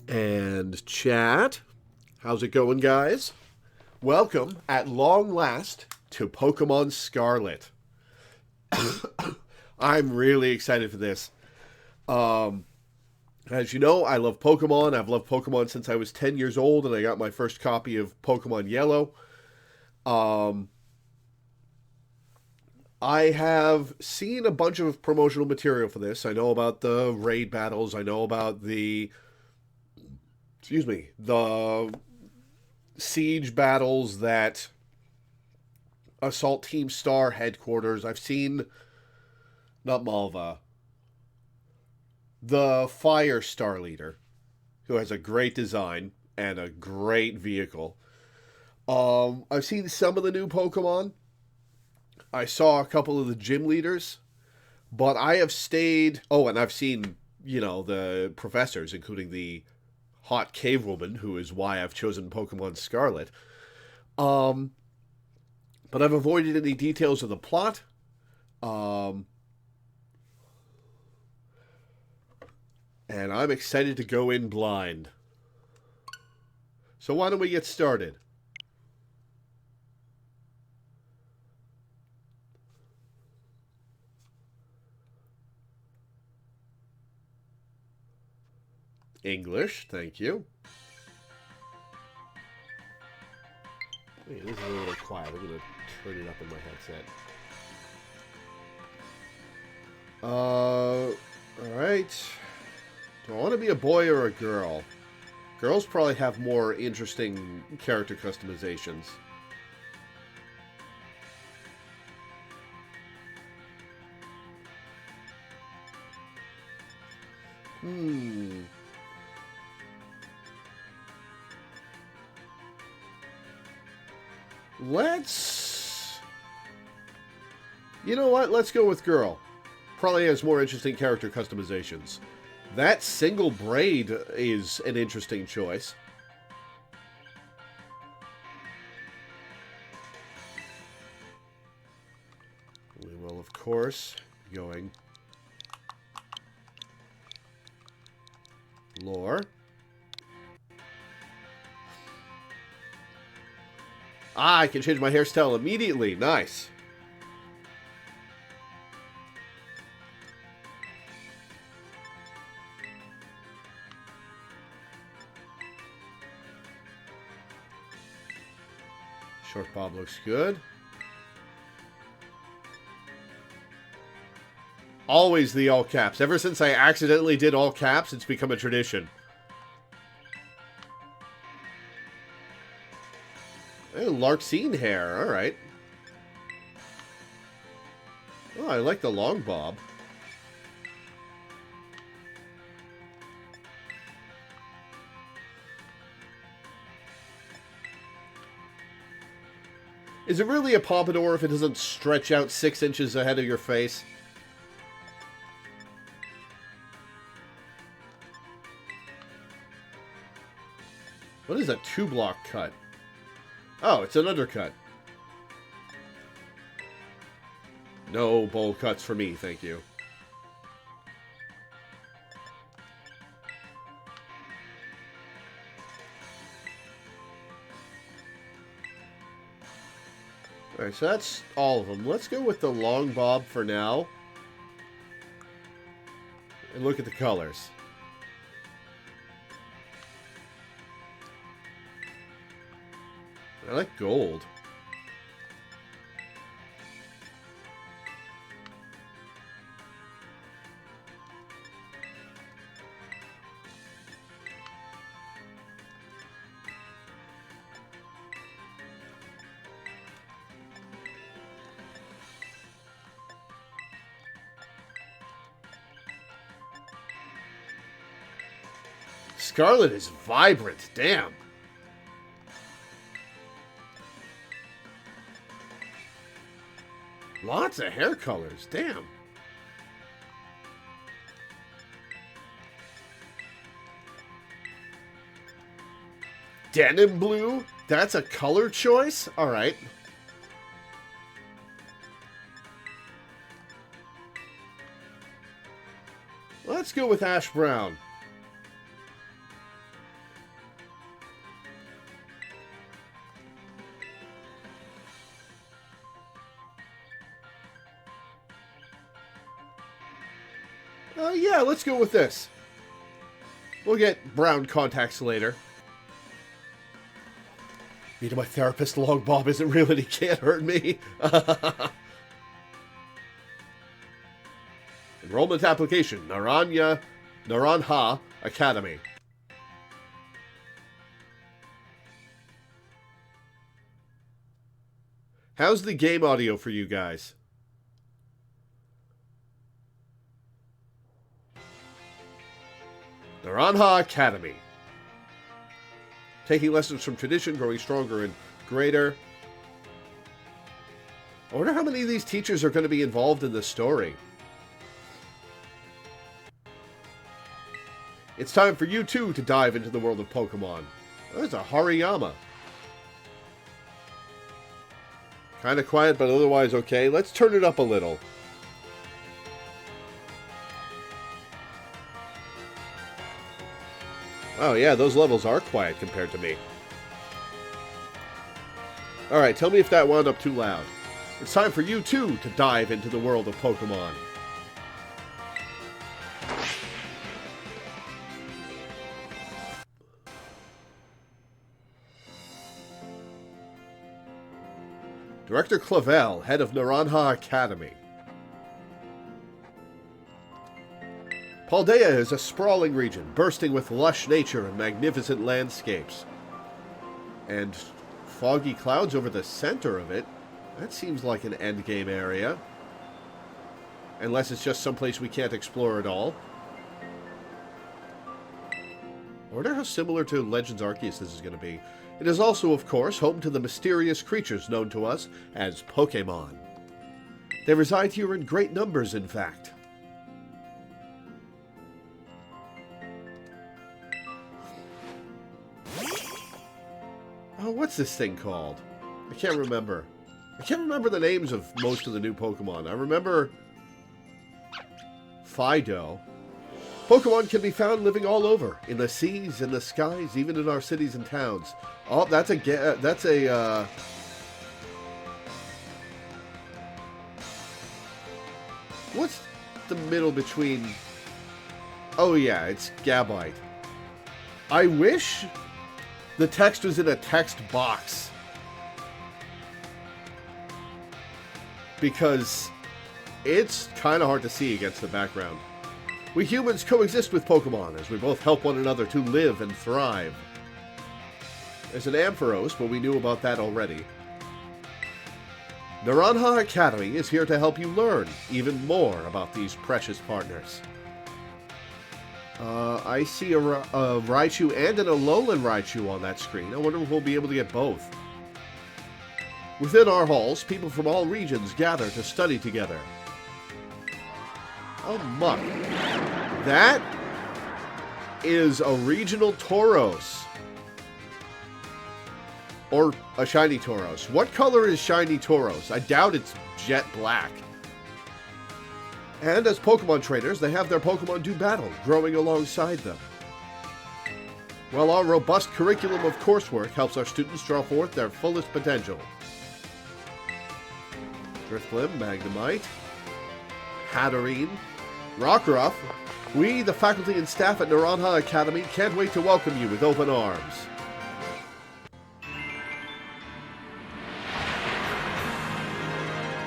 And chat, how's it going, guys? Welcome, at long last, to Pokemon Scarlet. I'm really excited for this. As you know, I love Pokemon. I've loved Pokemon since I was 10 years old, and I got my first copy of Pokemon Yellow. I have seen a bunch of promotional material for this. I know about the raid battles. I know about the siege battles that Assault Team Star headquarters. I've seen, not Malva, the Fire Star Leader, who has a great design and a great vehicle. I've seen some of the new Pokemon. I saw a couple of the gym leaders, but I have stayed. Oh, and I've seen, the professors, including the hot cave woman, who is why I've chosen Pokemon Scarlet. But I've avoided any details of the plot. And I'm excited to go in blind. So why don't we get started? English, thank you. Hey, this is a little quiet. I'm going to turn it up in my headset. Alright. Do I want to be a boy or a girl? Girls probably have more interesting character customizations. You know what? Let's go with girl. Probably has more interesting character customizations. That single braid is an interesting choice. We will, of course, be going lore. Ah, I can change my hairstyle immediately. Nice. Short bob looks good. Always the all caps. Ever since I accidentally did all caps, it's become a tradition. Hey, Larxene hair. Alright. Oh, I like the long bob. Is it really a pompadour if it doesn't stretch out 6 inches ahead of your face? What is a 2-block cut? Oh, it's an undercut. No bowl cuts for me, thank you. Alright, so that's all of them. Let's go with the long bob for now. And look at the colors. I like gold. Scarlet is vibrant, damn. Lots of hair colors, damn. Denim blue? That's a color choice? Alright. Let's go with ash brown. Yeah, let's go with this. We'll get brown contacts later. Me to my therapist, Long Bob isn't real and he can't hurt me. Enrollment application, Naranha Academy. How's the game audio for you guys? Naranha Academy. Taking lessons from tradition, growing stronger and greater. I wonder how many of these teachers are going to be involved in the story. It's time for you too to dive into the world of Pokemon. There's a Hariyama. Kind of quiet, but otherwise okay. Let's turn it up a little. Oh yeah, those levels are quiet compared to me. Alright, tell me if that wound up too loud. It's time for you too to dive into the world of Pokemon. Director Clavel, head of Naranha Academy. Paldea is a sprawling region, bursting with lush nature and magnificent landscapes. And foggy clouds over the center of it. That seems like an endgame area. Unless it's just someplace we can't explore at all. I wonder how similar to Legends Arceus this is going to be. It is also, of course, home to the mysterious creatures known to us as Pokemon. They reside here in great numbers, in fact. Oh, what's this thing called? I can't remember. I can't remember the names of most of the new Pokemon. I remember Fido. Pokemon can be found living all over, in the seas, in the skies, even in our cities and towns. Oh, that's a what's the middle between? Oh yeah, it's Gabite. I wish the text was in a text box, because it's kind of hard to see against the background. We humans coexist with Pokemon as we both help one another to live and thrive. There's an Ampharos, but we knew about that already. Naranha Academy is here to help you learn even more about these precious partners. I see a Raichu and an Alolan Raichu on that screen. I wonder if we'll be able to get both. Within our halls, people from all regions gather to study together. Oh, muck. That is a regional Tauros. Or a shiny Tauros. What color is shiny Tauros? I doubt it's jet black. And as Pokemon trainers, they have their Pokemon do battle, growing alongside them. While our robust curriculum of coursework helps our students draw forth their fullest potential. Drifblim, Magnemite, Hatterene, Rockruff, we, the faculty and staff at Naranha Academy, can't wait to welcome you with open arms.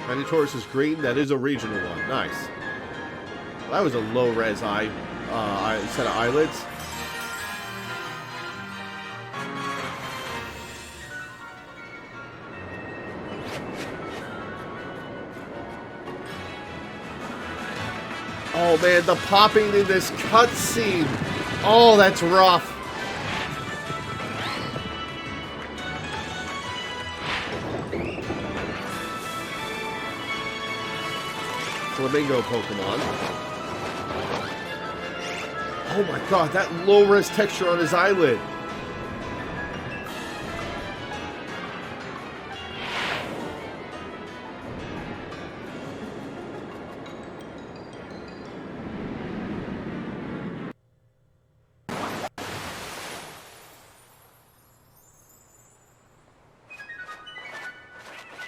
Manitoris is green. That is a regional one. Nice. Well, that was a low-res set of eyelids. Oh man, the popping in this cutscene. Oh, that's rough. Flamingo Pokemon. Oh my god, that low-res texture on his eyelid.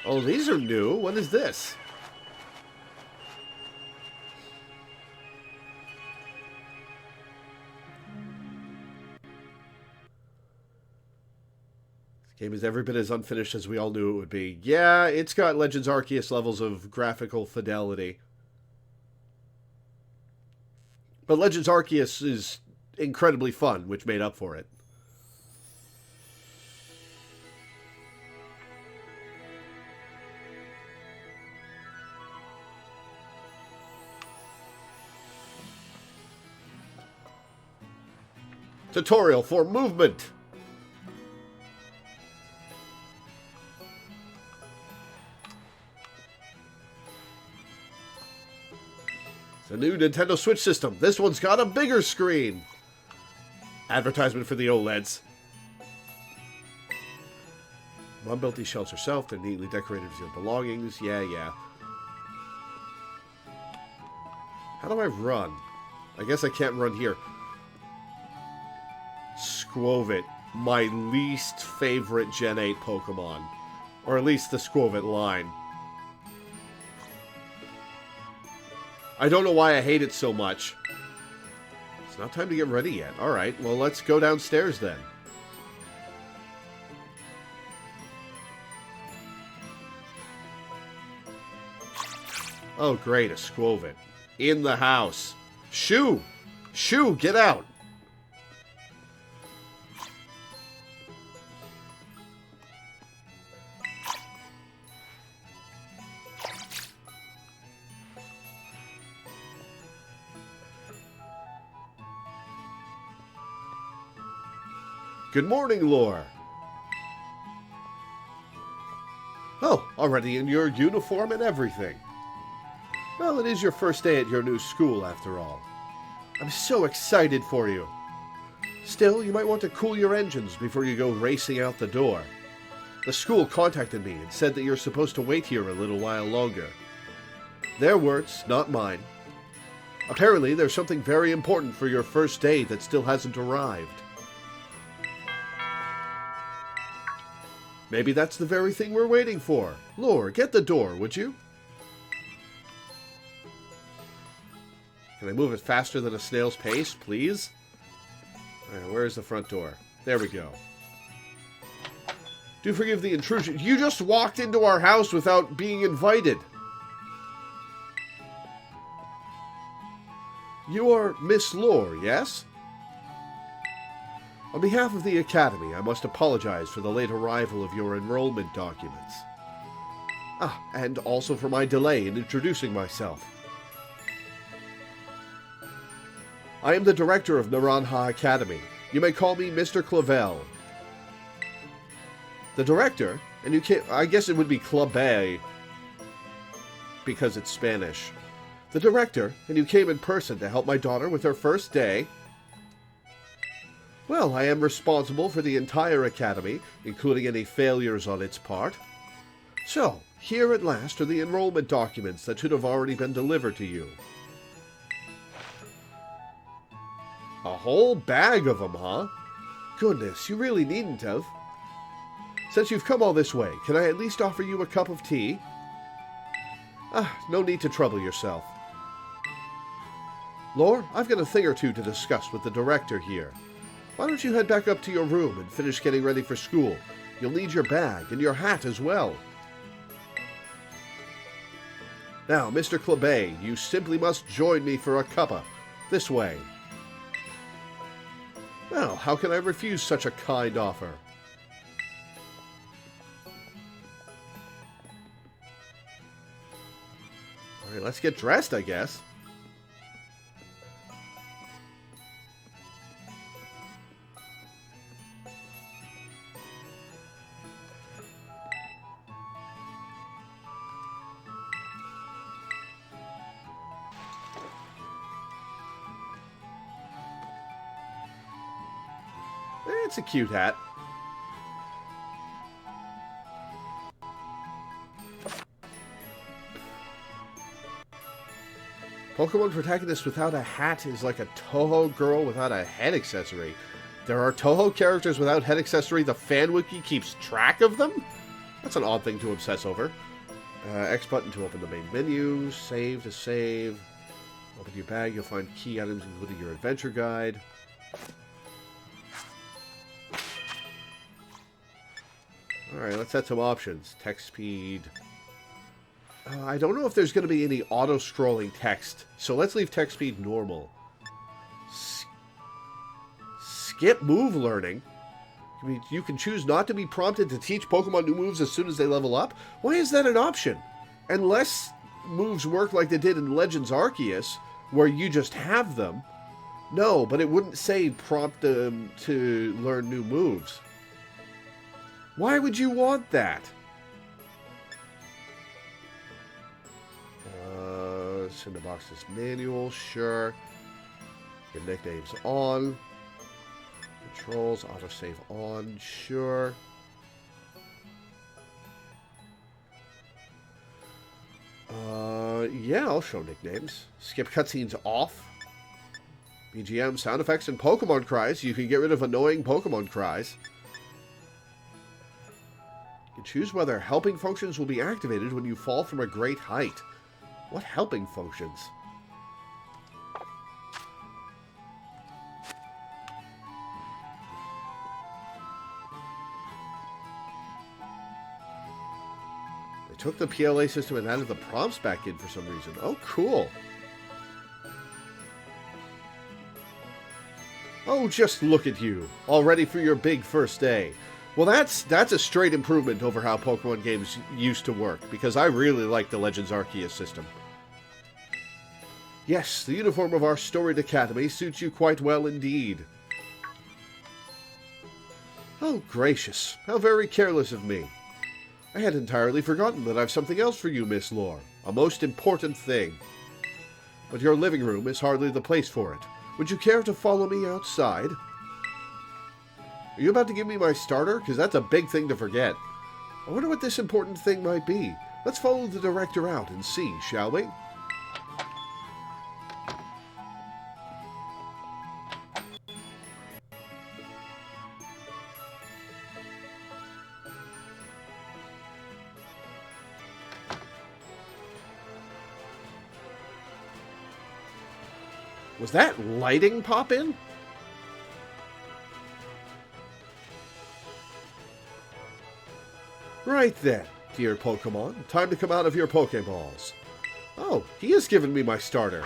Oh, these are new. What is this? The game is every bit as unfinished as we all knew it would be. Yeah, it's got Legends Arceus levels of graphical fidelity. But Legends Arceus is incredibly fun, which made up for it. Tutorial for movement. It's a new Nintendo Switch system. This one's got a bigger screen. Advertisement for the OLEDs. Mom built these shelves herself. They're neatly decorated with your belongings. Yeah. How do I run? I guess I can't run here. Squovit, my least favorite Gen 8 Pokemon. Or at least the Squovit line. I don't know why I hate it so much. It's not time to get ready yet. Alright, well let's go downstairs then. Oh great, a Squovit. In the house. Shoo! Shoo, get out! Good morning, Lore. Oh, already in your uniform and everything. Well, it is your first day at your new school, after all. I'm so excited for you. Still, you might want to cool your engines before you go racing out the door. The school contacted me and said that you're supposed to wait here a little while longer. Their words, not mine. Apparently, there's something very important for your first day that still hasn't arrived. Maybe that's the very thing we're waiting for. Lore, get the door, would you? Can I move it faster than a snail's pace, please? Alright, where's the front door? There we go. Do forgive the intrusion. You just walked into our house without being invited. You are Miss Lore, yes? On behalf of the Academy, I must apologize for the late arrival of your enrollment documents. And also for my delay in introducing myself. I am the director of Naranja Academy. You may call me Mr. Clavel. The director? And you can't... I guess it would be Clave, because it's Spanish. The director, and you came in person to help my daughter with her first day? Well, I am responsible for the entire Academy, including any failures on its part. So, here at last are the enrollment documents that should have already been delivered to you. A whole bag of them, huh? Goodness, you really needn't have. Since you've come all this way, can I at least offer you a cup of tea? No need to trouble yourself. Lore, I've got a thing or two to discuss with the director here. Why don't you head back up to your room and finish getting ready for school? You'll need your bag and your hat as well. Now, Mr. Clabe, you simply must join me for a cuppa. This way. Well, how can I refuse such a kind offer? Alright, let's get dressed, I guess. It's a cute hat. Pokemon protagonist without a hat is like a Toho girl without a head accessory. There are Toho characters without head accessory. The fan wiki keeps track of them? That's an odd thing to obsess over. X button to open the main menu. Save to save. Open your bag. You'll find key items including your adventure guide. Alright, let's set some options. Text speed. I don't know if there's going to be any auto-scrolling text, so let's leave text speed normal. Skip move learning. I mean, you can choose not to be prompted to teach Pokemon new moves as soon as they level up. Why is that an option? Unless moves work like they did in Legends Arceus, where you just have them. No, but it wouldn't say prompt them to learn new moves. Why would you want that? Cinderbox's manual, sure. Your nicknames on. Controls, autosave on, sure. Yeah, I'll show nicknames. Skip cutscenes off. BGM, sound effects, and Pokemon cries. You can get rid of annoying Pokemon cries. You can choose whether helping functions will be activated when you fall from a great height. What helping functions? They took the PLA system and added the prompts back in for some reason. Oh, cool. Oh, just look at you. All ready for your big first day. Well, that's a straight improvement over how Pokemon games used to work, because I really like the Legends Arceus system. Yes, the uniform of our storied academy suits you quite well indeed. Oh, gracious. How very careless of me. I had entirely forgotten that I've something else for you, Miss Lore. A most important thing. But your living room is hardly the place for it. Would you care to follow me outside? Are you about to give me my starter? Because that's a big thing to forget. I wonder what this important thing might be. Let's follow the director out and see, shall we? Was that lighting pop in? Right then, dear Pokemon. Time to come out of your Pokeballs. Oh, he has given me my starter.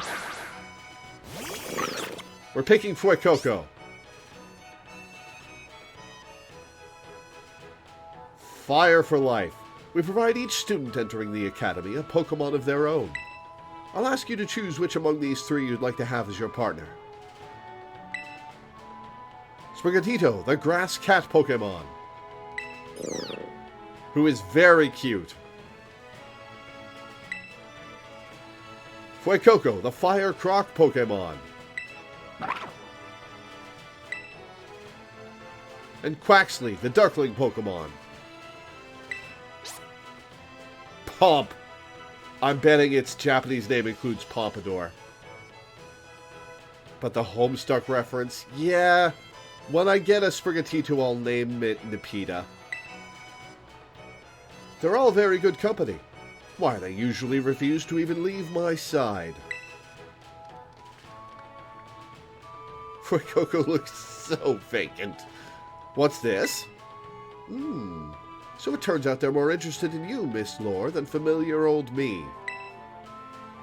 We're picking Fuecoco. Fire for life. We provide each student entering the Academy a Pokemon of their own. I'll ask you to choose which among these three you'd like to have as your partner. Sprigatito, the grass cat Pokemon, who is very cute. Fuecoco, the fire croc Pokemon. And Quaxley, the duckling Pokemon. Pomp. I'm betting its Japanese name includes Pompadour. But the Homestuck reference? Yeah. When I get a Sprigatito, I'll name it Nepeta. They're all very good company. Why, they usually refuse to even leave my side. Fuecoco looks so vacant. What's this? So it turns out they're more interested in you, Miss Lore, than familiar old me.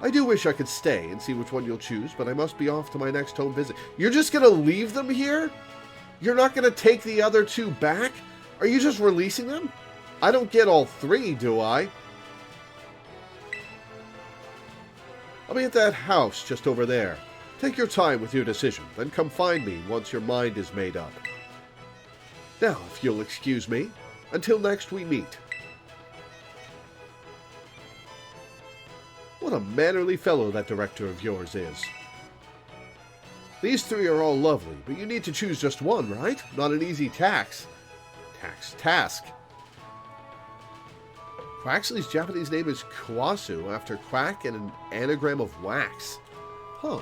I do wish I could stay and see which one you'll choose, but I must be off to my next home visit. You're just gonna leave them here? You're not gonna take the other two back? Are you just releasing them? I don't get all three, do I? I'll be at that house just over there. Take your time with your decision, then come find me once your mind is made up. Now, if you'll excuse me, until next we meet. What a mannerly fellow that director of yours is. These three are all lovely, but you need to choose just one, right? Not an easy task. Quaxley's Japanese name is Kawasu, after quack and an anagram of wax. Huh.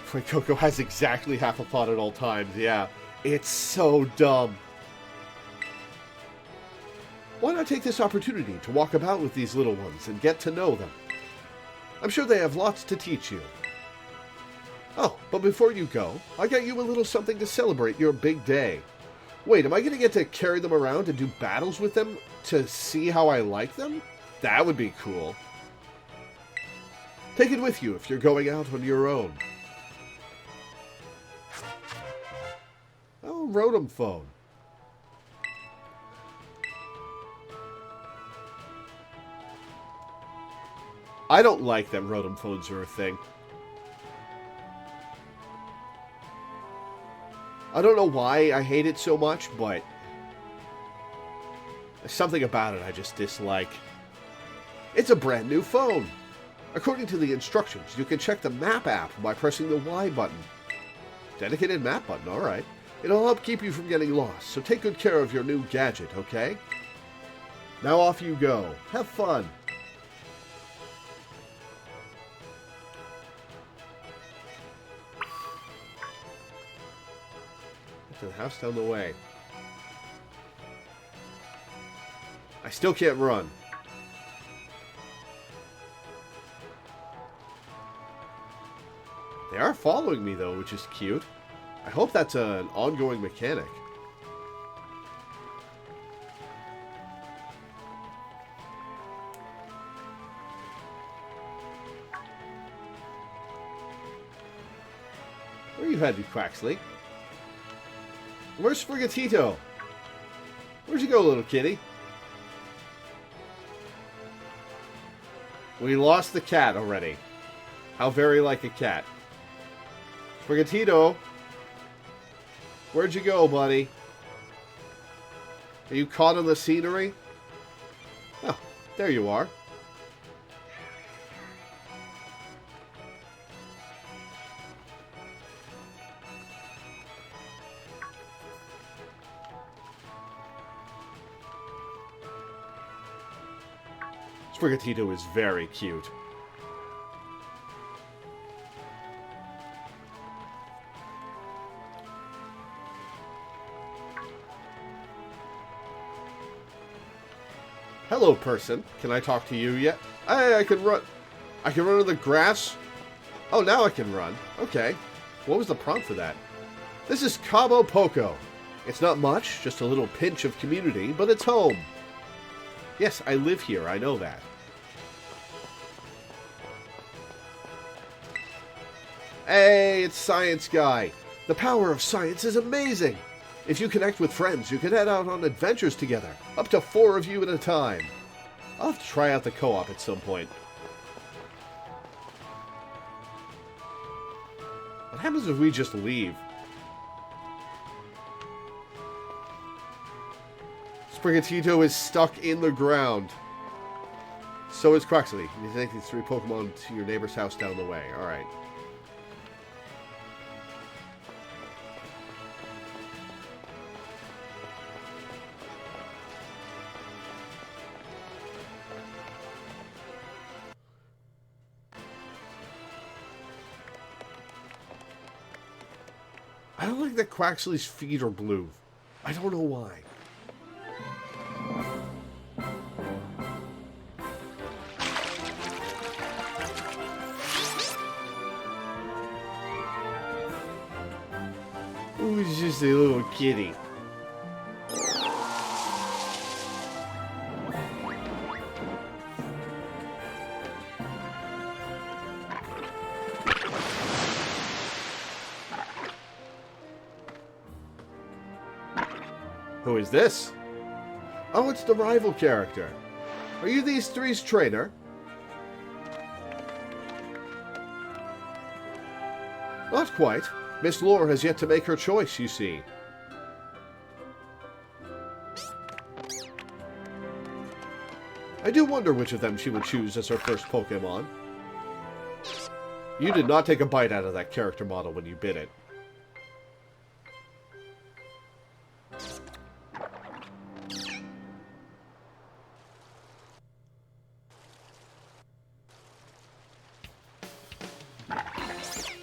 Fuecoco has exactly half a thought at all times, yeah. It's so dumb. Why not take this opportunity to walk about with these little ones and get to know them? I'm sure they have lots to teach you. Oh, but before you go, I got you a little something to celebrate your big day. Wait, am I going to get to carry them around and do battles with them to see how I like them? That would be cool. Take it with you if you're going out on your own. Oh, Rotom phone. I don't like that Rotom phones are a thing. I don't know why I hate it so much, but there's something about it I just dislike. It's a brand new phone. According to the instructions, you can check the map app by pressing the Y button. Dedicated map button, alright. It'll help keep you from getting lost, so take good care of your new gadget, okay? Now off you go. Have fun. To the house down the way. I still can't run. They are following me though, which is cute. I hope that's an ongoing mechanic. Where are you headed, Quaxley? Where's Sprigatito? Where'd you go, little kitty? We lost the cat already. How very like a cat. Sprigatito! Where'd you go, buddy? Are you caught on the scenery? Oh, there you are. Sprigatito is very cute. Hello, person. Can I talk to you yet? I can run. I can run in the grass? Oh, now I can run. Okay. What was the prompt for that? This is Cabo Poco. It's not much, just a little pinch of community, but it's home. Yes, I live here. I know that. Hey, it's Science Guy. The power of science is amazing. If you connect with friends, you can head out on adventures together. Up to 4 of you at a time. I'll have to try out the co-op at some point. What happens if we just leave? Sprigatito is stuck in the ground. So is Quaxley. You need to take these 3 Pokemon to your neighbor's house down the way. Alright. I don't like that Quaxley's feet are blue. I don't know why. Who's just a little kitty? Who is this? Oh, it's the rival character. Are you these three's trainer? Not quite. Miss Lore has yet to make her choice, you see. I do wonder which of them she would choose as her first Pokemon. You did not take a bite out of that character model when you bit it.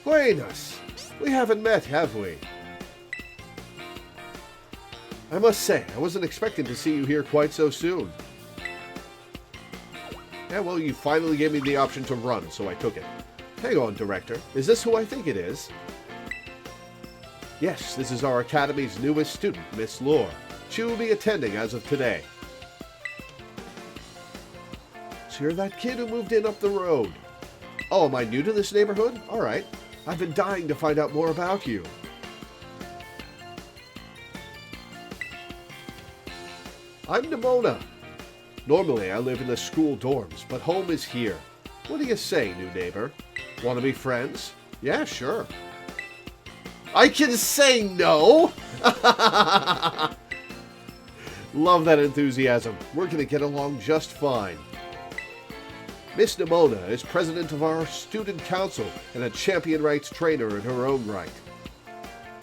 Buenos! We haven't met, have we? I must say, I wasn't expecting to see you here quite so soon. Yeah, well, you finally gave me the option to run, so I took it. Hang on, Director. Is this who I think it is? Yes, this is our Academy's newest student, Miss Lore. She will be attending as of today. So you're that kid who moved in up the road. Oh, am I new to this neighborhood? Alright. I've been dying to find out more about you. I'm Nimona. Normally, I live in the school dorms, but home is here. What do you say, new neighbor? Want to be friends? Yeah, sure. I can say no! Love that enthusiasm. We're going to get along just fine. Miss Nimona is president of our student council and a champion-ranked trainer in her own right.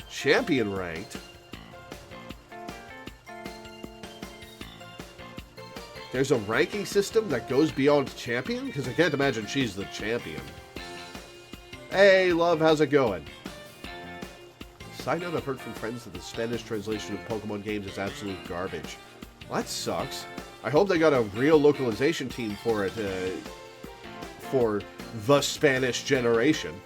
Champion-ranked? There's a ranking system that goes beyond champion? Because I can't imagine she's the champion. Hey, love, how's it going? Side note, I've heard from friends that the Spanish translation of Pokemon games is absolute garbage. Well, that sucks. I hope they got a real localization team for it, for the Spanish generation.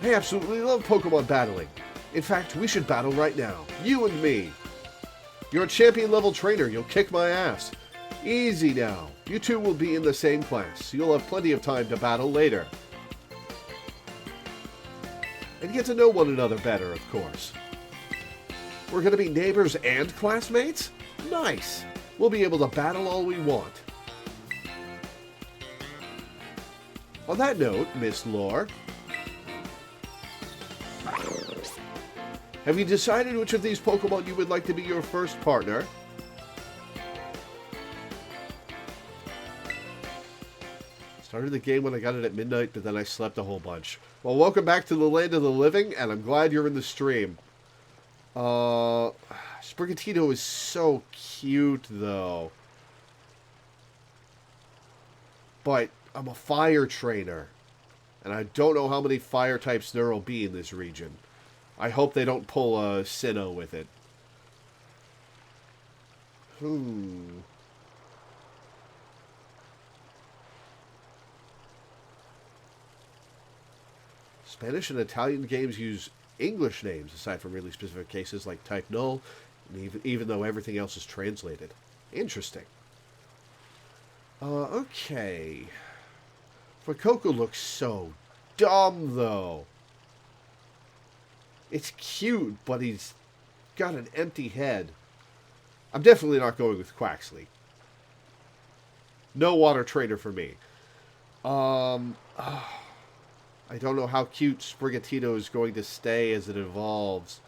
I absolutely love Pokemon battling. In fact, we should battle right now. You and me. You're a champion-level trainer. You'll kick my ass. Easy now. You two will be in the same class. You'll have plenty of time to battle later. And get to know one another better, of course. We're going to be neighbors and classmates? Nice. We'll be able to battle all we want. On that note, Miss Lore, have you decided which of these Pokemon you would like to be your first partner? Started the game when I got it at midnight, but then I slept a whole bunch. Well, welcome back to the land of the living, and I'm glad you're in the stream. Sprigatito is so cute, though. But I'm a fire trainer, and I don't know how many fire types there will be in this region. I hope they don't pull a Sinnoh with it. Spanish and Italian games use English names, aside from really specific cases like Type Null, and even though everything else is translated. Interesting. Okay. Fuecoco looks so dumb, though. It's cute, but he's got an empty head. I'm definitely not going with Quaxley. No water trainer for me. I don't know how cute Sprigatito is going to stay as it evolves.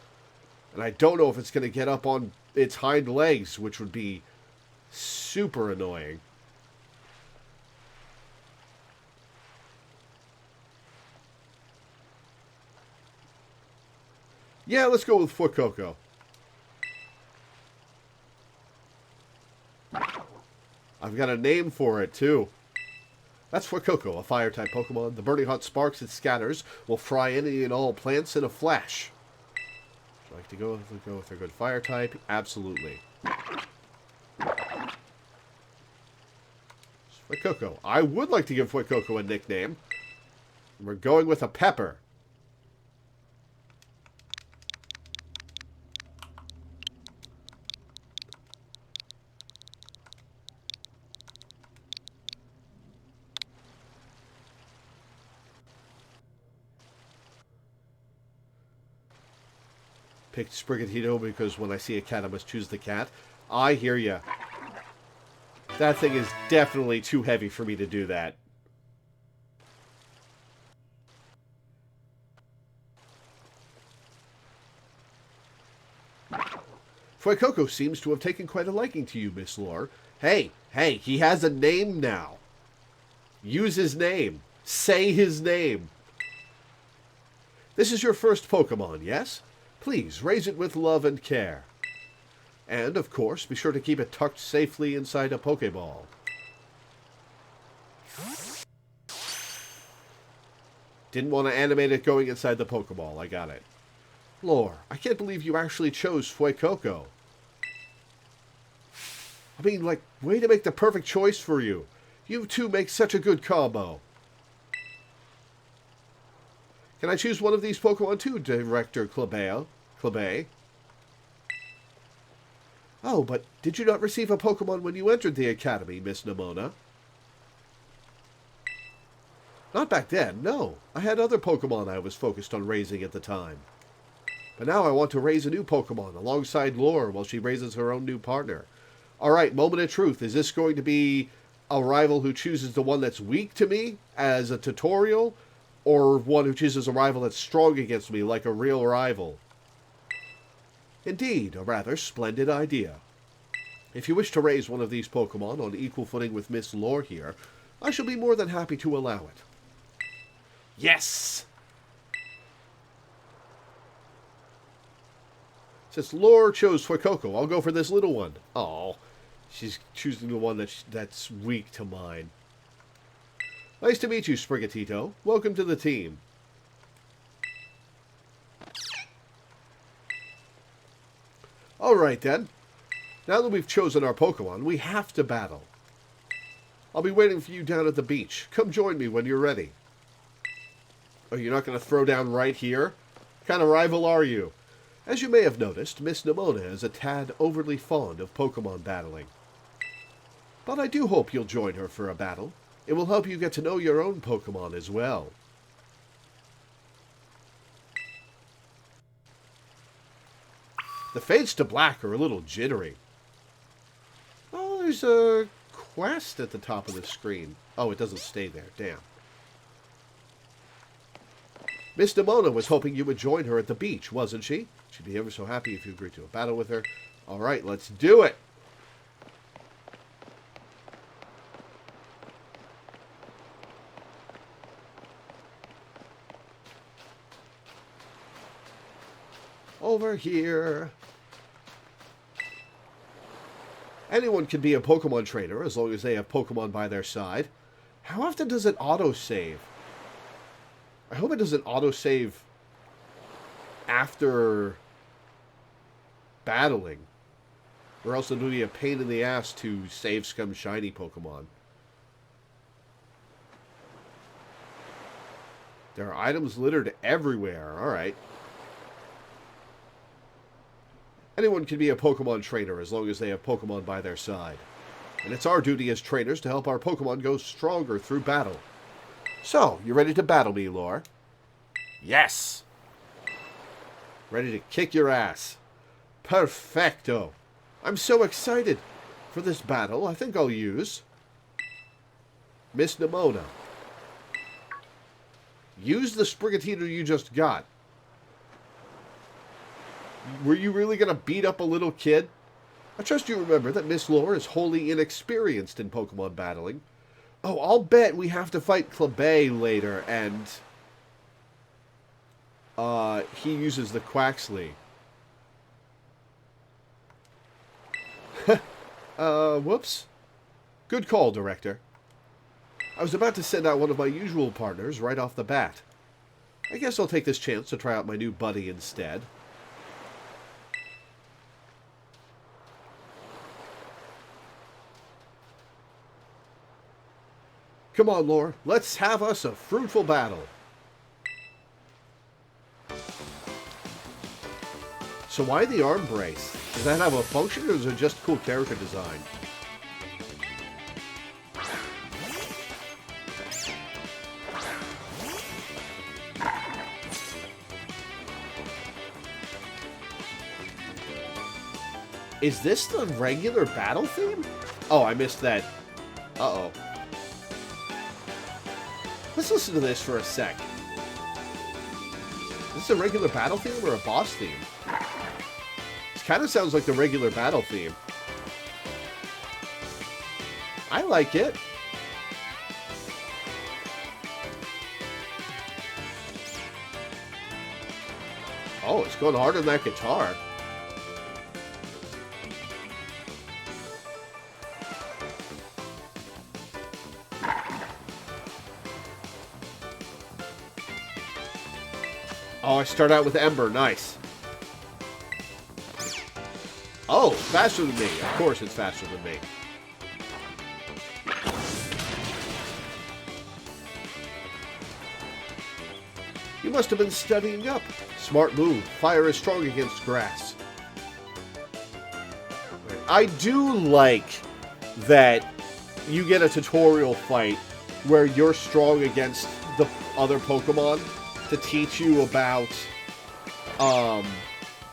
And I don't know if it's going to get up on its hind legs, which would be super annoying. Yeah, let's go with Fuecoco. I've got a name for it, too. That's Fuecoco, a fire-type Pokemon. The burning hot sparks it scatters will fry any and all plants in a flash. Would you like to go with a good fire type? Absolutely. Fuecoco. I would like to give Fuecoco a nickname. We're going with a Pepper. Picked Sprigatito because when I see a cat, I must choose the cat. I hear ya. That thing is definitely too heavy for me to do that. Fuecoco seems to have taken quite a liking to you, Miss Lore. Hey, he has a name now. Use his name. Say his name. This is your first Pokemon, yes? Please, raise it with love and care. And, of course, be sure to keep it tucked safely inside a Pokeball. Didn't want to animate it going inside the Pokeball. I got it. Lore, I can't believe you actually chose Fuecoco. I mean, like, way to make the perfect choice for you. You two make such a good combo. Can I choose one of these Pokemon too, Director Clabe? Oh, but did you not receive a Pokemon when you entered the Academy, Miss Nimona? Not back then, no. I had other Pokemon I was focused on raising at the time. But now I want to raise a new Pokemon alongside Lore while she raises her own new partner. Alright, moment of truth. Is this going to be a rival who chooses the one that's weak to me as a tutorial? Or one who chooses a rival that's strong against me like a real rival? Indeed, a rather splendid idea. If you wish to raise one of these Pokemon on equal footing with Miss Lore here, I shall be more than happy to allow it. Yes! Since Lore chose Fuecoco, I'll go for this little one. Oh, she's choosing the one that's weak to mine. Nice to meet you, Sprigatito. Welcome to the team. Alright then. Now that we've chosen our Pokemon, we have to battle. I'll be waiting for you down at the beach. Come join me when you're ready. Oh, you're not going to throw down right here? What kind of rival are you? As you may have noticed, Miss Nimona is a tad overly fond of Pokemon battling. But I do hope you'll join her for a battle. It will help you get to know your own Pokemon as well. The fades to black are a little jittery. Oh, there's a quest at the top of the screen. Oh, it doesn't stay there. Damn. Miss Nimona was hoping you would join her at the beach, wasn't she? She'd be ever so happy if you agreed to a battle with her. Alright, let's do it! Over here. Anyone can be a Pokemon trainer as long as they have Pokemon by their side. How often does it auto-save? I hope it doesn't auto-save after battling. Or else it'll be a pain in the ass to save some shiny Pokemon. There are items littered everywhere. Alright. Anyone can be a Pokemon trainer as long as they have Pokemon by their side. And it's our duty as trainers to help our Pokemon go stronger through battle. So, you ready to battle me, Lore? Yes! Ready to kick your ass. Perfecto! I'm so excited for this battle. I think I'll use Miss Nimona. Use the Sprigatito you just got. Were you really going to beat up a little kid? I trust you remember that Miss Lore is wholly inexperienced in Pokemon battling. Oh, I'll bet we have to fight Clabe later, and he uses the Quaxley. Whoops. Good call, Director. I was about to send out one of my usual partners right off the bat. I guess I'll take this chance to try out my new buddy instead. Come on, Lore. Let's have us a fruitful battle. So why the arm brace? Does that have a function, or is it just cool character design? Is this the regular battle theme? Oh, I missed that. Uh-oh. Let's listen to this for a sec. Is this a regular battle theme or a boss theme? This kind of sounds like the regular battle theme. I like it. Oh, it's going hard on that guitar. Oh, I start out with Ember. Nice. Oh, faster than me. Of course it's faster than me. You must have been studying up. Smart move. Fire is strong against grass. I do like that you get a tutorial fight where you're strong against the other Pokemon to teach you about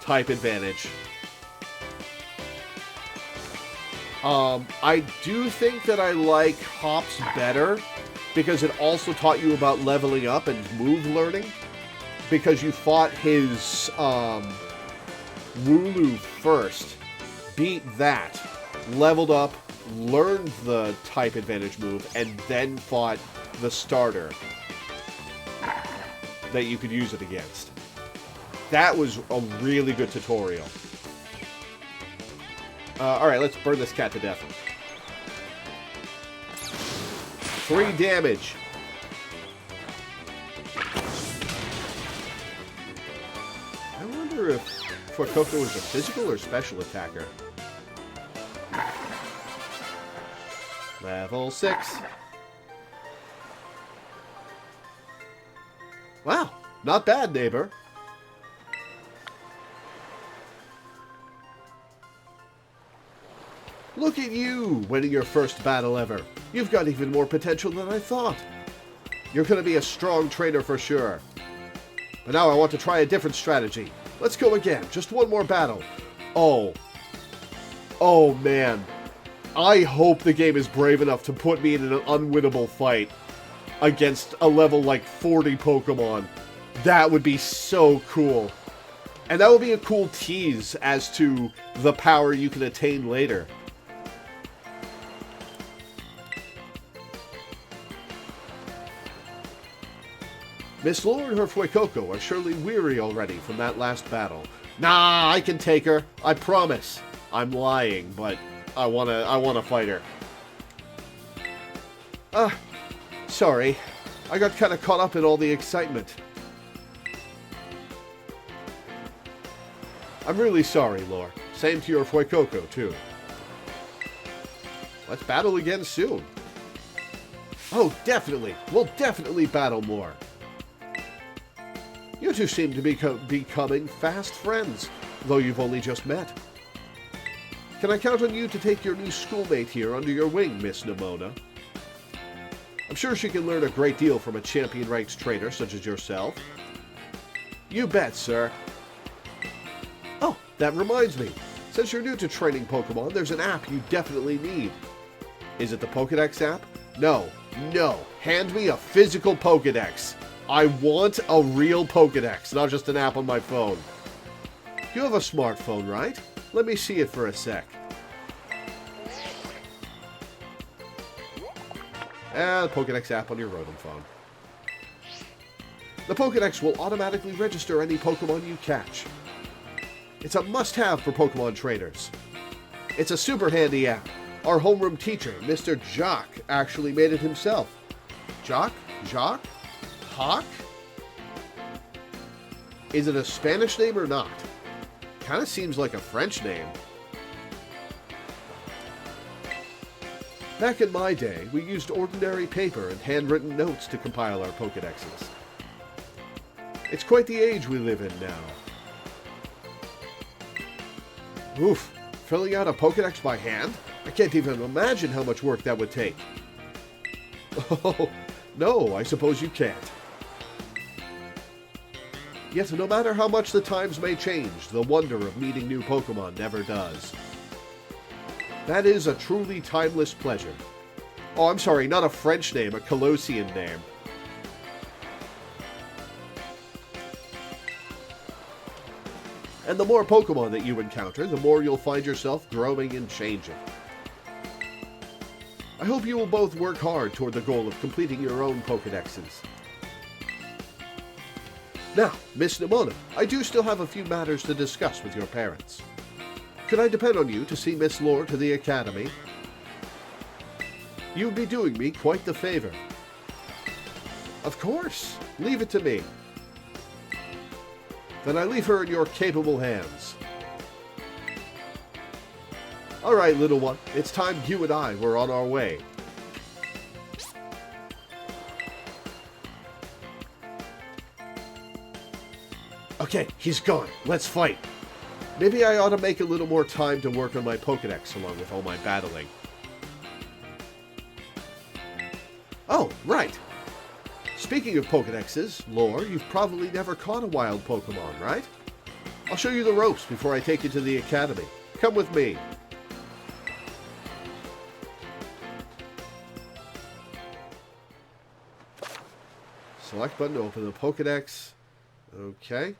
type advantage. I do think that I like Hops better because it also taught you about leveling up and move learning, because you fought his Wooloo first, beat that, leveled up, learned the type advantage move, and then fought the starter that you could use it against. That was a really good tutorial. Alright, let's burn this cat to death. 3 damage. I wonder if Fuecoco was a physical or special attacker. Level 6. Wow, not bad, neighbor. Look at you, winning your first battle ever. You've got even more potential than I thought. You're going to be a strong trainer for sure. But now I want to try a different strategy. Let's go again. Just one more battle. Oh. Oh, man. I hope the game is brave enough to put me in an unwinnable fight against a level like 40 Pokemon. That would be so cool. And that would be a cool tease as to the power you can attain later. Miss Lore and her Fuecoco are surely weary already from that last battle. Nah, I can take her. I promise. I'm lying, but I wanna fight her. Sorry. I got kind of caught up in all the excitement. I'm really sorry, Lore. Same to your Fuecoco, too. Let's battle again soon. Oh, definitely. We'll definitely battle more. You two seem to be becoming fast friends, though you've only just met. Can I count on you to take your new schoolmate here under your wing, Miss Nimona? I'm sure she can learn a great deal from a champion-ranked trainer such as yourself. You bet, sir. Oh, that reminds me. Since you're new to training Pokemon, there's an app you definitely need. Is it the Pokedex app? No. Hand me a physical Pokedex. I want a real Pokedex, not just an app on my phone. You have a smartphone, right? Let me see it for a sec. The Pokedex app on your Rotom phone. The Pokedex will automatically register any Pokemon you catch. It's a must-have for Pokemon trainers. It's a super handy app. Our homeroom teacher, Mr. Jock, actually made it himself. Jock? Jock? Hawk? Is it a Spanish name or not? Kind of seems like a French name. Back in my day, we used ordinary paper and handwritten notes to compile our Pokedexes. It's quite the age we live in now. Oof, filling out a Pokedex by hand? I can't even imagine how much work that would take. Oh, no, I suppose you can't. Yet, no matter how much the times may change, the wonder of meeting new Pokemon never does. That is a truly timeless pleasure. Oh, I'm sorry, not a French name, a Colossian name. And the more Pokemon that you encounter, the more you'll find yourself growing and changing. I hope you will both work hard toward the goal of completing your own Pokedexes. Now, Miss Nimona, I do still have a few matters to discuss with your parents. Could I depend on you to see Miss Lore to the Academy? You'd be doing me quite the favor. Of course. Leave it to me. Then I leave her in your capable hands. Alright, little one. It's time you and I were on our way. Okay, he's gone. Let's fight. Maybe I ought to make a little more time to work on my Pokedex along with all my battling. Oh, right. Speaking of Pokedexes, Lore, you've probably never caught a wild Pokemon, right? I'll show you the ropes before I take you to the academy. Come with me. Select button to open the Pokedex. Okay.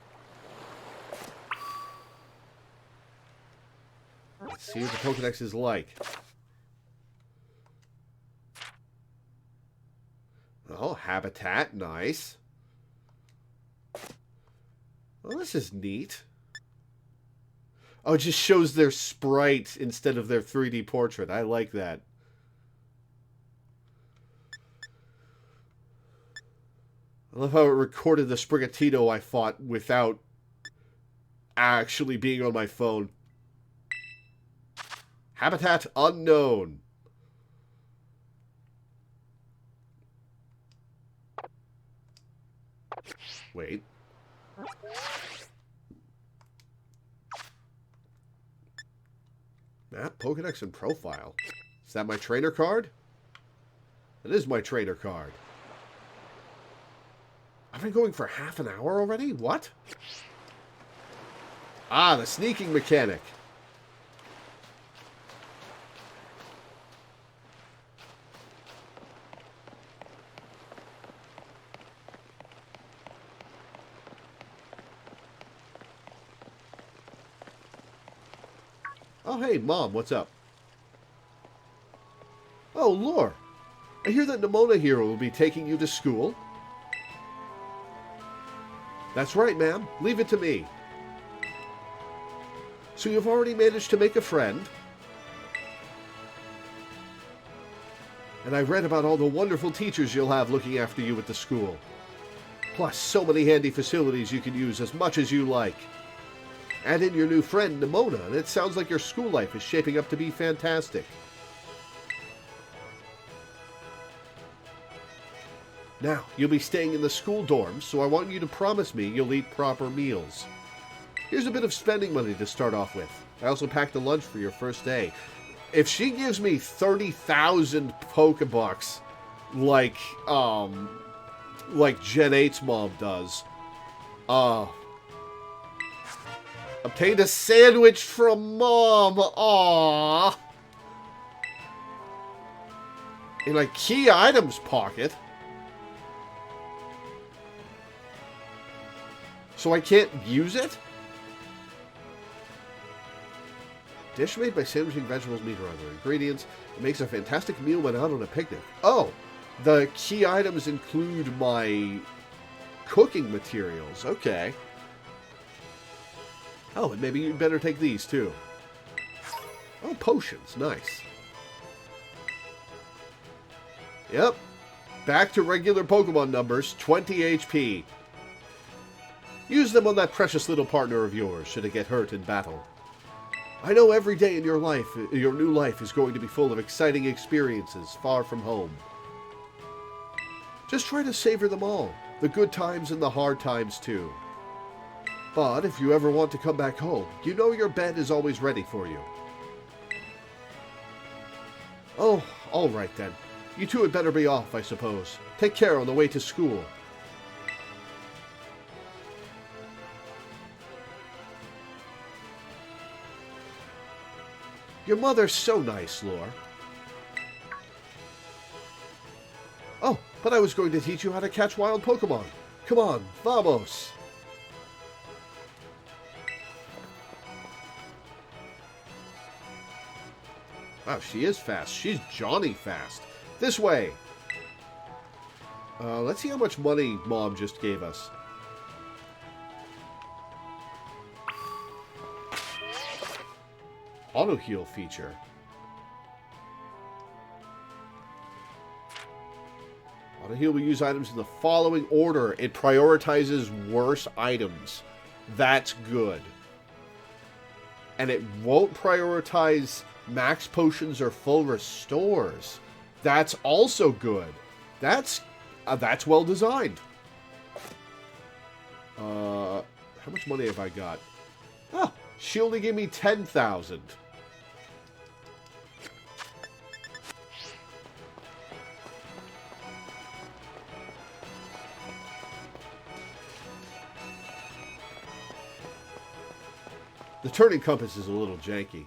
Let's see what the Pokedex is like. Oh, habitat, nice. Well, this is neat. Oh, it just shows their sprite instead of their 3D portrait. I like that. I love how it recorded the Sprigatito I fought without actually being on my phone. Habitat unknown. Wait. Map, Pokedex, and profile. Is that my trainer card? That is my trainer card. I've been going for half an hour already? What? Ah, the sneaking mechanic. Oh, hey, Mom, what's up? Oh, Lore. I hear that Nemona Hero will be taking you to school. That's right, ma'am. Leave it to me. So you've already managed to make a friend? And I read about all the wonderful teachers you'll have looking after you at the school. Plus, so many handy facilities you can use as much as you like. Add in your new friend, Nemona, and it sounds like your school life is shaping up to be fantastic. Now, you'll be staying in the school dorms, so I want you to promise me you'll eat proper meals. Here's a bit of spending money to start off with. I also packed a lunch for your first day. If she gives me 30,000 Pokebucks, like Gen 8's mom does, obtained a sandwich from Mom. Aww. In a key items pocket. So I can't use it? Dish made by sandwiching vegetables, meat, or other ingredients. It makes a fantastic meal when out on a picnic. Oh, the key items include my cooking materials. Okay. Oh, and maybe you'd better take these, too. Oh, potions. Nice. Yep. Back to regular Pokemon numbers. 20 HP. Use them on that precious little partner of yours, should it get hurt in battle. I know every day in your life, your new life is going to be full of exciting experiences far from home. Just try to savor them all. The good times and the hard times, too. But if you ever want to come back home, you know your bed is always ready for you. Oh, all right then. You two had better be off, I suppose. Take care on the way to school. Your mother's so nice, Lore. Oh, but I was going to teach you how to catch wild Pokemon. Come on, vamos! Wow, she is fast. She's Johnny fast. This way! Let's see how much money Mom just gave us. Auto heal feature. Auto heal will use items in the following order. It prioritizes worse items. That's good. And it won't prioritize Max potions or full restores. That's also good. That's well designed. How much money have I got? Oh, she only gave me 10,000. The turning compass is a little janky.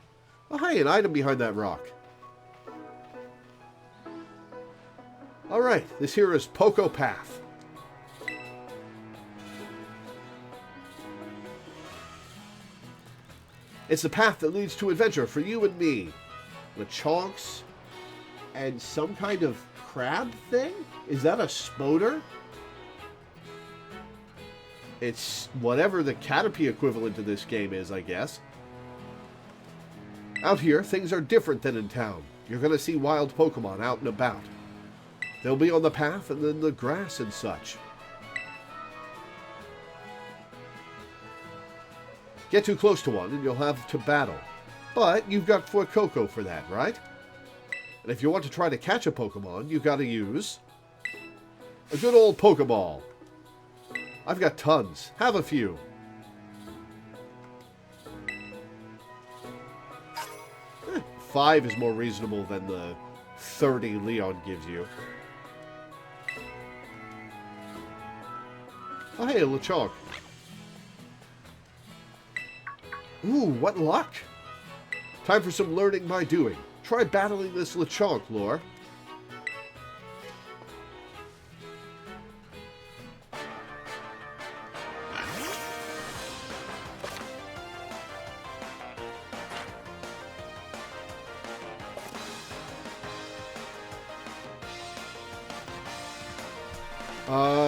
Oh, hey, an item behind that rock. Alright, this here is Poco Path. It's the path that leads to adventure for you and me. Lechonks and some kind of crab thing? Is that a spoder? It's whatever the Caterpie equivalent to this game is, I guess. Out here, things are different than in town. You're going to see wild Pokemon out and about. They'll be on the path and in the grass and such. Get too close to one and you'll have to battle. But you've got Fuecoco for that, right? And if you want to try to catch a Pokemon, you've got to use a good old Pokeball. I've got tons. Have a few. Eh, 5 is more reasonable than the 30 Leon gives you. Oh, hey, a Lechonk. Ooh, what luck! Time for some learning by doing. Try battling this Lechonk, Lore.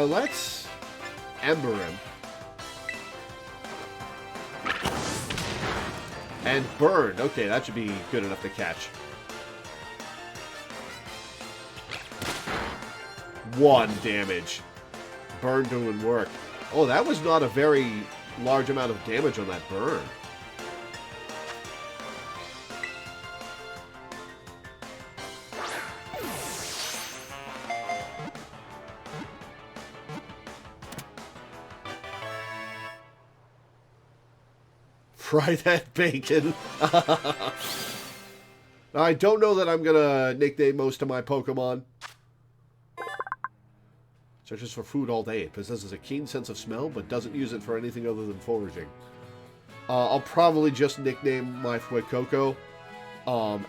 Let's Ember him. And burn. Okay, that should be good enough to catch. 1 damage. Burn doing work. Oh, that was not a very large amount of damage on that burn. Fry that bacon. I don't know that I'm going to nickname most of my Pokemon. Searches for food all day. It possesses a keen sense of smell, but doesn't use it for anything other than foraging. I'll probably just nickname my Fuecoco.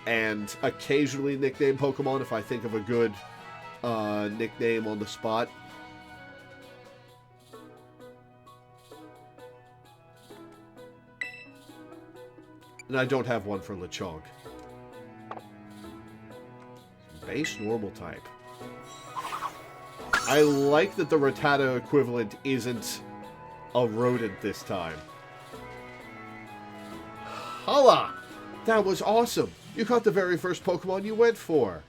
And occasionally nickname Pokemon if I think of a good nickname on the spot. And I don't have one for Lechonk. Base normal type. I like that the Rattata equivalent isn't a rodent this time. Holla! That was awesome! You caught the very first Pokemon you went for!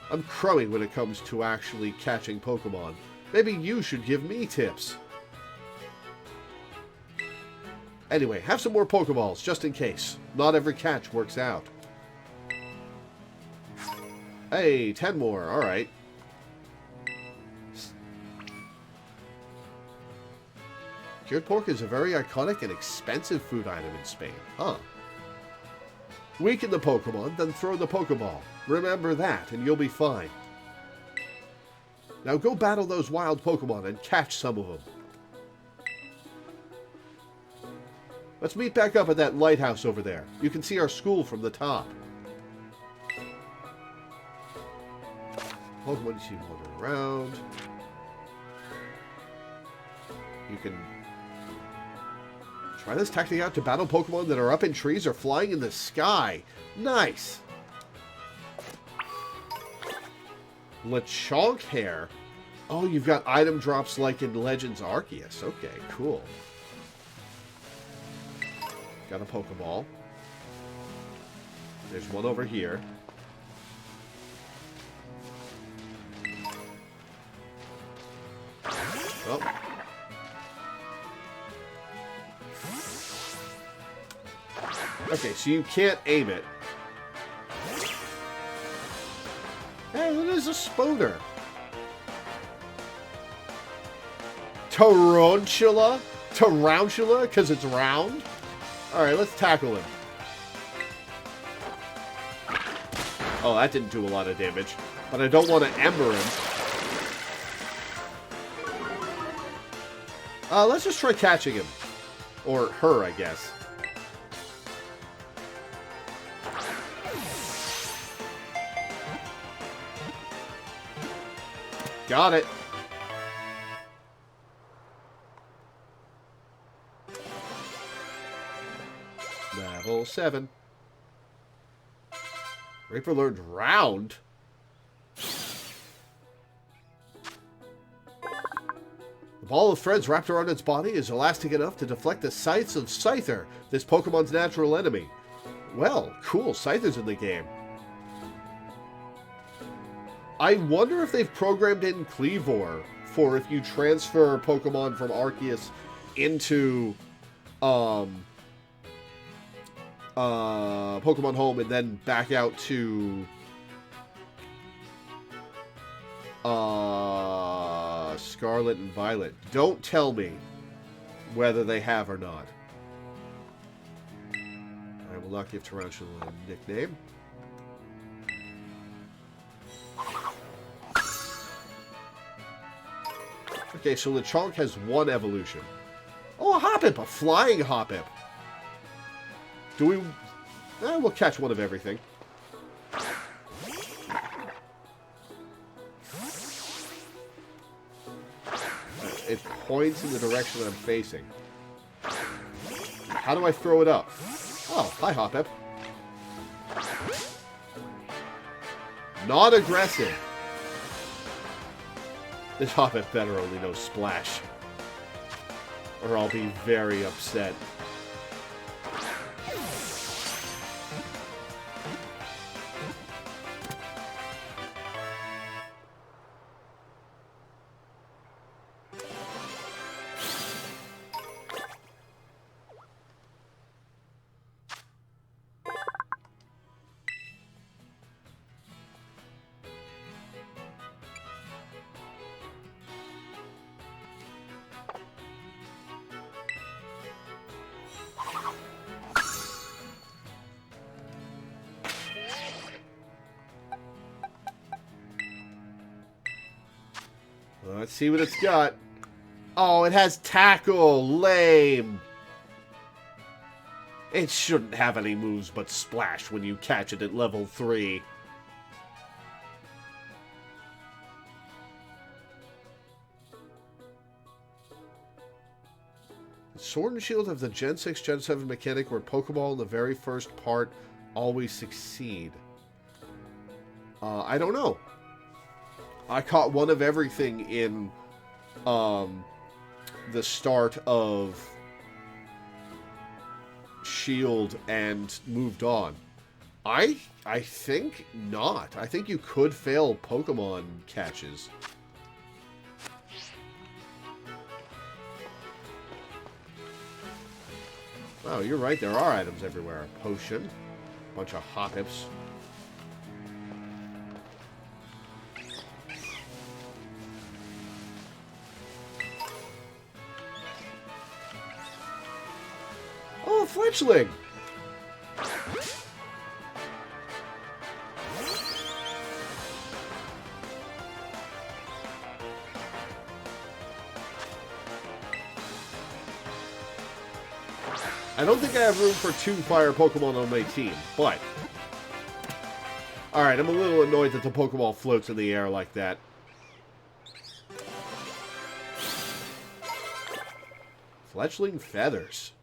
I'm crummy when it comes to actually catching Pokemon. Maybe you should give me tips. Anyway, have some more Pokeballs, just in case. Not every catch works out. Hey, 10 more, alright. Cured pork is a very iconic and expensive food item in Spain. Huh. Weaken the Pokemon, then throw the Pokeball. Remember that, and you'll be fine. Now go battle those wild Pokemon and catch some of them. Let's meet back up at that lighthouse over there. You can see our school from the top. Pokemon you see wandering around. You can try this tactic out to battle Pokemon that are up in trees or flying in the sky. Nice! Lechonk hair. Oh, you've got item drops like in Legends Arceus. Okay, cool. Got a Pokeball. There's one over here. Oh. Okay, so you can't aim it. Hey, it is a Spooner. Tarantula? Tarantula? Because it's round? Alright, let's tackle him. Oh, that didn't do a lot of damage. But I don't want to ember him. Let's just try catching him. Or her, I guess. Got it. Level 7. Reaper learned round. The ball of threads wrapped around its body is elastic enough to deflect the scythes of Scyther, this Pokemon's natural enemy. Well, cool, Scyther's in the game. I wonder if they've programmed in Cleavor for if you transfer Pokemon from Arceus into Pokemon Home and then back out to Scarlet and Violet. Don't tell me whether they have or not. I will not give Tarantula a nickname. Okay, so Lechonk has one evolution. Oh, a Hoppip! A flying Hoppip! Do we... we'll catch one of everything. It points in the direction I'm facing. How do I throw it up? Oh, hi, Hoppip. Not aggressive. This Hoppip better only know Splash. Or I'll be very upset. Let's see what it's got. Oh, it has Tackle. Lame. It shouldn't have any moves but Splash when you catch it at level 3. Sword and Shield have the Gen 6, Gen 7 mechanic where Pokeball in the very first part always succeed. I don't know. I caught one of everything in the start of Shield and moved on. I think not. I think you could fail Pokemon catches. Oh, you're right. There are items everywhere. A potion. A bunch of Hoppips. Oh, a fletchling! I don't think I have room for 2 fire Pokemon on my team, but... Alright, I'm a little annoyed that the Pokeball floats in the air like that. Fletchling feathers.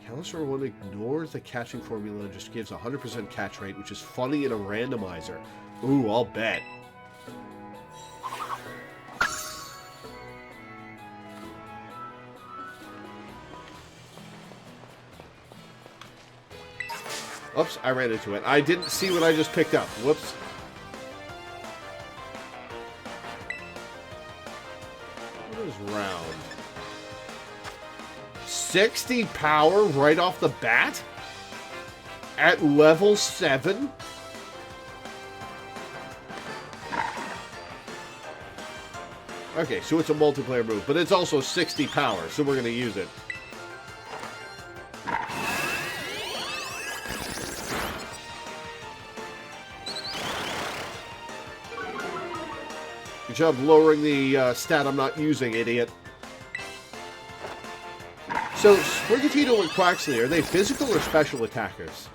Calister 1 ignores the catching formula and just gives 100% catch rate, which is funny in a randomizer. Ooh, I'll bet. Oops, I ran into it. I didn't see what I just picked up. Whoops. What is round? 60 power right off the bat? At level 7? Okay, so it's a multiplayer move, but it's also 60 power, so we're going to use it. Good job lowering the stat I'm not using, idiot. So, Sprigatito and Quaxley, are they physical or special attackers?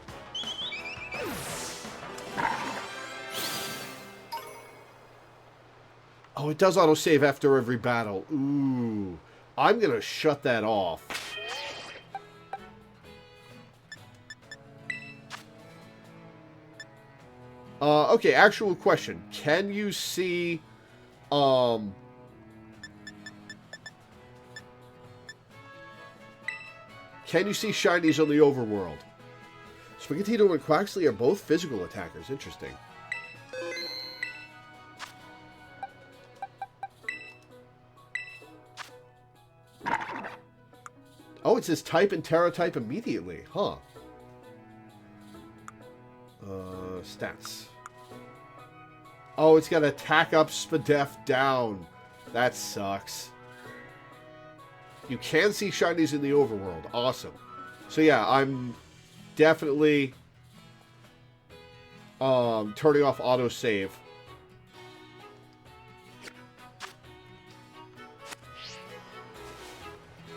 Oh, it does autosave after every battle. Ooh. I'm going to shut that off. Okay, actual question. Can you see... Can you see shinies on the overworld? Sprigatito and Quaxley are both physical attackers. Interesting. Oh, it says type and Terra type immediately. Huh. Stats. Oh, it's got attack up, Spadef down. That sucks. You can see shinies in the overworld. Awesome. So yeah, I'm definitely turning off autosave.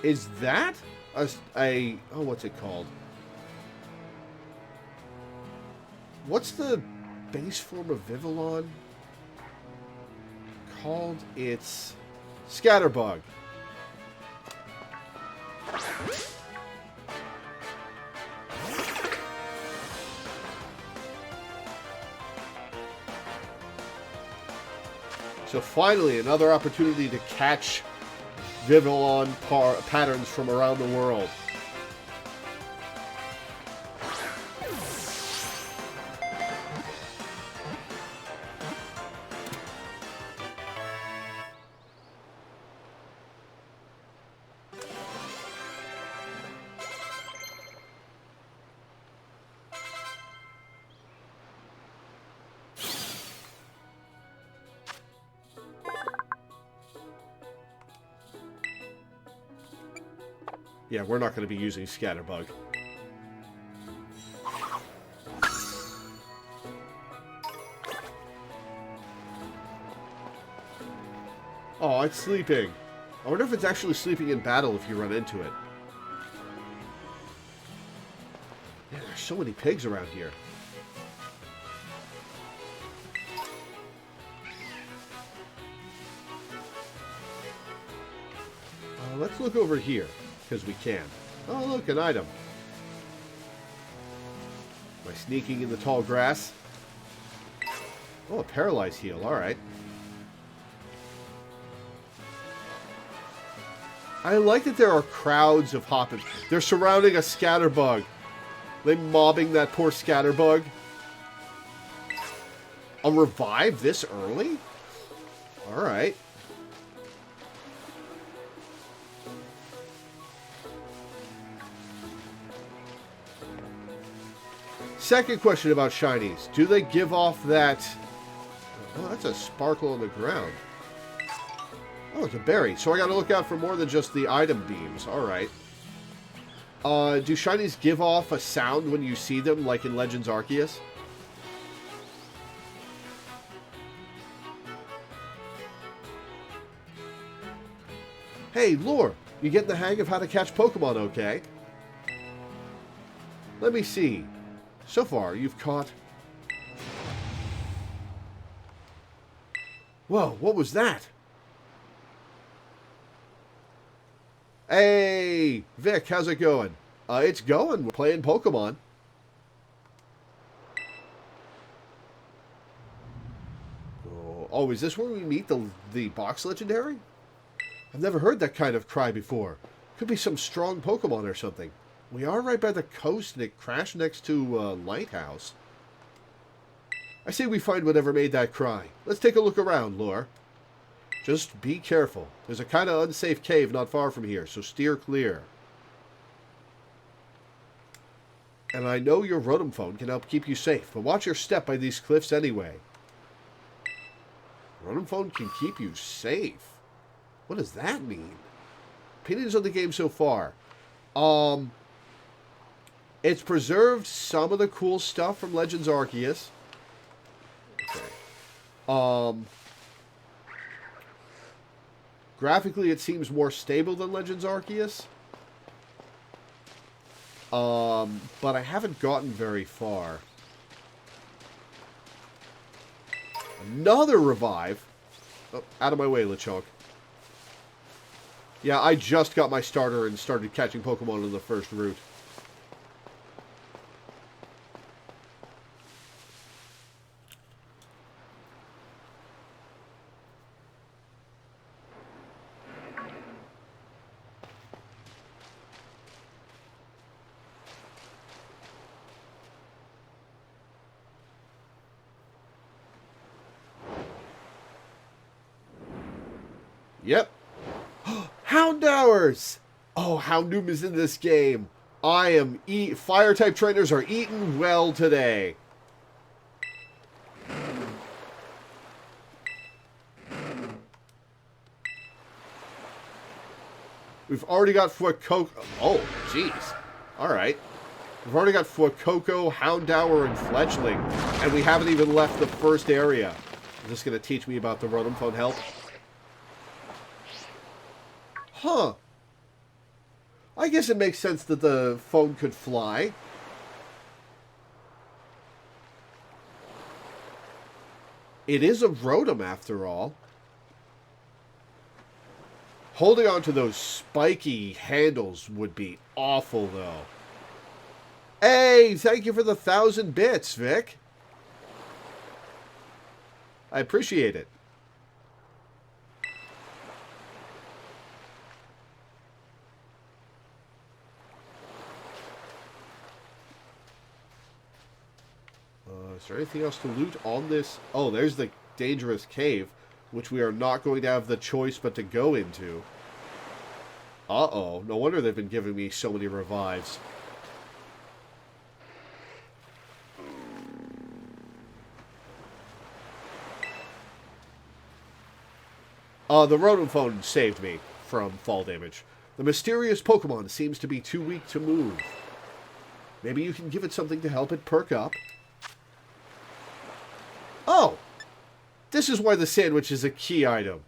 Is that a oh, what's it called? What's the base form of Vivillon called? It's Scatterbug. So finally, another opportunity to catch Vivillon patterns from around the world. Yeah, we're not going to be using Scatterbug. Oh, it's sleeping. I wonder if it's actually sleeping in battle if you run into it. Man, there's so many pigs around here. Let's look over here. Because we can. Oh, look, an item. Am I sneaking in the tall grass? Oh, a paralyzed heal. Alright. I like that there are crowds of hoppers. They're surrounding a Scatterbug. They mobbing that poor Scatterbug. A revive this early? Alright. Second question about shinies. Do they give off that... Oh, that's a sparkle on the ground. Oh, it's a berry. So I gotta look out for more than just the item beams. Alright. Do shinies give off a sound when you see them, like in Legends Arceus? Hey, Lore! You getting the hang of how to catch Pokemon okay? Let me see. So far, you've caught... Whoa, what was that? Hey, Vic, how's it going? It's going. We're playing Pokemon. Oh, is this where we meet the box legendary? I've never heard that kind of cry before. Could be some strong Pokemon or something. We are right by the coast and it crashed next to a lighthouse. I say we find whatever made that cry. Let's take a look around, Lore. Just be careful. There's a kind of unsafe cave not far from here, so steer clear. And I know your Rotom phone can help keep you safe, but watch your step by these cliffs anyway. Rotom phone can keep you safe? What does that mean? Opinions on the game so far. It's preserved some of the cool stuff from Legends Arceus. Okay. Graphically, it seems more stable than Legends Arceus. But I haven't gotten very far. Another revive. Oh, out of my way, LeChonk. Yeah, I just got my starter and started catching Pokemon in the first route. Yep. Houndours! Oh, Houndoom is in this game. Fire-type trainers are eating well today. We've already got Fuecoco. Oh, jeez. Alright. We've already got Fuecoco, Houndour, and Fledgling. And we haven't even left the first area. Is this going to teach me about the Rotom phone help? Huh. I guess it makes sense that the phone could fly. It is a Rotom after all. Holding on to those spiky handles would be awful, though. Hey, thank you for the 1,000 bits, Vic. I appreciate it. Is there anything else to loot on this? Oh, there's the dangerous cave, which we are not going to have the choice but to go into. Uh-oh. No wonder they've been giving me so many revives. The Rotom phone saved me from fall damage. The mysterious Pokemon seems to be too weak to move. Maybe you can give it something to help it perk up. Oh! This is why the sandwich is a key item.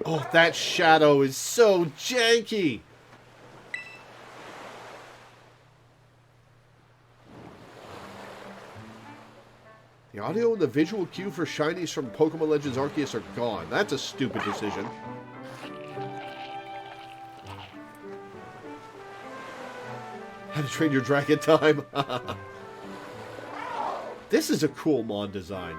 Oh, that shadow is so janky! The audio and the visual cue for shinies from Pokemon Legends Arceus are gone. That's a stupid decision. How to Train Your Dragon time. This is a cool Mon design.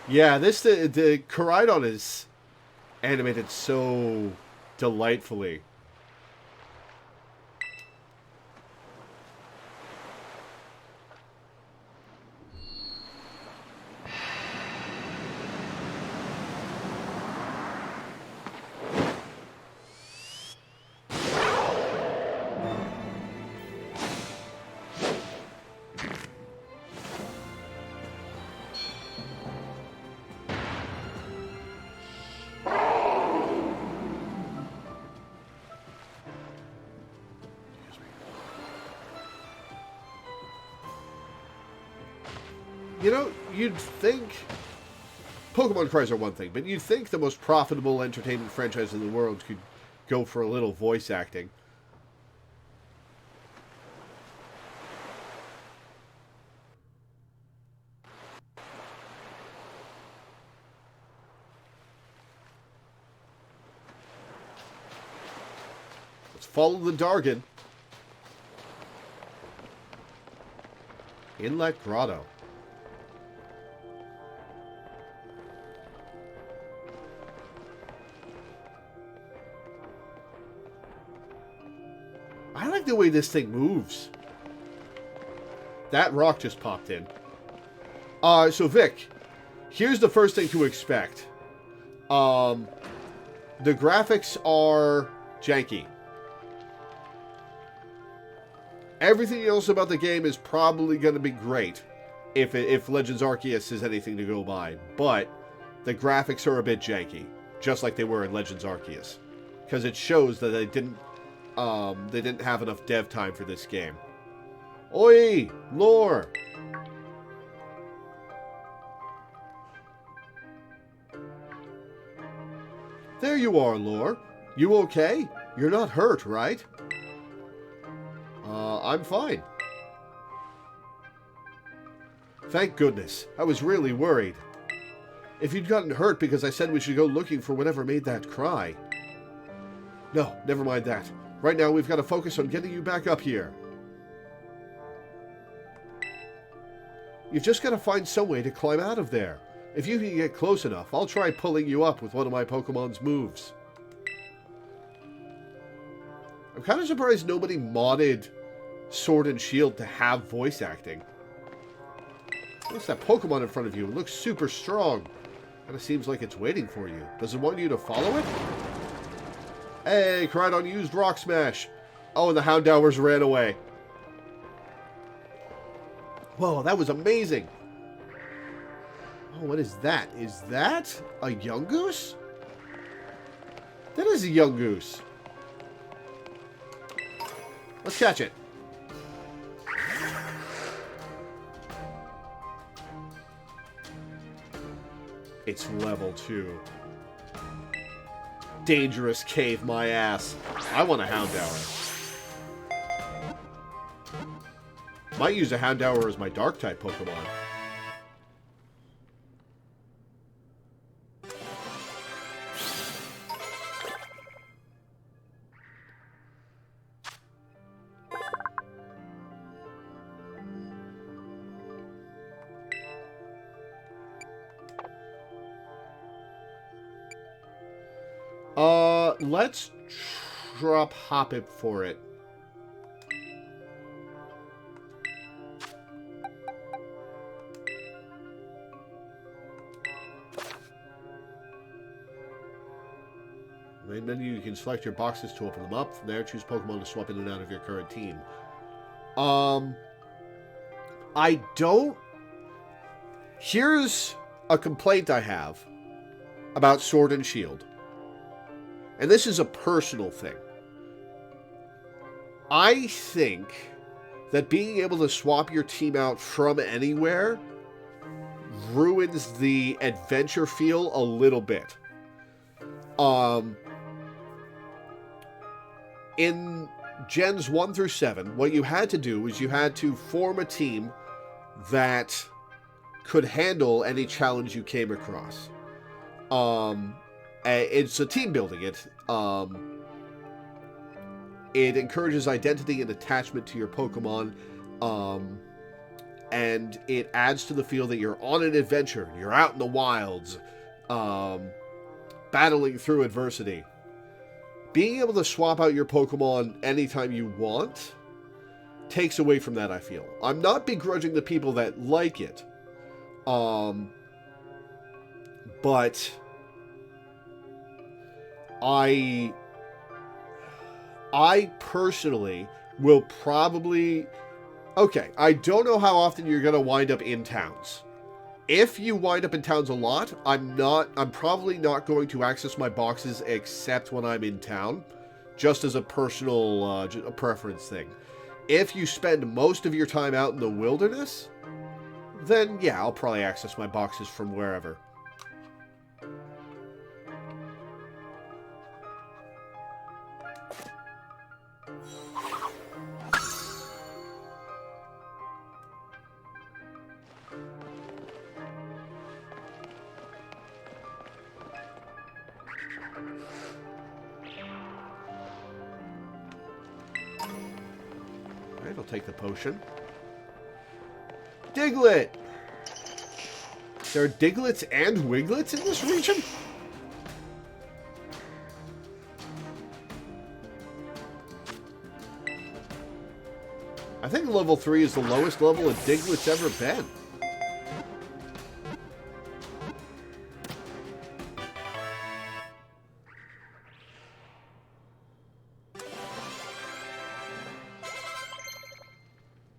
Yeah, the Koraidon is animated so delightfully. You know, you'd think Pokemon cards are one thing, but you'd think the most profitable entertainment franchise in the world could go for a little voice acting. Follow the Dargon. Inlet Grotto. I like the way this thing moves. That rock just popped in. So Vic, here's the first thing to expect. The graphics are janky. Everything else about the game is probably going to be great if Legends Arceus is anything to go by. But the graphics are a bit janky, just like they were in Legends Arceus, because it shows that they didn't have enough dev time for this game. Oi, Lore! There you are, Lore. You okay? You're not hurt, right? I'm fine. Thank goodness. I was really worried. If you'd gotten hurt because I said we should go looking for whatever made that cry. No, never mind that. Right now we've got to focus on getting you back up here. You've just got to find some way to climb out of there. If you can get close enough, I'll try pulling you up with one of my Pokemon's moves. I'm kind of surprised nobody modded Sword and Shield to have voice acting. What's that Pokemon in front of you? It looks super strong. Kind of seems like it's waiting for you. Does it want you to follow it? Hey, Crydon used Rock Smash. Oh, and the Houndours ran away. Whoa, that was amazing. Oh, what is that? Is that a Yungoos? That is a Yungoos. Let's catch it. It's level 2. Dangerous cave, my ass. I want a Houndour. Might use a Houndour as my Dark-type Pokemon. Let's drop Hoppip for it. Main menu, you can select your boxes to open them up. From there, choose Pokemon to swap in and out of your current team. I don't... Here's a complaint I have about Sword and Shield. And this is a personal thing. I think that being able to swap your team out from anywhere ruins the adventure feel a little bit. In Gens 1 through 7, what you had to do was you had to form a team that could handle any challenge you came across. It's a team building. It encourages identity and attachment to your Pokemon, and it adds to the feel that you're on an adventure. You're out in the wilds, battling through adversity. Being able to swap out your Pokemon anytime you want takes away from that, I feel. I'm not begrudging the people that like it, but I personally will probably... Okay, I don't know how often you're going to wind up in towns. If you wind up in towns a lot, I'm probably not going to access my boxes except when I'm in town, just as a personal a preference thing. If you spend most of your time out in the wilderness, then yeah, I'll probably access my boxes from wherever. take the potion. Diglett! There are Diglets and Wiglets in this region? I think level 3 is the lowest level a Diglett's ever been.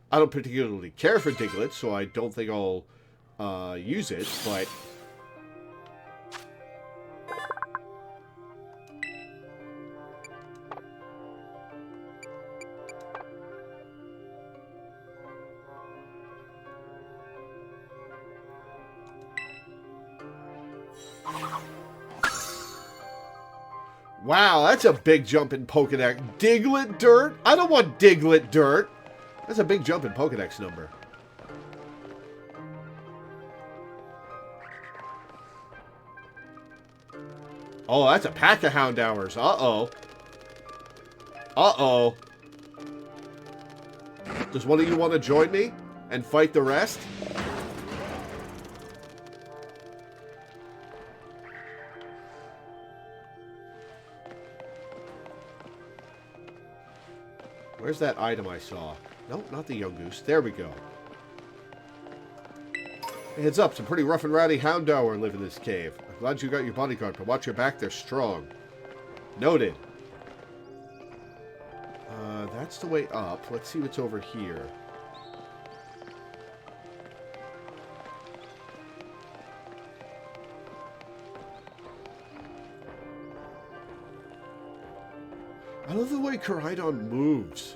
I don't particularly care for Diglett, so I don't think I'll use it, but... Wow, that's a big jump in Pokedex. Diglett Dirt? I don't want Diglett Dirt. That's a big jump in Pokedex number. Oh, that's a pack of Houndours. Uh-oh. Uh-oh. Does one of you want to join me and fight the rest? Where's that item I saw? Nope, not the young goose. There we go. Hey, heads up, some pretty rough and rowdy Houndour live in this cave. I'm glad you got your bodyguard, but watch your back, they're strong. Noted. That's the way up. Let's see what's over here. I love the way Koraidon moves.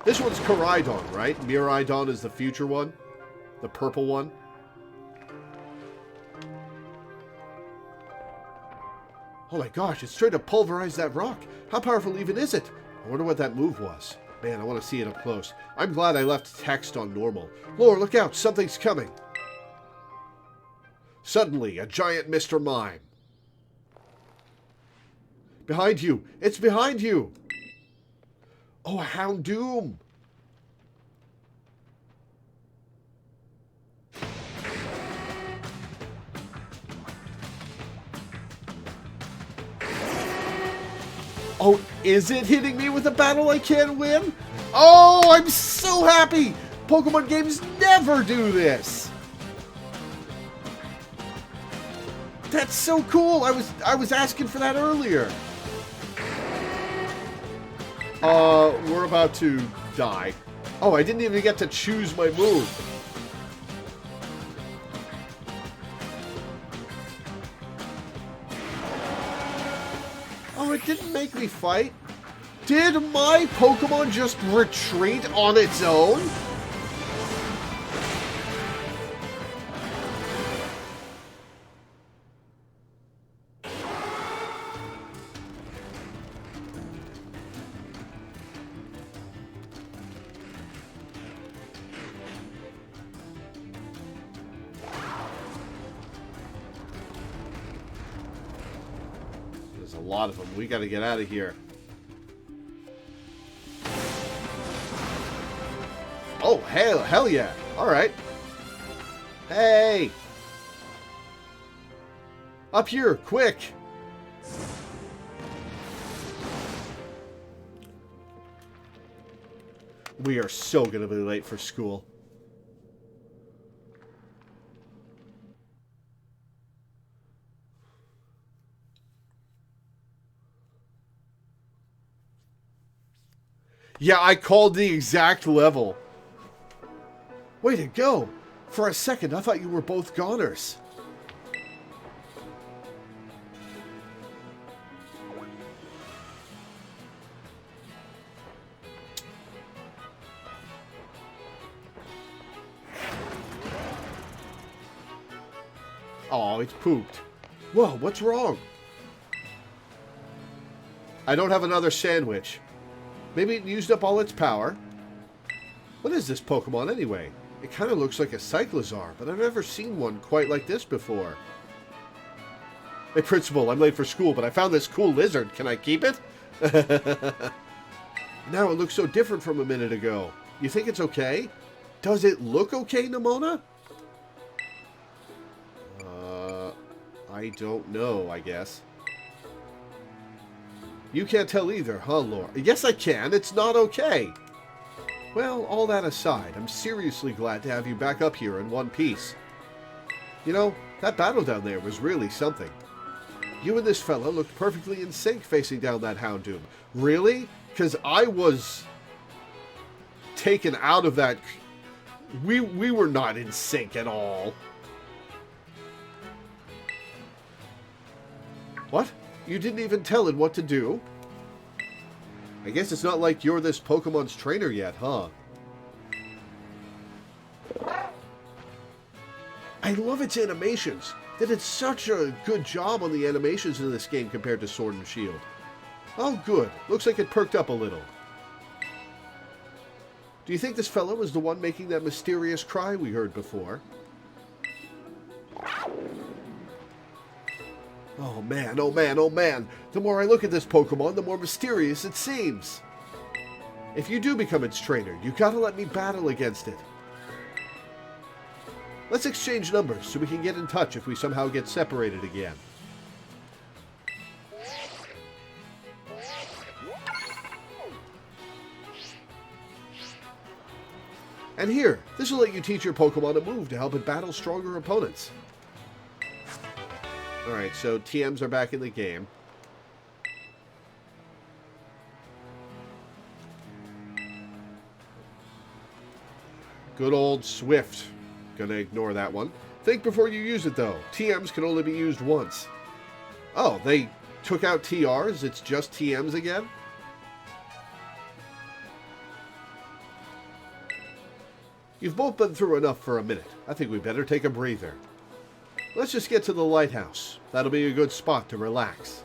This one's Koraidon, right? Miraidon is the future one. The purple one. Oh my gosh, it's trying to pulverize that rock. How powerful even is it? I wonder what that move was. Man, I want to see it up close. I'm glad I left text on normal. Lore, look out, something's coming. Suddenly, a giant Mr. Mime. Behind you! It's behind you! Oh, a Houndoom! Oh, is it hitting me with a battle I can't win? Oh, I'm so happy! Pokemon games never do this! That's so cool! I was asking for that earlier. We're about to die. Oh, I didn't even get to choose my move. Oh, it didn't make me fight. Did my Pokemon just retreat on its own? A lot of them. We got to get out of here. Oh, hell yeah. All right. Hey. Up here, quick. We are so going to be late for school. Yeah, I called the exact level. Way to go. For a second, I thought you were both goners. Oh, it's pooped. Whoa, what's wrong? I don't have another sandwich. Maybe it used up all its power. What is this Pokemon anyway? It kind of looks like a Cyclizar, but I've never seen one quite like this before. Hey, Principal, I'm late for school, but I found this cool lizard. Can I keep it? Now it looks so different from a minute ago. You think it's okay? Does it look okay, Nimona? I don't know, I guess. You can't tell either, huh, Laura? Yes, I can. It's not okay. Well, all that aside, I'm seriously glad to have you back up here in one piece. You know, that battle down there was really something. You and this fella looked perfectly in sync facing down that Houndoom. Really? Because I was taken out of that. We were not in sync at all. What? You didn't even tell it what to do? I guess it's not like you're this Pokemon's trainer yet, huh? I love its animations. They did such a good job on the animations in this game compared to Sword and Shield. Oh, good. Looks like it perked up a little. Do you think this fella was the one making that mysterious cry we heard before? Oh man, oh man, oh man. The more I look at this Pokemon, the more mysterious it seems. If you do become its trainer, you gotta let me battle against it. Let's exchange numbers so we can get in touch if we somehow get separated again. And here, this will let you teach your Pokemon a move to help it battle stronger opponents. Alright, so TMs are back in the game. Good old Swift. Gonna ignore that one. Think before you use it, though. TMs can only be used once. Oh, they took out TRs? It's just TMs again? You've both been through enough for a minute. I think we better take a breather. Let's just get to the lighthouse. That'll be a good spot to relax.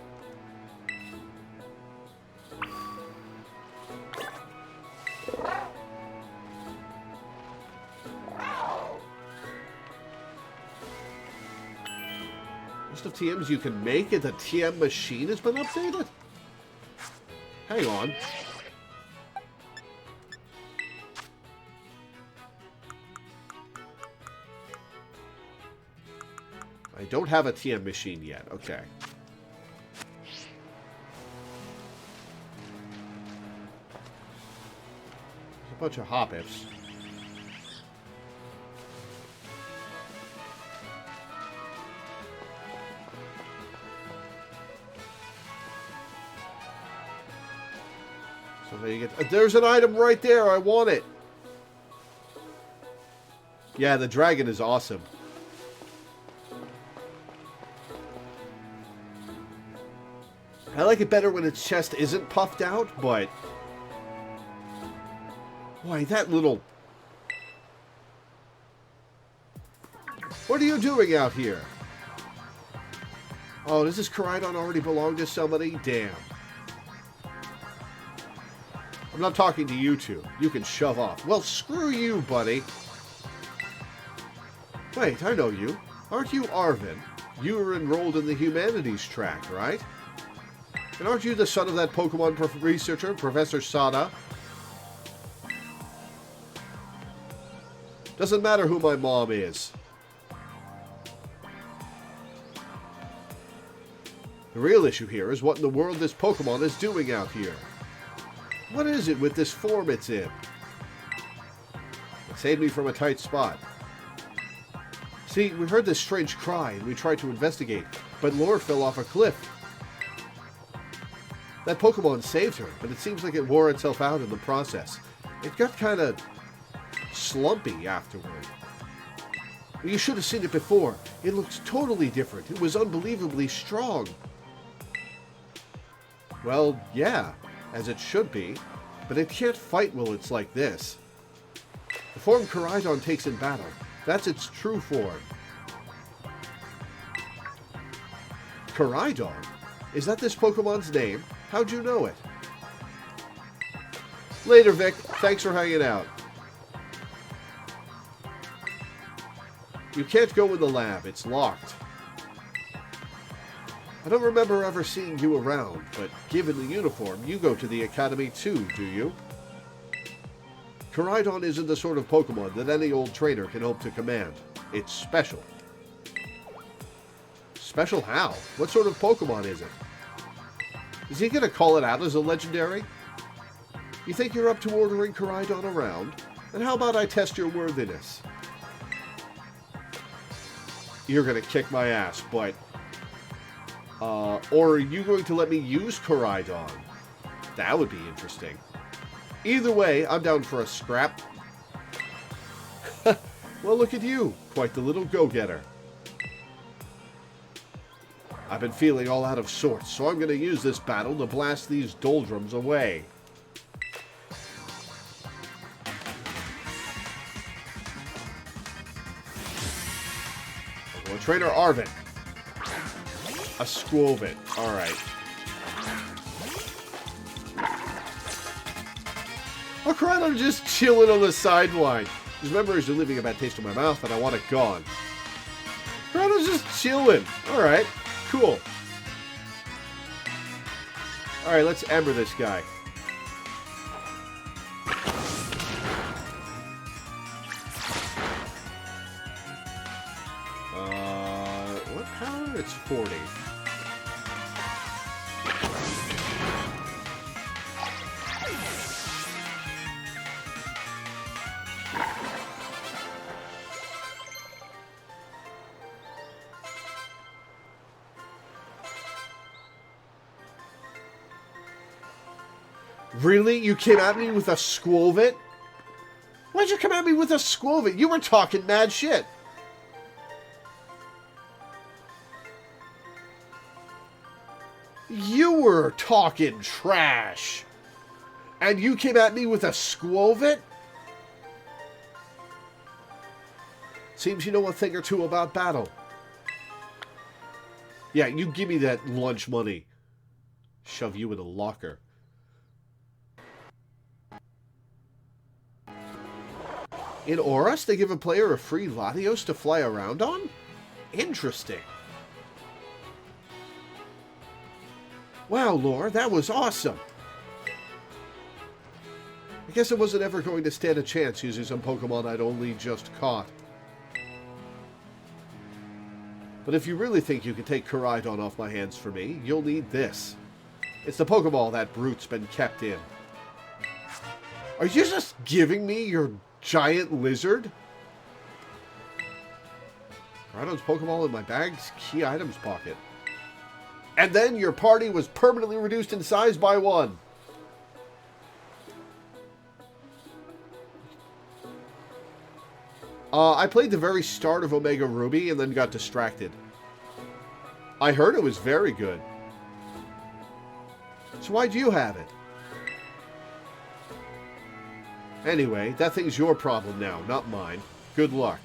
List of TMs you can make and the TM machine has been updated? Hang on. I don't have a TM machine yet. Okay. There's a bunch of Hoppifs. So there you get. There's an item right there. I want it. Yeah, the dragon is awesome. I like it better when its chest isn't puffed out, but... Why, that little... What are you doing out here? Oh, does this Koraidon already belong to somebody? Damn. I'm not talking to you two. You can shove off. Well, screw you, buddy. Wait, I know you. Aren't you Arvin? You were enrolled in the humanities track, right? And aren't you the son of that Pokemon researcher, Professor Sada? Doesn't matter who my mom is. The real issue here is what in the world this Pokemon is doing out here. What is it with this form it's in? It saved me from a tight spot. See, we heard this strange cry and we tried to investigate, but Lore fell off a cliff. That Pokemon saved her, but it seems like it wore itself out in the process. It got kind of slumpy afterward. Well, you should have seen it before. It looks totally different. It was unbelievably strong. Well, yeah, as it should be, but it can't fight while it's like this. The form Koraidon takes in battle, that's its true form. Koraidon? Is that this Pokemon's name? How'd you know it? Later, Vic. Thanks for hanging out. You can't go in the lab. It's locked. I don't remember ever seeing you around, but given the uniform, you go to the academy too, do you? Koraidon isn't the sort of Pokemon that any old trainer can hope to command. It's special. Special how? What sort of Pokemon is it? Is he going to call it out as a legendary? You think you're up to ordering Koraidon around? And how about I test your worthiness? You're going to kick my ass, but... or are you going to let me use Koraidon? That would be interesting. Either way, I'm down for a scrap. Well, look at you. Quite the little go-getter. I've been feeling all out of sorts, so I'm going to use this battle to blast these doldrums away. Well, Trainer Arvin. A Squovit. Alright. Oh, Koraidon just chilling on the sideline. His memories are leaving a bad taste in my mouth, and I want it gone. Koraidon's just chilling. Alright. Cool. Alright, let's ember this guy. What power? It's 40. Really? You came at me with a Squovit? Why'd you come at me with a Squovit? You were talking mad shit. You were talking trash. And you came at me with a Squovit? Seems you know a thing or two about battle. Yeah, you give me that lunch money. Shove you in a locker. In Oris, they give a player a free Latios to fly around on? Interesting. Wow, Lore, that was awesome. I guess I wasn't ever going to stand a chance using some Pokemon I'd only just caught. But if you really think you can take Koraidon off my hands for me, you'll need this. It's the Pokeball that brute's been kept in. Are you just giving me your giant lizard? Koraidon's Pokeball in my bag's key items pocket. And then your party was permanently reduced in size by 1. I played the very start of Omega Ruby and then got distracted. I heard it was very good. So why'd you have it? Anyway, that thing's your problem now, not mine. Good luck.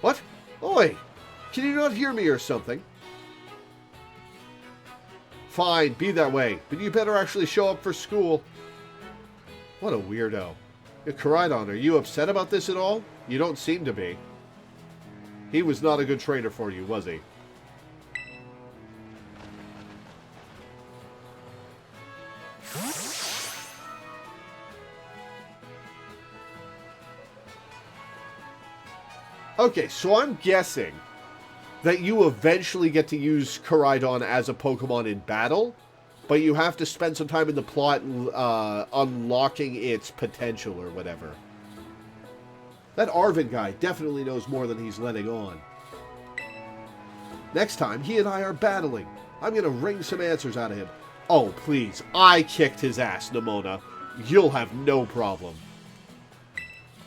What? Oi! Can you not hear me or something? Fine, be that way, but you better actually show up for school. What a weirdo. Koraidon, are you upset about this at all? You don't seem to be. He was not a good trainer for you, was he? Okay, so I'm guessing that you eventually get to use Koraidon as a Pokemon in battle, but you have to spend some time in the plot unlocking its potential or whatever. That Arvin guy definitely knows more than he's letting on. Next time, he and I are battling. I'm going to wring some answers out of him. Oh, please. I kicked his ass, Nimona. You'll have no problem.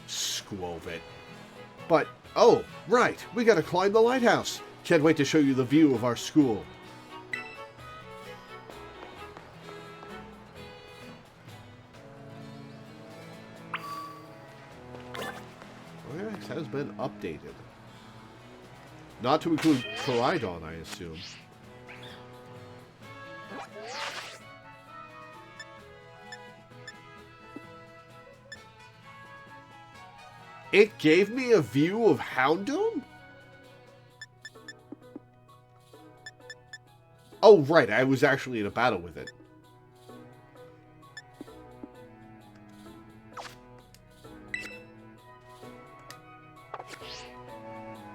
Squovit. But, oh, right. We got to climb the lighthouse. Can't wait to show you the view of our school. Loreweaver has been updated. Not to include Koraidon, I assume. It gave me a view of Houndoom? Oh, right. I was actually in a battle with it.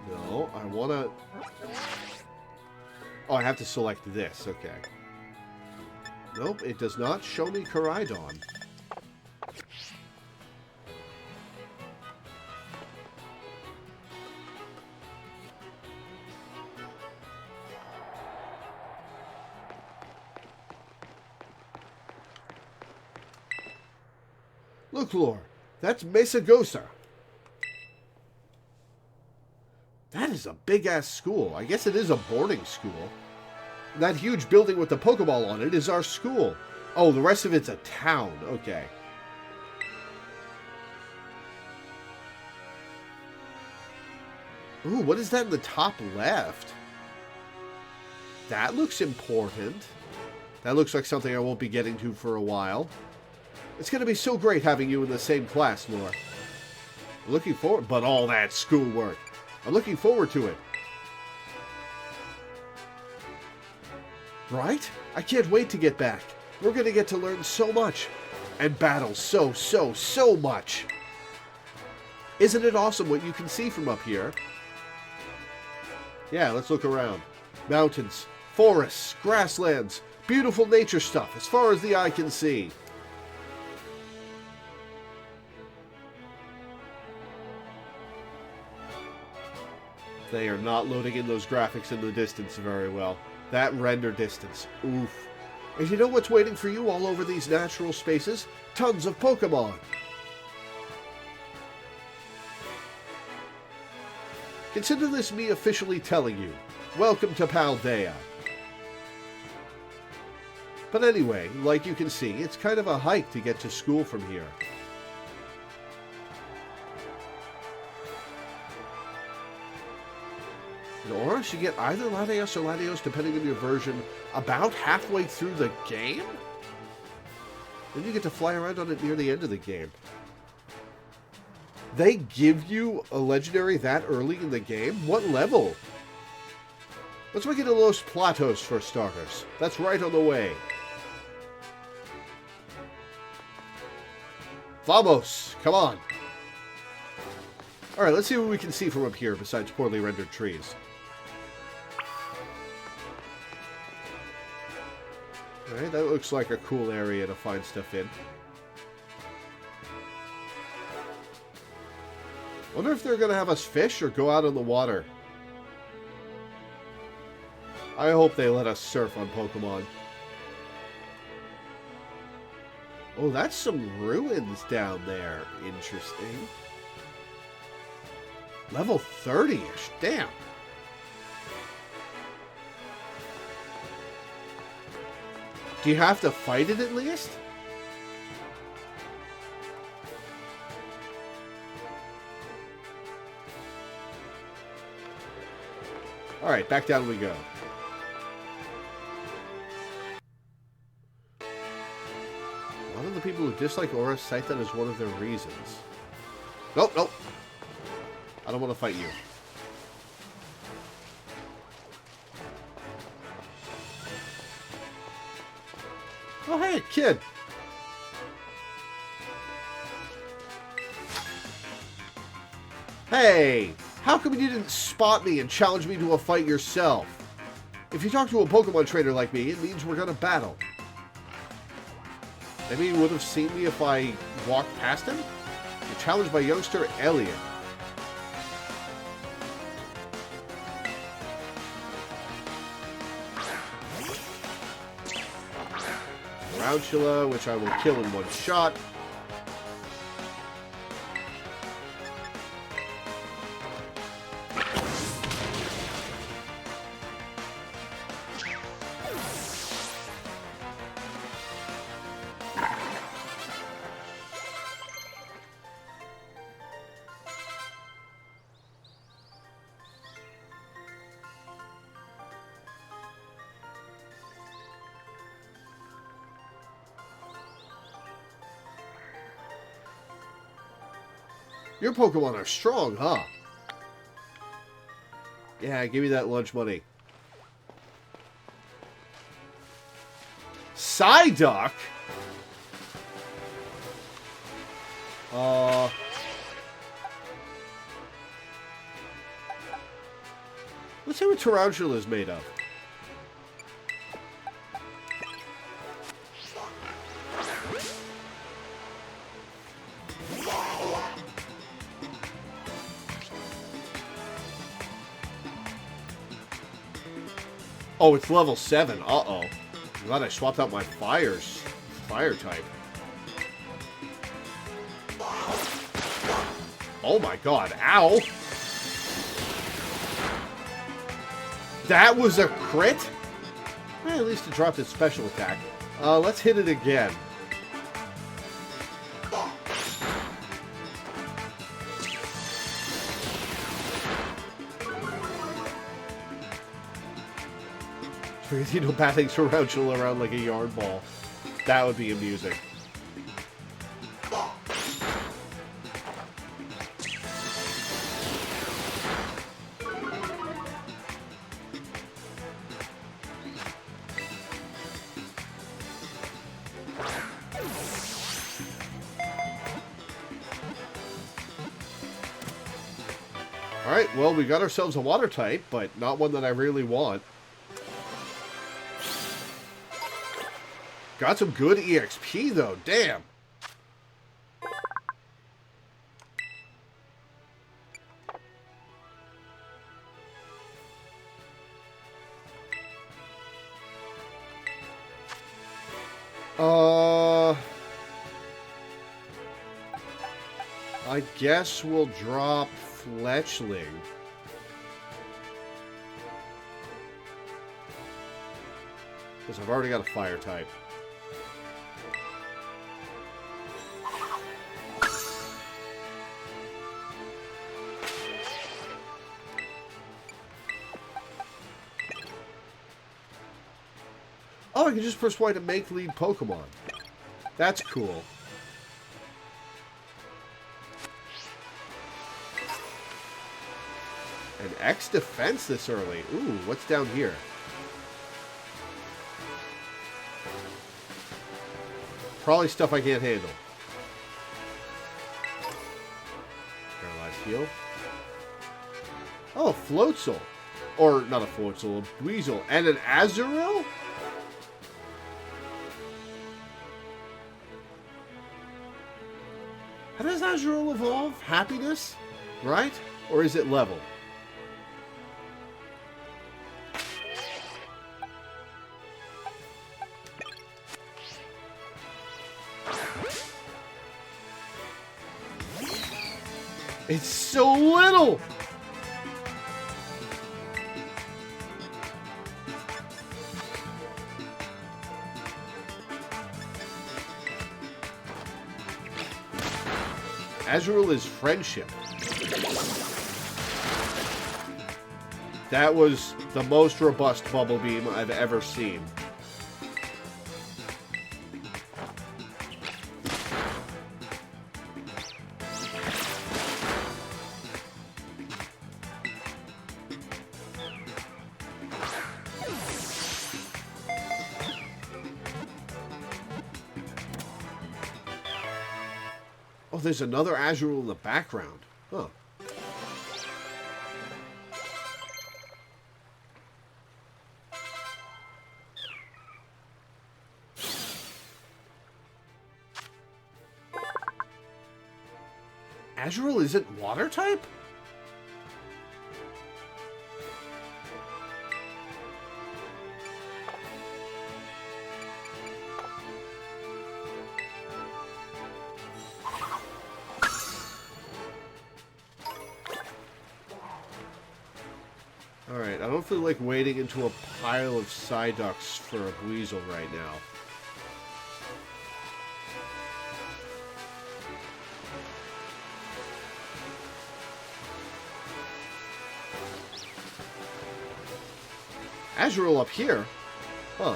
No, I want to... Oh, I have to select this. Okay. Nope, it does not show me Koraidon. Look, Lore, that's Mesagosa. That is a big-ass school. I guess it is a boarding school. That huge building with the Pokeball on it is our school. Oh, the rest of it's a town. Okay. Ooh, what is that in the top left? That looks important. That looks like something I won't be getting to for a while. It's going to be so great having you in the same class, Lore. Looking forward... But all that schoolwork. I'm looking forward to it. Right? I can't wait to get back. We're going to get to learn so much. And battle so much. Isn't it awesome what you can see from up here? Yeah, let's look around. Mountains, forests, grasslands, beautiful nature stuff as far as the eye can see. They are not loading in those graphics in the distance very well. That render distance. Oof. And you know what's waiting for you all over these natural spaces? Tons of Pokemon. Consider this me officially telling you, welcome to Paldea. But anyway, like you can see, it's kind of a hike to get to school from here. Or you get either Latios or Latios, depending on your version, about halfway through the game? Then you get to fly around on it near the end of the game. They give you a legendary that early in the game? What level? Let's make it a Los Platos for starters. That's right on the way. Vamos! Come on! Alright, let's see what we can see from up here besides poorly rendered trees. Alright, that looks like a cool area to find stuff in. Wonder if they're going to have us fish or go out on the water. I hope they let us surf on Pokemon. Oh, that's some ruins down there. Interesting. Level 30-ish. Damn. Do you have to fight it at least? Alright, back down we go. A lot of the people who dislike Aura cite that as one of their reasons. Nope, nope. I don't want to fight you. Oh, hey, kid. Hey, how come you didn't spot me and challenge me to a fight yourself? If you talk to a Pokemon trainer like me, it means we're gonna battle. Maybe you would have seen me if I walked past him? You're challenged by youngster Elliot. Tarantula, which I will kill in one shot. Your Pokemon are strong, huh? Yeah, give me that lunch money. Psyduck? Let's see what Tarantula is made of. Oh, it's level 7. Uh-oh. I'm glad I swapped out my fire type. Oh my god. Ow. That was a crit? Well, at least it dropped its special attack. Let's hit it again. You know, batting Tarantula around like a yarn ball. That would be amusing. Alright, well, we got ourselves a water type, but not one that I really want. Got some good EXP, though. Damn. I guess we'll drop Fletchling. Because I've already got a fire type. Oh, I can just press Y to make lead Pokemon. That's cool. An X defense this early. Ooh, what's down here? Probably stuff I can't handle. Paralyzed heal. Oh, a Floatzel. Or, not a Floatzel, a Weasel. And an Azurill? How does Azurill evolve? Happiness? Right? Or is it level? It's so little! Azurill is friendship. That was the most robust Bubble Beam I've ever seen. Oh, there's another Azurill in the background. Huh. Azurill isn't water type? Alright, I don't feel like wading into a pile of Psyducks for a Weasel right now. Azurill up here? Huh.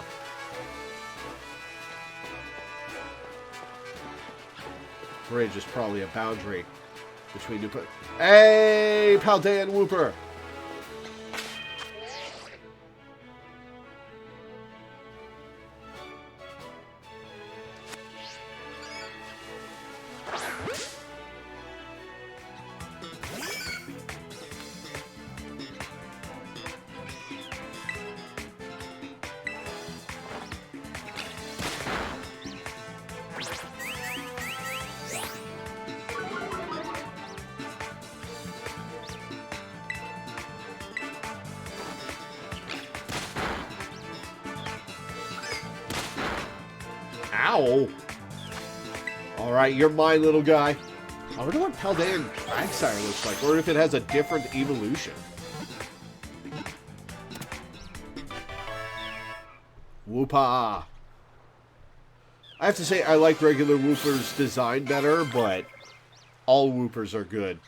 Bridge is probably a boundary between new... Hey, Paldean Wooper! Ow! Alright, you're mine, little guy. I wonder what Paldean Quagsire looks like, or if it has a different evolution. Whoopa! I have to say, I like regular Whooper's design better, but all Whoopers are good.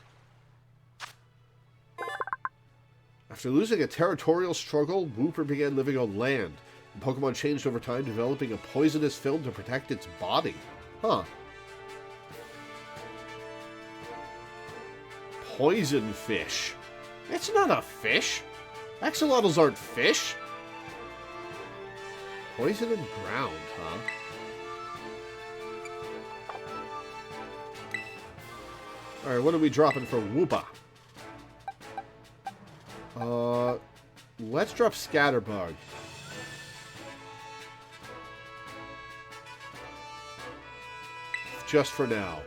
After losing a territorial struggle, Whooper began living on land. The Pokemon changed over time, developing a poisonous film to protect its body. Huh. Poison fish. It's not a fish. Axolotls aren't fish. Poison and ground, huh? Alright, what are we dropping for Whoopa? Let's drop Scatterbug. Just for now.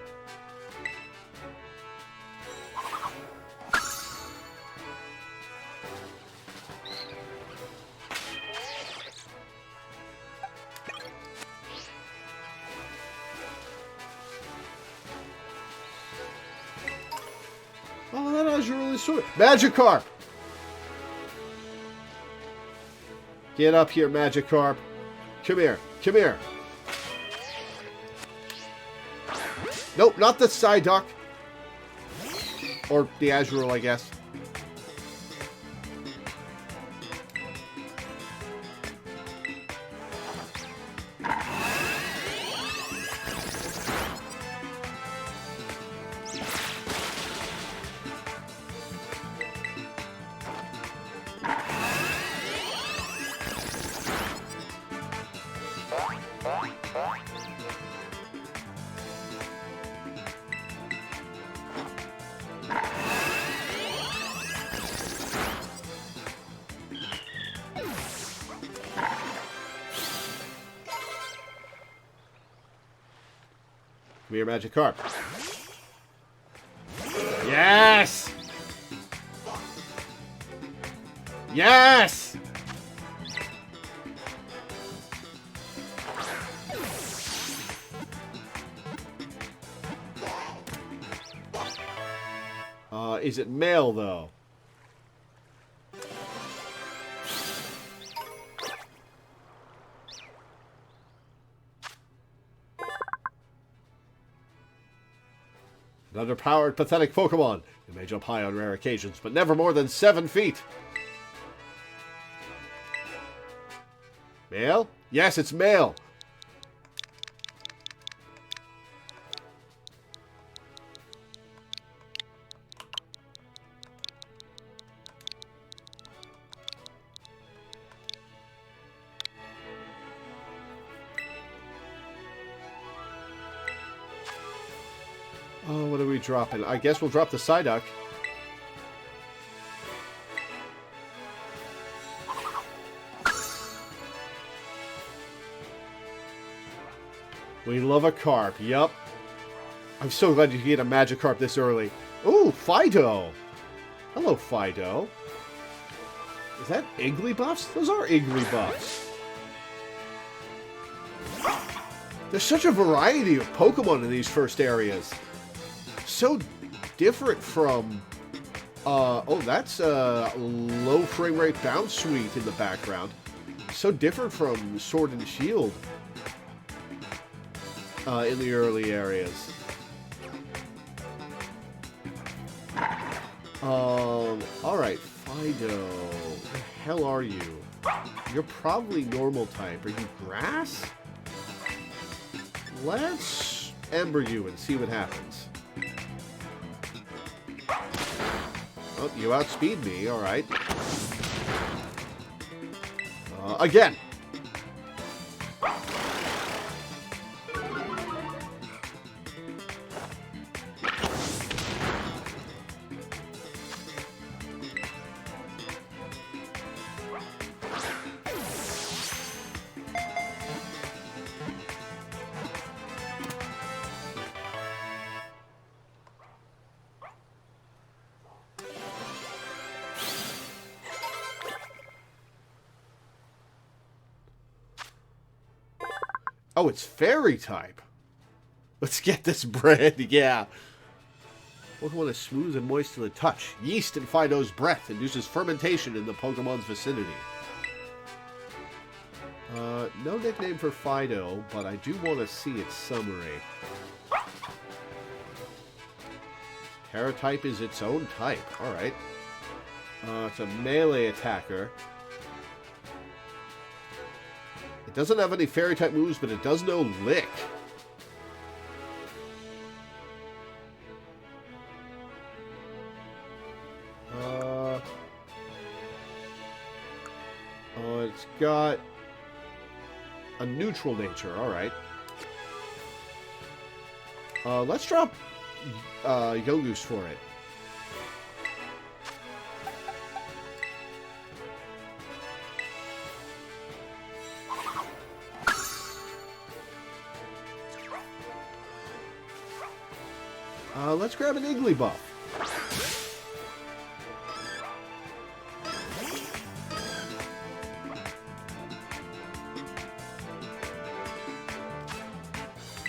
Oh, that was really sweet. Magikarp! Get up here, Magikarp. Come here. Come here. Nope, not the Psyduck. Or the Azurill, I guess. Come here, Magikarp. Yes! Yes! Is it male, though? An underpowered, pathetic Pokemon. It may jump high on rare occasions, but never more than 7 feet. Male? Yes, it's male. Oh, what are we dropping? I guess we'll drop the Psyduck. We love a Carp, yup. I'm so glad you get a Magikarp this early. Ooh, Fido! Hello, Fido. Is that Igglybuffs? Those are Igglybuffs. There's such a variety of Pokemon in these first areas. So different from... oh, that's a low frame rate Bounce Suite in the background. So different from Sword and Shield in the early areas. Alright, Fido. What the hell are you? You're probably normal type. Are you grass? Let's Ember you and see what happens. Oh, you outspeed me, alright. Again! Oh, it's fairy type. Let's get this bread, yeah. Pokemon is smooth and moist to the touch. Yeast in Fido's breath induces fermentation in the Pokemon's vicinity. No nickname for Fido, but I do want to see its summary. Terra type is its own type. Alright. It's a melee attacker. It doesn't have any fairy type moves, but it does know Lick. It's got a neutral nature. Alright. Let's drop Yogus for it. Let's grab an Igglybuff.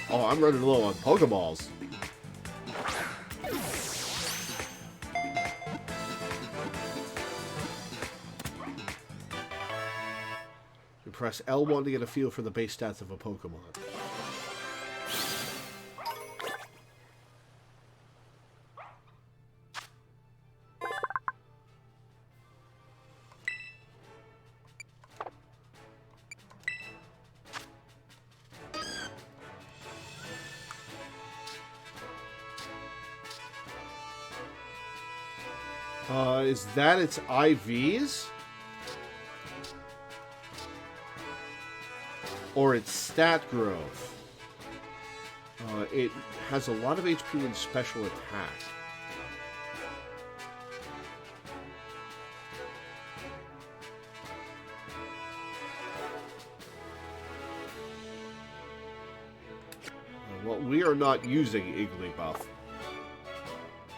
Oh, I'm running low on Pokeballs. You press L1 to get a feel for the base stats of a Pokemon. Is that its IVs? Or its stat growth? It has a lot of HP and special attack. Well, we are not using Igglybuff.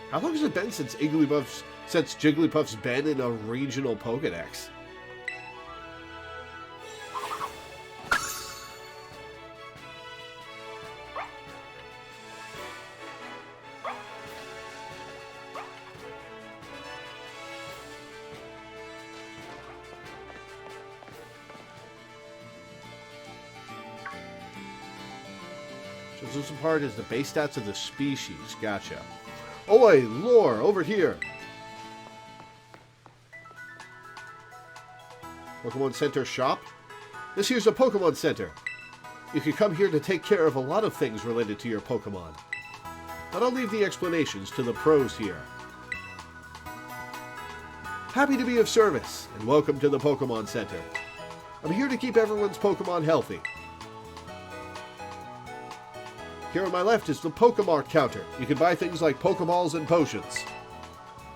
How long has it been since Jigglypuff's been in a regional Pokedex? Chosen apart is the base stats of the species. Gotcha. Oi, Lore, over here. Pokemon Center shop? This here's a Pokemon Center. You can come here to take care of a lot of things related to your Pokemon. But I'll leave the explanations to the pros here. Happy to be of service, and welcome to the Pokemon Center. I'm here to keep everyone's Pokemon healthy. Here on my left is the Pokemart counter. You can buy things like Pokeballs and potions.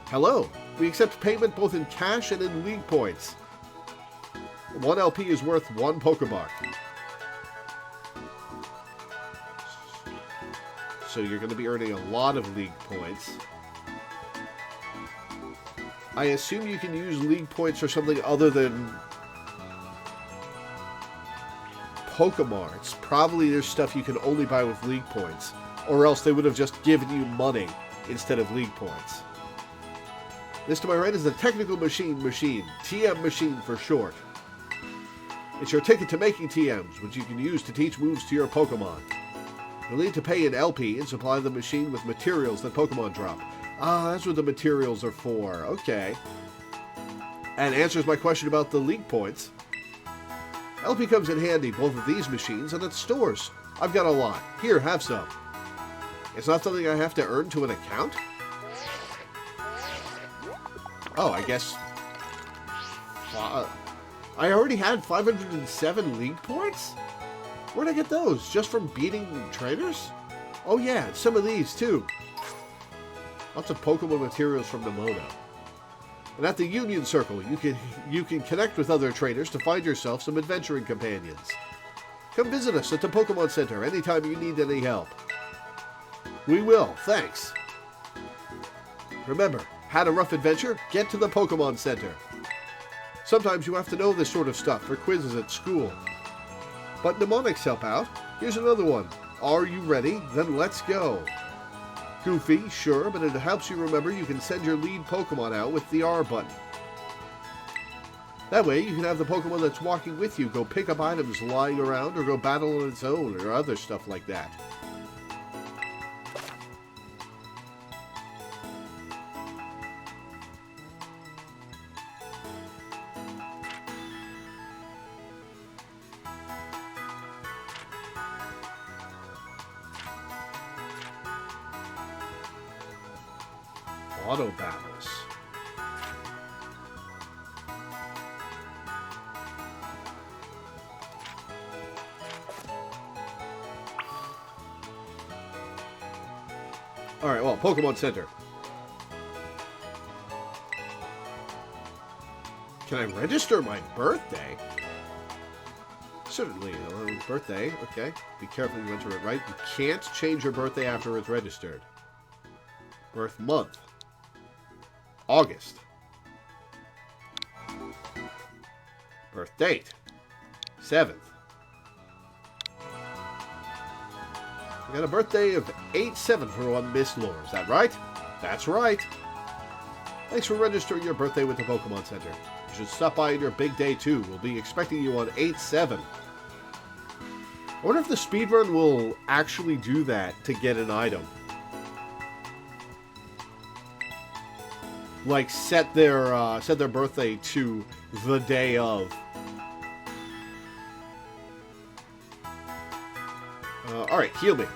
Hello, we accept payment both in cash and in League points. 1 LP is worth 1 Pokemart. So you're going to be earning a lot of League points. I assume you can use League points for something other than Pokemarts. Probably there's stuff you can only buy with League points, or else they would have just given you money instead of League points. This to my right is the Technical Machine, TM Machine for short. It's your ticket to making TMs, which you can use to teach moves to your Pokemon. You'll need to pay an LP and supply the machine with materials that Pokemon drop. Ah, that's what the materials are for. Okay. And answers my question about the League points. LP comes in handy both at these machines and at stores. I've got a lot. Here, have some. It's not something I have to earn to an account? Oh, I guess... I already had 507 League points? Where'd I get those? Just from beating trainers? Oh yeah, some of these too. Lots of Pokemon materials from Nemona. And at the Union Circle, you can connect with other trainers to find yourself some adventuring companions. Come visit us at the Pokemon Center anytime you need any help. We will, thanks. Remember, had a rough adventure? Get to the Pokemon Center. Sometimes you have to know this sort of stuff for quizzes at school. But mnemonics help out. Here's another one. Are you ready? Then let's go. Goofy, sure, but it helps you remember you can send your lead Pokemon out with the R button. That way, you can have the Pokemon that's walking with you go pick up items lying around or go battle on its own or other stuff like that. Auto battles. Alright, well, Pokemon Center. Can I register my birthday? Certainly. Birthday, okay. Be careful you enter it right. You can't change your birthday after it's registered. Birth month. August. Birth date. 7th. I got a birthday of 8/7 for one Miss Lore. Is that right? That's right. Thanks for registering your birthday with the Pokemon Center. You should stop by on your big day too. We'll be expecting you on 8/7. I wonder if the speedrun will actually do that to get an item. Like set their birthday to the day of. All right, heal me.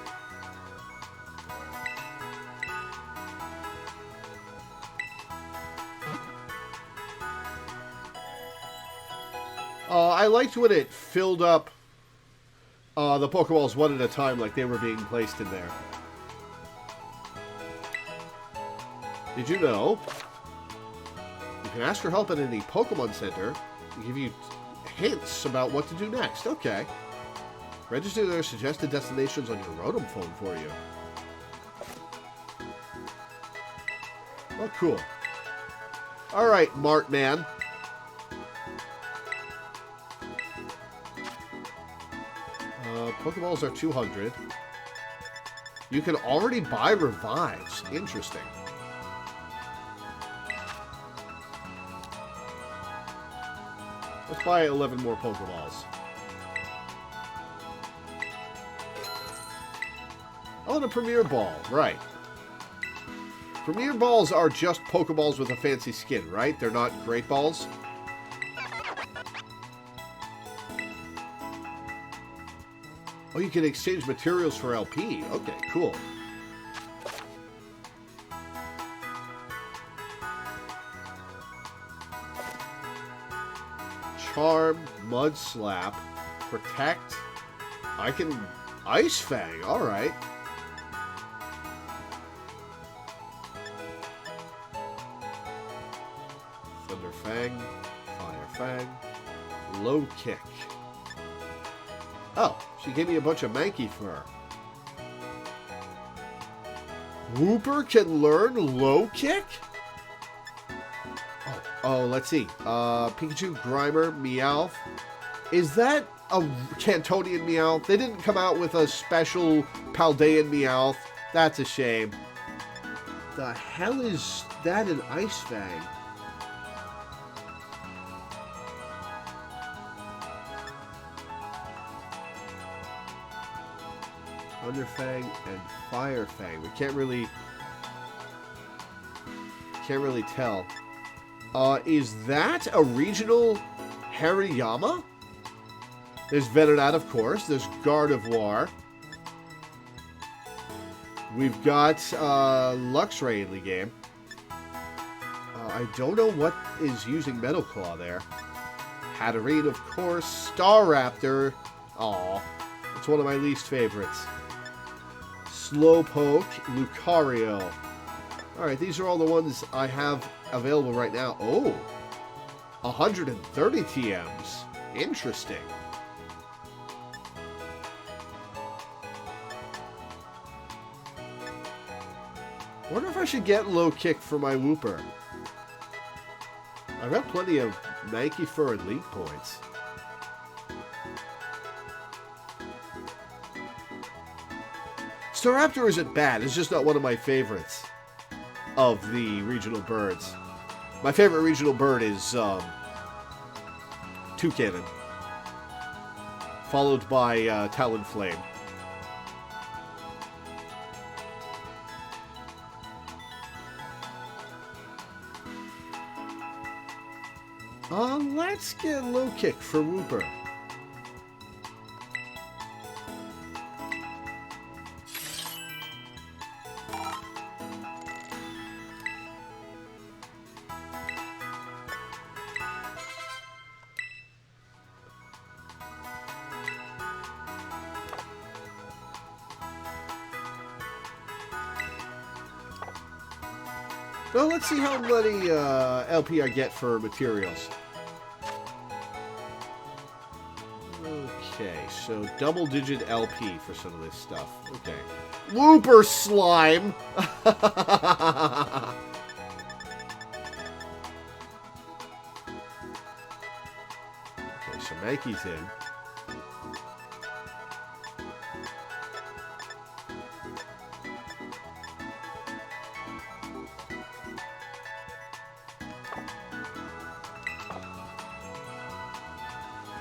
I liked when it filled up the Pokeballs one at a time, like they were being placed in there. Did you know? You can ask for help at any Pokemon Center to give you hints about what to do next. Okay. Register their suggested destinations on your Rotom phone for you. Oh, cool. Alright, Mart Man. Pokeballs are 200. You can already buy revives. Interesting. Let's buy 11 more Pokeballs. Oh, and a Premier Ball. Right. Premier Balls are just Pokeballs with a fancy skin, right? They're not Great Balls? Oh, you can exchange materials for LP. Okay, cool. Charm, Mud Slap, Protect. I can Ice Fang. All right. Thunder Fang, Fire Fang, Low Kick. Oh, she gave me a bunch of Mankey fur. Wooper can learn Low Kick? Oh, let's see. Pikachu, Grimer, Meowth. Is that a Cantonian Meowth? They didn't come out with a special Paldean Meowth. That's a shame. The hell is that an Ice Fang? Thunder Fang and Fire Fang. We can't really tell. Is that a regional Hariyama? There's Venonat, of course. There's Gardevoir. We've got Luxray in the game. I don't know what is using Metal Claw there. Hatterene, of course. Staraptor. Aw, it's one of my least favorites. Slowpoke, Lucario. Alright, these are all the ones I have available right now. Oh, 130 TMs. Interesting. I wonder if I should get Low Kick for my Wooper. I've got plenty of Mankey Fur and League points. Staraptor isn't bad. It's just not one of my favorites of the regional birds. My favorite regional bird is Toucanon, followed by Talonflame. Let's get low kick for Wooper. Well, let's see how many LP I get for materials. Okay, so double-digit LP for some of this stuff. Okay. Wooper slime! Okay, so Mankey's in.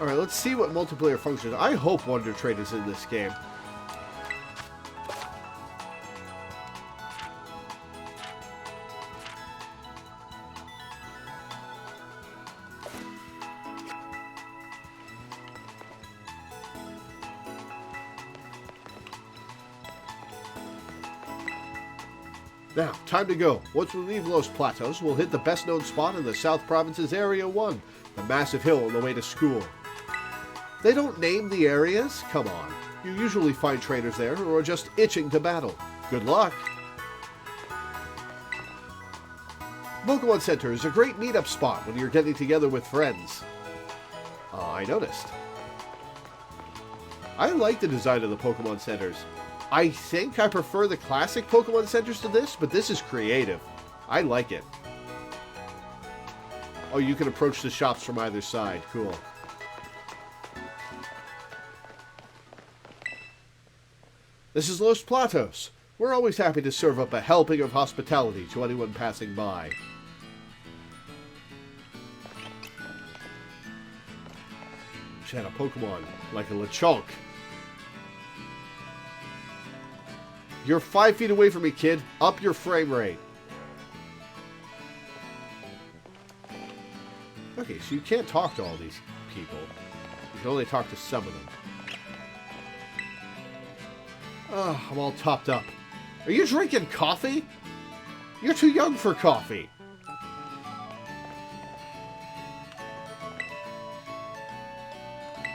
Alright, let's see what multiplayer functions. I hope Wonder Trade is in this game. Now, time to go. Once we leave Los Platos, we'll hit the best-known spot in the South Province's Area 1, the massive hill on the way to school. They don't name the areas? Come on. You usually find trainers there who are just itching to battle. Good luck! Pokemon Center is a great meetup spot when you're getting together with friends. I noticed. I like the design of the Pokemon Centers. I think I prefer the classic Pokemon Centers to this, but this is creative. I like it. Oh, you can approach the shops from either side. Cool. This is Los Platos. We're always happy to serve up a helping of hospitality to anyone passing by. She had a Pokemon, like a Lechonk. You're 5 feet away from me, kid. Up your frame rate. Okay, so you can't talk to all these people. You can only talk to some of them. Oh, I'm all topped up. Are you drinking coffee? You're too young for coffee.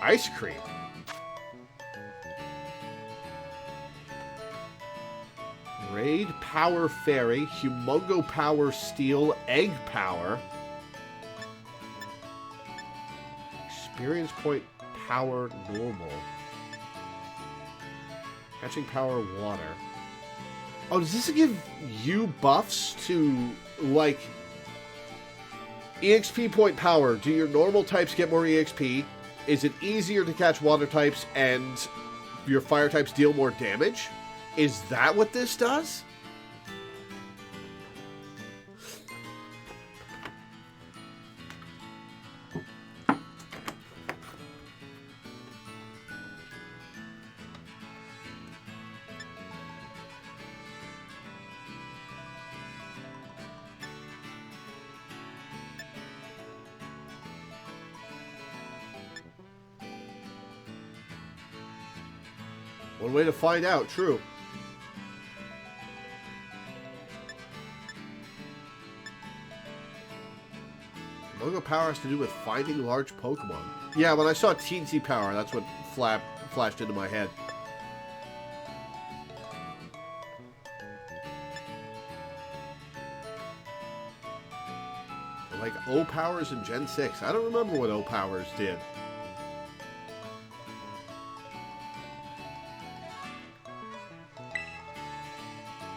Ice cream. Raid Power Fairy, Humongo Power Steel, Egg Power. Experience Point Power Normal. Catching Power Water. Oh, does this give you buffs to, like, EXP Point Power? Do your normal types get more EXP? Is it easier to catch water types and your fire types deal more damage? Is that what this does? One way to find out, true. Logo power has to do with finding large Pokemon. Yeah, when I saw Teensy power, that's what flashed into my head. Like O-Powers in Gen 6. I don't remember what O-Powers did.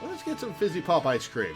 Let's get some Fizzy Pop ice cream.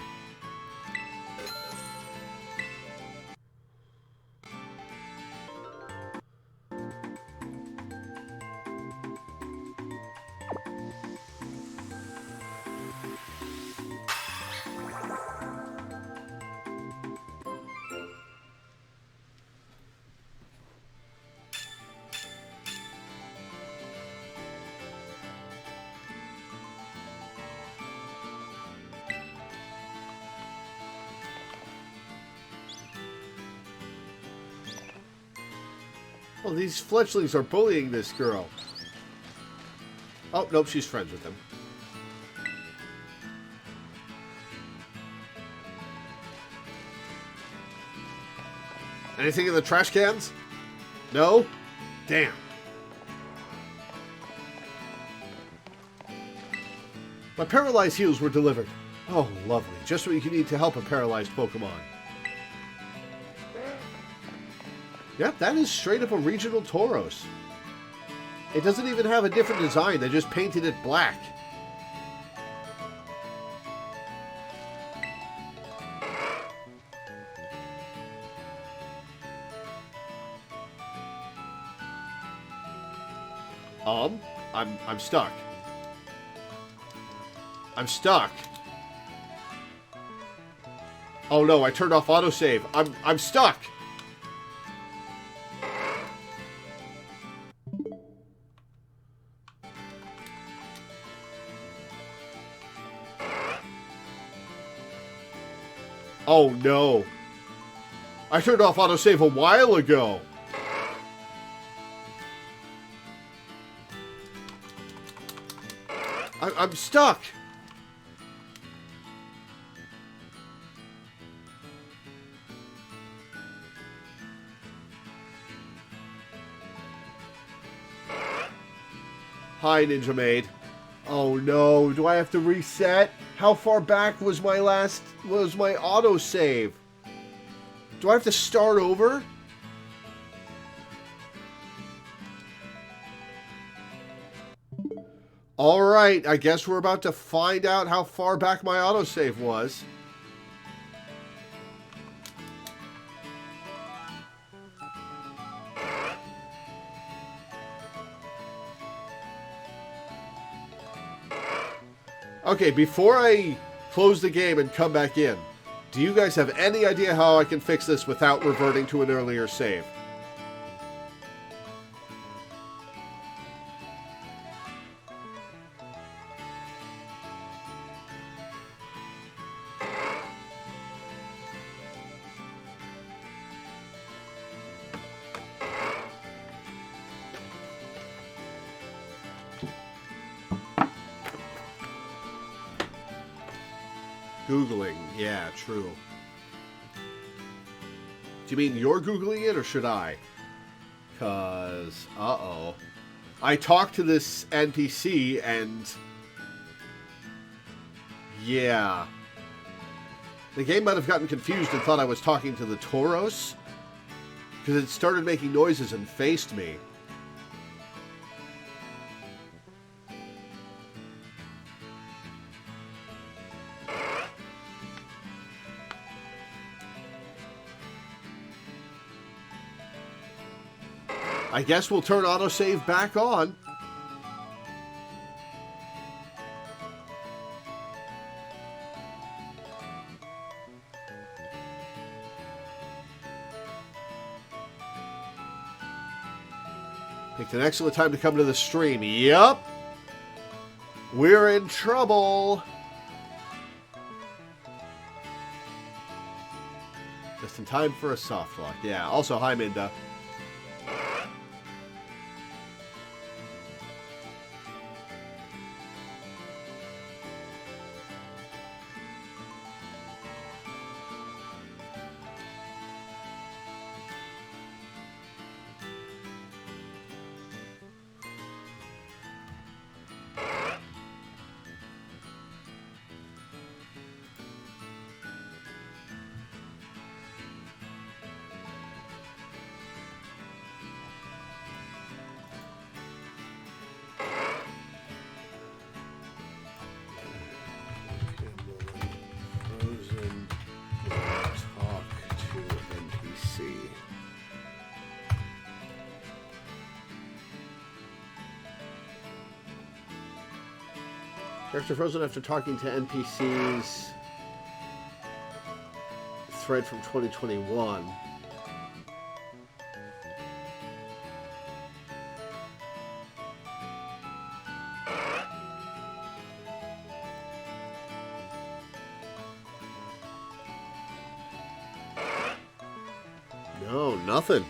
Oh, these fletchlings are bullying this girl. Oh, nope, she's friends with them. Anything in the trash cans? No? Damn. My paralyzed heals were delivered. Oh, lovely. Just what you need to help a paralyzed Pokemon. Yep, that is straight up a regional Tauros. It doesn't even have a different design. They just painted it black. I'm stuck. I'm stuck. Oh no, I turned off autosave. I'm stuck. Oh no. I turned off autosave a while ago. I'm stuck. Hi, Ninja Maid. Oh no, do I have to reset? How far back was my autosave? Do I have to start over? Alright, I guess we're about to find out how far back my autosave was. Okay, before I close the game and come back in, do you guys have any idea how I can fix this without reverting to an earlier save? Googling. Yeah, true. Do you mean you're Googling it, or should I? Because, uh-oh. I talked to this NPC, and... yeah. The game might have gotten confused and thought I was talking to the Tauros, because it started making noises and faced me. I guess we'll turn autosave back on. Picked an excellent time to come to the stream. Yup. We're in trouble. Just in time for a soft lock. Yeah, also, hi, Minda. Character frozen after talking to NPCs. Thread from 2021. No, nothing.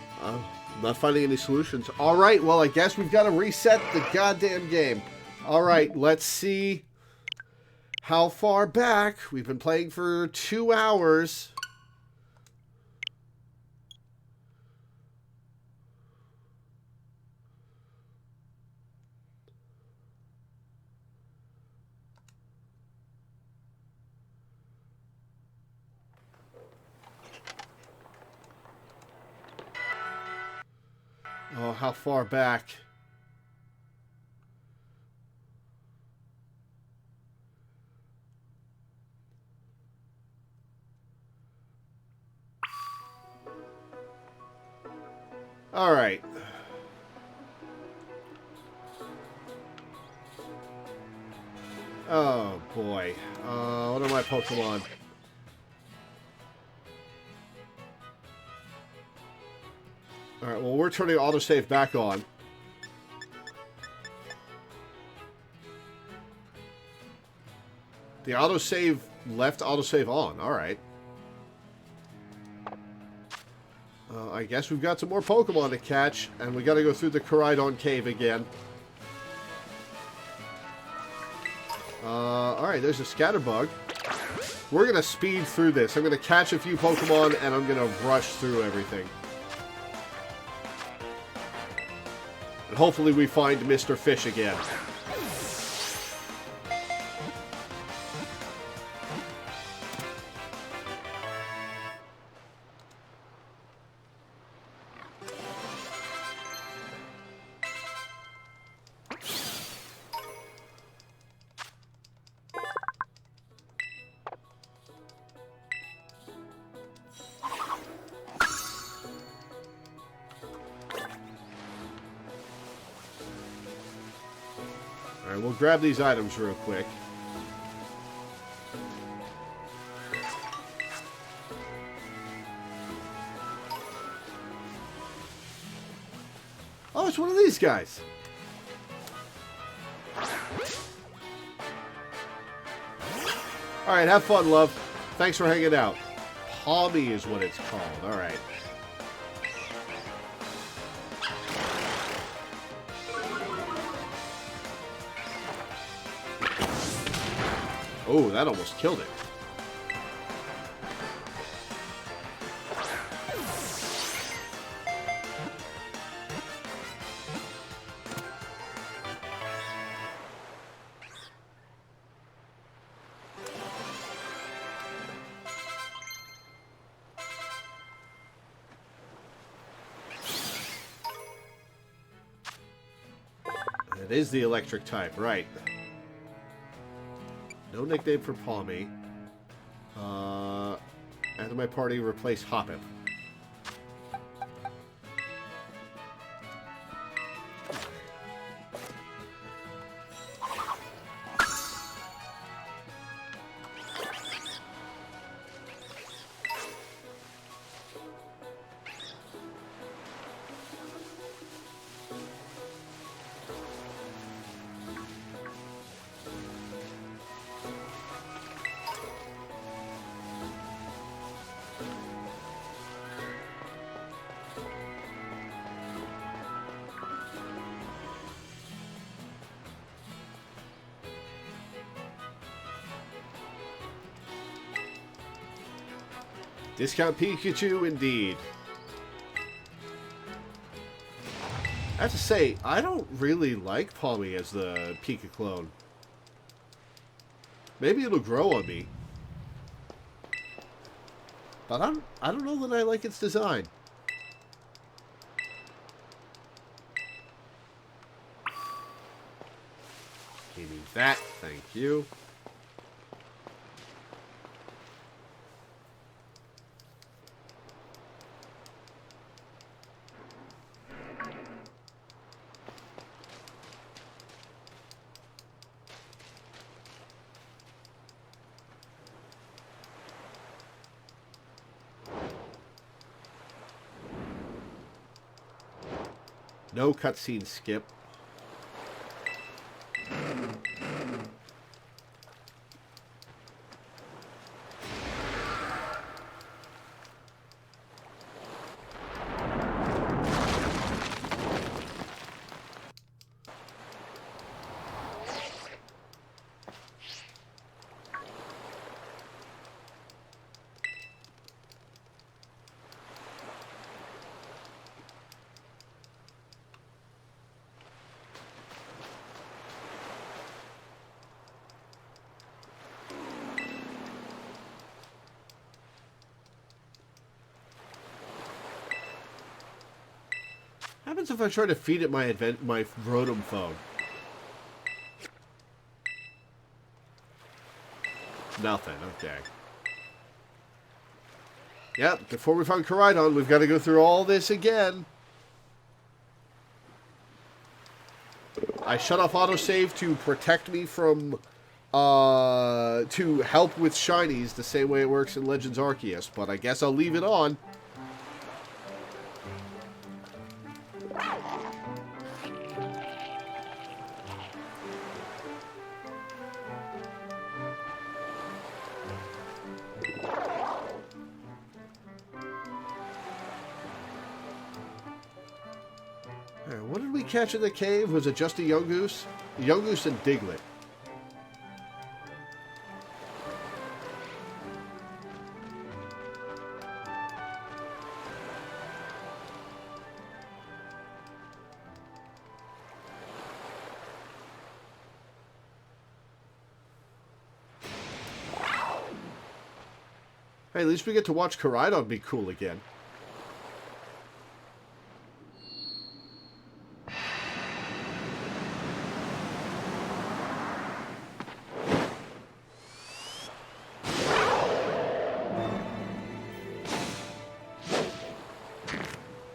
Not finding any solutions. All right, well, I guess we've got to reset the goddamn game. All right, let's see how far back. We've been playing for 2 hours. Oh, how far back? All right. Oh, boy. What are my Pokemon? Alright, well, we're turning autosave back on. The autosave left autosave on. Alright. I guess we've got some more Pokemon to catch, and we gotta go through the Koraidon Cave again. Alright, there's a Scatterbug. We're gonna speed through this. I'm gonna catch a few Pokemon, and I'm gonna rush through everything. And hopefully we find Mr. Fish again. Alright, we'll grab these items real quick. Oh, it's one of these guys. Alright, have fun, love. Thanks for hanging out. Palmy is what it's called. Alright. Oh, that almost killed it. It is the electric type, right. No nickname for Palmy. After my party, replace Hoppip. Discount Pikachu, indeed. I have to say, I don't really like Palmy as the Pika clone. Maybe it'll grow on me. But I don't know that I like its design. Give me that, thank you. No cutscene skip. happens if I try to feed it my Rotom phone? Nothing, okay. Yep, before we find Koraidon, we've got to go through all this again. I shut off autosave to protect me from, to help with shinies the same way it works in Legends Arceus, but I guess I'll leave it on. What did we catch in the cave? Was it just a Yungoos? Yungoos and Diglett. Hey, at least we get to watch Koraidon be cool again.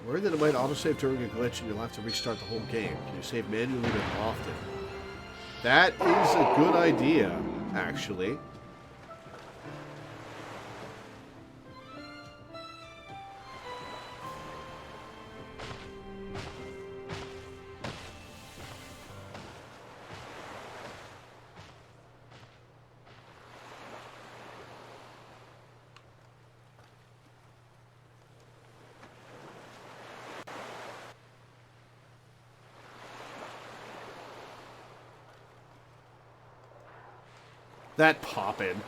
Worried that it might autosave during a glitch and you'll have to restart the whole game. Can you save manually or often? That is a good idea, actually. That poppin'.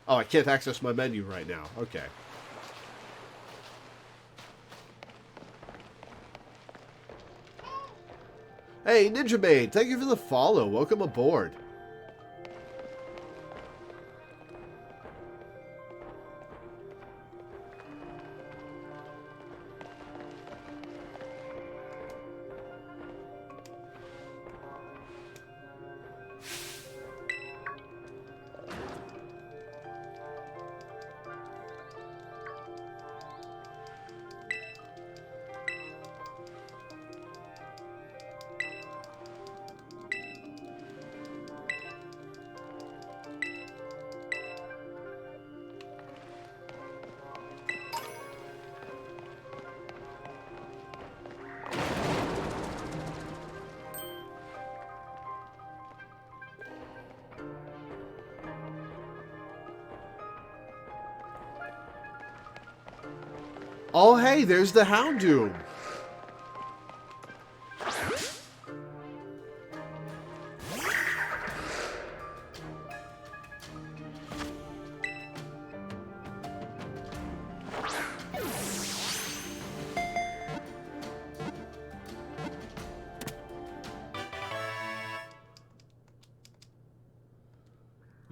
Oh, I can't access my menu right now. Okay. Hey, Ninja Maid, thank you for the follow. Welcome aboard. Oh, hey, there's the Houndoom.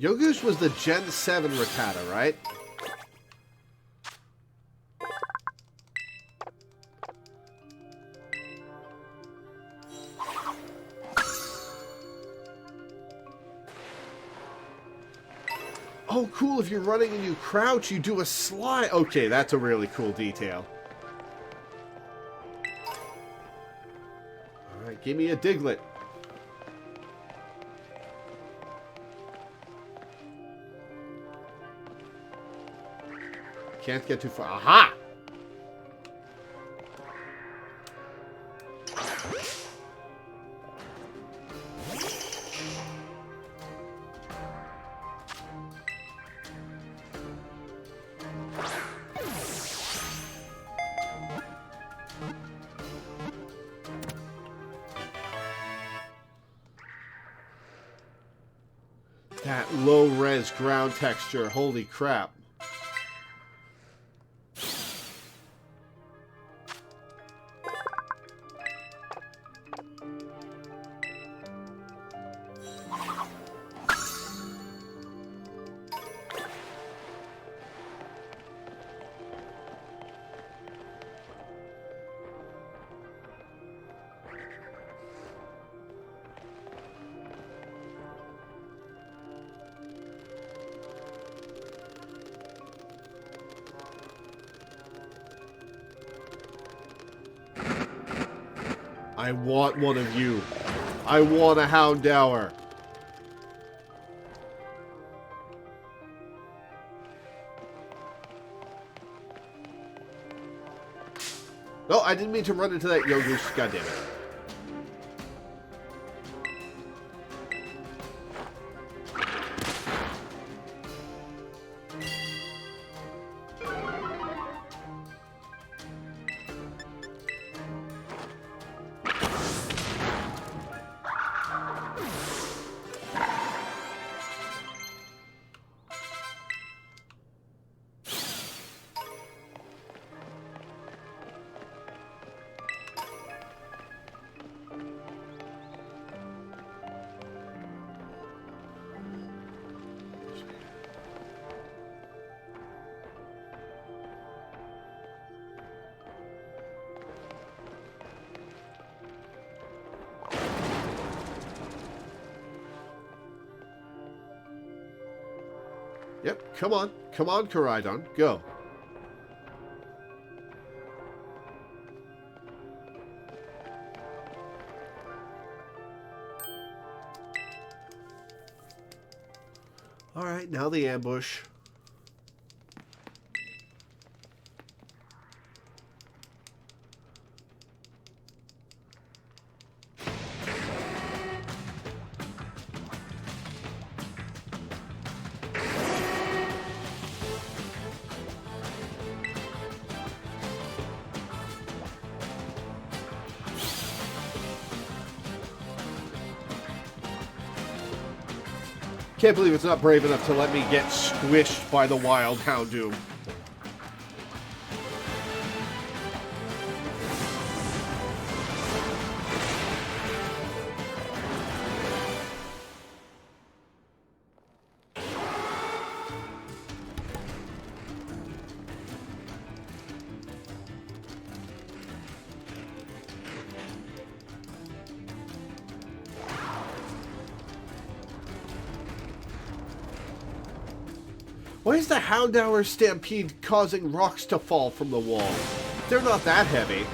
Yungoos was the Gen 7 Rattata, right? Oh, cool. If you're running and you crouch, you do a slide. Okay, that's a really cool detail. Alright, give me a Diglett. Can't get too far. Aha! That low-res ground texture. Holy crap. I want one of you. I want a Houndour. No, I didn't mean to run into that Yogurt. God damn it. Yep, come on. Come on, Koraidon. Go. Alright, now the ambush. Can't believe it's not brave enough to let me get squished by the wild Houndoom. Why is the Houndour stampede causing rocks to fall from the wall? They're not that heavy.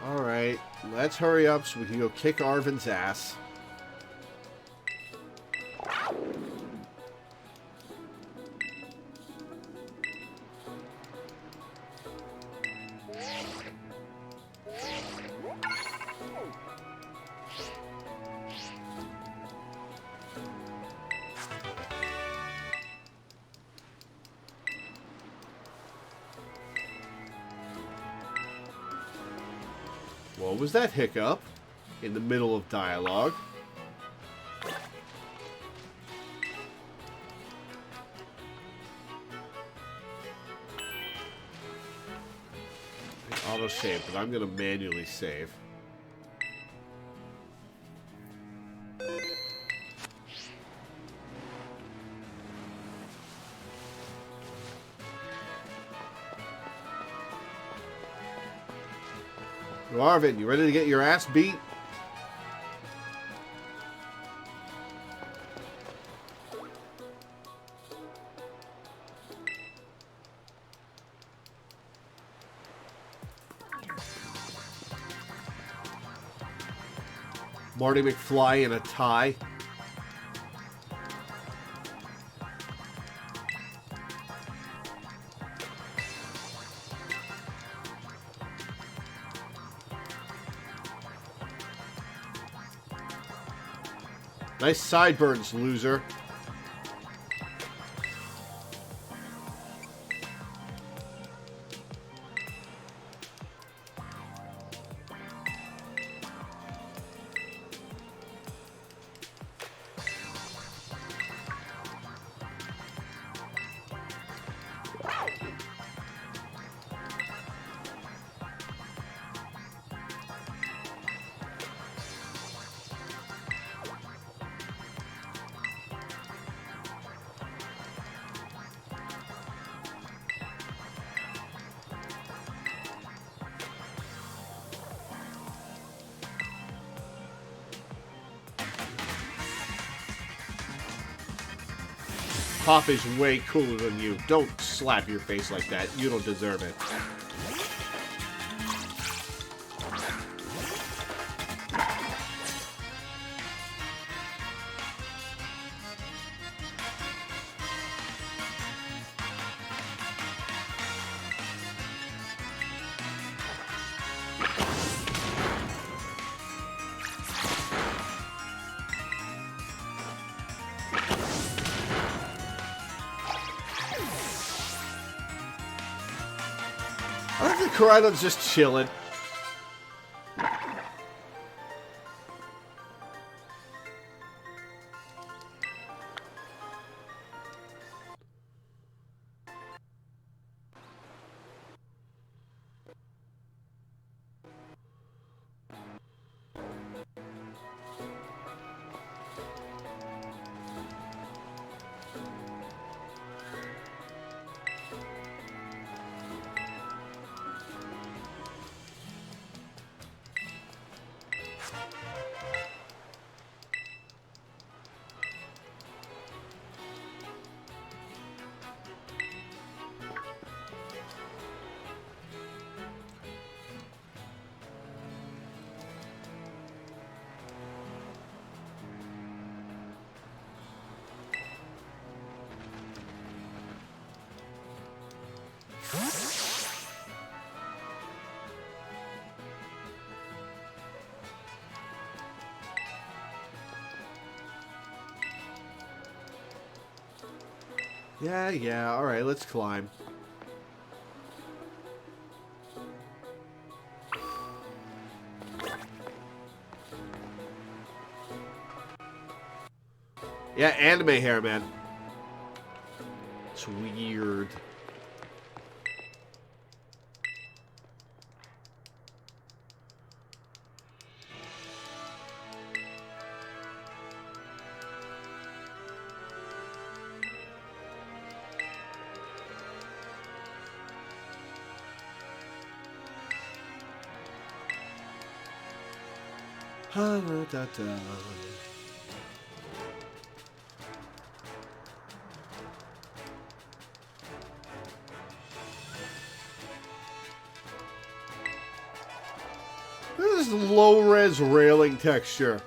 Alright, let's hurry up so we can go kick Arvin's ass. What was that hiccup in the middle of dialogue? Auto save, but I'm going to manually save. Arvin, you ready to get your ass beat? Marty McFly in a tie. Nice sideburns, loser. Pop is way cooler than you. Don't slap your face like that. You don't deserve it. I think the Koraidon's just chilling. Yeah, alright, let's climb. Yeah, anime hair, man. It's weird. Da-da-da-da. This is low-res railing texture.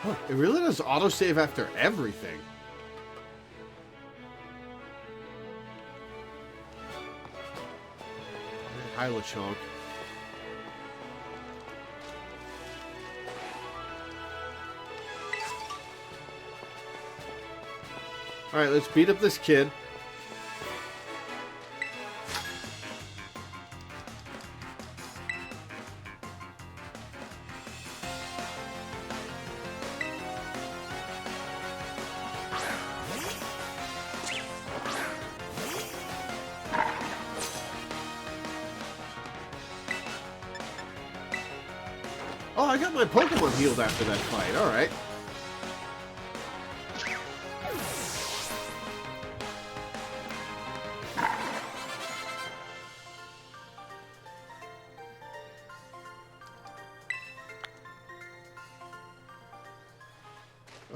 Huh, it really does autosave after everything. Hi, LeChonk. Alright, let's beat up this kid. Oh, I got my Pokemon healed after that fight. Alright.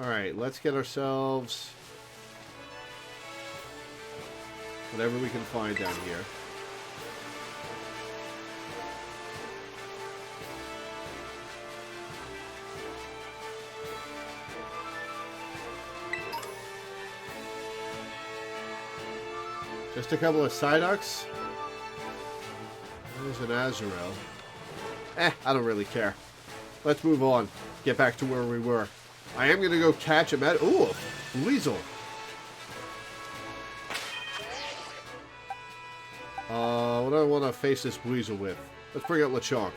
Alright, let's get ourselves whatever we can find down here. Just a couple of Psyducks. There's an Azrael. I don't really care. Let's move on. Get back to where we were. I am going to go catch him at... Ooh, Weasel. What do I want to face this Weasel with? Let's bring out Lechonk.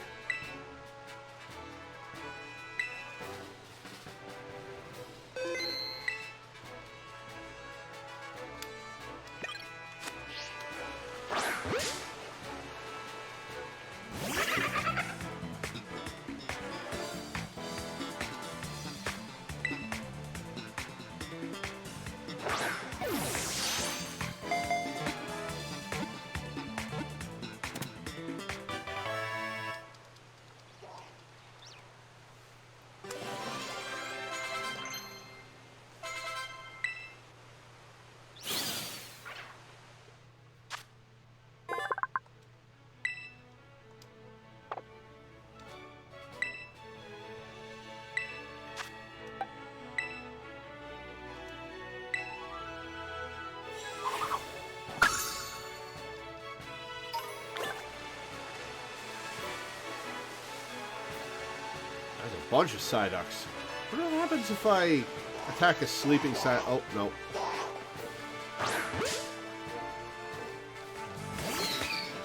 Bunch of Psyducks. What happens if I attack a sleeping Psyduck? Oh, no.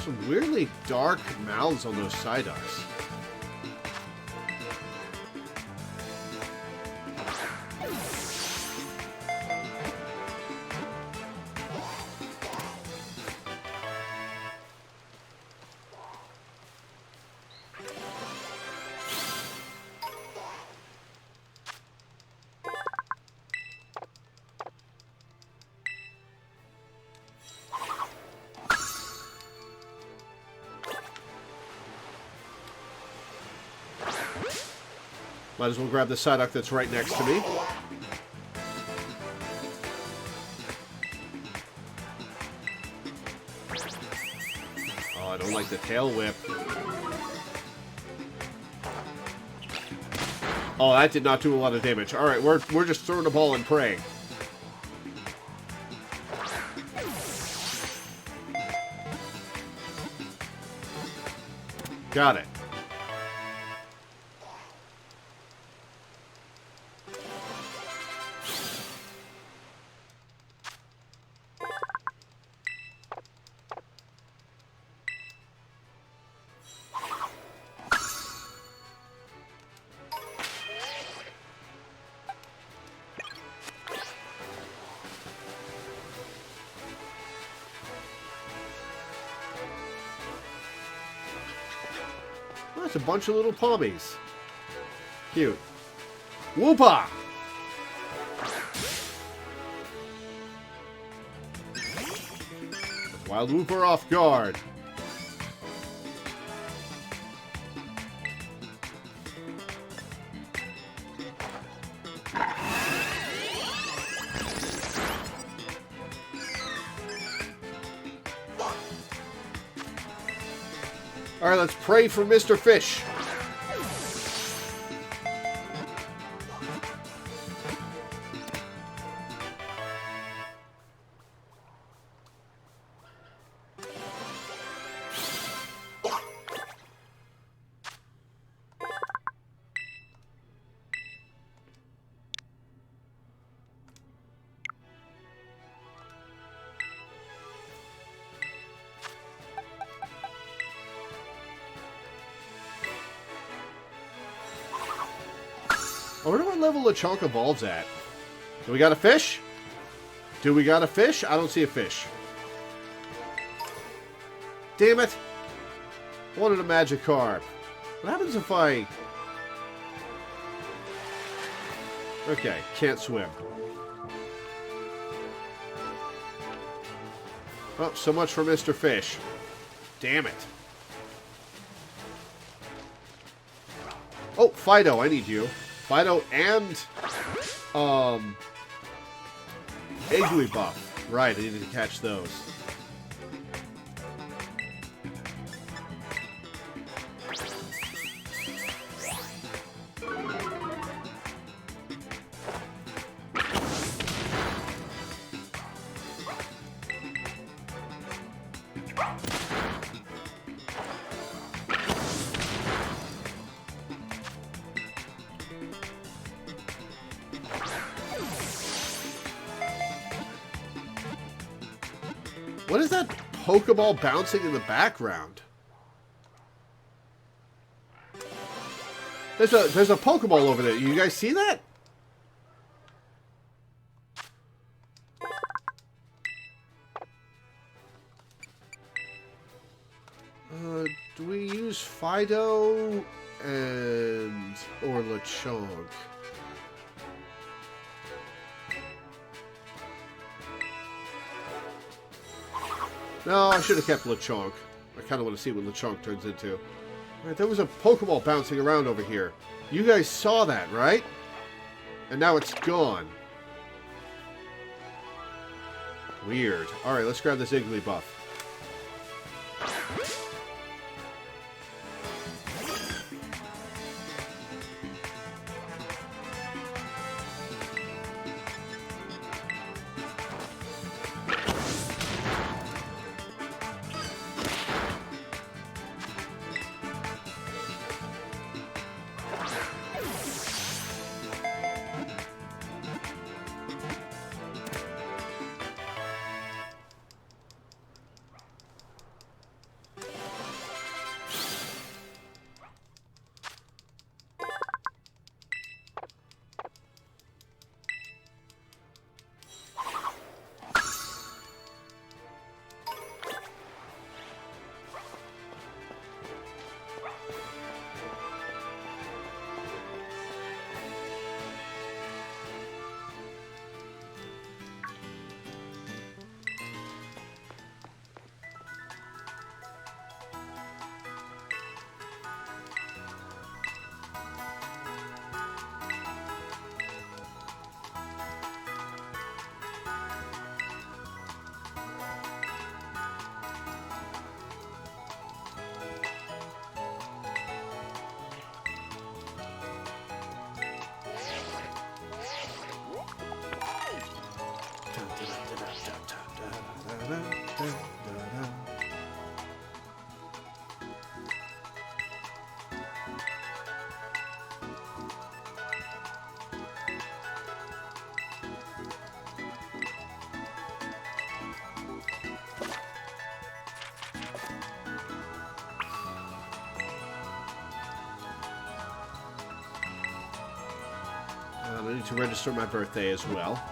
Some weirdly dark mouths on those Psyducks. Might as well grab the Psyduck that's right next to me. Oh, I don't like the tail whip. Oh, that did not do a lot of damage. Alright, we're just throwing the ball and praying. Got it. That's a bunch of little pommies. Cute. Whoopa! Wild Whooper off guard. Alright, let's pray for Mr. Fish. I wonder what level Lechonk evolves at. Do we got a fish? Do we got a fish? I don't see a fish. Damn it. I wanted a Magikarp. What happens if I... Okay, can't swim. Oh, so much for Mr. Fish. Damn it. Oh, Fido, I need you. Fido and Igglybuff. Right, I needed to catch those. What is that Pokeball bouncing in the background? There's a Pokeball over there. You guys see that? Do we use Fido or Lechonk? No, I should have kept Lechonk. I kind of want to see what Lechonk turns into. Right, there was a Pokeball bouncing around over here. You guys saw that, right? And now it's gone. Weird. Alright, let's grab this Igglybuff. I need to register my birthday as well.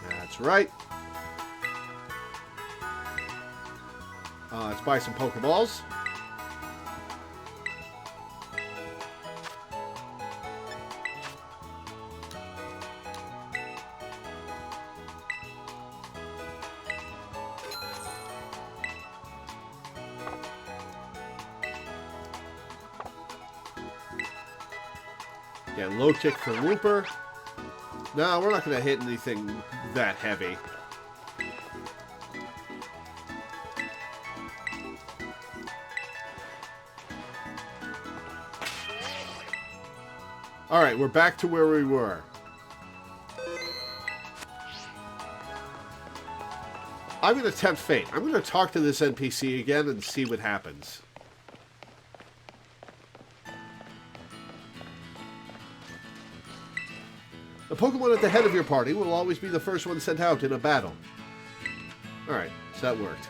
That's right. Let's buy some Pokeballs. Yeah, low kick for Wooper. No, we're not going to hit anything that heavy. Alright, we're back to where we were. I'm going to tempt fate. I'm going to talk to this NPC again and see what happens. The Pokemon at the head of your party will always be the first one sent out in a battle. Alright, so that worked.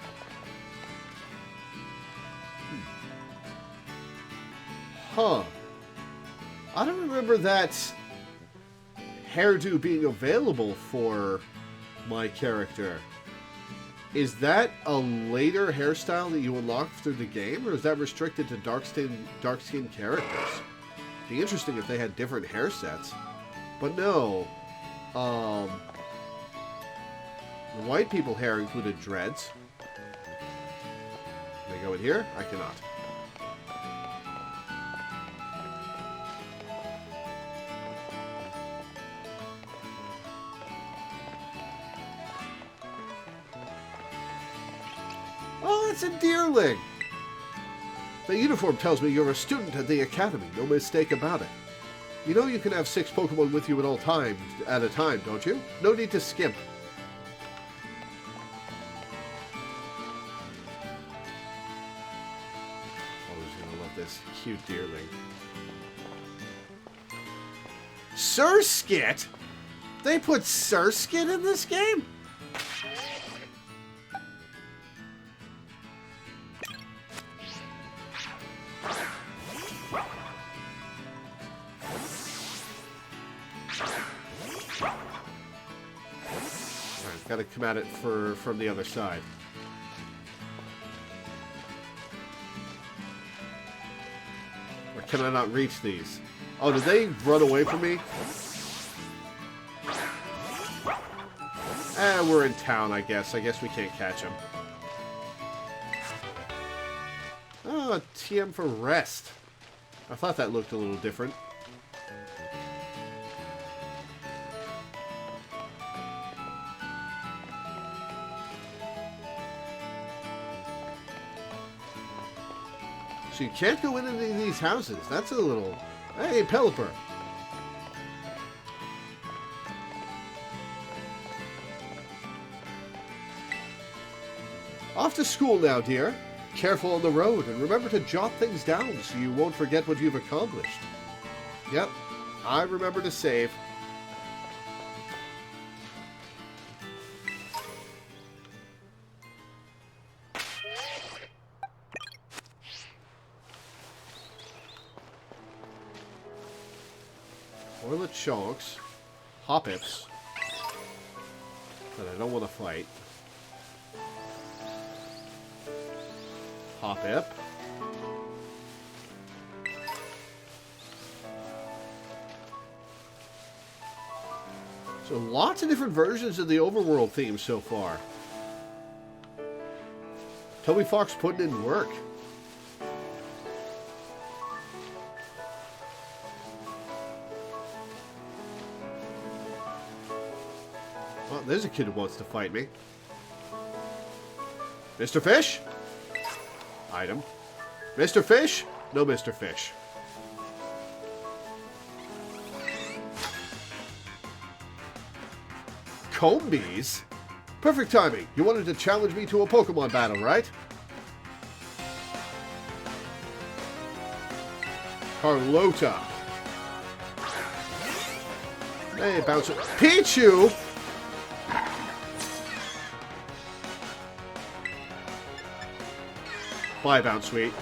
Huh. I don't remember that hairdo being available for my character. Is that a later hairstyle that you unlock through the game, or is that restricted to dark-skinned characters? It'd be interesting if they had different hair sets. But no. The white people hair included dreads. Can I go in here? I cannot. It's a deerling! The uniform tells me you're a student at the academy, no mistake about it. You know you can have 6 Pokemon with you at all times, at a time, don't you? No need to skimp. Always gonna love this cute deerling. Surskit? They put Surskit in this game? Got to come at it from the other side. Or can I not reach these? Oh, did they run away from me? We're in town, I guess. I guess we can't catch them. Oh, TM for rest. I thought that looked a little different. So you can't go into these houses. That's a little... Hey, Pelipper. Off to school now, dear. Careful on the road, and remember to jot things down so you won't forget what you've accomplished. Yep, I remember to save. Toilet chonks, Hoppips, that I don't want to fight. Hoppip. So lots of different versions of the overworld theme so far. Toby Fox putting in work. Well, there's a kid who wants to fight me. Mr. Fish? Item. Mr. Fish? No Mr. Fish. Combees? Perfect timing. You wanted to challenge me to a Pokemon battle, right? Carlota. Hey, Bouncer. Pichu! Bye, Bounce Sweet.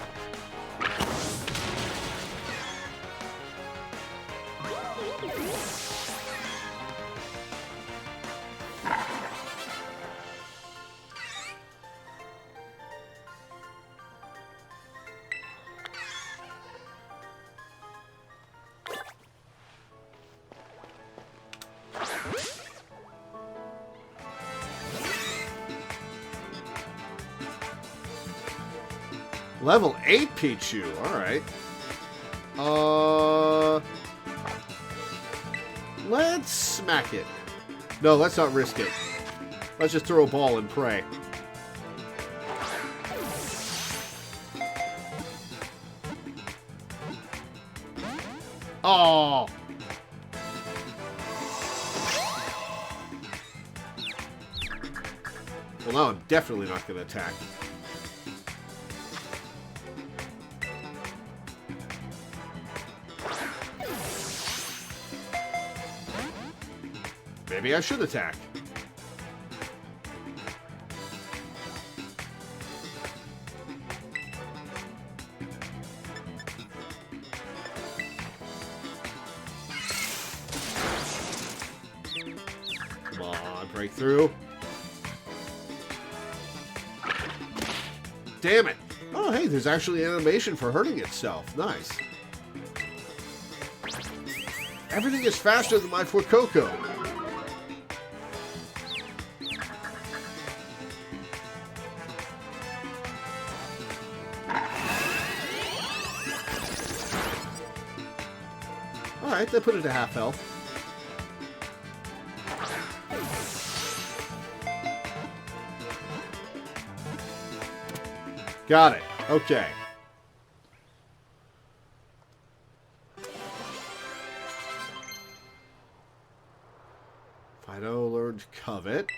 Level 8 Pichu, alright. Let's smack it. No, let's not risk it. Let's just throw a ball and pray. Oh! Well, now I'm definitely not going to attack. Maybe I should attack. Come on, break through. Damn it. Oh, hey, there's actually animation for hurting itself. Nice. Everything is faster than my Fuecoco. Alright, they put it to half health. Got it. Okay. Fido learned Covet.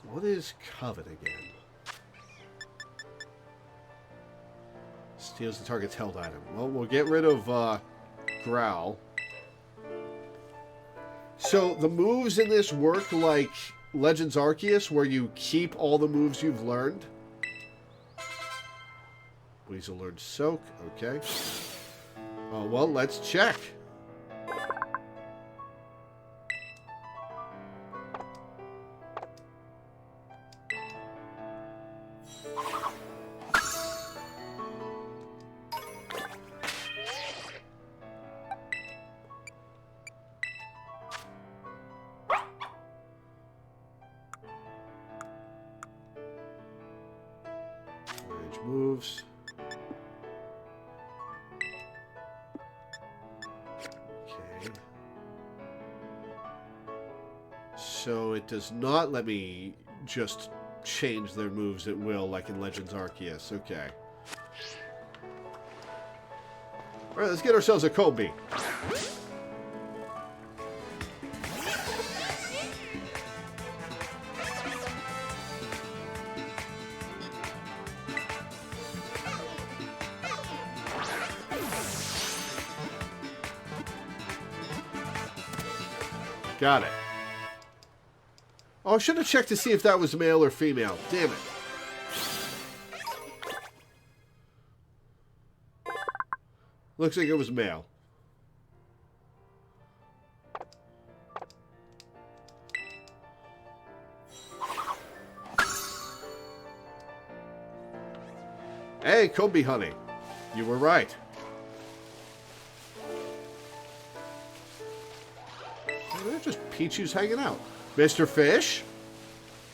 What is Covet again? Steals the target's held item. Well, we'll get rid of Growl. So the moves in this work like Legends Arceus, where you keep all the moves you've learned. Weasel learned Soak. Okay. Well, let's check. Moves. Okay. So it does not let me just change their moves at will like in Legends Arceus. Okay. Alright, let's get ourselves a Kobe. Got it. Oh, I should have checked to see if that was male or female. Damn it. Looks like it was male. Hey, Kobe honey. You were right. They're just Pichu's hanging out. Mr. Fish?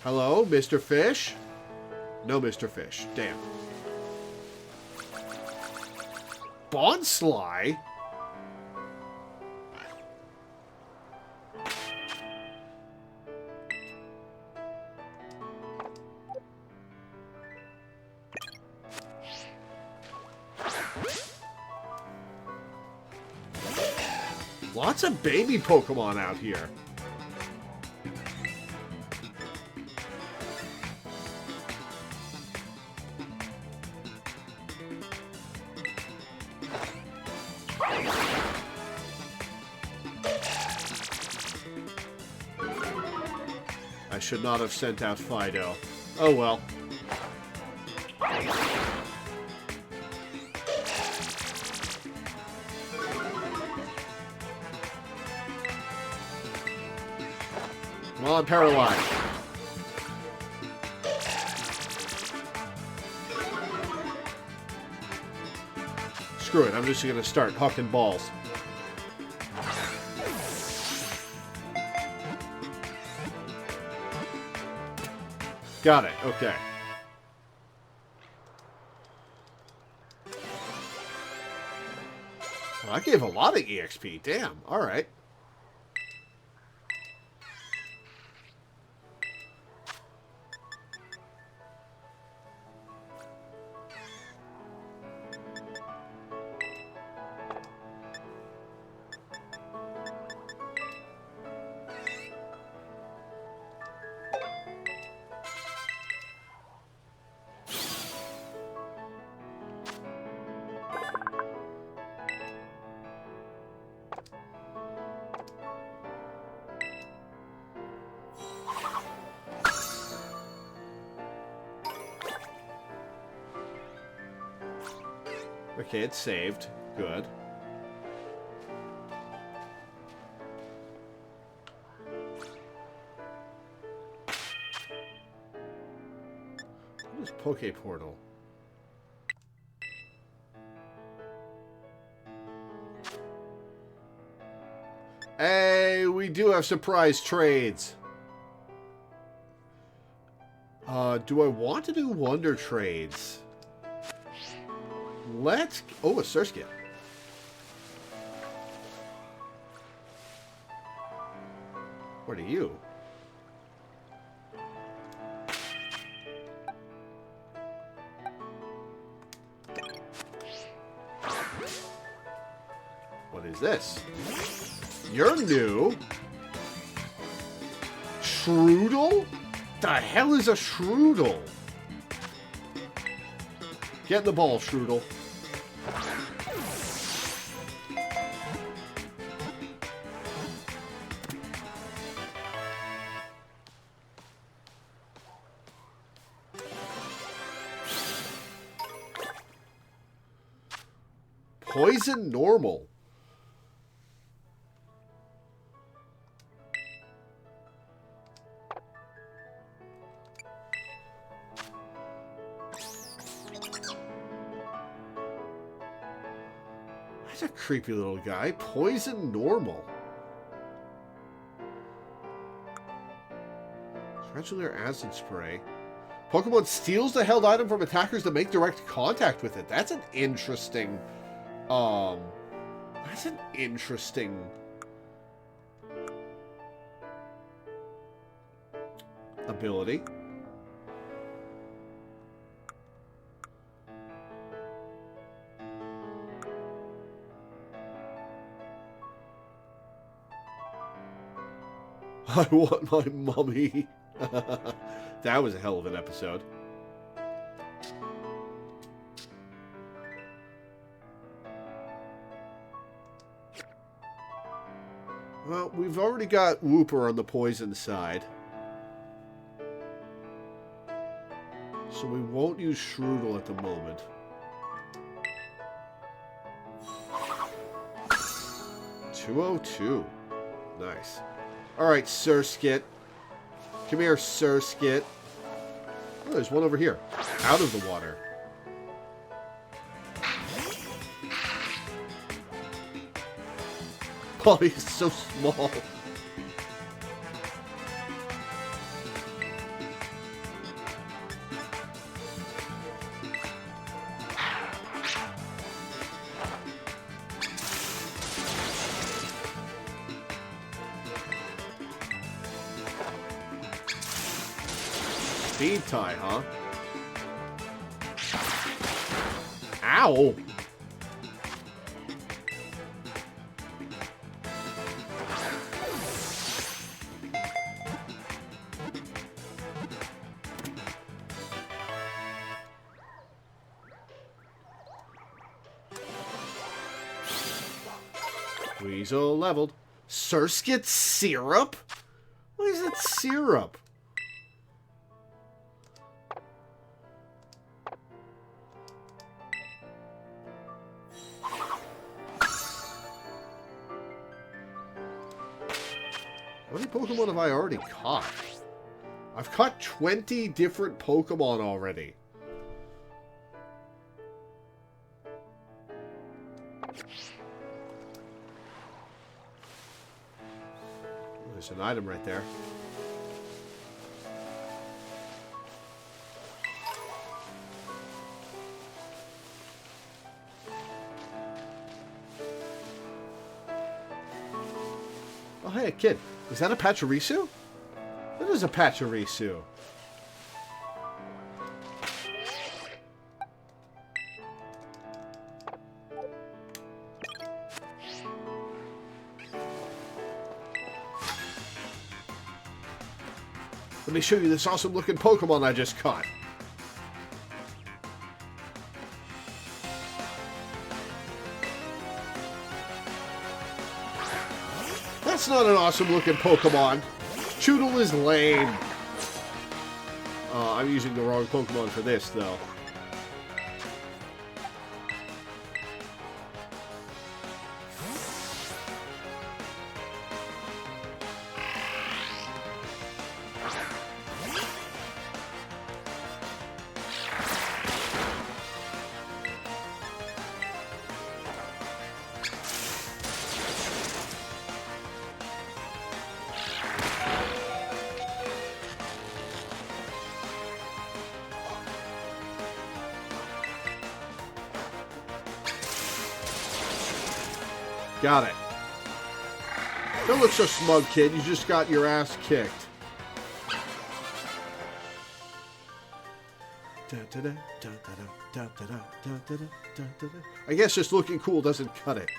Hello, Mr. Fish? No, Mr. Fish. Damn. Bonsly? Lots of baby Pokemon out here. I should not have sent out Fido. Oh well. Well, I'm paralyzed. Screw it, I'm just gonna start hucking balls. Got it, okay. Well, I gave a lot of EXP, damn, alright. Okay, it's saved. Good. What is Poke Portal? Hey, we do have surprise trades. Do I want to do wonder trades? Let's... Oh, a Surskit. What are you? What is this? You're new. Shroodle? The hell is a Shroodle? Get in the ball, Shroodle. Poison normal. That's a creepy little guy. Poison normal. Tarantula acid spray. Pokemon steals the held item from attackers to make direct contact with it. That's an interesting... that's an interesting ability. I want my mummy. That was a hell of an episode. Well, we've already got Wooper on the poison side. So we won't use Shroodle at the moment. .202. Nice. Alright, Surskit. Come here, Surskit. Oh, there's one over here. Out of the water. Oh, he's so small. Speed tie, huh? Ow! Weasel leveled. Surskit syrup? Why is it syrup? How many Pokemon have I already caught? I've caught 20 different Pokemon already. There's an item right there. Oh, hey, a kid. Is that a Pachirisu? That is a Pachirisu. Let me show you this awesome looking Pokemon I just caught. That's not an awesome looking Pokemon. Choodle is lame. I'm using the wrong Pokemon for this, though. Got it. Don't look so smug, kid. You just got your ass kicked. I guess just looking cool doesn't cut it.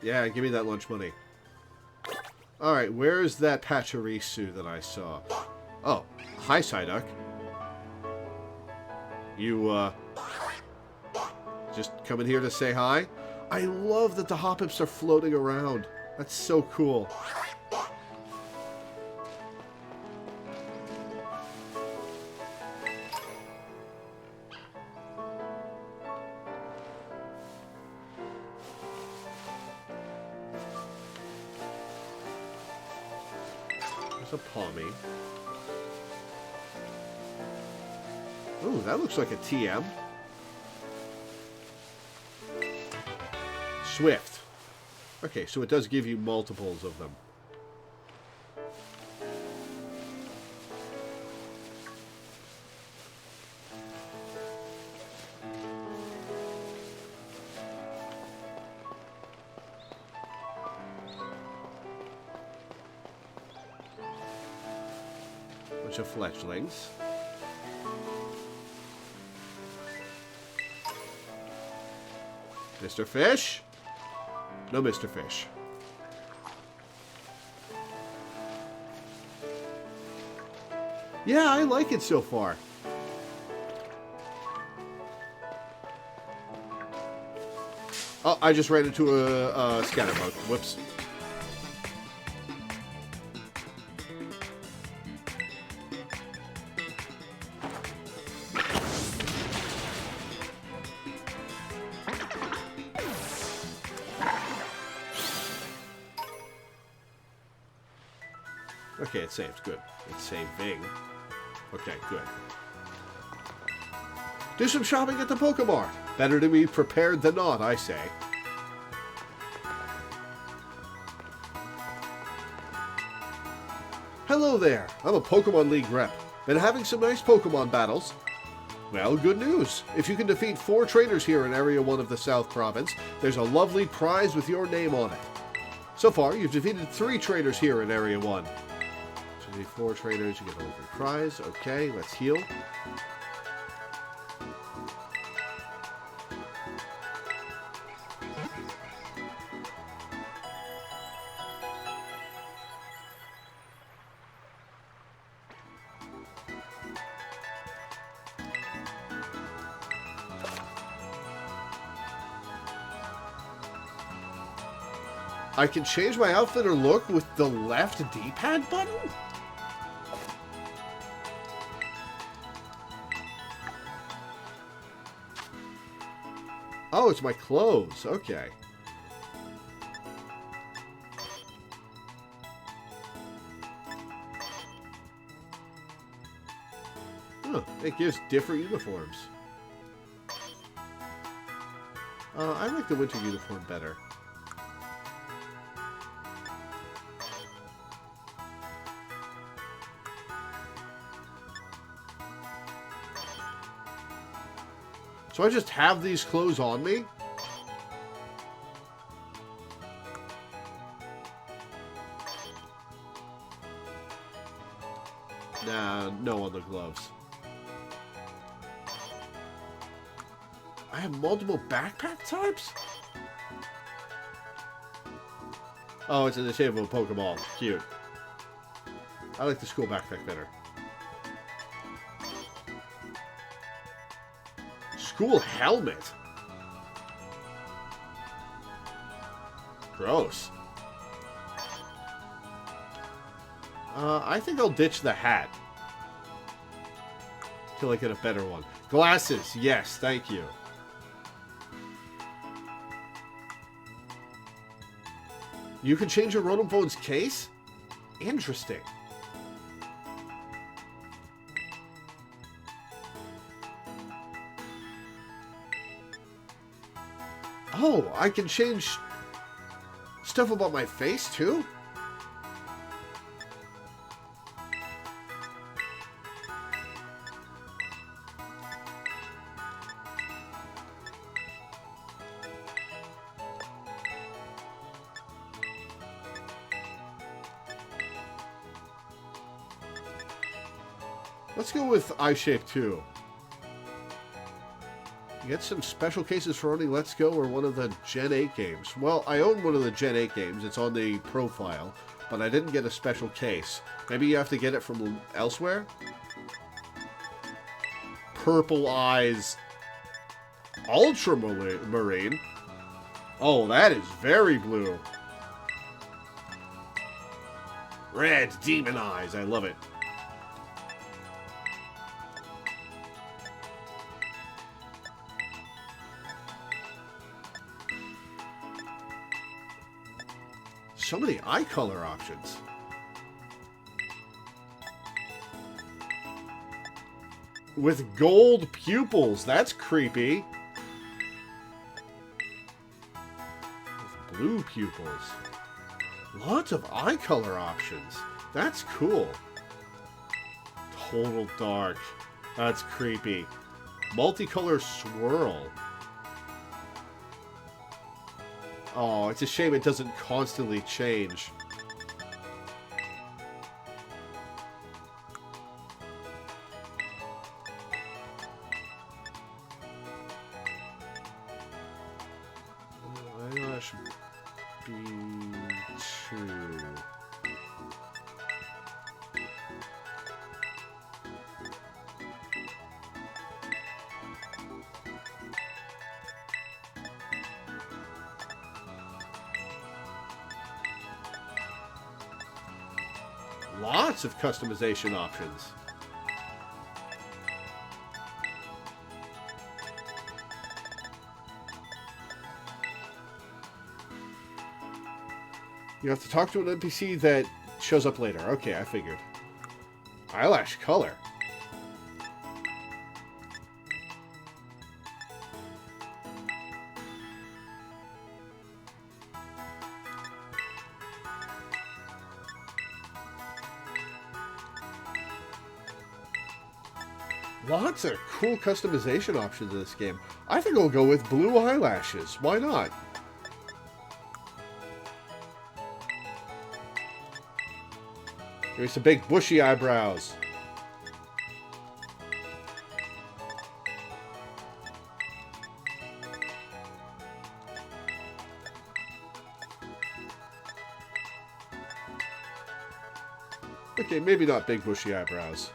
Yeah, give me that lunch money. Alright, where's that Pachirisu that I saw? Oh, hi, Psyduck. You, just coming here to say hi? I love that the Hoppips are floating around. That's so cool. There's a Palmy. Ooh, that looks like a TM. Swift. Okay, so it does give you multiples of them. Bunch of fletchlings. Mr. Fish? No Mr. Fish. Yeah, I like it so far. Oh, I just ran into a scatterbug. Whoops. Okay, it's saved. Good. It's saving. Okay, good. Do some shopping at the Pokemon. Better to be prepared than not, I say. Hello there. I'm a Pokemon League rep. Been having some nice Pokemon battles. Well, good news. If you can defeat 4 trainers here in Area 1 of the South Province, there's a lovely prize with your name on it. So far, you've defeated 3 trainers here in Area 1. 4 trainers, you get a lovely prize. Okay, let's heal. I can change my outfit or look with the left D-pad button? Oh, it's my clothes. Okay. Huh, it gives different uniforms. I like the winter uniform better. So I just have these clothes on me? Nah, no on the gloves. I have multiple backpack types? Oh, it's in the shape of a Pokeball. Cute. I like the school backpack better. School helmet? Gross. I think I'll ditch the hat. Till I get a better one. Glasses, yes, thank you. You can change your Rotom-Phone's case? Interesting. Oh, I can change stuff about my face, too? Let's go with eye shape 2. Get some special cases for owning Let's Go or one of the Gen 8 games. Well, I own one of the Gen 8 games. It's on the profile, but I didn't get a special case. Maybe you have to get it from elsewhere? Purple Eyes Ultramarine. Oh, that is very blue. Red Demon Eyes. I love it. So many eye color options. With gold pupils. That's creepy. With blue pupils. Lots of eye color options. That's cool. Total dark. That's creepy. Multicolor swirl. Oh, it's a shame it doesn't constantly change. Eyelash B2. Lots of customization options. You have to talk to an NPC that shows up later. Okay, I figured. Eyelash color. Lots of cool customization options in this game. I think I'll go with blue eyelashes. Why not? Give me some big bushy eyebrows. Okay, maybe not big bushy eyebrows.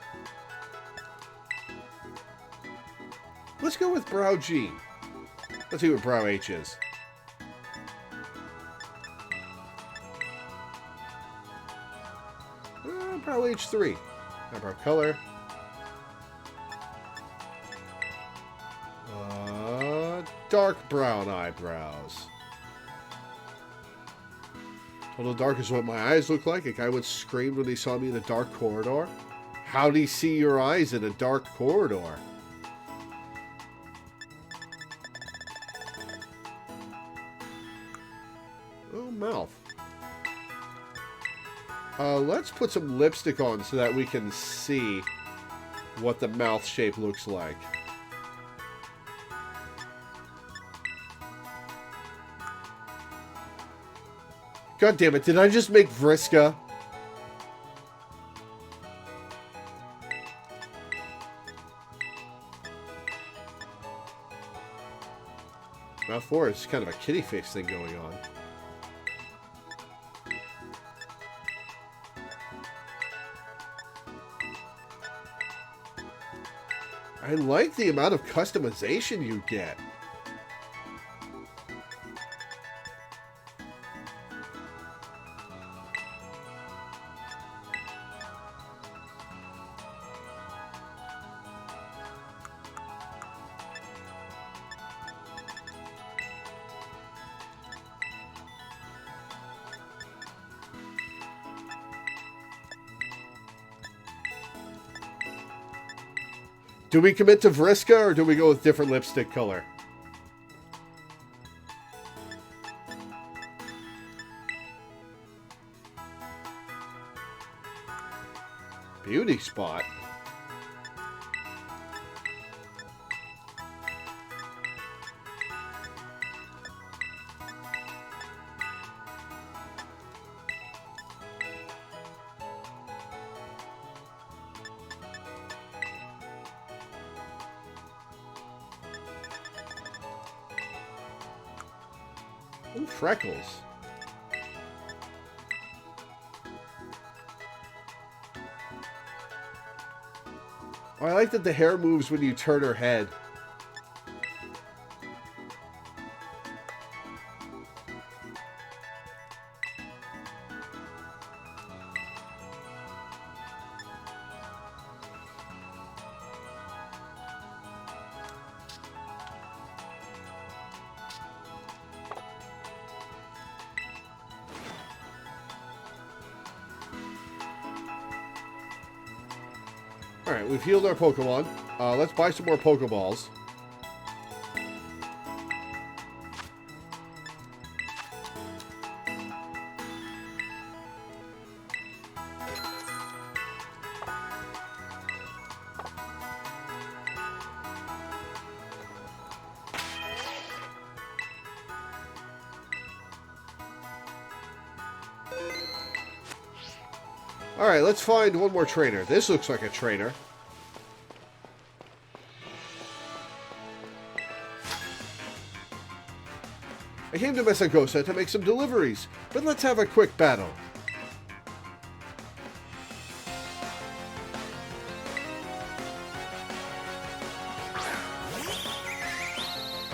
Let's go with brow G. Let's see what brow H is. Brow H3. Eyebrow color. Dark brown eyebrows. Total dark is what my eyes look like. A guy would scream when he saw me in a dark corridor. How'd he see your eyes in a dark corridor? Oh, mouth. Let's put some lipstick on so that we can see what the mouth shape looks like. God damn it, did I just make Vriska? Mouth 4 is kind of a kitty face thing going on. I like the amount of customization you get. Do we commit to Vriska, or do we go with different lipstick color? Beauty spot. Ooh, freckles. Oh, I like that the hair moves when you turn her head. Alright, we've healed our Pokemon. Let's buy some more Pokeballs. Alright, let's find one more trainer. This looks like a trainer. I came to Mesagosa to make some deliveries, but let's have a quick battle.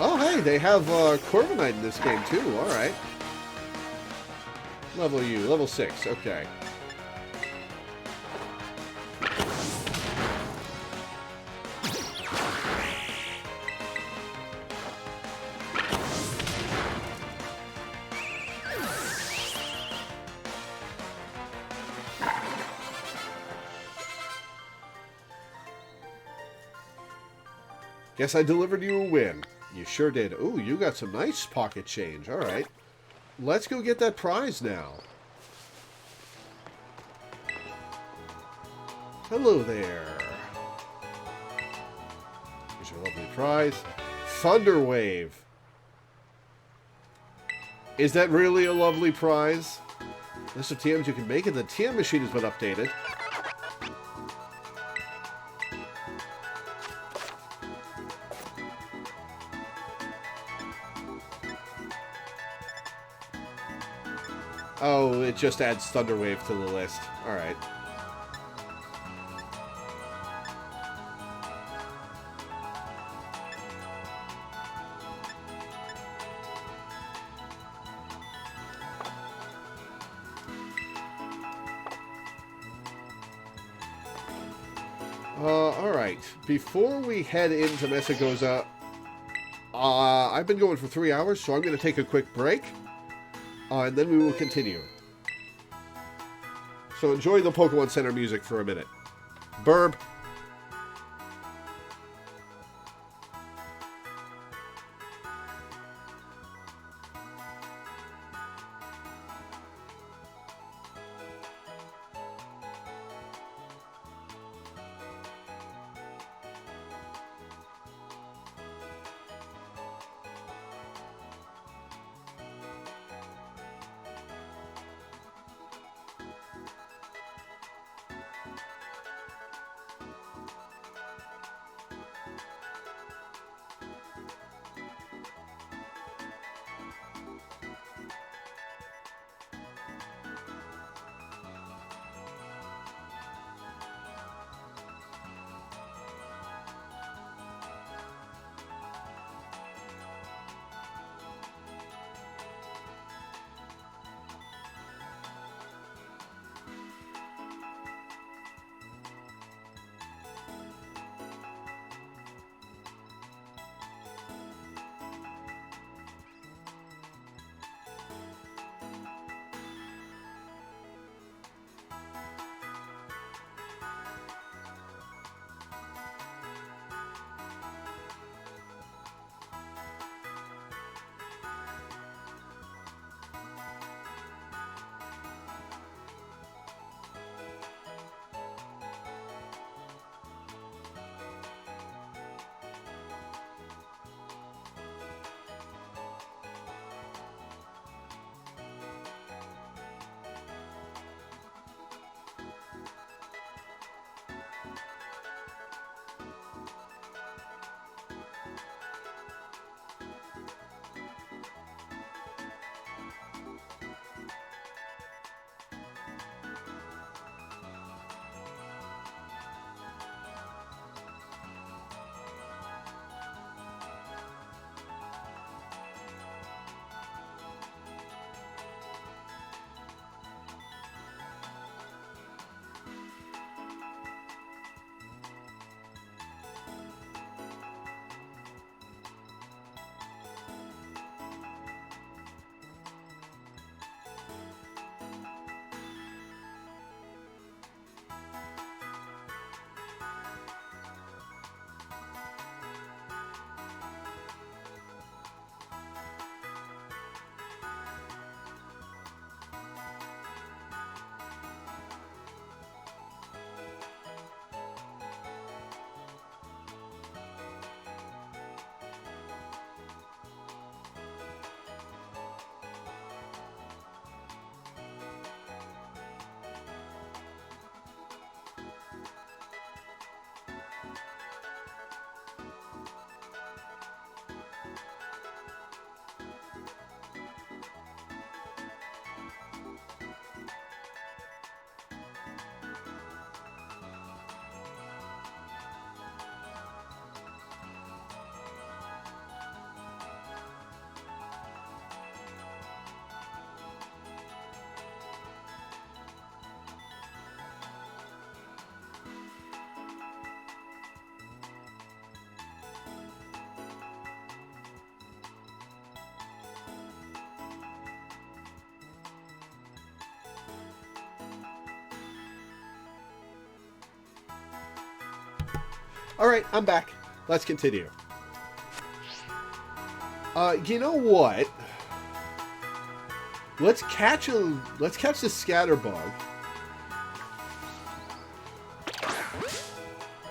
Oh, hey, they have Corviknight in this game, too. Alright. Level U, level 6. Okay. Guess I delivered you a win. You sure did. Ooh, you got some nice pocket change. All right. Let's go get that prize now. Hello there. Here's your lovely prize. Thunderwave. Is that really a lovely prize? List of TMs you can make, and the TM machine has been updated. Oh, it just adds Thunderwave to the list. Alright. Alright. Before we head into Mesagosa, I've been going for 3 hours, so I'm going to take a quick break. And then we will continue. So enjoy the Pokemon Center music for a minute. Burb. Alright, I'm back. Let's continue. You know what? Let's catch the scatterbug.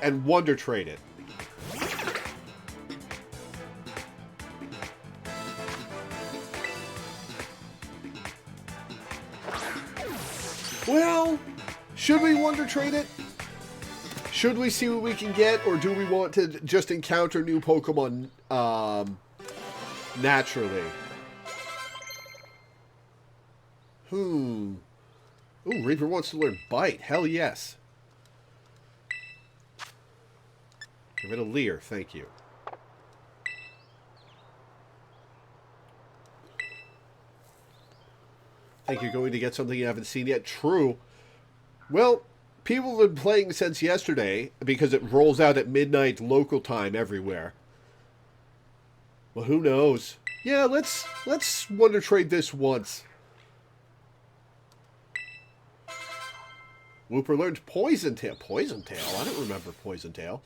And wonder trade it. Well, should we wonder trade it? Should we see what we can get, or do we want to just encounter new Pokemon naturally? Ooh, Reaper wants to learn Bite. Hell yes. Give it a Leer, thank you. Think you're going to get something you haven't seen yet? True. Well, people have been playing since yesterday because it rolls out at midnight local time everywhere. Well, who knows? Yeah, let's wonder trade this once. Whooper learned Poison Tail. Poison Tail? I don't remember Poison Tail.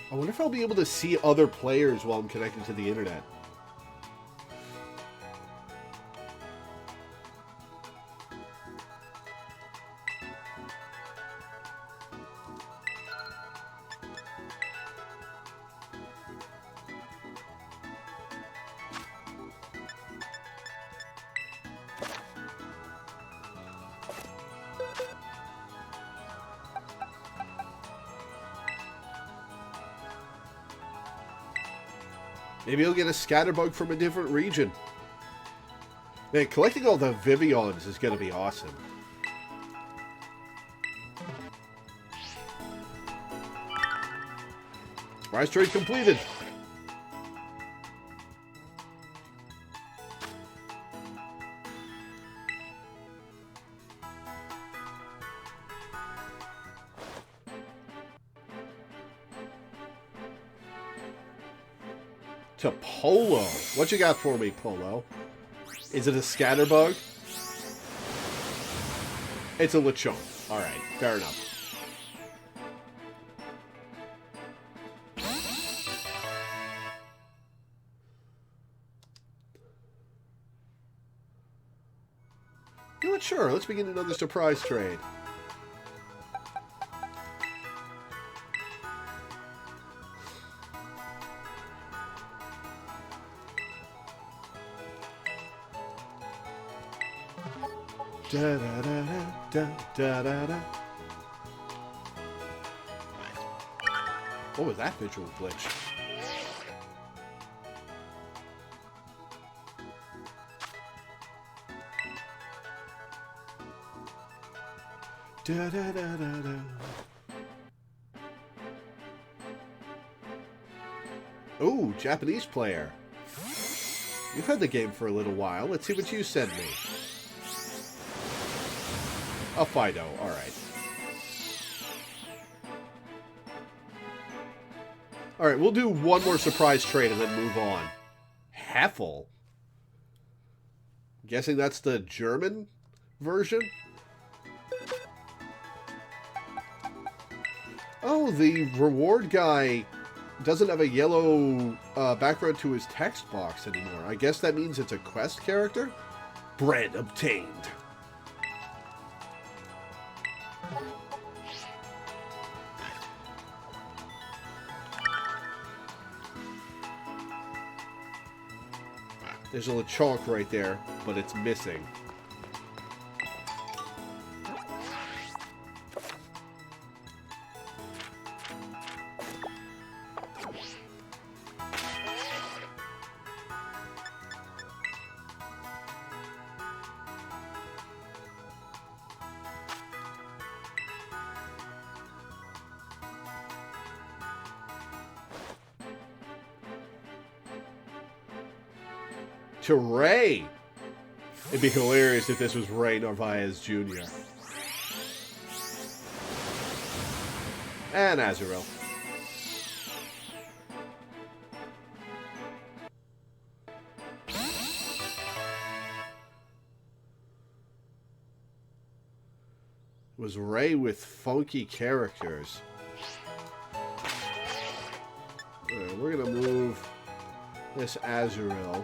I wonder if I'll be able to see other players while I'm connected to the internet. Maybe you'll get a scatterbug from a different region. Man, collecting all the Vivions is going to be awesome. Prize trade completed. To Polo. What you got for me, Polo? Is it a scatterbug? It's a Lechonk. Alright, fair enough. You know what? Sure, let's begin another surprise trade. Da, da, da, da, da, da, da. What was that visual glitch? Da, da, da, da, da. Ooh, Japanese player. You've had the game for a little while. Let's see what you send me. A Fido, alright. Alright, we'll do one more surprise trade and then move on. Heffel. Guessing that's the German version? Oh, the reward guy doesn't have a yellow background to his text box anymore. I guess that means it's a quest character? Bread obtained. There's a Lechonk right there, but it's missing. To Ray. It'd be hilarious if this was Ray Narvaez Jr. And Azrael. Was Ray with funky characters. Alright, we're gonna move this Azurill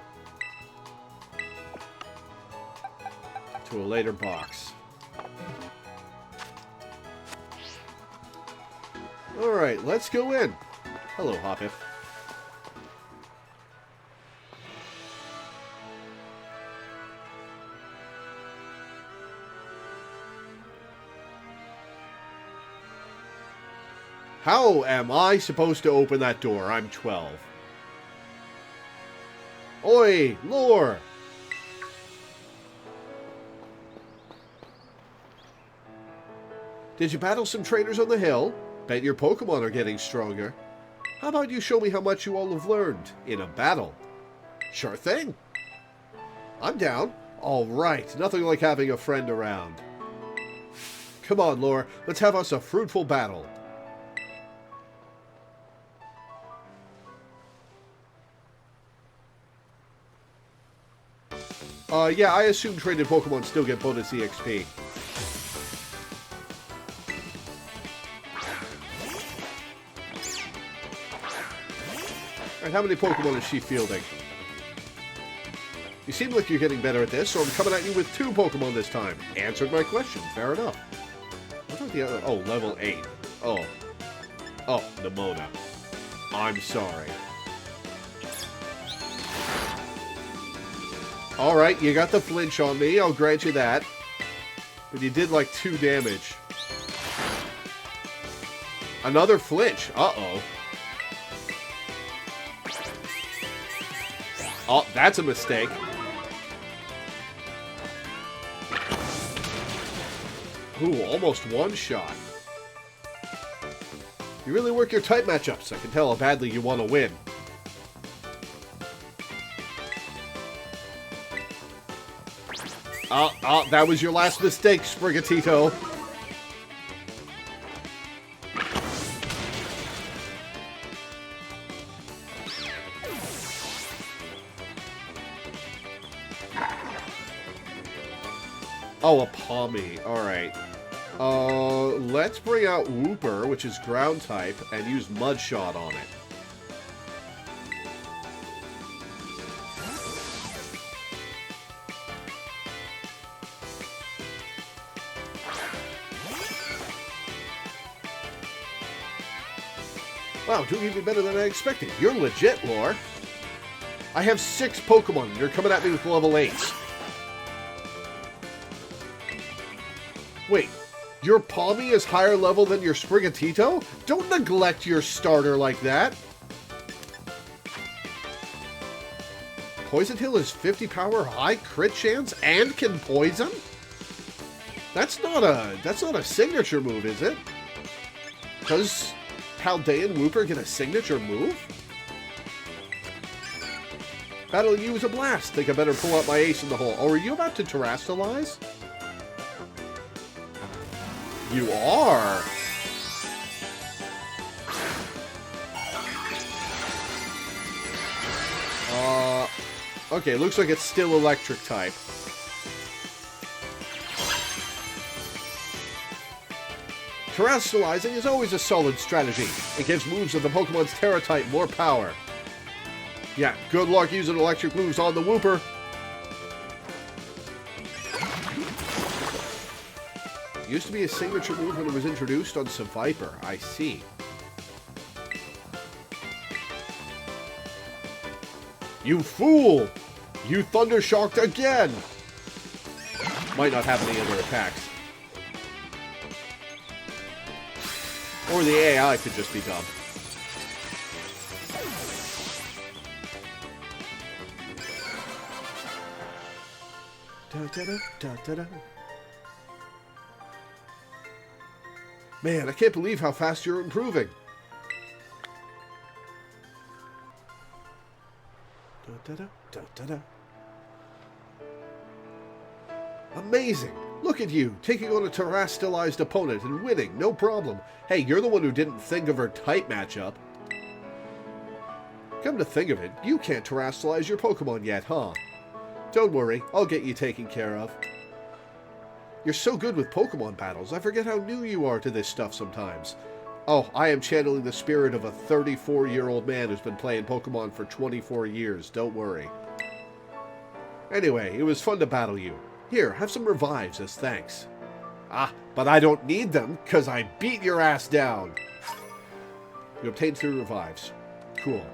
to a later box. Alright, let's go in. Hello, Hoppip. How am I supposed to open that door? I'm 12. Oi, Lore! Did you battle some trainers on the hill? Bet your Pokemon are getting stronger. How about you show me how much you all have learned in a battle? Sure thing. I'm down. All right, nothing like having a friend around. Come on, Lore, let's have us a fruitful battle. Yeah, I assume traded Pokemon still get bonus EXP. Alright, how many Pokemon is she fielding? You seem like you're getting better at this, so I'm coming at you with 2 Pokemon this time. Answered my question. Fair enough. What about the other? Oh, level 8. Oh. Oh, Nimona. I'm sorry. Alright, you got the flinch on me. I'll grant you that. But you did like 2 damage. Another flinch. Uh-oh. Oh, that's a mistake. Ooh, almost one shot. You really work your type matchups. I can tell how badly you want to win. That was your last mistake, Sprigatito. Oh, a Palmy. Alright. Let's bring out Wooper, which is ground type, and use Mudshot on it. Wow, doing even better than I expected. You're legit, Lore. I have 6 Pokemon, and you're coming at me with level 8s. Wait, your Palmy is higher level than your Sprigatito? Don't neglect your starter like that. Poison Tail is 50 power, high crit chance, and can poison? That's not a signature move, is it? Does Paldean and Wooper get a signature move? Battling you is a blast. Think I better pull out my ace in the hole. Oh, are you about to terrestrialize? You are. Okay, looks like it's still electric type. Terrestrializing is always a solid strategy. It gives moves of the Pokemon's Terra type more power. Yeah, good luck using electric moves on the Wooper. Used to be a signature move when it was introduced on Seviper. I see. You fool! You Thundershocked again! Might not have any other attacks. Or the AI could just be dumb. Da-da-da-da-da-da. Man, I can't believe how fast you're improving. Da-da-da-da-da. Amazing! Look at you, taking on a terrestrialized opponent and winning, no problem. Hey, you're the one who didn't think of her type matchup. Come to think of it, you can't terrestrialize your Pokemon yet, huh? Don't worry, I'll get you taken care of. You're so good with Pokemon battles, I forget how new you are to this stuff sometimes. Oh, I am channeling the spirit of a 34-year-old man who's been playing Pokemon for 24 years, don't worry. Anyway, it was fun to battle you. Here, have some revives as thanks. Ah, but I don't need them, because I beat your ass down. You obtained 3 revives. Cool.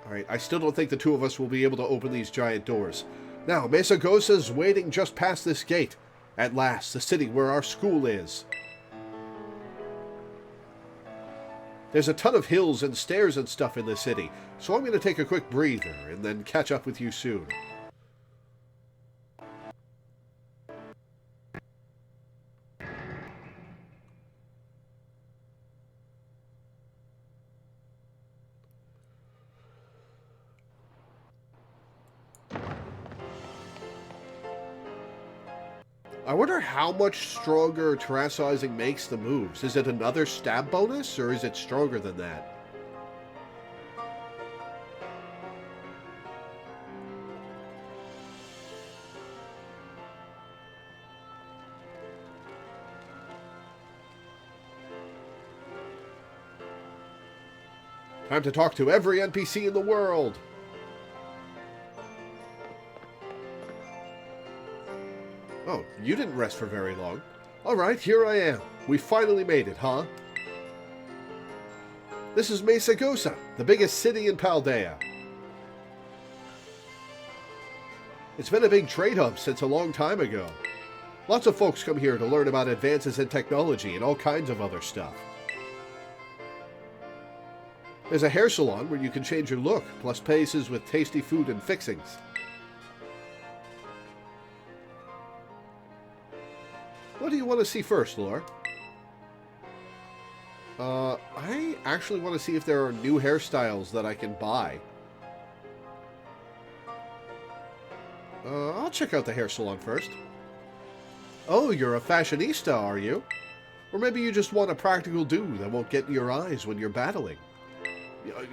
Alright, I still don't think the 2 of us will be able to open these giant doors. Now, Mesagosa's waiting just past this gate. At last, the city where our school is. There's a ton of hills and stairs and stuff in the city, so I'm going to take a quick breather and then catch up with you soon. I wonder how much stronger terrestrializing makes the moves. Is it another stab bonus, or is it stronger than that? Time to talk to every NPC in the world! Oh, you didn't rest for very long. Alright, here I am. We finally made it, huh? This is Mesagosa, the biggest city in Paldea. It's been a big trade hub since a long time ago. Lots of folks come here to learn about advances in technology and all kinds of other stuff. There's a hair salon where you can change your look, plus places with tasty food and fixings. What do you want to see first, Lore? I actually want to see if there are new hairstyles that I can buy. I'll check out the hair salon first. Oh, you're a fashionista, are you? Or maybe you just want a practical dude that won't get in your eyes when you're battling.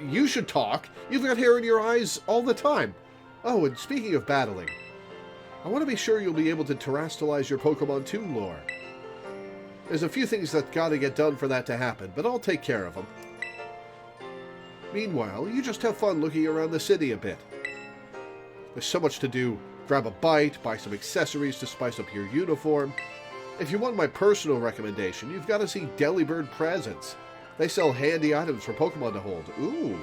You should talk. You've got hair in your eyes all the time. Oh, and speaking of battling, I want to be sure you'll be able to terrestrialize your Pokemon too, Lore. There's a few things that gotta get done for that to happen, but I'll take care of them. Meanwhile, you just have fun looking around the city a bit. There's so much to do. Grab a bite, buy some accessories to spice up your uniform. If you want my personal recommendation, you've got to see Delibird Presents. They sell handy items for Pokemon to hold. Ooh.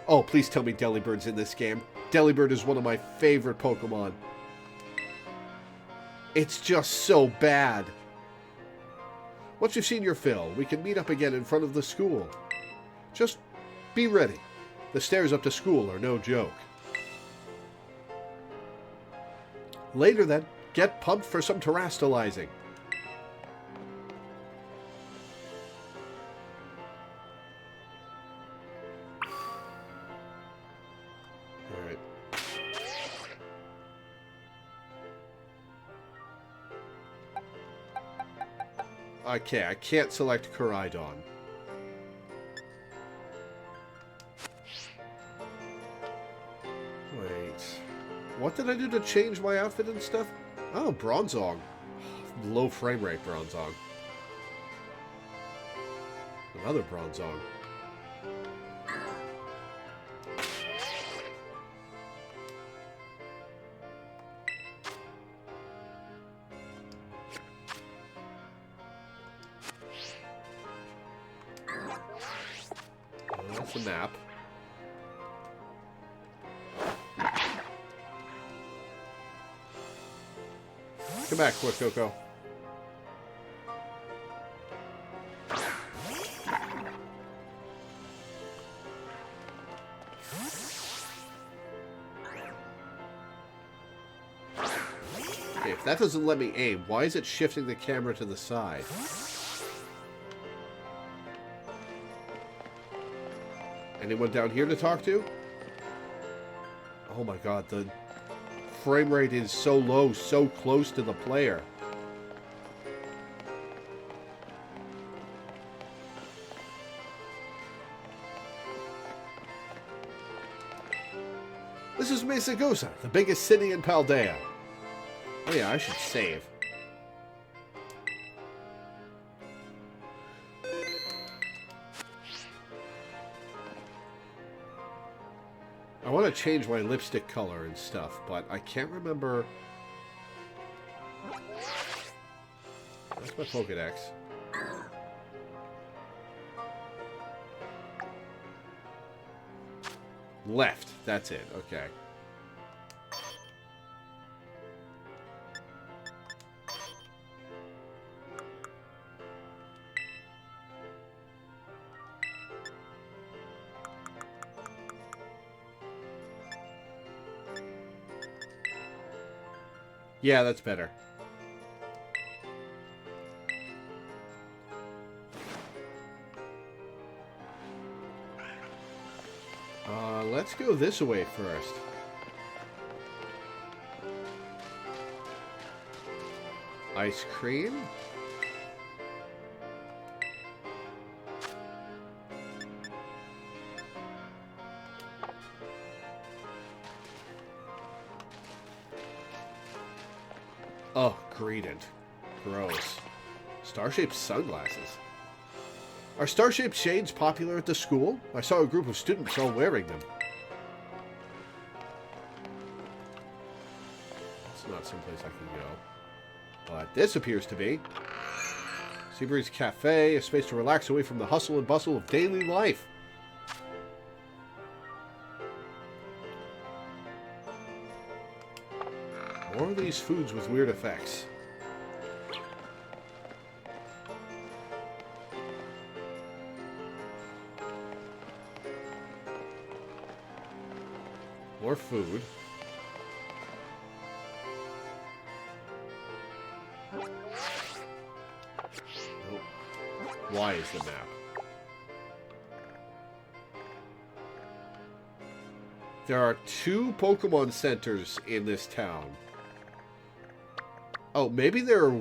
Oh, please tell me Delibird's in this game. Delibird is one of my favorite Pokemon. It's just so bad. Once you've seen your fill, we can meet up again in front of the school. Just be ready. The stairs up to school are no joke. Later then, get pumped for some terrestrializing. Alright. Okay, I can't select Koraidon. Wait. What did I do to change my outfit and stuff? Oh, Bronzong. Low frame rate Bronzong. Another Bronzong. That's a map. Come back, quick, Coco. Okay, if that doesn't let me aim, why is it shifting the camera to the side? Anyone down here to talk to? Oh my god, the frame rate is so low, so close to the player. This is Mesagosa, the biggest city in Paldea. Oh yeah, I should save. I want to change my lipstick color and stuff, but I can't remember. That's my Pokedex. Left. That's it. Okay. Yeah, that's better. Let's go this way first. Ice cream? Oh, gradient. Gross. Star-shaped sunglasses. Are star-shaped shades popular at the school? I saw a group of students all wearing them. It's not someplace I can go. But this appears to be. Seabreeze Cafe, a space to relax away from the hustle and bustle of daily life. More of these foods with weird effects. More food. Nope. Why is the map? There are 2 Pokemon centers in this town. Oh, maybe there are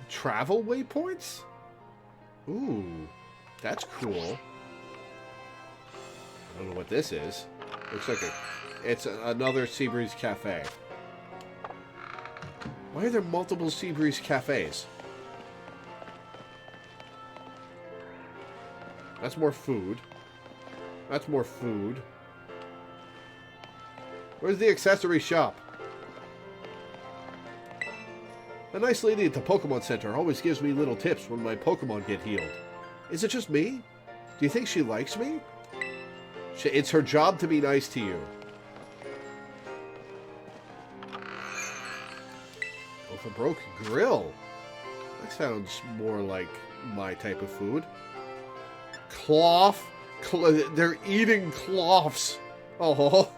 travel waypoints? Ooh, that's cool. I don't know what this is. Looks like it's another Seabreeze Cafe. Why are there multiple Seabreeze Cafes? That's more food. That's more food. Where's the accessory shop? A nice lady at the Pokemon Center always gives me little tips when my Pokemon get healed. Is it just me? Do you think she likes me? It's her job to be nice to you. Go for broke grill. That sounds more like my type of food. Cloth. They're eating cloths. Oh.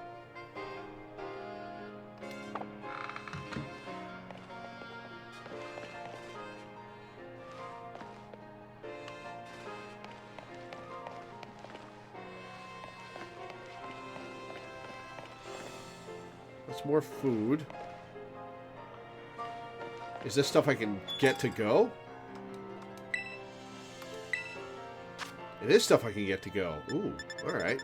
That's more food. Is this stuff I can get to go? It is stuff I can get to go. Ooh, alright.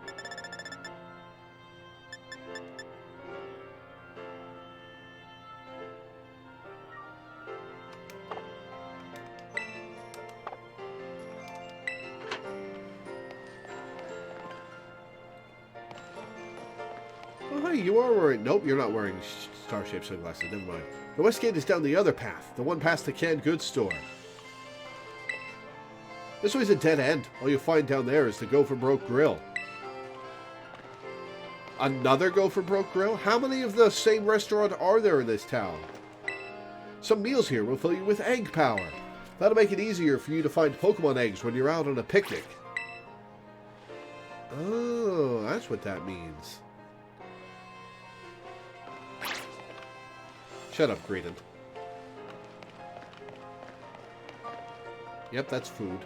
Oh, hi, you are wearing... Nope, you're not wearing star-shaped sunglasses. Never mind. The west gate is down the other path. The one past the canned goods store. This way's a dead end. All you'll find down there is the Go for Broke Grill. Another Go for Broke Grill? How many of the same restaurant are there in this town? Some meals here will fill you with egg power. That'll make it easier for you to find Pokemon eggs when you're out on a picnic. Oh, that's what that means. Shut up, Greedent. Yep, that's food.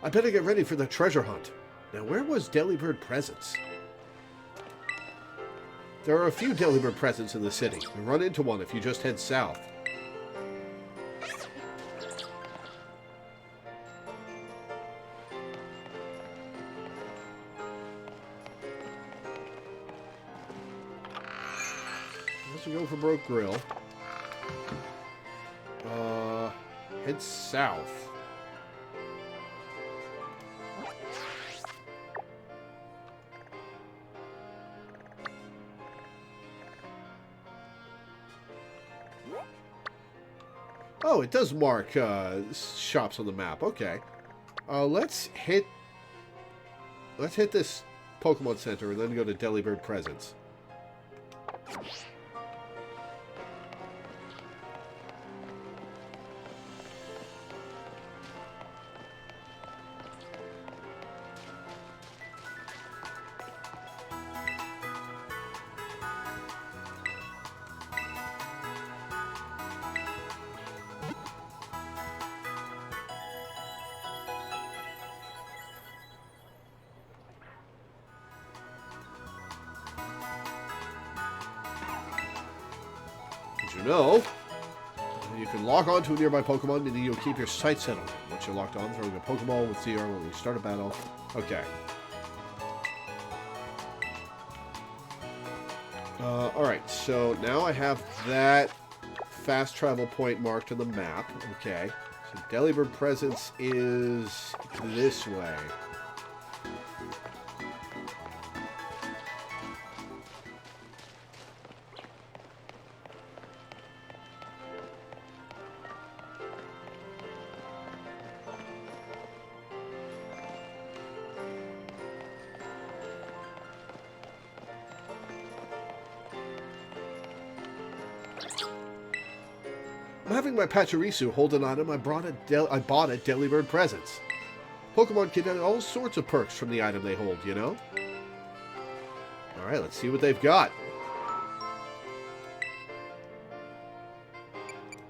I better get ready for the treasure hunt. Now, where was Delibird Presents? There are a few Delibird Presents in the city. You'll run into one if you just head south. for Broke Grill. Head south. Oh, it does mark shops on the map. Okay. Let's hit this Pokemon Center and then go to Delibird Presents. You know, you can log on to a nearby Pokemon and you'll keep your sight set on it. Once you're locked on, throwing a Pokeball with CR when you start a battle. Okay. Alright, so now I have that fast travel point marked on the map. Okay. So Delibird Presence is this way. I'm having my Pachirisu hold an item I bought at Delibird Presents. Pokemon can get all sorts of perks from the item they hold, you know? Alright, let's see what they've got.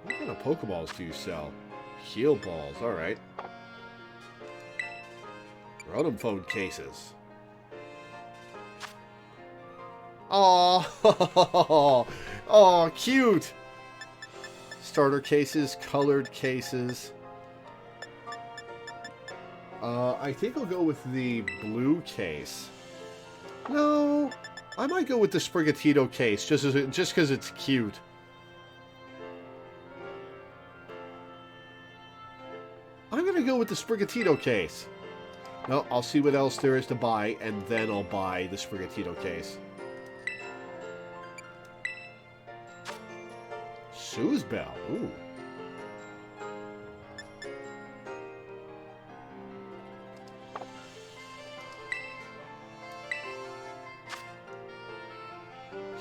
What kind of Pokeballs do you sell? Heal balls, alright. Rotom phone cases. Oh, oh, cute! Starter cases, colored cases. I think I'll go with the blue case. No, I might go with the Sprigatito case, just because it's cute. I'm gonna go with the Sprigatito case. No, I'll see what else there is to buy, and then I'll buy the Sprigatito case. Sue's Bell. Ooh.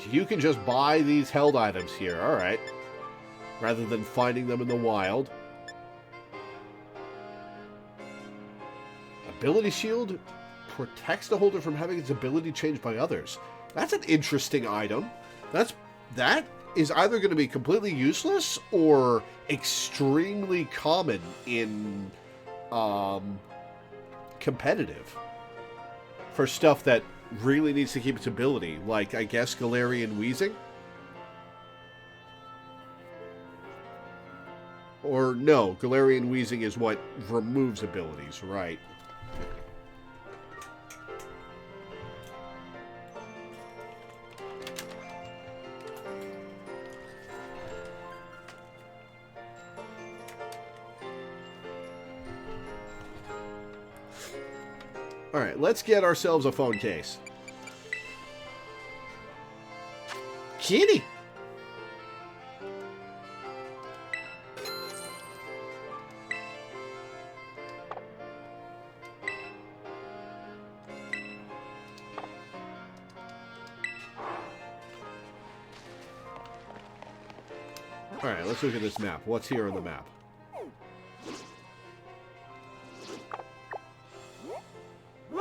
You can just buy these held items here. Alright. Rather than finding them in the wild. Ability Shield protects the holder from having its ability changed by others. That's an interesting item. That is either going to be completely useless or extremely common in competitive for stuff that really needs to keep its ability, like I guess Galarian Weezing, or no, Galarian Weezing is what removes abilities, right? Alright, let's get ourselves a phone case. Kitty! Alright, let's look at this map. What's here on the map?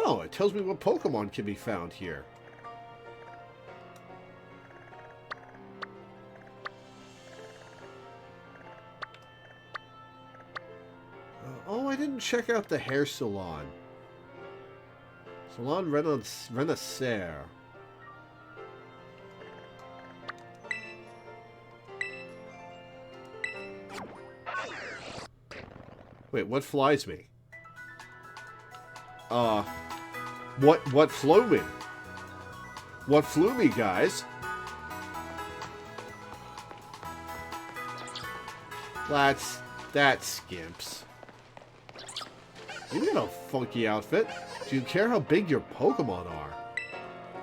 Oh, it tells me what Pokemon can be found here. Oh, I didn't check out the hair salon. Salon Renaissance. Wait, what flies me? What flew me? What flew me, guys? That's skimps. You got a funky outfit. Do you care how big your Pokemon are?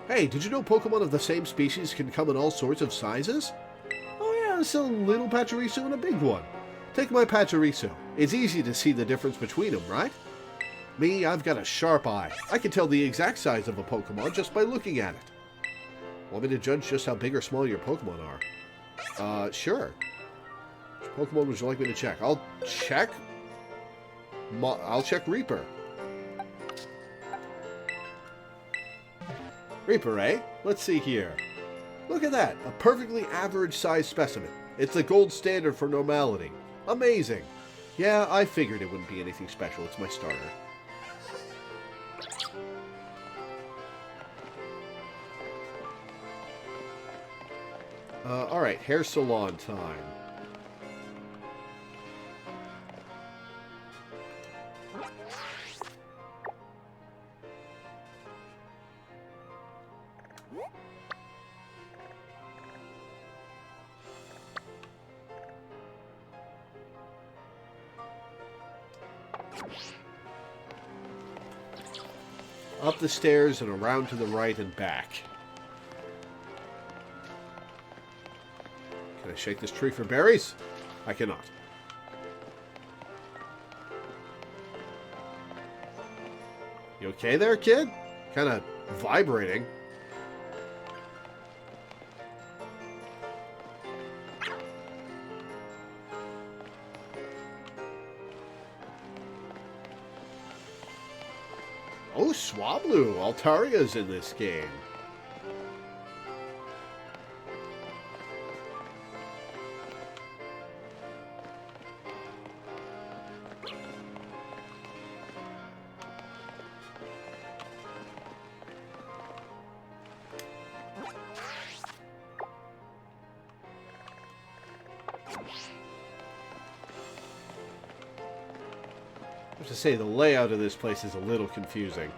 Hey, did you know Pokemon of the same species can come in all sorts of sizes? Oh yeah, there's a little Pachirisu and a big one. Take my Pachirisu. It's easy to see the difference between them, right? Me, I've got a sharp eye. I can tell the exact size of a Pokemon just by looking at it. Want me to judge just how big or small your Pokemon are? Sure. Which Pokemon would you like me to check? I'll check Reaper. Reaper, eh? Let's see here. Look at that. A perfectly average-sized specimen. It's the gold standard for normality. Amazing. Yeah, I figured it wouldn't be anything special. It's my starter. Alright, hair salon time. Up the stairs and around to the right and back. Can I shake this tree for berries? I cannot. You okay there, kid? Kind of vibrating. Oh, Swablu! Altaria's in this game. I have to say, the layout of this place is a little confusing.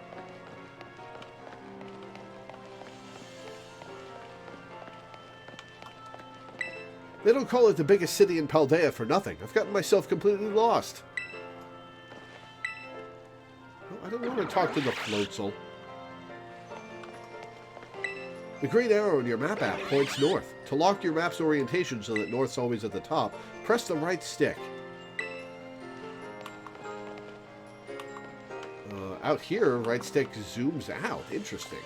They don't call it the biggest city in Paldea for nothing. I've gotten myself completely lost. No, I don't want to talk to the Floatzel. The green arrow in your map app points north. To lock your map's orientation so that north's always at the top, press the right stick. Out here, right stick zooms out. Interesting.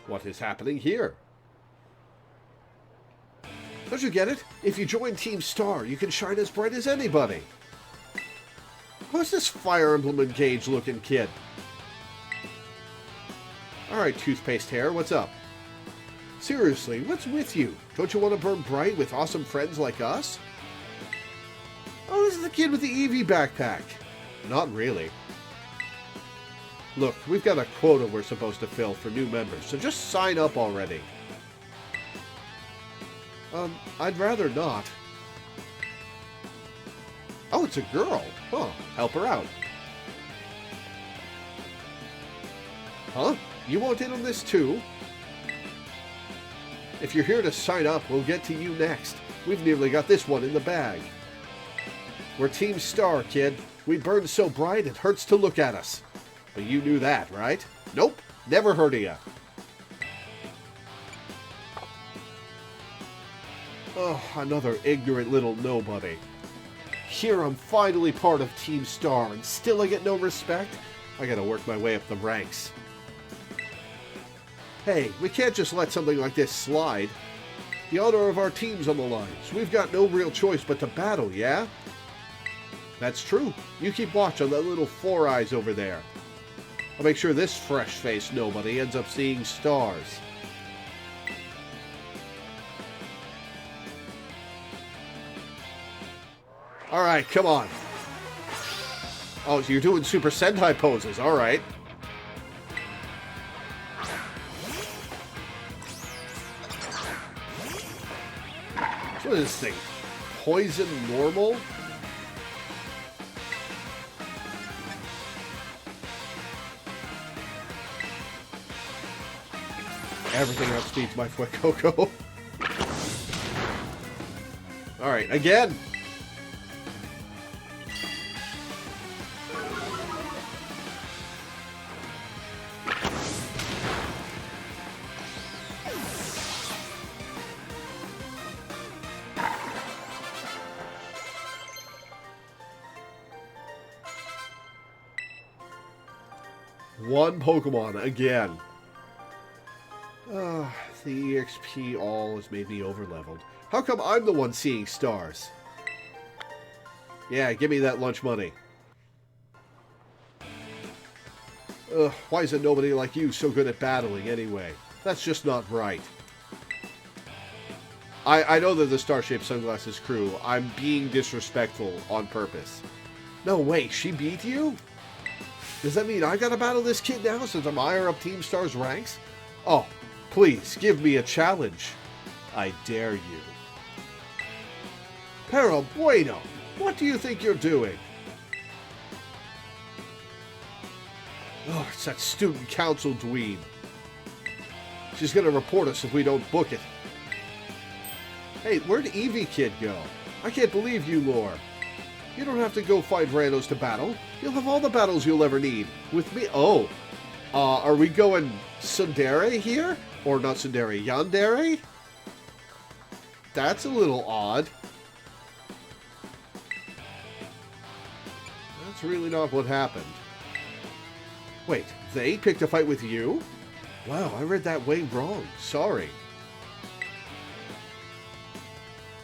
What is happening here? Don't you get it? If you join Team Star, you can shine as bright as anybody. Who's this Fire Emblem Engage looking kid? Alright, toothpaste hair, what's up? Seriously, what's with you? Don't you want to burn bright with awesome friends like us? Oh, this is the kid with the Eevee backpack. Not really. Look, we've got a quota we're supposed to fill for new members, so just sign up already. I'd rather not. Oh, it's a girl. Huh, help her out. Huh? You want in on this too? If you're here to sign up, we'll get to you next. We've nearly got this one in the bag. We're Team Star, kid. We burn so bright it hurts to look at us. But you knew that, right? Nope, never heard of ya. Oh, another ignorant little nobody. Here I'm finally part of Team Star, and still I get no respect? I gotta work my way up the ranks. Hey, we can't just let something like this slide. The honor of our team's on the line, so we've got no real choice but to battle, yeah? That's true. You keep watch on that little Four Eyes over there. I'll make sure this fresh-faced nobody ends up seeing stars. Alright, come on. Oh, so you're doing Super Sentai poses, alright. What is this thing? poison normal? Everything outspeeds my Fuecoco. Alright, again! One Pokemon, again. The EXP all has made me overleveled. How come I'm the one seeing stars? Yeah, give me that lunch money. Why isn't nobody like you so good at battling anyway? That's just not right. I know they're the Star-Shaped Sunglasses crew. I'm being disrespectful on purpose. No, wait, she beat you? Does that mean I gotta battle this kid now since I'm higher up Team Star's ranks? Oh, please, give me a challenge. I dare you. Pero bueno, what do you think you're doing? Oh, it's that student council dweeb. She's gonna report us if we don't book it. Hey, where'd Eevee Kid go? I can't believe you, Lore. You don't have to go fight randos to battle. You'll have all the battles you'll ever need. With me. Oh. Are we going Tsundere here? Or not Tsundere, Yandere? That's a little odd. That's really not what happened. Wait, they picked a fight with you? Wow, I read that way wrong. Sorry.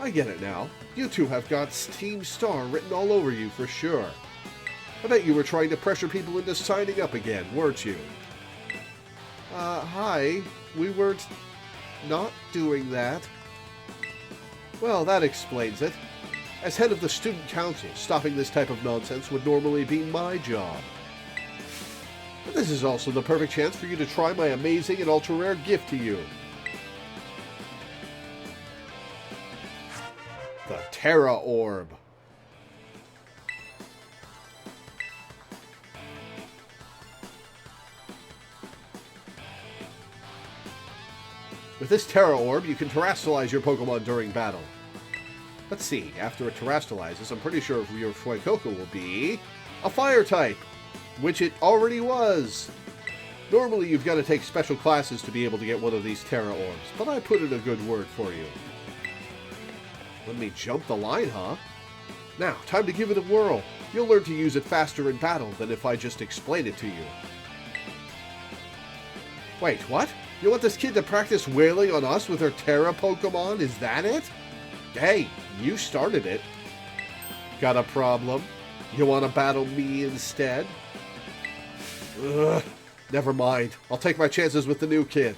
I get it now. You two have got Team Star written all over you for sure. I bet you were trying to pressure people into signing up again, weren't you? Hi. We were not doing that. Well, that explains it. As head of the student council, stopping this type of nonsense would normally be my job. But this is also the perfect chance for you to try my amazing and ultra-rare gift to you. The Terra Orb. With this Terra Orb, you can terrestrialize your Pokemon during battle. Let's see, after it terrestrializes, I'm pretty sure your Fuecoco will be a Fire type, which it already was. Normally, you've got to take special classes to be able to get one of these Terra Orbs, but I put in a good word for you. Let me jump the line, huh? Now, time to give it a whirl. You'll learn to use it faster in battle than if I just explain it to you. Wait, what? You want this kid to practice wailing on us with her Terra Pokemon? Is that it? Hey, you started it. Got a problem? You want to battle me instead? Ugh, never mind. I'll take my chances with the new kid.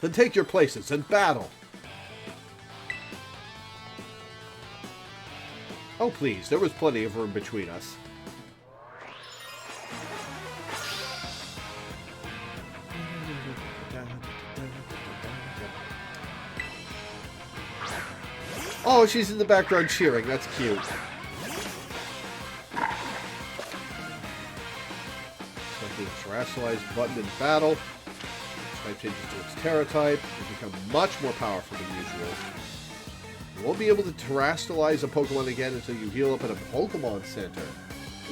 Then take your places and battle. Oh, please, there was plenty of room between us. Oh, she's in the background cheering. That's cute. Selecting the Terrestrialize button in battle. Type changes to its Terra type. It will become much more powerful than usual. You won't be able to terrestrialize a Pokemon again until you heal up at a Pokemon Center.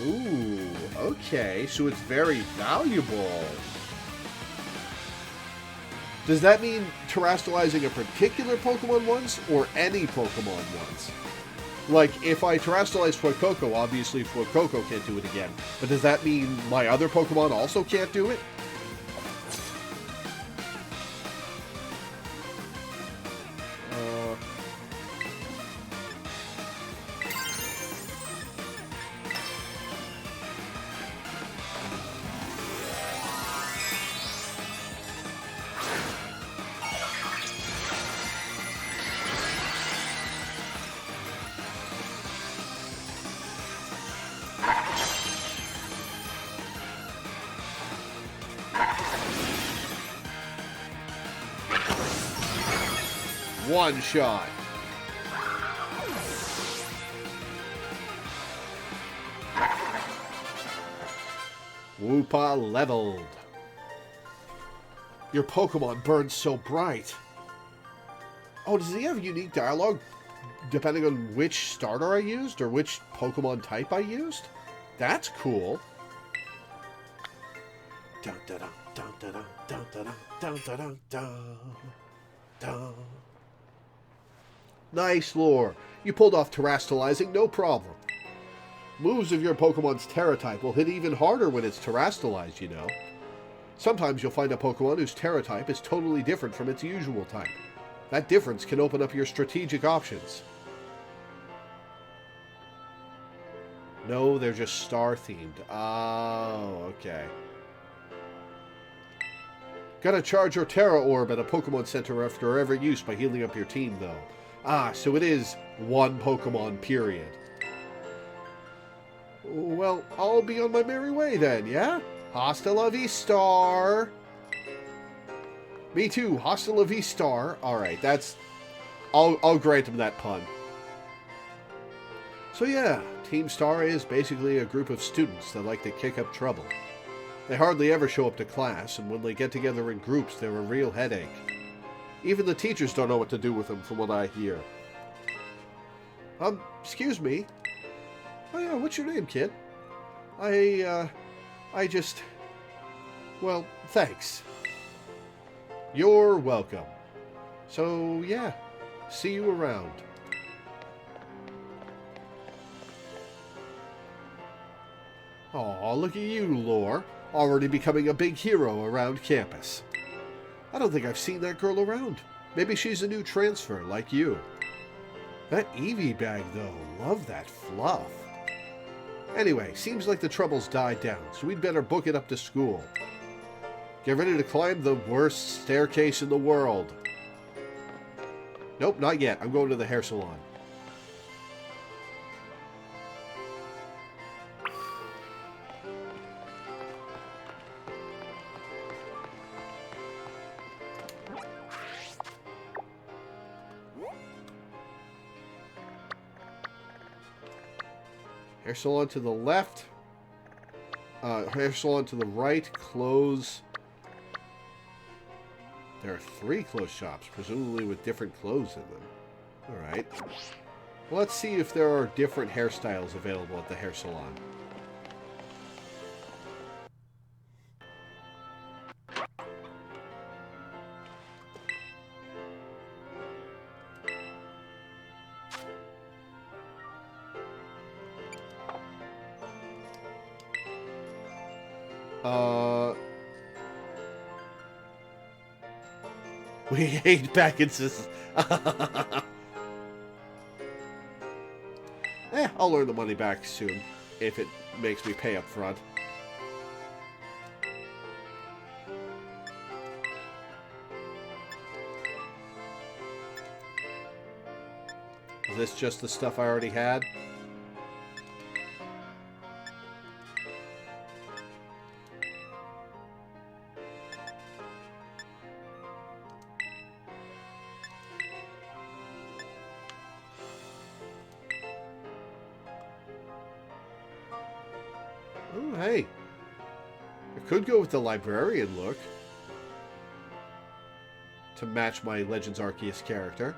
Ooh, okay, so it's very valuable. Does that mean terrestrializing a particular Pokemon once, or any Pokemon once? Like, if I terrestrialize Fuecoco, obviously Fuecoco can't do it again. But does that mean my other Pokemon also can't do it? One shot. Woopa leveled. Your Pokemon burns so bright. Oh, does he have unique dialogue depending on which starter I used or which Pokemon type I used? That's cool. Dun, dun, dun, dun, dun, dun, dun, dun, dun, dun, dun. Nice lore. You pulled off terastallizing, no problem. Moves of your Pokemon's Terra type will hit even harder when it's terastallized, you know. Sometimes you'll find a Pokemon whose Terra type is totally different from its usual type. That difference can open up your strategic options. No, they're just star-themed. Oh, okay. Gotta charge your Terra Orb at a Pokemon Center after every use by healing up your team, though. Ah, so it is one Pokemon, period. Well, I'll be on my merry way then, yeah? Hasta la vista! Me too, hasta la vista. Alright, that's... I'll grant him that pun. So yeah, Team Star is basically a group of students that like to kick up trouble. They hardly ever show up to class, and when they get together in groups, they're a real headache. Even the teachers don't know what to do with them, from what I hear. Excuse me. Oh yeah, what's your name, kid? I just... Well, thanks. You're welcome. So, yeah. See you around. Aw, look at you, Lore. Already becoming a big hero around campus. I don't think I've seen that girl around. Maybe she's a new transfer, like you. That Eevee bag, though. Love that fluff. Anyway, seems like the trouble's died down, so we'd better book it up to school. Get ready to climb the worst staircase in the world. Nope, not yet. I'm going to the hair salon. Hair salon to the left. Hair salon to the right. Clothes. There are 3 clothes shops, presumably with different clothes in them. Alright. Well, let's see if there are different hairstyles available at the hair salon. We hate packages. I'll earn the money back soon, if it makes me pay up front. Is this just the stuff I already had? Oh, hey. I could go with the librarian look to match my Legends Arceus character.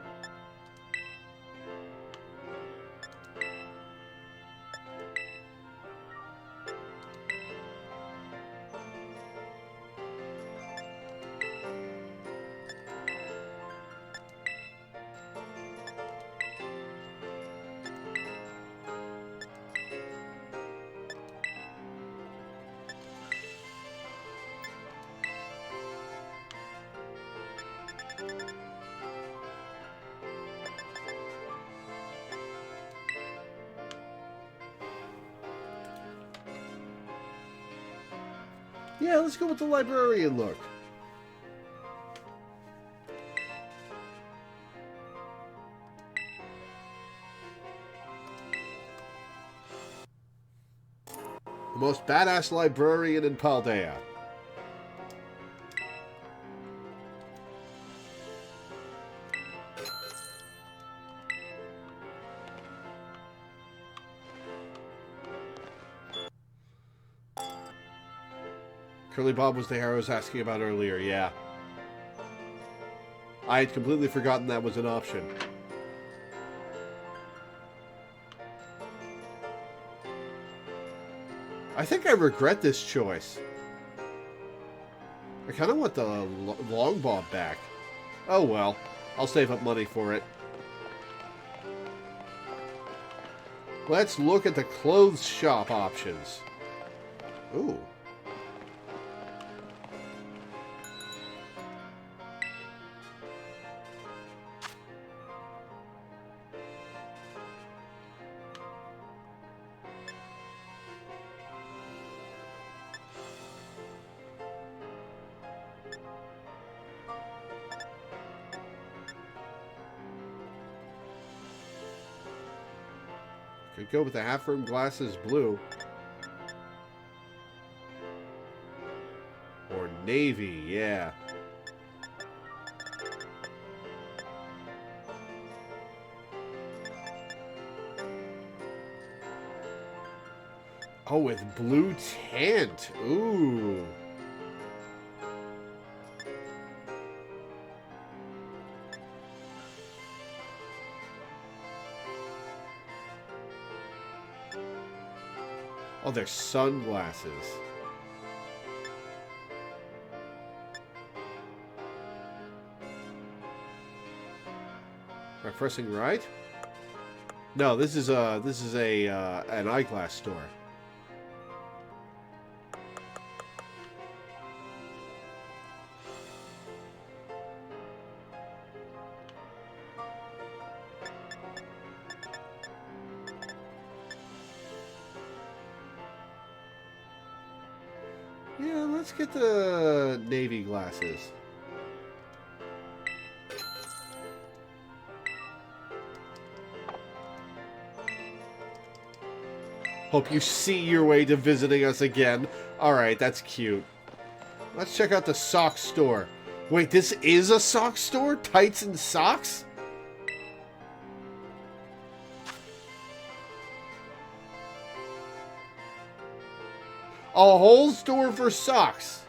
Yeah, let's go with the librarian look. The most badass librarian in Paldea. Curly Bob was the hair I was asking about earlier, yeah. I had completely forgotten that was an option. I think I regret this choice. I kind of want the long bob back. Oh well, I'll save up money for it. Let's look at the clothes shop options. Ooh. Could go with the half-rim glasses blue. Or navy, yeah. Oh, with blue tint. Ooh. Oh, they're sunglasses. Am I pressing right? No, this is a an eyeglass store. Yeah, let's get the navy glasses. Hope you see your way to visiting us again. Alright, that's cute. Let's check out the sock store. Wait, this is a sock store? Tights and socks? A whole store for socks.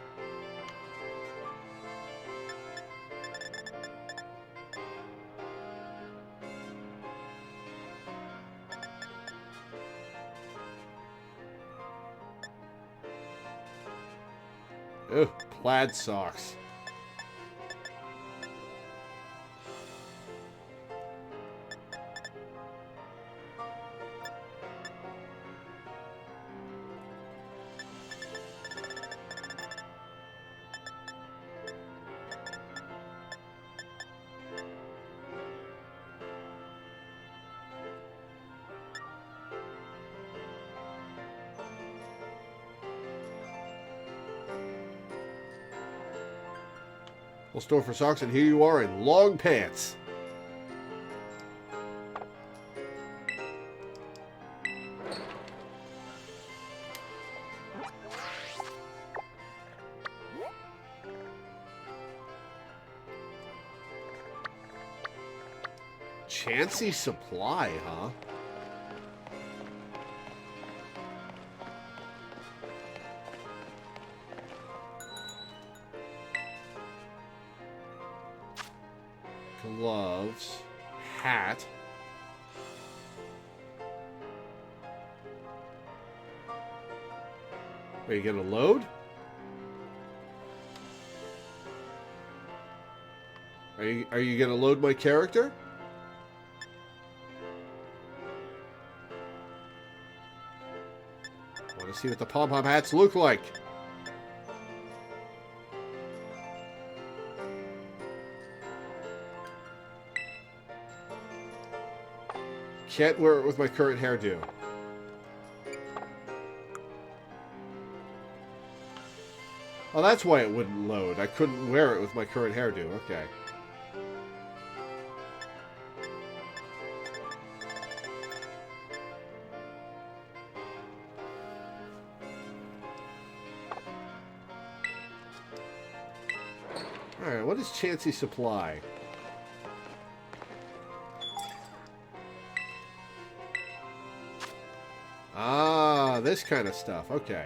Ugh, plaid socks. We'll store for socks, and here you are in long pants. Chancy supply, huh? Gloves, hat. Are you gonna load? Are you gonna load my character? I want to see what the pom-pom hats look like. Can't wear it with my current hairdo. Oh, that's why it wouldn't load. I couldn't wear it with my current hairdo. Okay. Alright, what is Chancy Supply? Ah, this kind of stuff. Okay.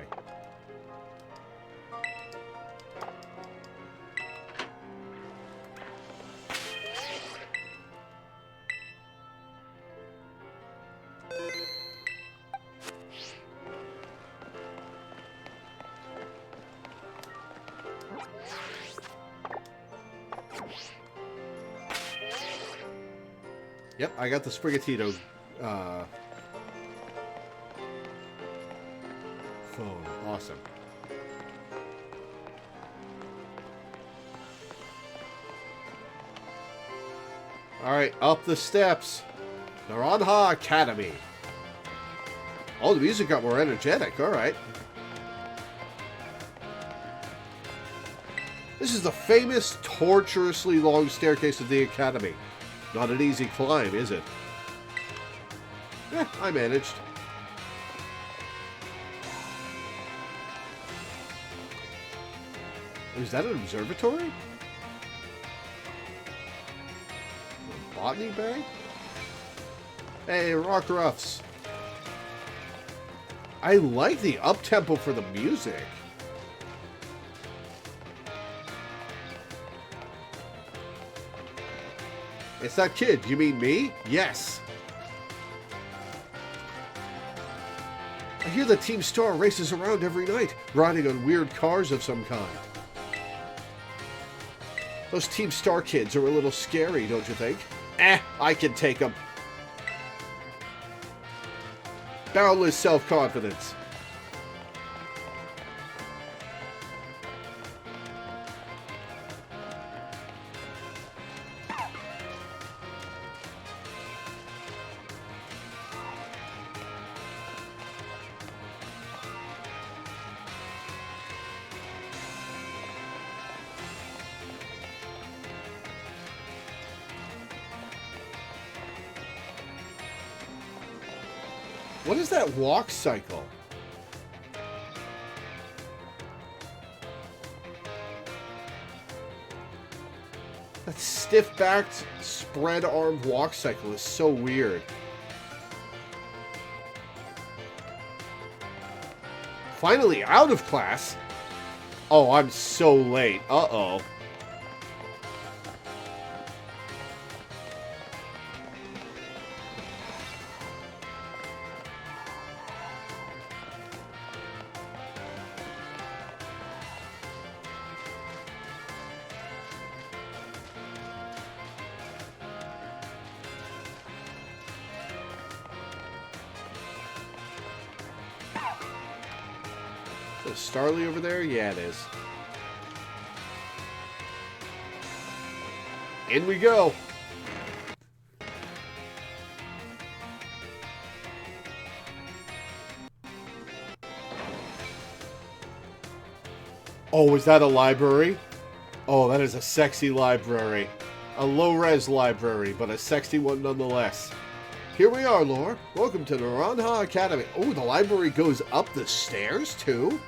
Yep, I got the Sprigatito phone. Awesome. Alright, up the steps. Naranja Academy. Oh, the music got more energetic. Alright. This is the famous, tortuously long staircase of the Academy. Not an easy climb, is it? I managed. Is that an observatory? A botany bag? Hey, Rock Ruffs. I like the up-tempo for the music. It's that kid. You mean me? Yes. I hear that Team Star races around every night, riding on weird cars of some kind. Those Team Star kids are a little scary, don't you think? I can take them. Boundless self-confidence. What is that walk cycle? That stiff-backed, spread-armed walk cycle is so weird. Finally out of class? Oh, I'm so late. Uh-oh. Is Starly over there? Yeah, it is. In we go. Oh, is that a library? Oh, that is a sexy library. A low-res library, but a sexy one nonetheless. Here we are, Lore. Welcome to Naranja Academy. Oh, the library goes up the stairs, too?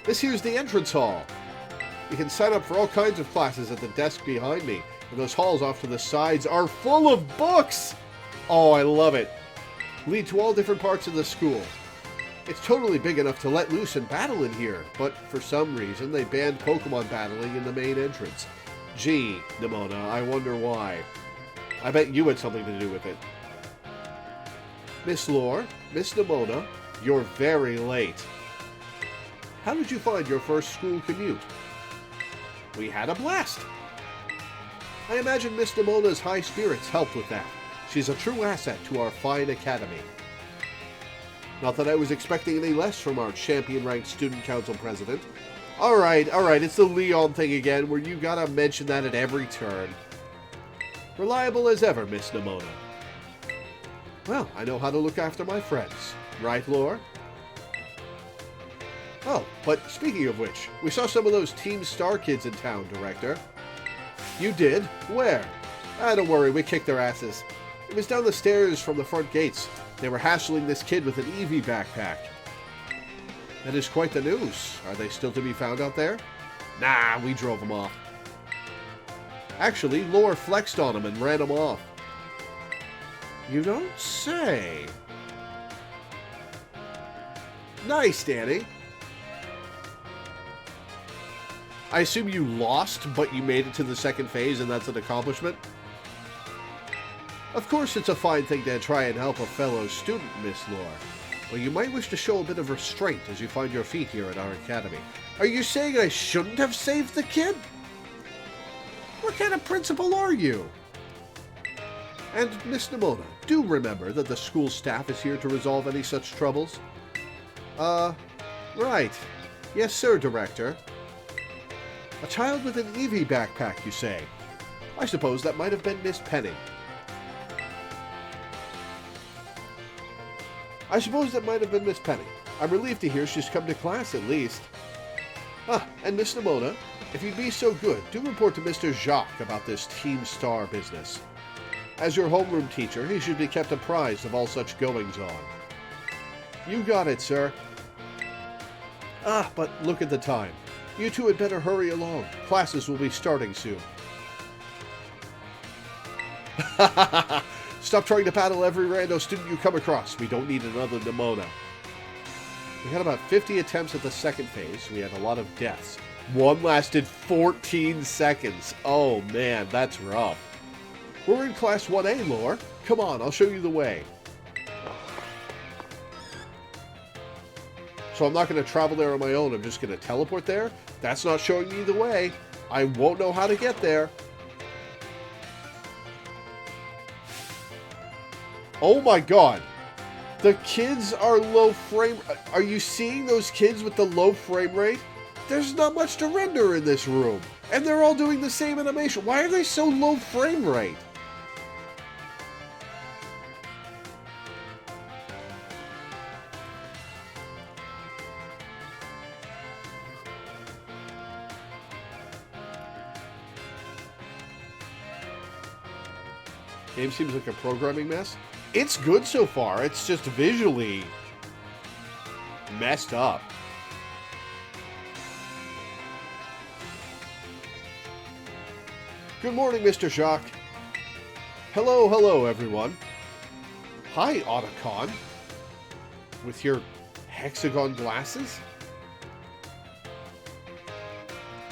This here's the entrance hall. You can sign up for all kinds of classes at the desk behind me. And those halls off to the sides are full of books! Oh, I love it. Lead to all different parts of the school. It's totally big enough to let loose and battle in here, but for some reason they banned Pokemon battling in the main entrance. Gee, Nimona, I wonder why. I bet you had something to do with it. Miss Lore, Miss Nimona, you're very late. How did you find your first school commute? We had a blast. I imagine Miss Nimona's high spirits helped with that. She's a true asset to our fine academy. Not that I was expecting any less from our champion-ranked student council president. Alright, it's the Leon thing again, where you gotta mention that at every turn. Reliable as ever, Miss Nimona. Well, I know how to look after my friends. Right, Lore? Oh, but speaking of which, we saw some of those Team Star kids in town, Director. You did? Where? Don't worry, we kicked their asses. It was down the stairs from the front gates. They were hassling this kid with an Eevee backpack. That is quite the news. Are they still to be found out there? Nah, we drove them off. Actually, Lore flexed on them and ran them off. You don't say. Nice, Danny. I assume you lost, but you made it to the second phase, and that's an accomplishment? Of course, it's a fine thing to try and help a fellow student, Miss Lore. But you might wish to show a bit of restraint as you find your feet here at our academy. Are you saying I shouldn't have saved the kid? What kind of principal are you? And Miss Nimona, do remember that the school staff is here to resolve any such troubles. Right. Yes, sir, Director. A child with an Eevee backpack, you say? I suppose that might have been Miss Penny. I'm relieved to hear she's come to class at least. And Miss Nimona, if you'd be so good, do report to Mr. Jacques about this Team Star business. As your homeroom teacher, he should be kept apprised of all such goings-on. You got it, sir. But look at the time. You two had better hurry along. Classes will be starting soon. Stop trying to battle every rando student you come across. We don't need another Nimona. We had about 50 attempts at the second phase. We had a lot of deaths. One lasted 14 seconds. Oh man, that's rough. We're in Class 1A, Lore. Come on, I'll show you the way. So I'm not going to travel there on my own. I'm just going to teleport there? That's not showing me the way. I won't know how to get there. Oh my god. The kids are low frame... Are you seeing those kids with the low frame rate? There's not much to render in this room. And they're all doing the same animation. Why are they so low frame rate? Game seems like a programming mess. It's good so far. It's just visually messed up. Good morning, Mr. Jacques. Hello, everyone. Hi, Otacon. With your hexagon glasses?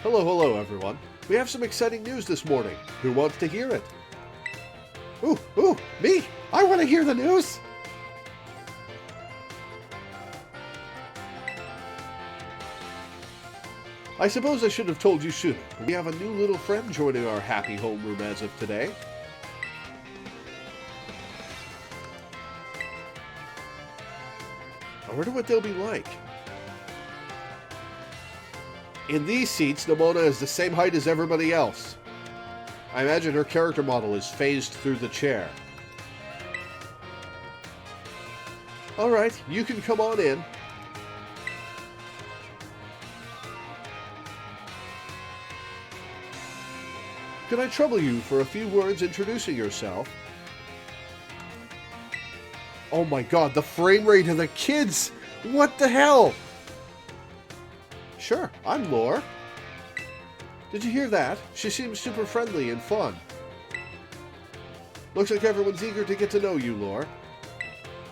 Hello, everyone. We have some exciting news this morning. Who wants to hear it? Ooh, me! I want to hear the news! I suppose I should have told you sooner, but we have a new little friend joining our happy homeroom as of today. I wonder what they'll be like. In these seats, Nimona is the same height as everybody else. I imagine her character model is phased through the chair. Alright, you can come on in. Could I trouble you for a few words introducing yourself? Oh my god, the frame rate of the kids! What the hell? Sure, I'm Lore. Did you hear that? She seems super friendly and fun. Looks like everyone's eager to get to know you, Lore.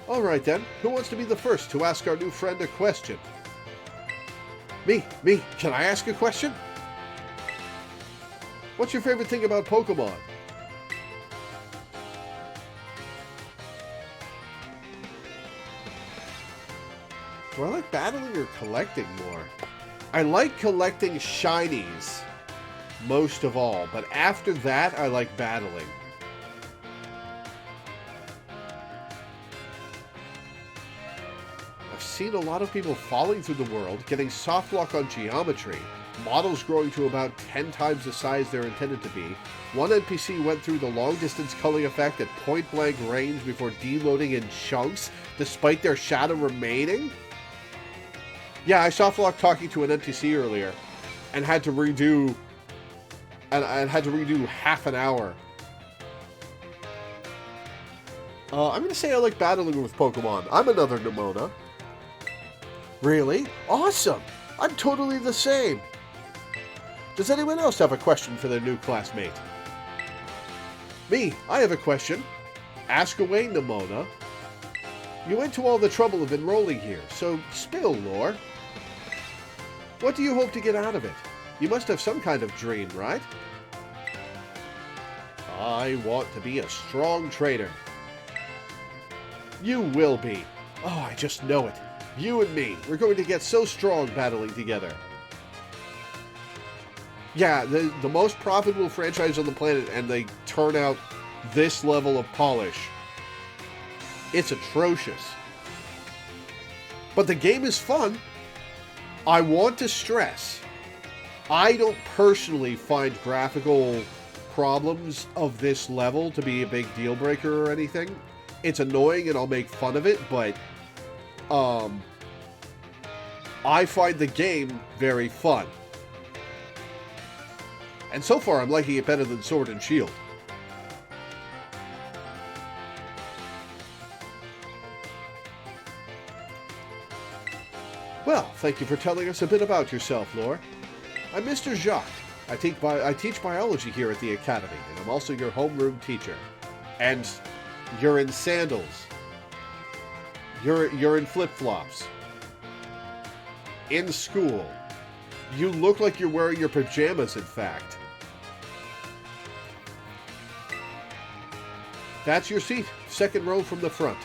Alright then, who wants to be the first to ask our new friend a question? Me. Can I ask a question? What's your favorite thing about Pokemon? Do I like battling or collecting more? I like collecting shinies most of all, but after that I like battling. I've seen a lot of people falling through the world, getting soft lock on geometry, models growing to about 10 times the size they're intended to be. One NPC went through the long distance culling effect at point blank range before deloading in chunks, despite their shadow remaining. Yeah, I soft locked talking to an NPC earlier, and had to redo half an hour. I'm going to say I like battling with Pokemon. I'm another Nimona. Really? Awesome! I'm totally the same. Does anyone else have a question for their new classmate? Me, I have a question. Ask away, Nimona. You went to all the trouble of enrolling here, so spill, Lore. What do you hope to get out of it? You must have some kind of dream, right? I want to be a strong trainer. You will be. Oh, I just know it. You and me, we're going to get so strong battling together. Yeah, the most profitable franchise on the planet, and they turn out this level of polish. It's atrocious. But the game is fun. I want to stress, I don't personally find graphical problems of this level to be a big deal breaker or anything. It's annoying and I'll make fun of it, but I find the game very fun. And so far I'm liking it better than Sword and Shield. Well, thank you for telling us a bit about yourself, Lore. I'm Mr. Jacques. I teach biology here at the Academy, and I'm also your homeroom teacher. And you're in sandals. You're in flip-flops. In school. You look like you're wearing your pajamas, in fact. That's your seat. Second row from the front.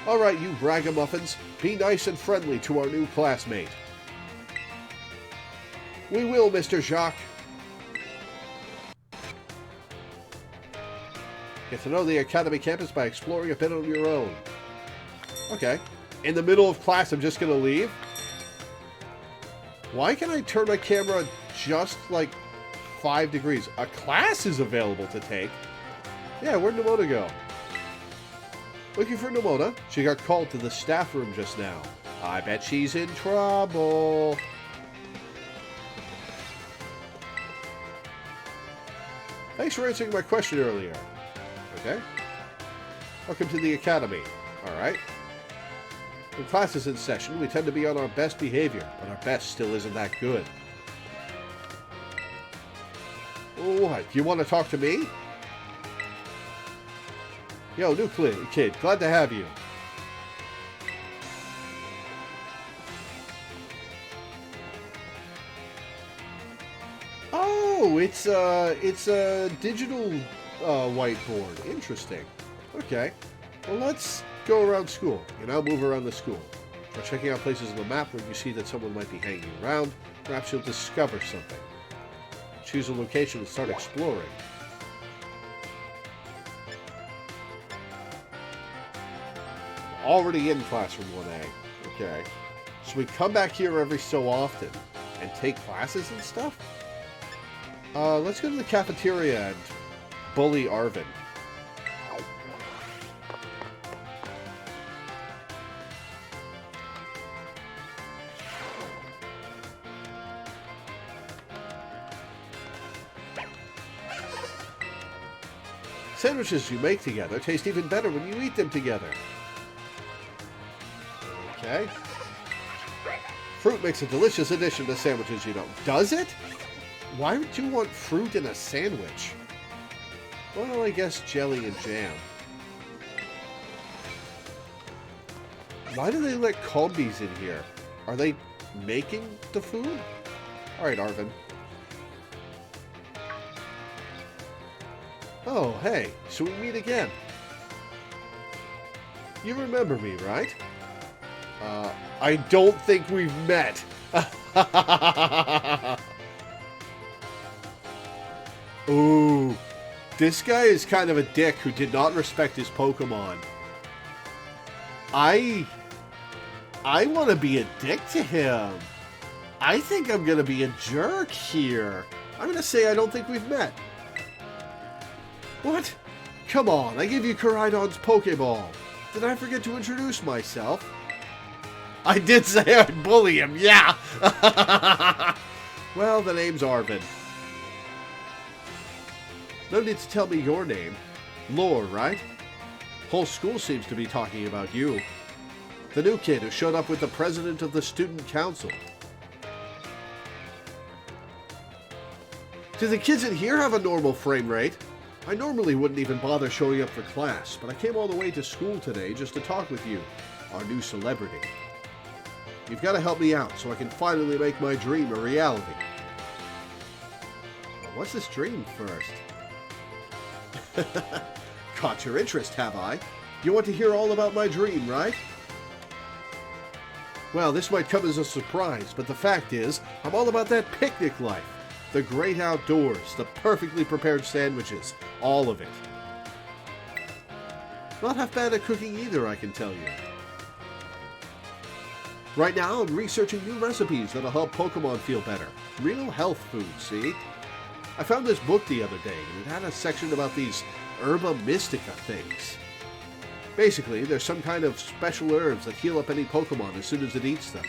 Alright, you ragamuffins. Be nice and friendly to our new classmate. We will, Mr. Jacques. Get to know the Academy campus by exploring a bit on your own. Okay. In the middle of class, I'm just going to leave? Why can I turn my camera just like 5 degrees? A class is available to take. Yeah, where'd Nimona go? Looking for Nimona. She got called to the staff room just now. I bet she's in trouble. Thanks for answering my question earlier. Okay. Welcome to the Academy. Alright. When class is in session, we tend to be on our best behavior, but our best still isn't that good. What? You want to talk to me? Yo, new kid. Glad to have you. Oh, it's a digital whiteboard. Interesting. Okay. Well, let's go around school. You know, move around the school. Try checking out places on the map where you see that someone might be hanging around. Perhaps you'll discover something. Choose a location and start exploring. Already in classroom 1A. Okay. So we come back here every so often and take classes and stuff? Let's go to the cafeteria and bully Arvin. Sandwiches you make together taste even better when you eat them together. Okay. Fruit makes a delicious addition to sandwiches, you know. Does it? Why would you want fruit in a sandwich? Well, I guess jelly and jam. Why do they let combies in here? Are they making the food? Alright, Arvin. Oh, hey, so we meet again. You remember me, right? I don't think we've met. Ooh, this guy is kind of a dick who did not respect his Pokemon. I want to be a dick to him. I think I'm going to be a jerk here. I'm going to say I don't think we've met. What? Come on, I gave you Koraidon's Pokeball. Did I forget to introduce myself? I did say I'd bully him, yeah! Well, the name's Arvin. No need to tell me your name. Lore, right? Whole school seems to be talking about you. The new kid who showed up with the president of the student council. Do the kids in here have a normal frame rate? I normally wouldn't even bother showing up for class, but I came all the way to school today just to talk with you, our new celebrity. You've got to help me out so I can finally make my dream a reality. What's this dream first? Caught your interest, have I? You want to hear all about my dream, right? Well, this might come as a surprise, but the fact is, I'm all about that picnic life. the great outdoors, the perfectly prepared sandwiches, all of it. Not half bad at cooking either, I can tell you. Right now, I'm researching new recipes that'll help Pokemon feel better. Real health food, see? I found this book the other day, and it had a section about these Herba Mystica things. Basically, there's some kind of special herbs that heal up any Pokemon as soon as it eats them.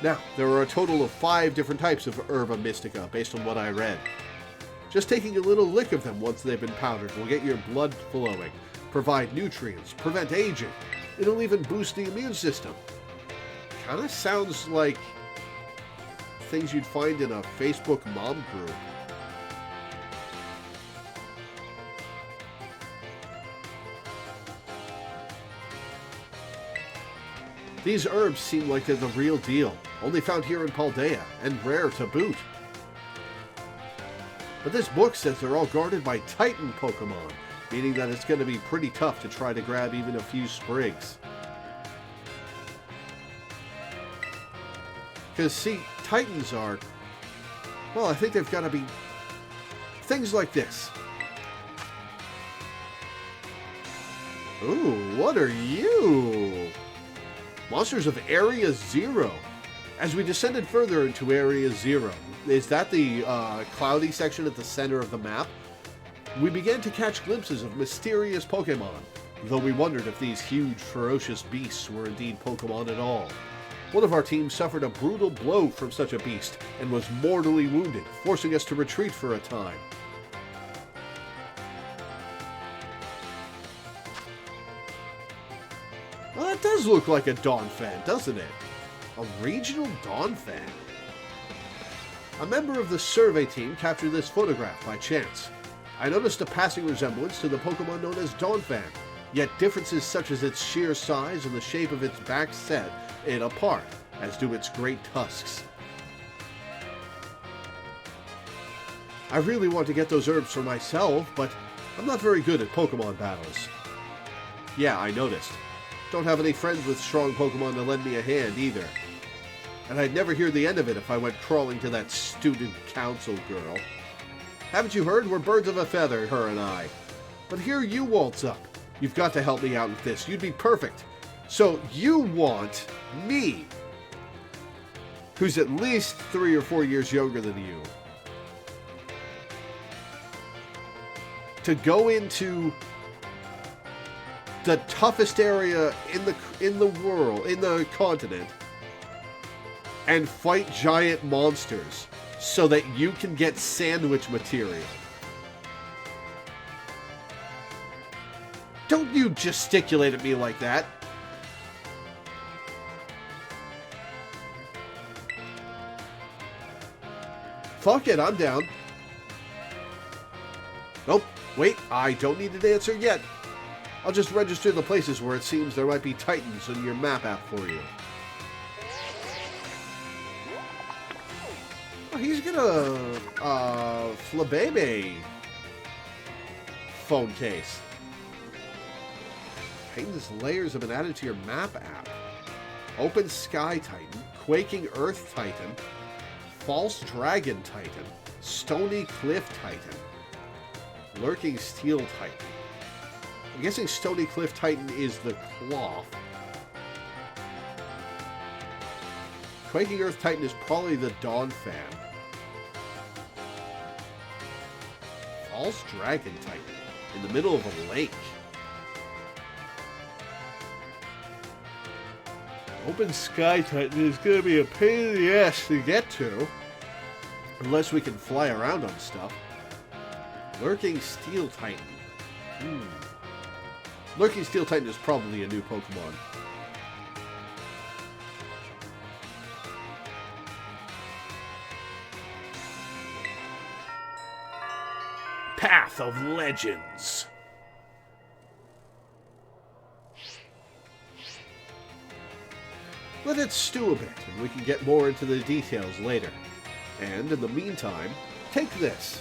Now, there are a total of 5 different types of Herba Mystica, based on what I read. Just taking a little lick of them once they've been powdered will get your blood flowing, provide nutrients, prevent aging. It'll even boost the immune system. Kinda sounds like things you'd find in a Facebook mom group. These herbs seem like they're the real deal, only found here in Paldea, and rare to boot. But this book says they're all guarded by Titan Pokemon, meaning that it's going to be pretty tough to try to grab even a few sprigs. Because, see, Titans are... well, I think they've got to be... things like this. Ooh, what are you? Monsters of Area 0. As we descended further into Area 0, is that the cloudy section at the center of the map? We began to catch glimpses of mysterious Pokemon, though we wondered if these huge, ferocious beasts were indeed Pokemon at all. One of our team suffered a brutal blow from such a beast and was mortally wounded, forcing us to retreat for a time. Well, that does look like a Donphan, doesn't it? A regional Donphan. A member of the survey team captured this photograph by chance. I noticed a passing resemblance to the Pokemon known as Donphan, yet differences such as its sheer size and the shape of its back set it apart, as do its great tusks. I really want to get those herbs for myself, but I'm not very good at Pokemon battles. Yeah, I noticed. Don't have any friends with strong Pokemon to lend me a hand either. And I'd never hear the end of it if I went crawling to that student council girl. Haven't you heard? We're birds of a feather, her and I. But here you waltz up. You've got to help me out with this. You'd be perfect. So you want me, who's at least 3 or 4 years younger than you, to go into the toughest area in the world, in the continent, and fight giant monsters so that you can get sandwich material. Don't you gesticulate at me like that. Fuck it, I'm down. Nope, wait, I don't need an answer yet. I'll just register the places where it seems there might be Titans on your map app for you. Oh, he's got a Flabébé phone case. Titan's layers have been added to your map app. Open Sky Titan, Quaking Earth Titan, False Dragon Titan, Stony Cliff Titan, Lurking Steel Titan. I'm guessing Stony Cliff Titan is the cloth. Quaking Earth Titan is probably the Donphan. False Dragon Titan in the middle of a lake. Open Sky Titan is going to be a pain in the ass to get to, unless we can fly around on stuff. Lurking Steel Titan. Lurking Steel Titan is probably a new Pokemon. Path of Legends. Let it stew a bit, and we can get more into the details later. And in the meantime, take this.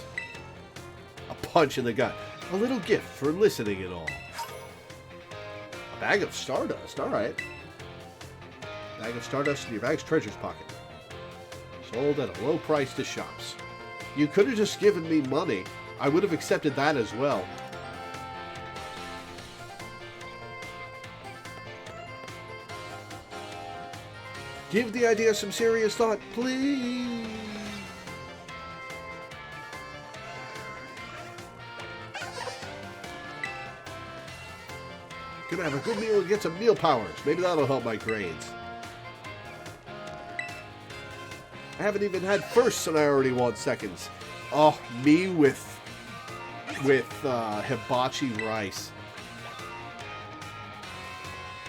A punch in the gut. A little gift for listening and all. A bag of Stardust, alright. Bag of Stardust in your bag's treasures pocket. Sold at a low price to shops. You could have just given me money. I would have accepted that as well. Give the idea some serious thought, please. Gonna have a good meal and get some meal powers. Maybe that'll help my grades. I haven't even had firsts and I already want seconds. Oh, me with hibachi rice.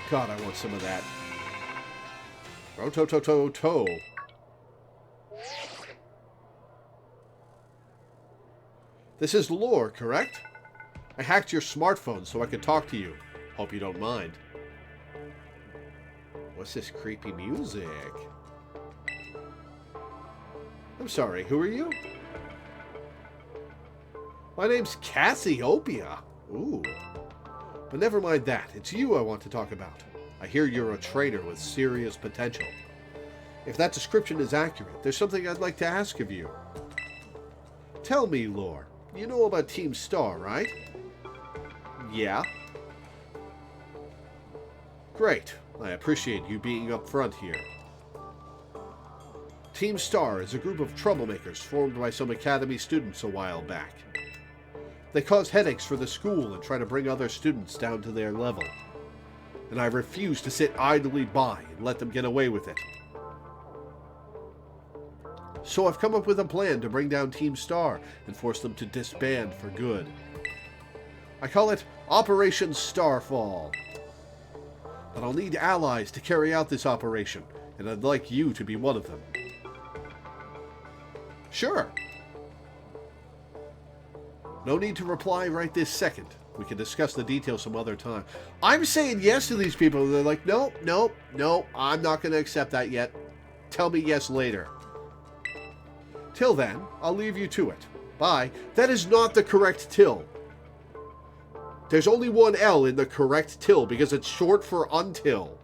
God, I want some of that. Roto-to-to-to. This is Lore, correct? I hacked your smartphone so I could talk to you. Hope you don't mind. What's this creepy music? I'm sorry, who are you? My name's Cassiopeia. Ooh. But never mind that. It's you I want to talk about. I hear you're a trainer with serious potential. If that description is accurate, there's something I'd like to ask of you. Tell me, Lore. You know about Team Star, right? Yeah. Great. I appreciate you being upfront here. Team Star is a group of troublemakers formed by some Academy students a while back. They cause headaches for the school and try to bring other students down to their level. And I refuse to sit idly by and let them get away with it. So I've come up with a plan to bring down Team Star and force them to disband for good. I call it Operation Starfall. But I'll need allies to carry out this operation, and I'd like you to be one of them. Sure. No need to reply right this second. We can discuss the details some other time. I'm saying yes to these people. They're like, nope, nope, nope, I'm not going to accept that yet. Tell me yes later. Till then, I'll leave you to it. Bye. That is not the correct till. There's only one L in the correct till because it's short for until.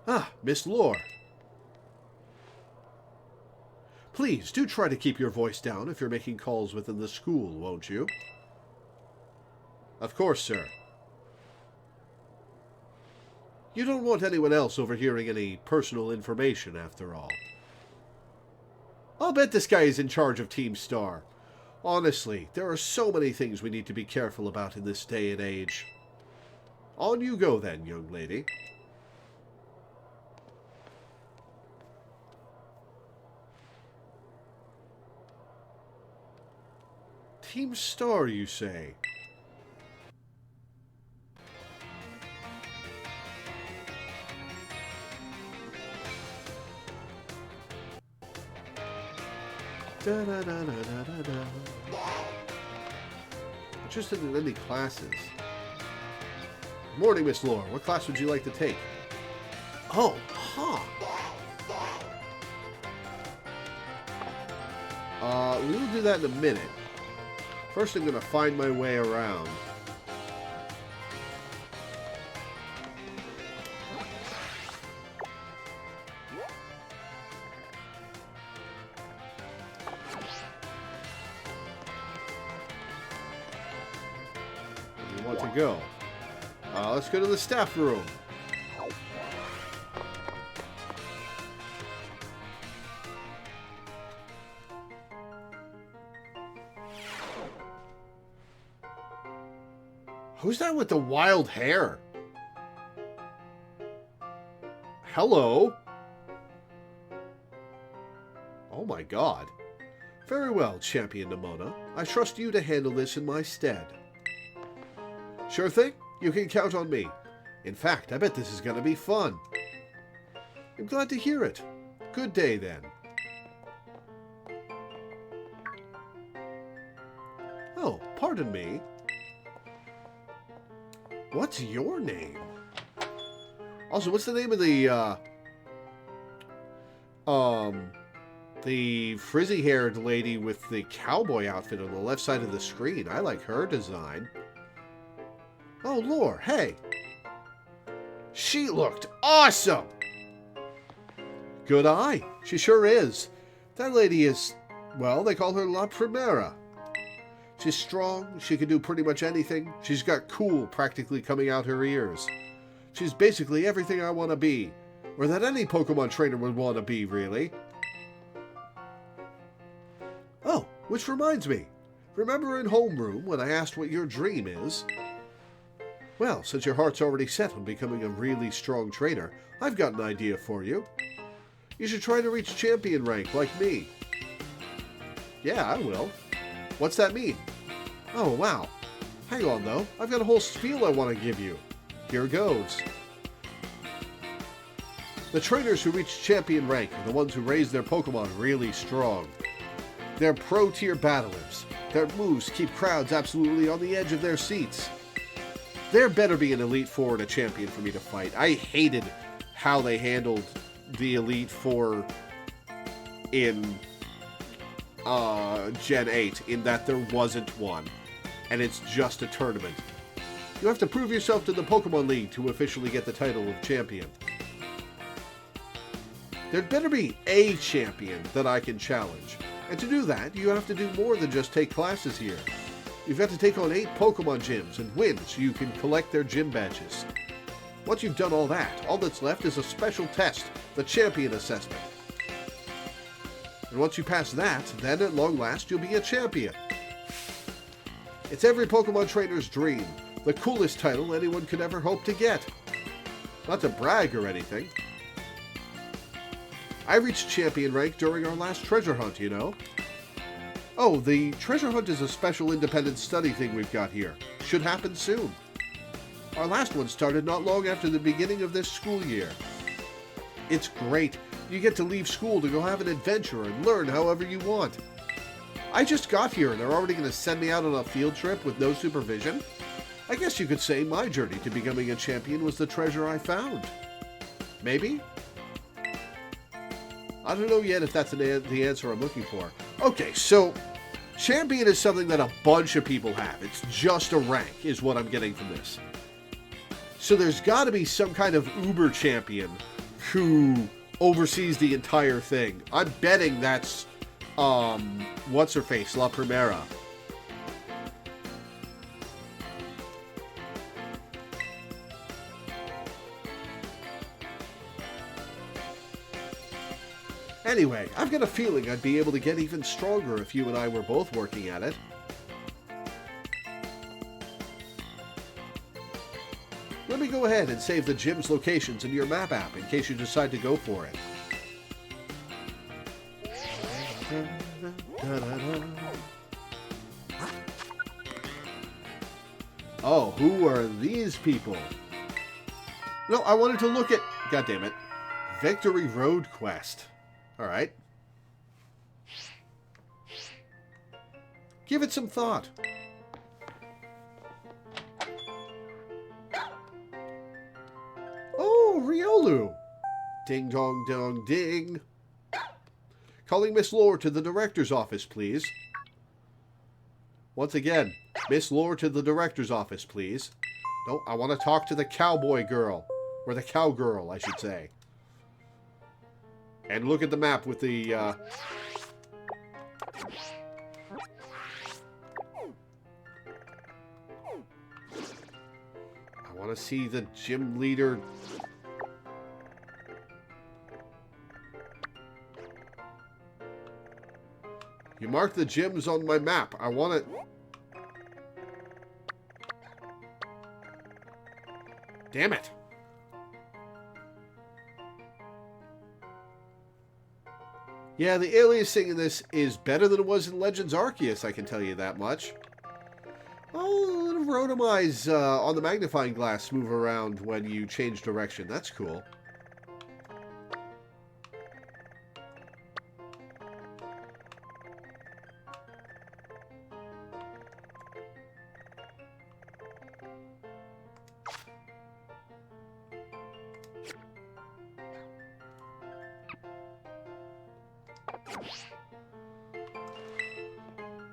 Ah, Miss Lore. Please, do try to keep your voice down if you're making calls within the school, won't you? Of course, sir. You don't want anyone else overhearing any personal information, after all. I'll bet this guy is in charge of Team Star. Honestly, there are so many things we need to be careful about in this day and age. On you go, then, young lady. Team Star, you say? Da, da, da, da, da, da. Interested in any classes? Good morning, Miss Lore. What class would you like to take? Oh, huh. We will do that in a minute. First, I'm going to find my way around. Where do you want to go? Let's go to the staff room. Who's that with the wild hair? Hello? Oh my god. Very well, Champion Nimona. I trust you to handle this in my stead. Sure thing. You can count on me. In fact, I bet this is going to be fun. I'm glad to hear it. Good day, then. Oh, pardon me. What's your name? Also, what's the name of the frizzy-haired lady with the cowboy outfit on the left side of the screen? I like her design. Oh, Lore, hey. She looked awesome! Good eye. She sure is. That lady is, well, they call her La Primera. She's strong, she can do pretty much anything. She's got cool practically coming out her ears. She's basically everything I want to be. Or that any Pokemon trainer would want to be, really. Oh, which reminds me. Remember in homeroom when I asked what your dream is? Well, since your heart's already set on becoming a really strong trainer, I've got an idea for you. You should try to reach champion rank like me. Yeah, I will. What's that mean? Oh, wow. Hang on, though. I've got a whole spiel I want to give you. Here goes. The trainers who reach champion rank are the ones who raise their Pokemon really strong. They're pro-tier battlers. Their moves keep crowds absolutely on the edge of their seats. There better be an Elite Four and a champion for me to fight. I hated how they handled the Elite Four in Gen 8, in that there wasn't one, and it's just a tournament. You have to prove yourself to the Pokemon League to officially get the title of champion. There'd better be a champion that I can challenge, and to do that, you have to do more than just take classes here. You've got to take on 8 Pokemon gyms and win so you can collect their gym badges. Once you've done all that, all that's left is a special test, the Champion Assessment. And once you pass that, then at long last you'll be a champion. It's every Pokemon trainer's dream, the coolest title anyone could ever hope to get. Not to brag or anything. I reached champion rank during our last treasure hunt, you know. Oh, the treasure hunt is a special independent study thing we've got here. Should happen soon. Our last one started not long after the beginning of this school year. It's great. You get to leave school to go have an adventure and learn however you want. I just got here and they're already going to send me out on a field trip with no supervision? I guess you could say my journey to becoming a champion was the treasure I found. Maybe? I don't know yet if that's the answer I'm looking for. Okay, so champion is something that a bunch of people have. It's just a rank, is what I'm getting from this. So there's got to be some kind of uber champion who oversees the entire thing. I'm betting that's, what's-her-face, La Primera. Anyway, I've got a feeling I'd be able to get even stronger if you and I were both working at it. Let me go ahead and save the gym's locations in your map app in case you decide to go for it. Oh, who are these people? No, I wanted to look at... God damn it. Victory Road Quest. Alright. Give it some thought. Oh, Riolu! Ding dong dong ding. Calling Miss Lore to the director's office, please. Once again, Miss Lore to the director's office, please. No, I want to talk to the cowboy girl. Or the cowgirl, I should say. And look at the map with the, I want to see the gym leader. You marked the gyms on my map. I want it. Damn it. Yeah, the aliasing in this is better than it was in Legends Arceus, I can tell you that much. Oh, little Rotomai's on the magnifying glass move around when you change direction. That's cool.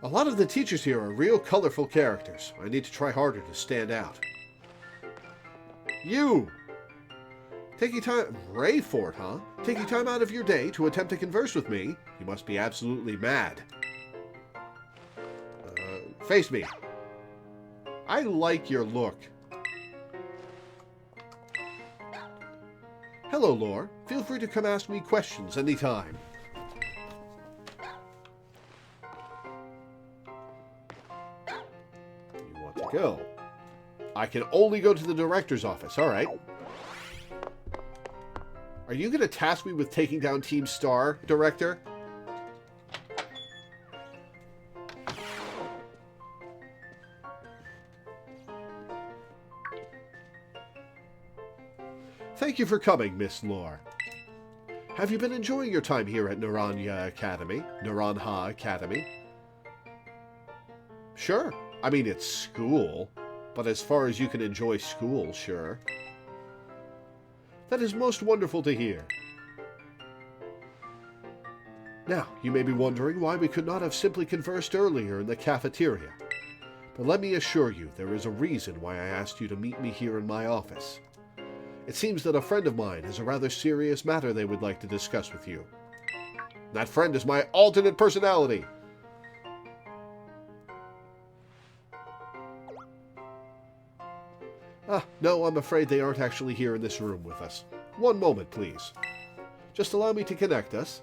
A lot of the teachers here are real colorful characters. I need to try harder to stand out. You! Taking time... Rayfort, huh? Taking time out of your day to attempt to converse with me? You must be absolutely mad. Face me. I like your look. Hello, Lore. Feel free to come ask me questions anytime. You want to go? I can only go to the director's office. All right. Are you going to task me with taking down Team Star, Director? Thank you for coming, Miss Lore. Have you been enjoying your time here at Naranha Academy? Sure. I mean, it's school. But as far as you can enjoy school, sure. That is most wonderful to hear. Now, you may be wondering why we could not have simply conversed earlier in the cafeteria. But let me assure you, there is a reason why I asked you to meet me here in my office. It seems that a friend of mine has a rather serious matter they would like to discuss with you. That friend is my alternate personality. No, I'm afraid they aren't actually here in this room with us. One moment, please. Just allow me to connect us.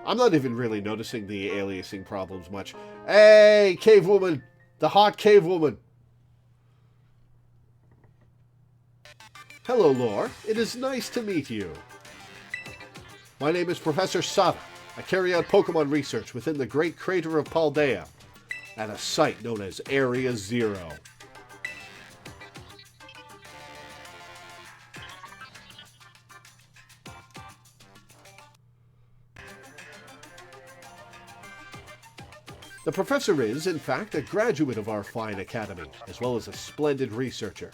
I'm not even really noticing the aliasing problems much. Hey, cave woman! The hot cave woman! Hello, Lore. It is nice to meet you. My name is Professor Sada. I carry out Pokemon research within the Great Crater of Paldea, at a site known as Area Zero. The professor is, in fact, a graduate of our fine academy, as well as a splendid researcher.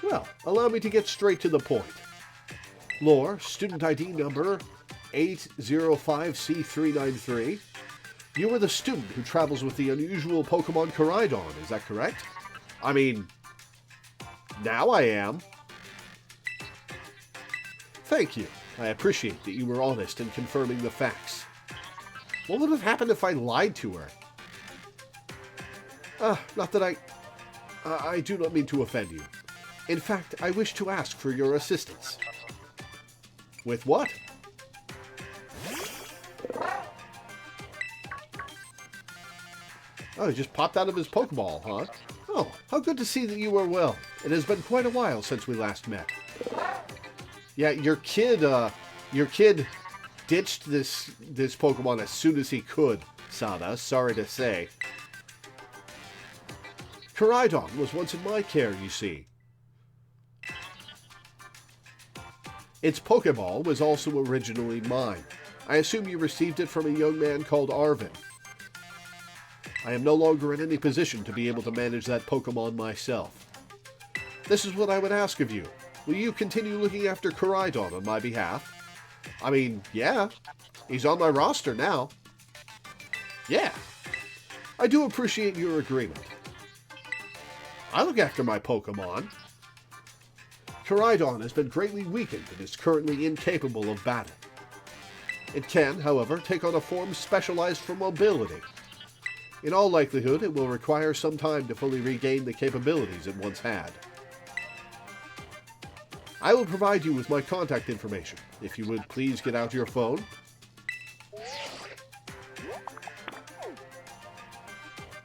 Well, allow me to get straight to the point. Lore, student ID number 805C393. You are the student who travels with the unusual Pokemon Koraidon, is that correct? I mean, now I am. Thank you. I appreciate that you were honest in confirming the facts. What would have happened if I lied to her? Not that I do not mean to offend you. In fact, I wish to ask for your assistance. With what? Oh, he just popped out of his Pokeball, huh? Oh, how good to see that you are well. It has been quite a while since we last met. Yeah, your kid ditched this Pokemon as soon as he could, Sada, sorry to say. Koraidon was once in my care, you see. Its Pokeball was also originally mine. I assume you received it from a young man called Arvin. I am no longer in any position to be able to manage that Pokemon myself. This is what I would ask of you. Will you continue looking after Koraidon on my behalf? I mean, yeah. He's on my roster now. Yeah. I do appreciate your agreement. I look after my Pokemon. Koraidon has been greatly weakened and is currently incapable of battle. It can, however, take on a form specialized for mobility. In all likelihood, it will require some time to fully regain the capabilities it once had. I will provide you with my contact information. If you would please get out your phone.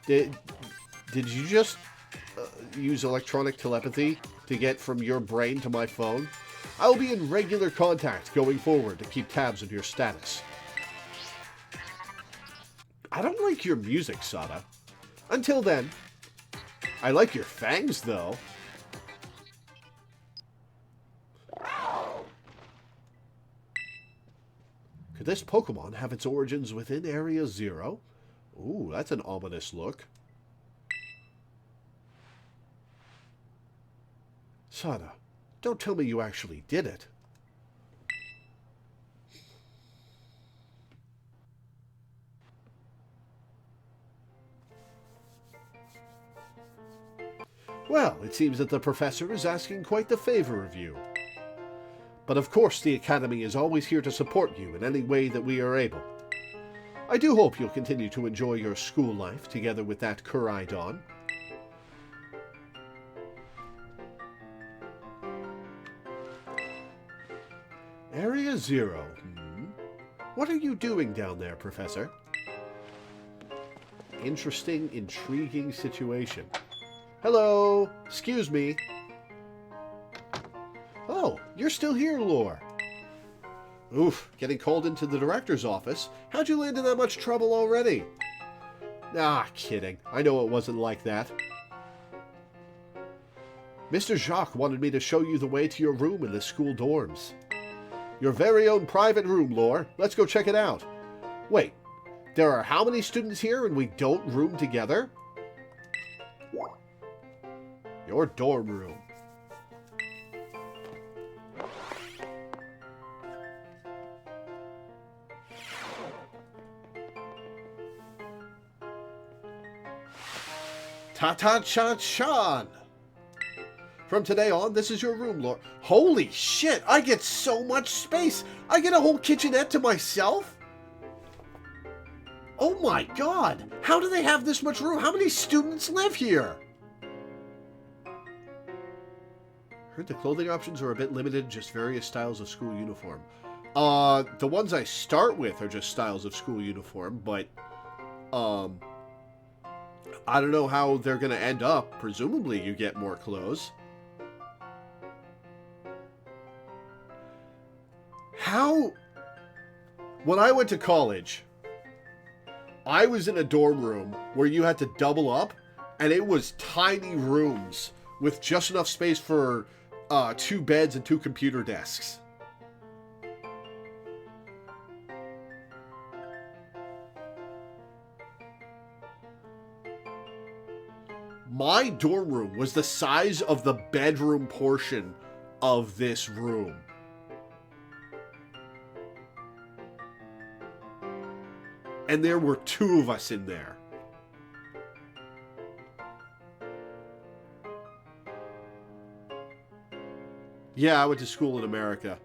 Did you just use electronic telepathy to get from your brain to my phone? I will be in regular contact going forward to keep tabs on your status. I don't like your music, Sada. Until then. I like your fangs, though. Could this Pokemon have its origins within Area Zero? Ooh, that's an ominous look. Sada, don't tell me you actually did it. Well, it seems that the professor is asking quite the favor of you. But of course the Academy is always here to support you in any way that we are able. I do hope you'll continue to enjoy your school life together with that Kurai-don. Area 0. What are you doing down there, Professor? Interesting, intriguing situation. Hello! Excuse me. Oh, you're still here, Lore. Oof, getting called into the director's office? How'd you land in that much trouble already? Ah, kidding. I know it wasn't like that. Mr. Jacques wanted me to show you the way to your room in the school dorms. Your very own private room, Lore. Let's go check it out. Wait, there are how many students here and we don't room together? Your dorm room. Ta-ta-cha-chan! From today on, this is your room, Lore. Holy shit, I get so much space! I get a whole kitchenette to myself? Oh my god! How do they have this much room? How many students live here? Heard the clothing options are a bit limited, just various styles of school uniform. The ones I start with are just styles of school uniform, but, I don't know how they're gonna end up. Presumably you get more clothes. How... When I went to college, I was in a dorm room where you had to double up, and it was tiny rooms with just enough space for 2 beds and 2 computer desks. My dorm room was the size of the bedroom portion of this room. And there were 2 of us in there. Yeah, I went to school in America.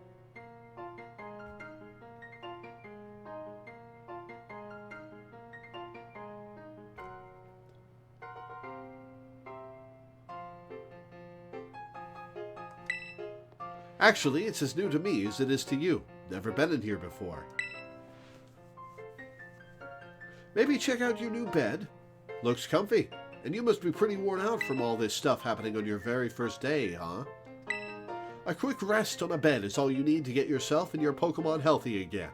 Actually, it's as new to me as it is to you. Never been in here before. Maybe check out your new bed. Looks comfy. And you must be pretty worn out from all this stuff happening on your very first day, huh? A quick rest on a bed is all you need to get yourself and your Pokemon healthy again.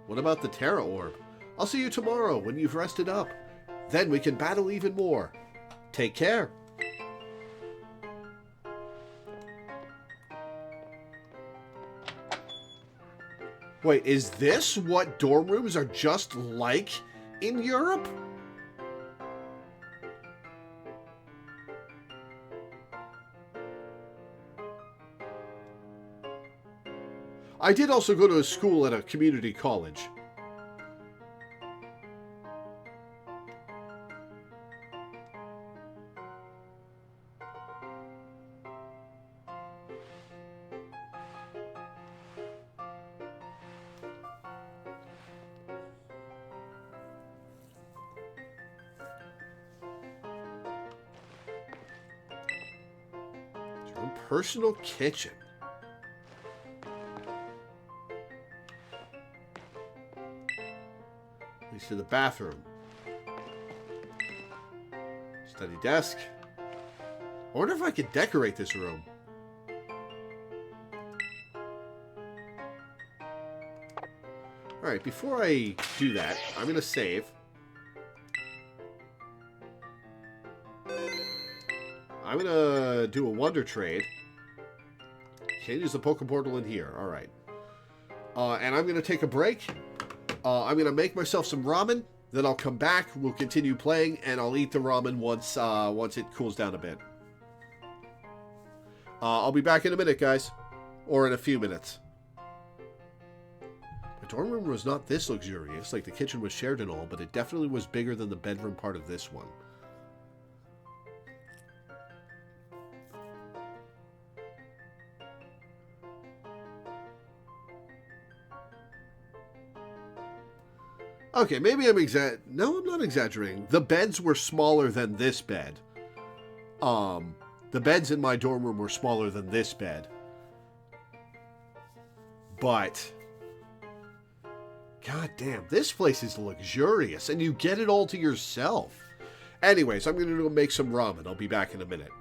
What about the Terra Orb? I'll see you tomorrow when you've rested up. Then we can battle even more. Take care. Wait, is this what dorm rooms are just like in Europe? I did also go to a school at a community college. Your own personal kitchen. To the bathroom. Study desk. I wonder if I could decorate this room. Alright, before I do that, I'm going to save. I'm going to do a Wonder Trade. Can't use the Poke Portal in here. Alright. And I'm going to take a break. I'm going to make myself some ramen, then I'll come back, we'll continue playing, and I'll eat the ramen once it cools down a bit. I'll be back in a minute, guys. Or in a few minutes. The dorm room was not this luxurious, like the kitchen was shared and all, but it definitely was bigger than the bedroom part of this one. Okay, maybe No, I'm not exaggerating. The beds were smaller than this bed. The beds in my dorm room were smaller than this bed. But god damn, this place is luxurious, and you get it all to yourself. Anyways, I'm going to go make some ramen. I'll be back in a minute.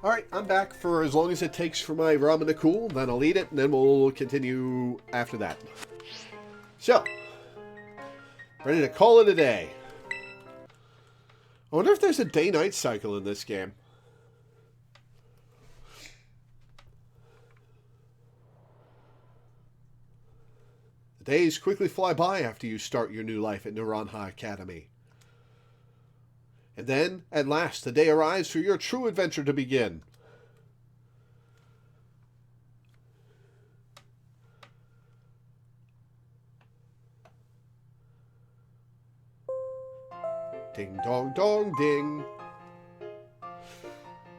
Alright, I'm back for as long as it takes for my ramen to cool, then I'll eat it, and then we'll continue after that. So, ready to call it a day. I wonder if there's a day-night cycle in this game. The days quickly fly by after you start your new life at Naranja Academy. And then, at last, the day arrives for your true adventure to begin. Ding dong dong ding.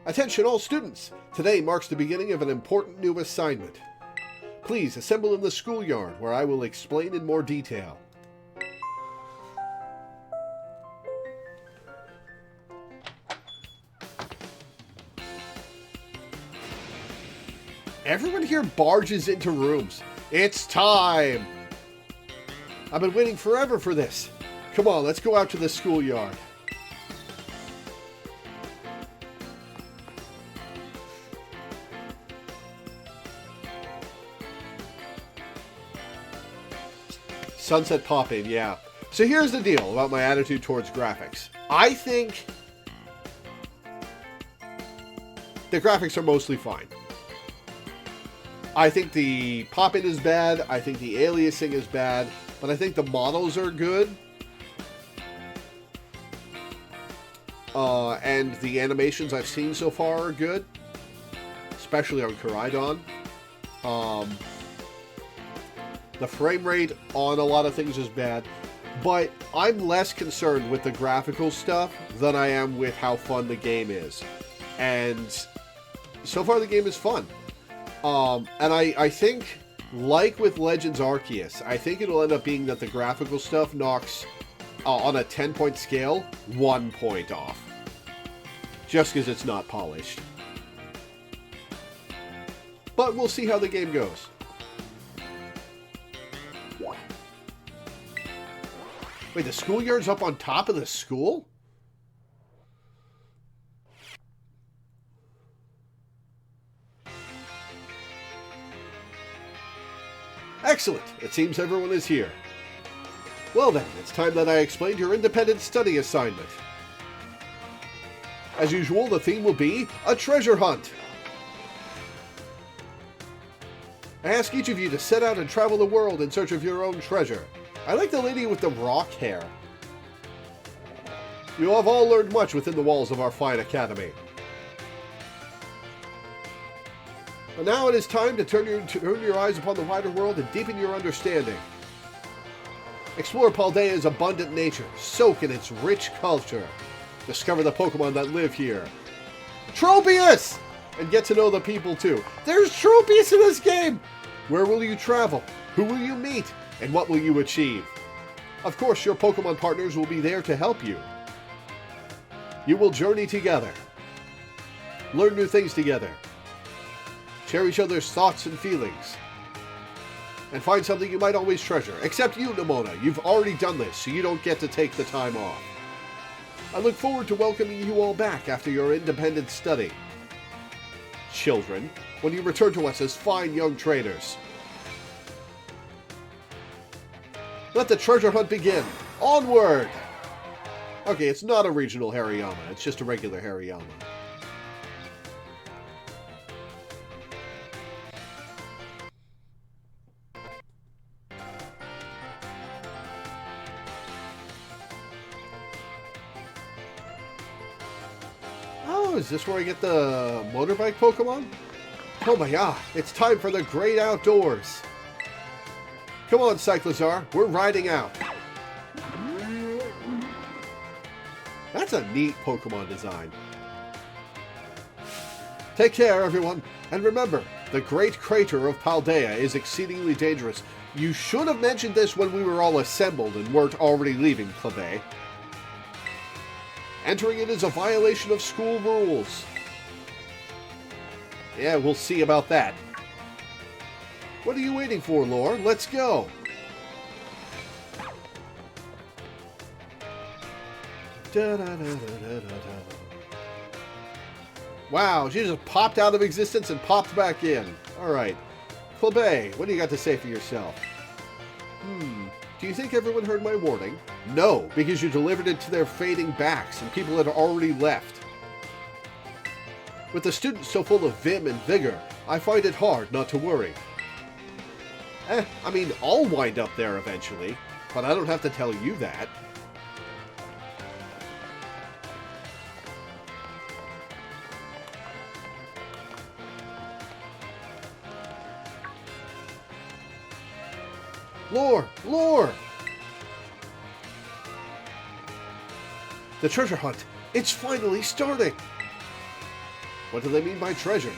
Attention all students! Today marks the beginning of an important new assignment. Please assemble in the schoolyard where I will explain in more detail. Everyone here barges into rooms. It's time! I've been waiting forever for this. Come on, let's go out to the schoolyard. Sunset pop-in, yeah. So here's the deal about my attitude towards graphics. I think the graphics are mostly fine. I think the pop-in is bad, I think the aliasing is bad, but I think the models are good. And the animations I've seen so far are good, especially on Koraidon. The frame rate on a lot of things is bad, but I'm less concerned with the graphical stuff than I am with how fun the game is. And so far the game is fun. And I think, like with Legends Arceus, I think it'll end up being that the graphical stuff knocks, on a 10-point scale, 1 point off. Just because it's not polished. But we'll see how the game goes. Wait, the schoolyard's up on top of the school? Excellent! It seems everyone is here. Well then, it's time that I explained your independent study assignment. As usual, the theme will be a treasure hunt. I ask each of you to set out and travel the world in search of your own treasure. I like the lady with the rock hair. You have all learned much within the walls of our fine academy. And now it is time to turn your eyes upon the wider world and deepen your understanding. Explore Paldea's abundant nature, soak in its rich culture. Discover the Pokemon that live here. Tropius! And get to know the people too. There's Tropius in this game! Where will you travel? Who will you meet? And what will you achieve? Of course, your Pokemon partners will be there to help you. You will journey together. Learn new things together. Share each other's thoughts and feelings. And find something you might always treasure. Except you, Nemona. You've already done this, so you don't get to take the time off. I look forward to welcoming you all back after your independent study. Children, when you return to us as fine young trainers. Let the treasure hunt begin. Onward! Okay, it's not a regional Hariyama. It's just a regular Hariyama. Oh, is this where I get the motorbike Pokemon? Oh my god, it's time for the great outdoors. Come on, Cyclozar, we're riding out. That's a neat Pokemon design. Take care, everyone. And remember, the Great Crater of Paldea is exceedingly dangerous. You should have mentioned this when we were all assembled and weren't already leaving Clave. Entering it is a violation of school rules. Yeah, we'll see about that. What are you waiting for, Lore? Let's go! Da, da, da, da, da, da. Wow, she just popped out of existence and popped back in. Alright. Clabe, what do you got to say for yourself? Do you think everyone heard my warning? No, because you delivered it to their fading backs and people had already left. With the students so full of vim and vigor, I find it hard not to worry. I mean, I'll wind up there eventually, but I don't have to tell you that. Lore! Lore! The treasure hunt! It's finally starting! What do they mean by treasure?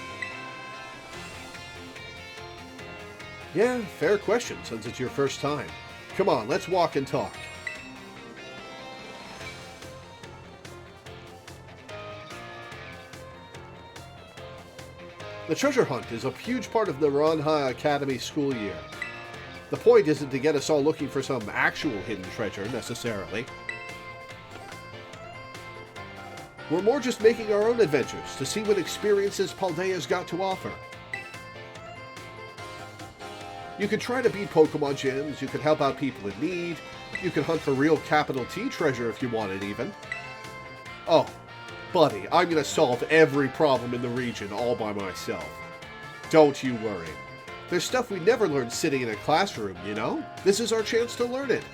Yeah, fair question, since it's your first time. Come on, let's walk and talk. The treasure hunt is a huge part of the Ranha Academy school year. The point isn't to get us all looking for some actual hidden treasure, necessarily. We're more just making our own adventures to see what experiences Paldea's got to offer. You could try to beat Pokemon gyms, you could help out people in need, you could hunt for real capital T treasure if you wanted even. Oh, buddy, I'm gonna solve every problem in the region all by myself. Don't you worry. There's stuff we never learned sitting in a classroom, you know? This is our chance to learn it.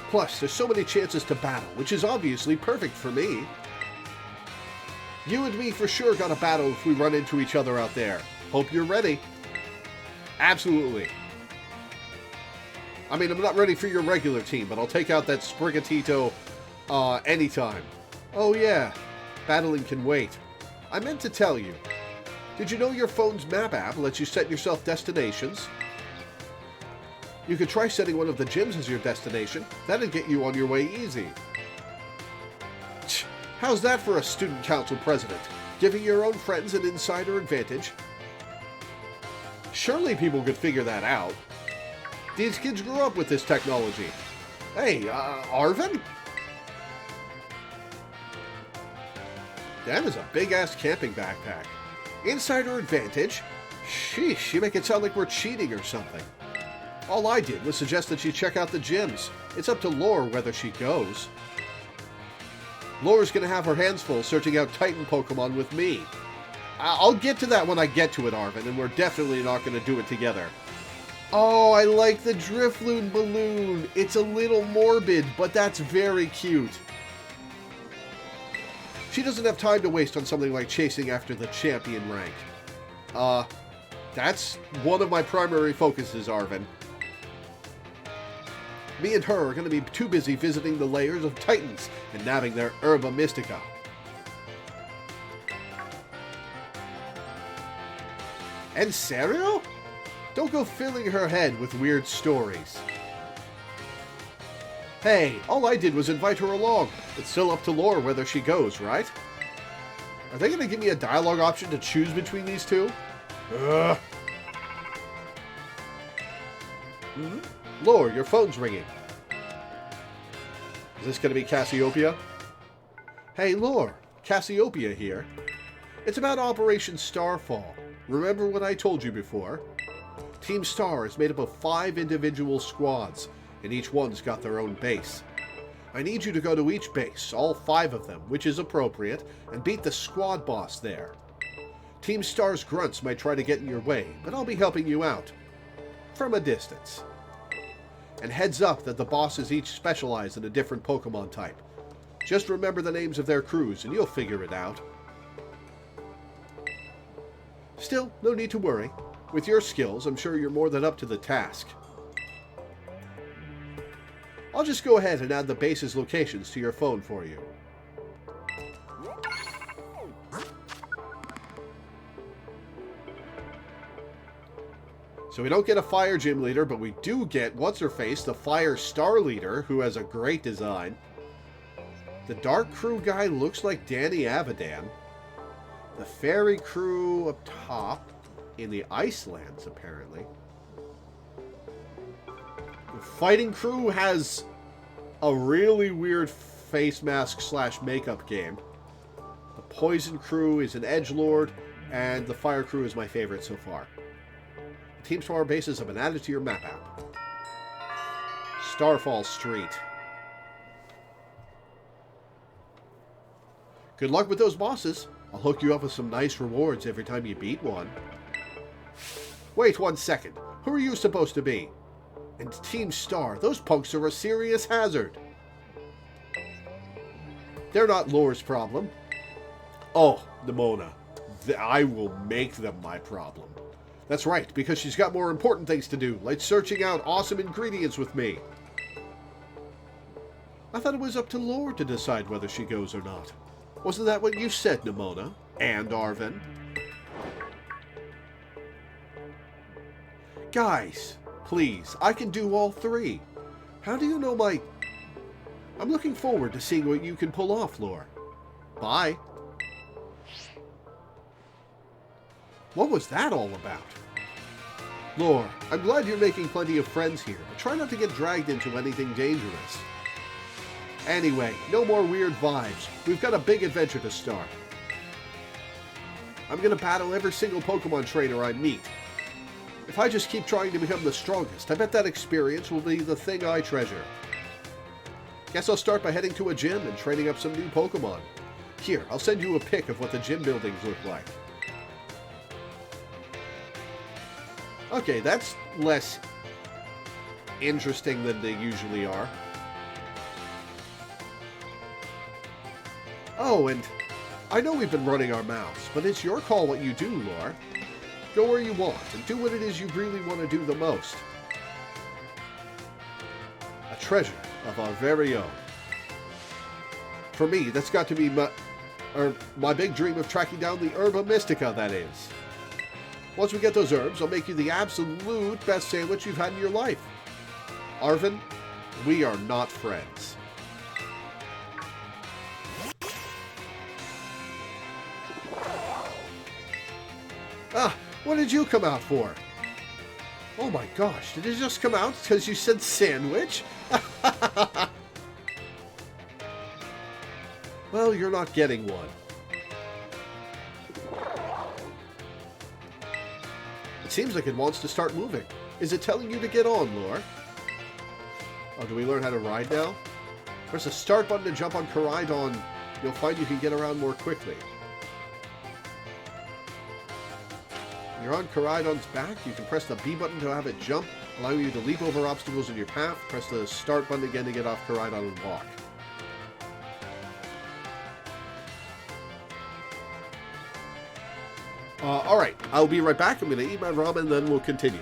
Plus, there's so many chances to battle, which is obviously perfect for me. You and me for sure got a battle if we run into each other out there. Hope you're ready. Absolutely. I mean, I'm not ready for your regular team, but I'll take out that Sprigatito anytime. Oh yeah, battling can wait. I meant to tell you. Did you know your phone's map app lets you set yourself destinations? You could try setting one of the gyms as your destination. That'd get you on your way easy. How's that for a student council president? Giving your own friends an insider advantage? Surely people could figure that out. These kids grew up with this technology. Hey, Arvin? That is a big-ass camping backpack. Insider advantage? Sheesh, you make it sound like we're cheating or something. All I did was suggest that she check out the gyms. It's up to Lore whether she goes. Lore's gonna have her hands full searching out Titan Pokemon with me. I'll get to that when I get to it, Arvin, and we're definitely not gonna do it together. Oh, I like the Drifloon balloon. It's a little morbid, but that's very cute. She doesn't have time to waste on something like chasing after the champion rank. That's one of my primary focuses, Arvin. Me and her are going to be too busy visiting the layers of Titans and nabbing their Herba Mystica. En serio? Don't go filling her head with weird stories. Hey, all I did was invite her along. It's still up to Lore whether she goes, right? Are they going to give me a dialogue option to choose between these two? Ugh. Lore, your phone's ringing. Is this going to be Cassiopeia? Hey, Lore, Cassiopeia here. It's about Operation Starfall. Remember what I told you before? Team Star is made up of 5 individual squads, and each one's got their own base. I need you to go to each base, all 5 of them, which is appropriate, and beat the squad boss there. Team Star's grunts might try to get in your way, but I'll be helping you out. From a distance. And heads up that the bosses each specialize in a different Pokemon type. Just remember the names of their crews and you'll figure it out. Still, no need to worry. With your skills, I'm sure you're more than up to the task. I'll just go ahead and add the base's locations to your phone for you. So we don't get a Fire Gym Leader, but we do get, what's-her-face, the Fire Star Leader, who has a great design. The Dark Crew guy looks like Danny Avidan. The Fairy Crew up top, in the Icelands, apparently. The Fighting Crew has a really weird face mask / makeup game. The Poison Crew is an edgelord, and the Fire Crew is my favorite so far. The team's power bases have been added to your map app. Starfall Street. Good luck with those bosses. I'll hook you up with some nice rewards every time you beat one. Wait 1 second. Who are you supposed to be? And Team Star, those punks are a serious hazard. They're not Lore's problem. Oh, Nimona. I will make them my problem. That's right, because she's got more important things to do, like searching out awesome ingredients with me. I thought it was up to Lore to decide whether she goes or not. Wasn't that what you said, Nimona? And Arven? Guys, please, I can do all three. How do you know my... I'm looking forward to seeing what you can pull off, Lore. Bye. What was that all about? Lore, I'm glad you're making plenty of friends here, but try not to get dragged into anything dangerous. Anyway, no more weird vibes. We've got a big adventure to start. I'm gonna battle every single Pokemon trainer I meet. If I just keep trying to become the strongest, I bet that experience will be the thing I treasure. Guess I'll start by heading to a gym and training up some new Pokemon. Here, I'll send you a pic of what the gym buildings look like. Okay, that's less interesting than they usually are. Oh, and I know we've been running our mouths, but it's your call what you do, Lore. Go where you want, and do what it is you really want to do the most. A treasure of our very own. For me, that's got to be my big dream of tracking down the Herba Mystica, that is. Once we get those herbs, I'll make you the absolute best sandwich you've had in your life. Arven, we are not friends. Ah, what did you come out for? Oh my gosh, did it just come out because you said sandwich? Well, you're not getting one. It seems like it wants to start moving. Is it telling you to get on, Lore? Oh, do we learn how to ride now? Press the start button to jump on Koraidon. You'll find you can get around more quickly. When you're on Koraidon's back, you can press the B button to have it jump, allowing you to leap over obstacles in your path. Press the start button again to get off Koraidon and walk. Alright, I'll be right back. I'm going to eat my ramen, then we'll continue.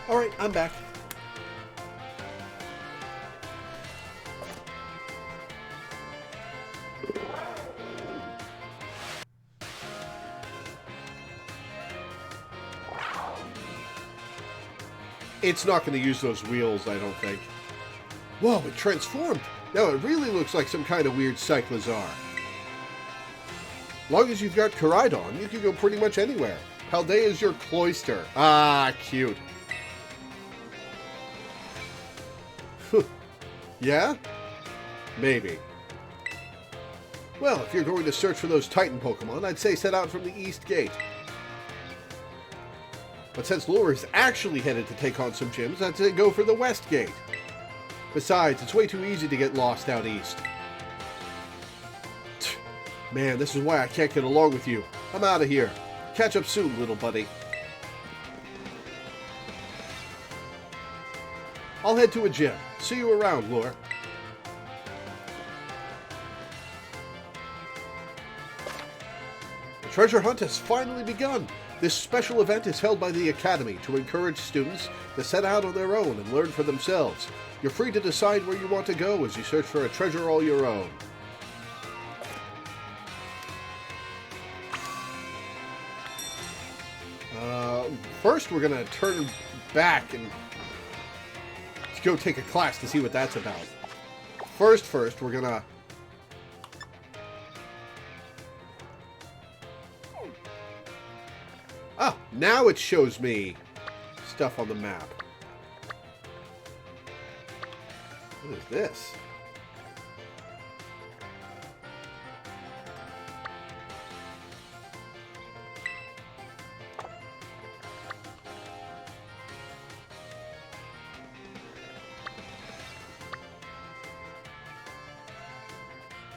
Alright, I'm back. It's not going to use those wheels, I don't think. Whoa, it transformed! Now it really looks like some kind of weird Cyclozar. Long as you've got Koraidon, you can go pretty much anywhere. Paldea's your cloister. Ah, cute. Yeah? Maybe. Well, if you're going to search for those Titan Pokemon, I'd say set out from the East Gate. But since Lure is actually headed to take on some gyms, I'd say go for the West Gate. Besides, it's way too easy to get lost out east. Man, this is why I can't get along with you. I'm out of here. Catch up soon, little buddy. I'll head to a gym. See you around, Lure. The treasure hunt has finally begun. This special event is held by the Academy to encourage students to set out on their own and learn for themselves. You're free to decide where you want to go as you search for a treasure all your own. First, we're going to turn back and let's go take a class to see what that's about. First, we're going to... Ah, now it shows me stuff on the map. What is this?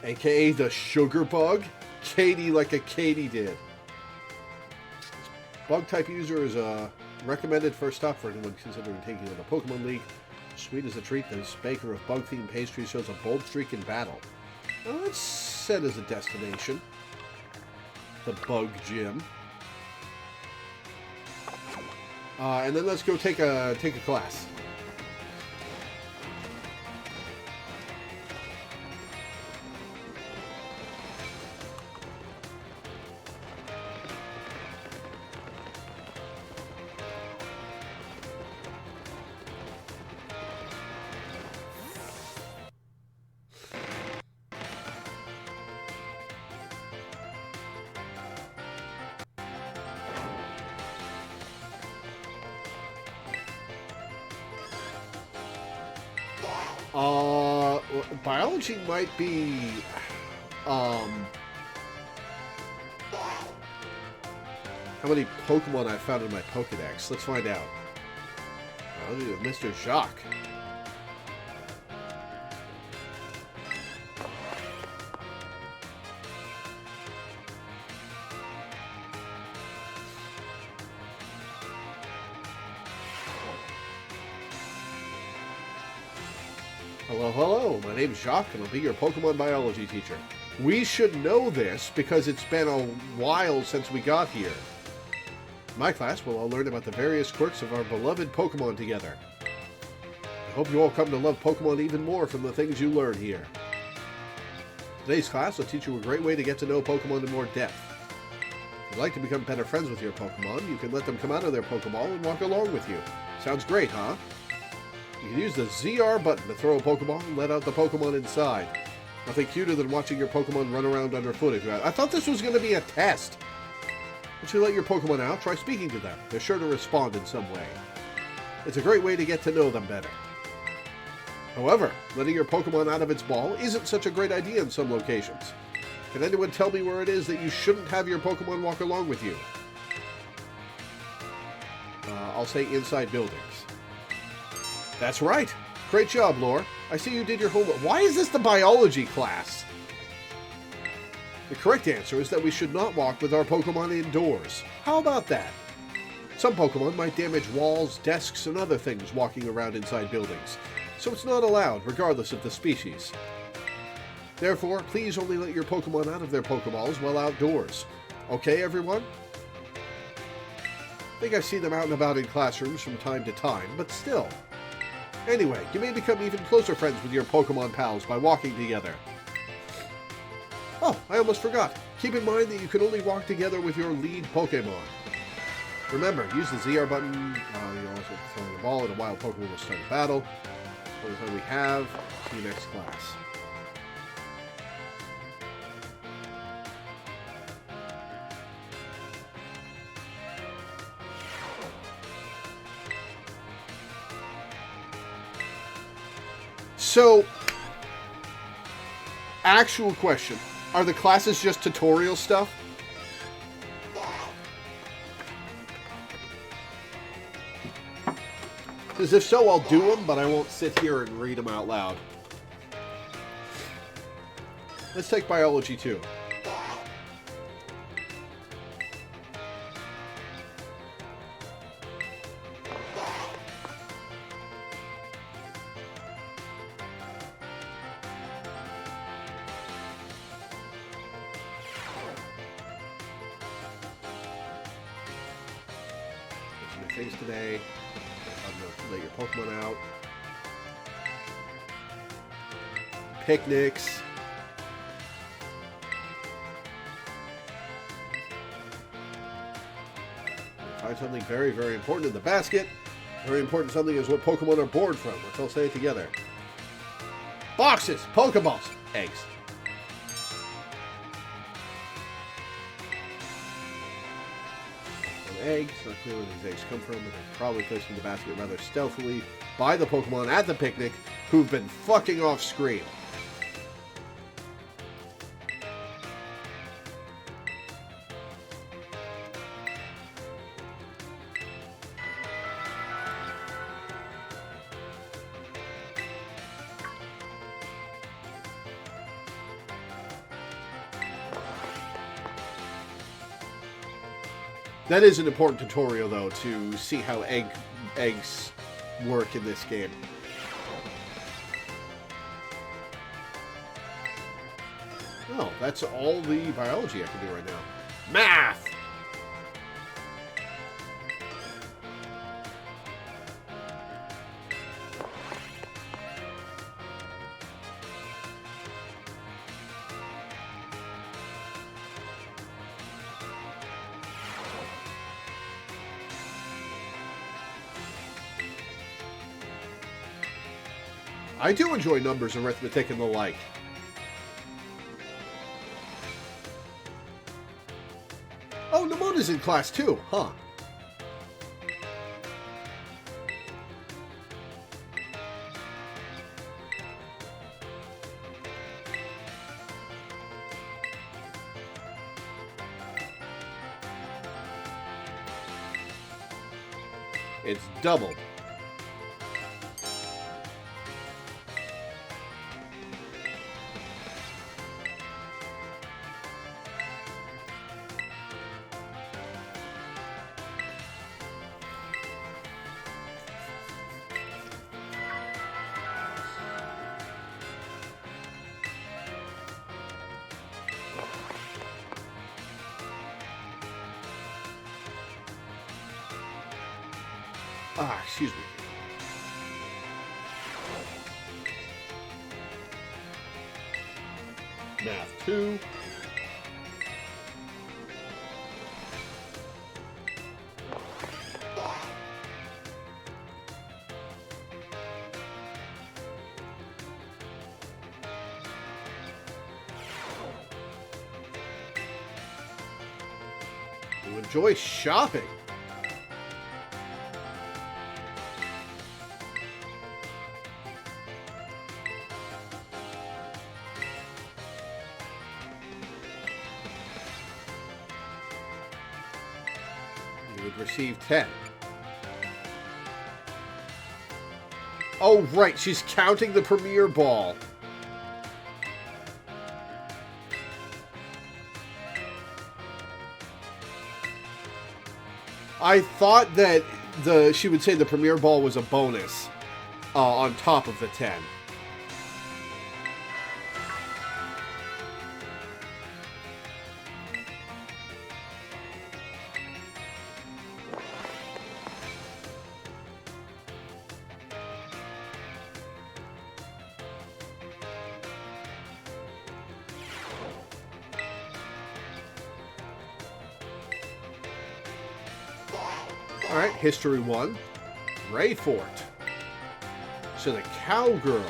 AKA the sugar bug? Katie like a Katie did. Bug type user is a recommended first stop for anyone considering taking on a Pokemon League. Sweet as a treat, this baker of bug-themed pastry shows a bold streak in battle. Well, it's set as a destination. The Bug Gym. And then let's go take a class. Biology might be, how many Pokemon I found in my Pokedex. Let's find out. Biology with Mr. Jacques. Hello, my name's Jacques and I'll be your Pokemon Biology teacher. We should know this because it's been a while since we got here. In my class, we'll all learn about the various quirks of our beloved Pokemon together. I hope you all come to love Pokemon even more from the things you learn here. Today's class will teach you a great way to get to know Pokemon in more depth. If you'd like to become better friends with your Pokemon, you can let them come out of their Pokeball and walk along with you. Sounds great, huh? You can use the ZR button to throw a Pokeball and let out the Pokemon inside. Nothing cuter than watching your Pokemon run around underfoot. I thought this was going to be a test. Once you let your Pokemon out, try speaking to them. They're sure to respond in some way. It's a great way to get to know them better. However, letting your Pokemon out of its ball isn't such a great idea in some locations. Can anyone tell me where it is that you shouldn't have your Pokemon walk along with you? I'll say inside buildings. That's right. Great job, Lore. I see you did your homework. Why is this the biology class? The correct answer is that we should not walk with our Pokemon indoors. How about that? Some Pokemon might damage walls, desks, and other things walking around inside buildings, so it's not allowed, regardless of the species. Therefore, please only let your Pokemon out of their Pokeballs while outdoors. Okay, everyone? think I see them out and about in classrooms from time to time, but still. Anyway, you may become even closer friends with your Pokemon pals by walking together. Oh, I almost forgot. Keep in mind that you can only walk together with your lead Pokemon. Remember, use the ZR button. You also throw the ball at a wild Pokemon will start a battle. What time we have? See you next class. So, actual question. Are the classes just tutorial stuff? Because if so, I'll do them, but I won't sit here and read them out loud. Let's take biology 2. Things today. I'm gonna let your Pokemon out. Picnics. Find something very, very important in the basket. Very important something is what Pokemon are bored from. Let's all say it together. Boxes, Pokeballs, eggs. Eggs. Not clear where these eggs come from, but they're probably placed in the basket rather stealthily by the Pokemon at the picnic who've been fucking off screen. That is an important tutorial, though, to see how eggs work in this game. Oh, that's all the biology I can do right now. Math! I do enjoy numbers, arithmetic, and the like. Oh, Namona's in class too, huh? It's doubled. Ah, excuse me. Math 2. You enjoy shopping. Receive 10. Oh, right. She's counting the Premier Ball. I thought that she would say the Premier Ball was a bonus on top of the 10. Alright, History 1. Rayfort. So the cowgirl.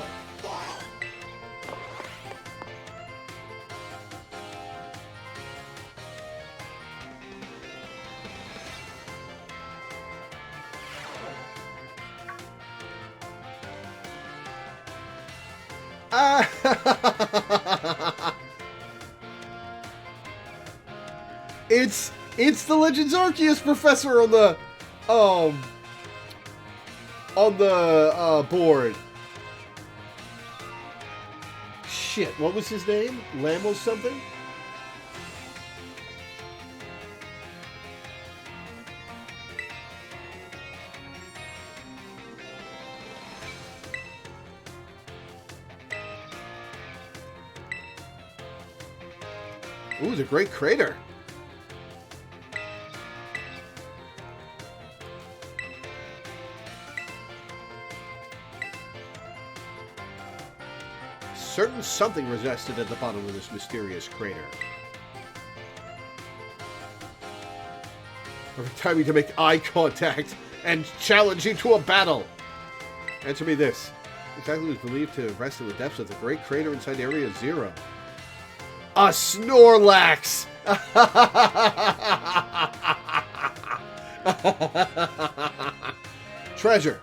It's the Legends Arceus professor on the board. Shit, what was his name? Lamos something? Ooh, the Great Crater. Certain something rested at the bottom of this mysterious crater. Perfect timing to make eye contact and challenge you to a battle. Answer me this. Exactly was believed to rest in the depths of the Great Crater inside Area 0. A Snorlax! Treasure.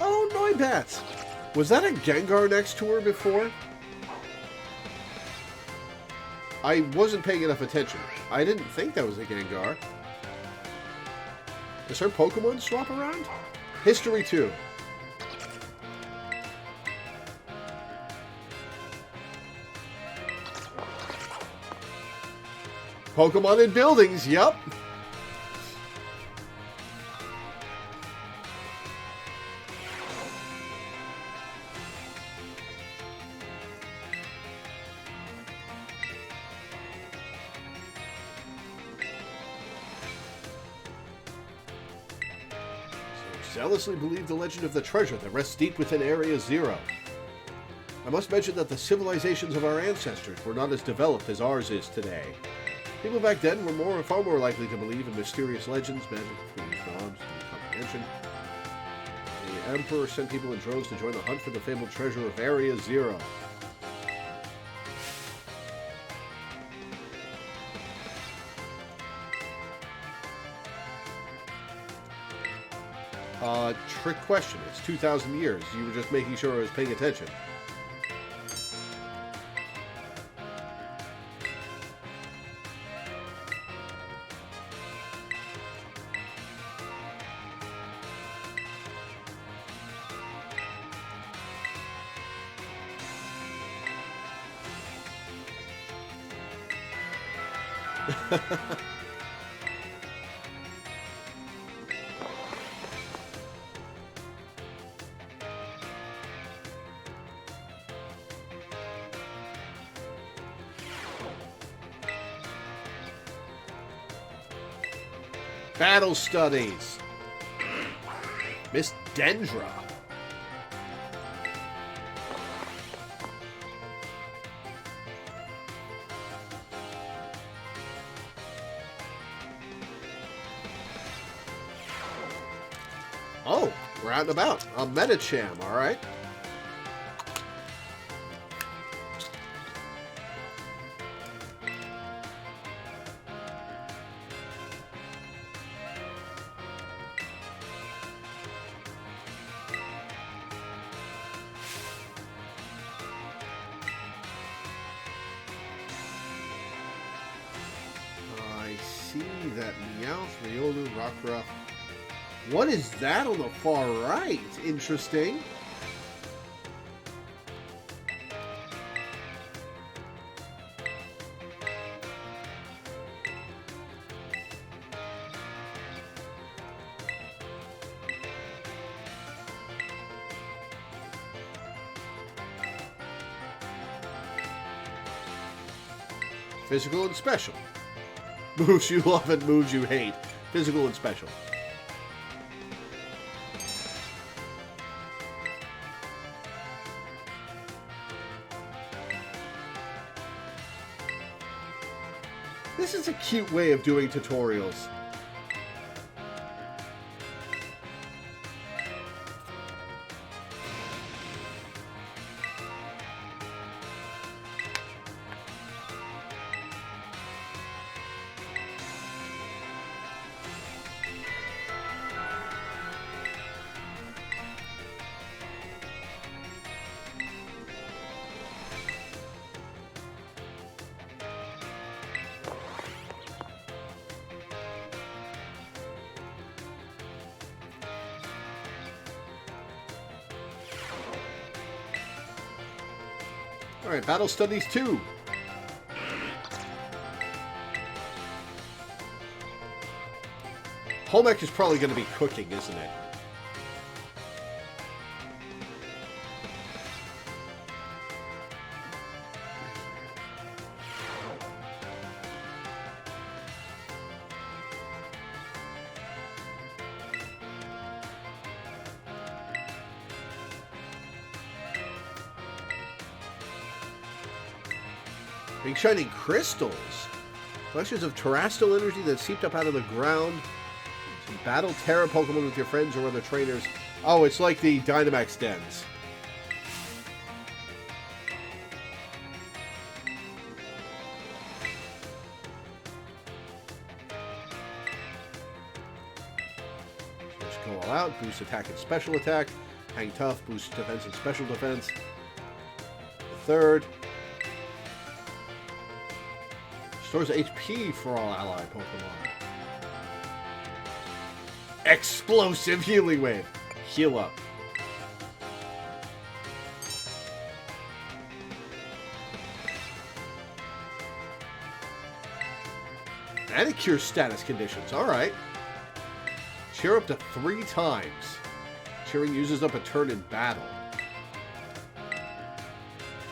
Oh, Noibat! Was that a Gengar next to her before? I wasn't paying enough attention. I didn't think that was a Gengar. Does her Pokemon swap around? History 2. Pokemon in buildings, yep. Zealously believe the legend of the treasure that rests deep within Area 0. I must mention that the civilizations of our ancestors were not as developed as ours is today. People back then were far more likely to believe in mysterious legends, magic, queens, mobs, and comprehension. The Emperor sent people in droves to join the hunt for the fabled treasure of Area 0. Trick question. It's 2,000 years. You were just making sure I was paying attention. Battle studies. Miss Dendra. Oh, we're out and about. A Metacham, all right. That Meowth, Riolu, Rockruff. What is that on the far right? Interesting. Physical and special. Moves you love and moves you hate. Physical and special. This is a cute way of doing tutorials. Alright, Battle Studies 2. Home ec is probably going to be cooking, isn't it? Big shining crystals. Collections of terrestrial energy that seeped up out of the ground. Some battle Terra Pokemon with your friends or other trainers. Oh, it's like the Dynamax dens. Just go all out. Boost attack and special attack. Hang tough. Boost defense and special defense. The third. Stores HP for all ally Pokemon. Explosive Healing Wave. Heal up. And it cures status conditions. Alright. Cheer up to 3 times. Cheering uses up a turn in battle.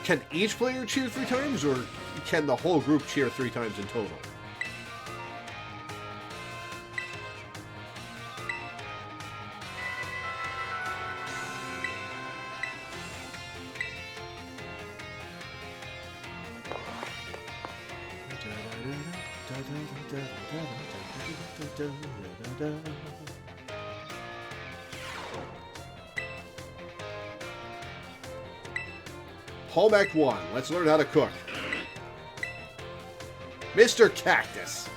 Can each player cheer 3 times, or can the whole group cheer 3 times in total? Home Ec 1. Let's learn how to cook. Mr. Cactus.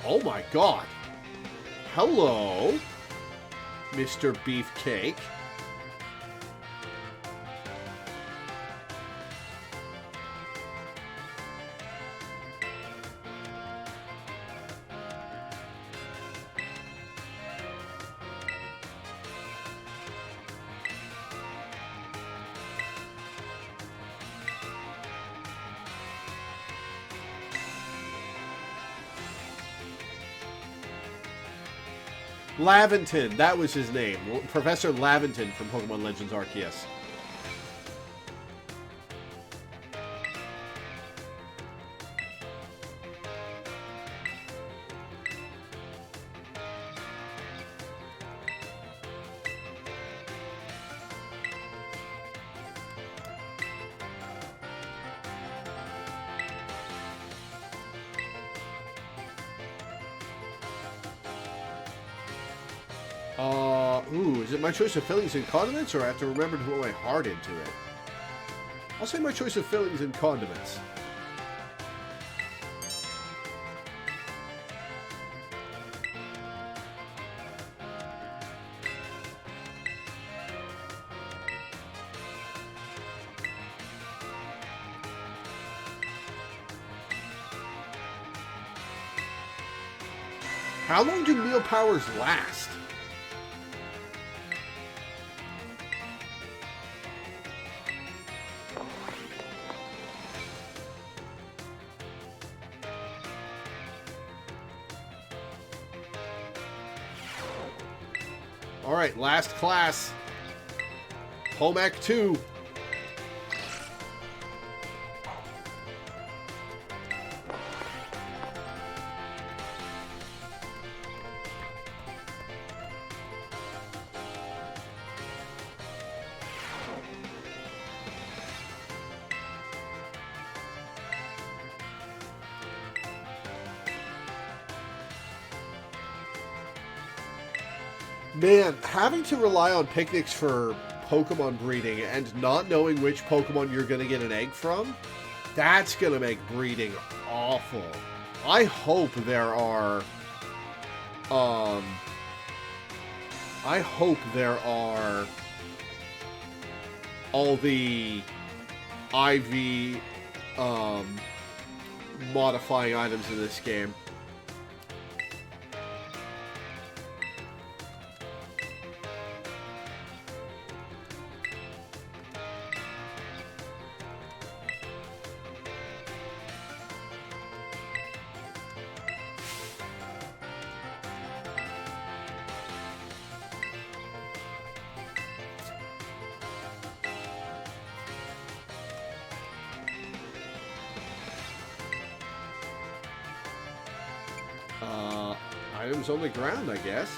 Oh my god. Hello, Mr. Beefcake. Laventon, that was his name. Professor Laventon from Pokemon Legends Arceus. Ooh, is it my choice of fillings and condiments, or I have to remember to put my heart into it? I'll say my choice of fillings and condiments. How long do meal powers last? Alright, last class. Home Ec 2. Man, having to rely on picnics for Pokemon breeding and not knowing which Pokemon you're going to get an egg from, that's going to make breeding awful. I hope there are... all the IV modifying items in this game. Items on the ground, I guess.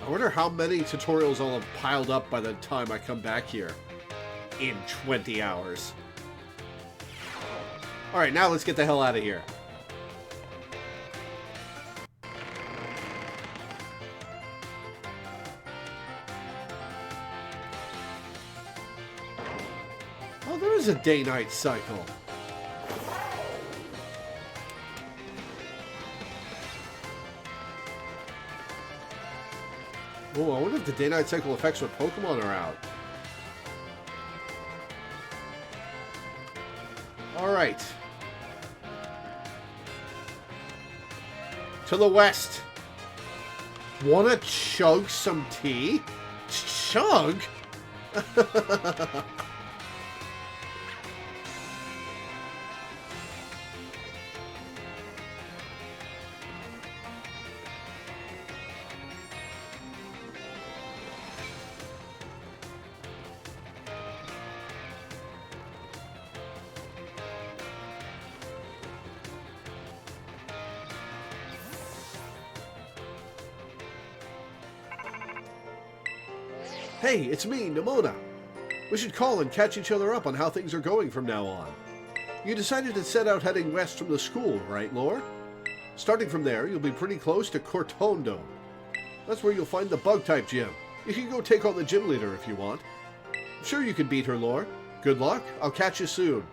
I wonder how many tutorials I'll have piled up by the time I come back here in 20 hours. Alright, now let's get the hell out of here. Oh, there is a day-night cycle. Oh, I wonder if the day-night cycle affects what Pokemon are out. Alright. To the west. Wanna chug some tea? Chug? Hey, it's me, Nimona. We should call and catch each other up on how things are going from now on. You decided to set out heading west from the school, right, Lore? Starting from there, you'll be pretty close to Cortondo. That's where you'll find the Bug-type gym. You can go take on the gym leader if you want. I'm sure you can beat her, Lore. Good luck. I'll catch you soon.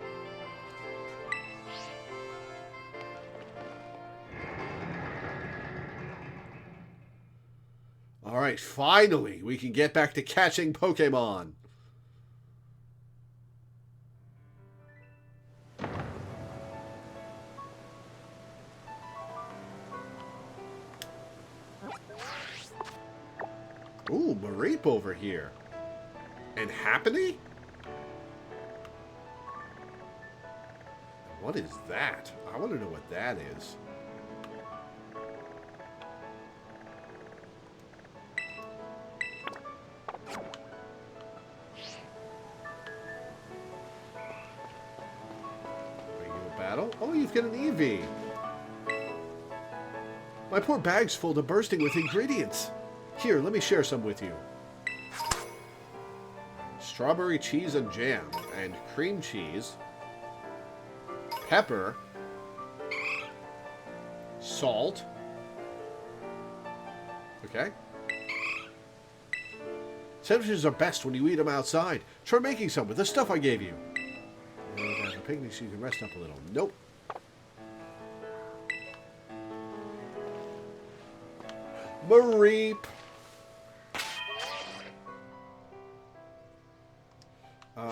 Alright, finally, we can get back to catching Pokemon. Ooh, Mareep over here. And Happiny? What is that? I want to know what that is. Battle? Oh, you've got an Eevee. My poor bag's full to bursting with ingredients. Here, let me share some with you. Strawberry cheese and jam, and cream cheese, pepper, salt. Okay. Sandwiches are best when you eat them outside. Try making some with the stuff I gave you. As a picnic, so you can rest up a little. Nope. Mareep.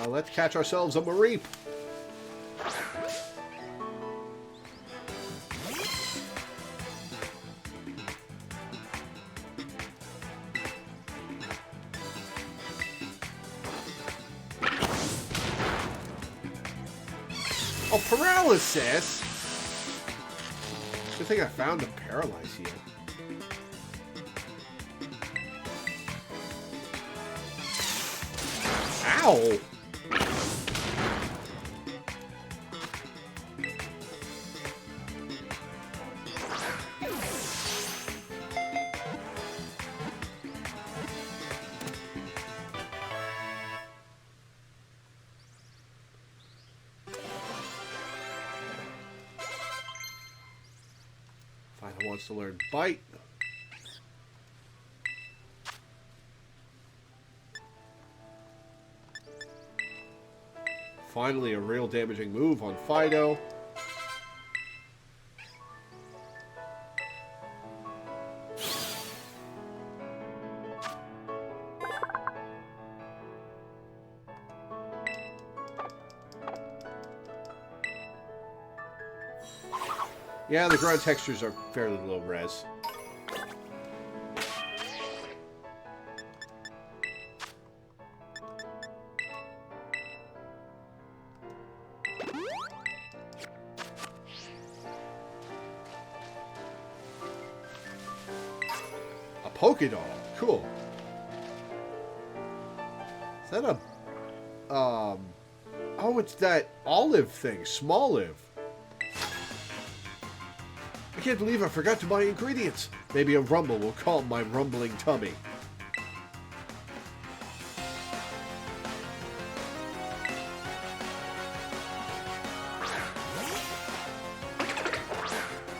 Let's catch ourselves a Mareep. Oh, paralysis! Good thing I found a paralyze heal. Ow! Final wants to learn Bite. Finally, a real damaging move on Fido. Yeah, the ground textures are fairly low res. A Pokédoll. Cool. Is that a... Oh, it's that olive thing. Smoliv. I can't believe I forgot to buy ingredients. Maybe a rumble will calm my rumbling tummy.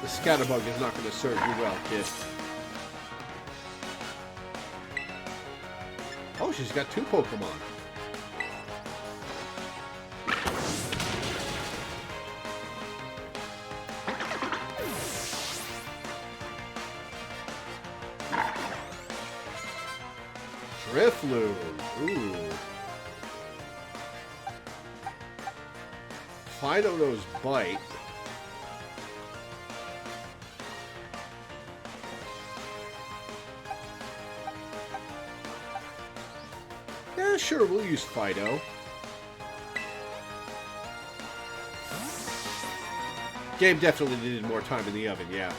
The Scatterbug is not going to serve you well, kid. Oh, she's got 2 Pokemon. Drifloon. Ooh. Fido knows Bite. Yeah, sure, we'll use Fido. Game definitely needed more time in the oven, yeah.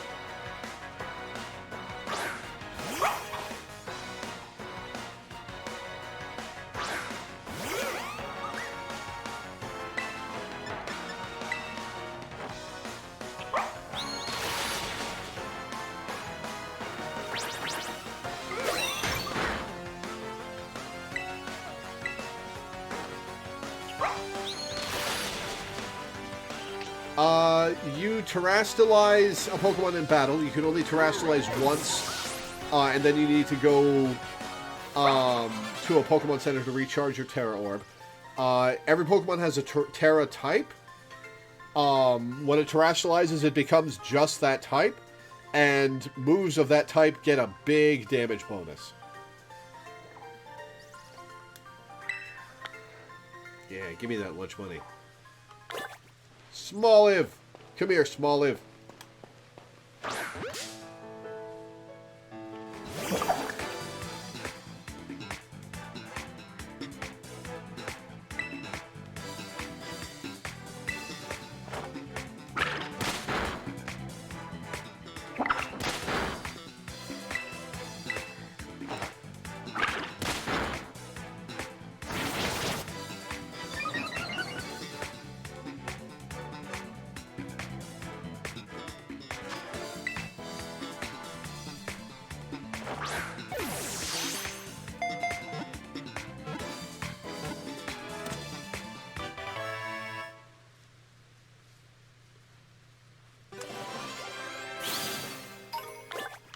You terrestrialize a Pokemon in battle. You can only terrestrialize once, and then you need to go to a Pokemon Center to recharge your Terra Orb. Every Pokemon has a Terra type. When it terrestrializes, it becomes just that type, and moves of that type get a big damage bonus. Yeah, give me that lunch money. Smoliv! Come here, Smoliv.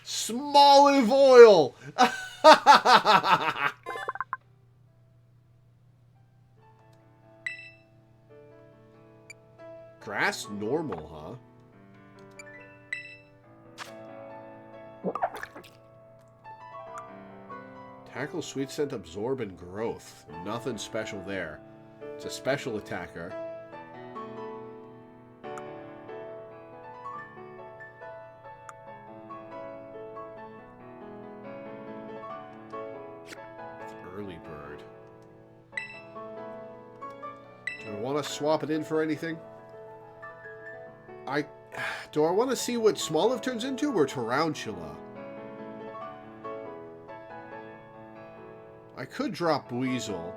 Smoliv oil! Grass normal, huh? Tackle, Sweet Scent, Absorb, and Growth. Nothing special there. It's a special attacker. It's early bird. Do I want to swap it in for anything? Do I want to see what Smoliv turns into or Tarantula? I could drop Buizel.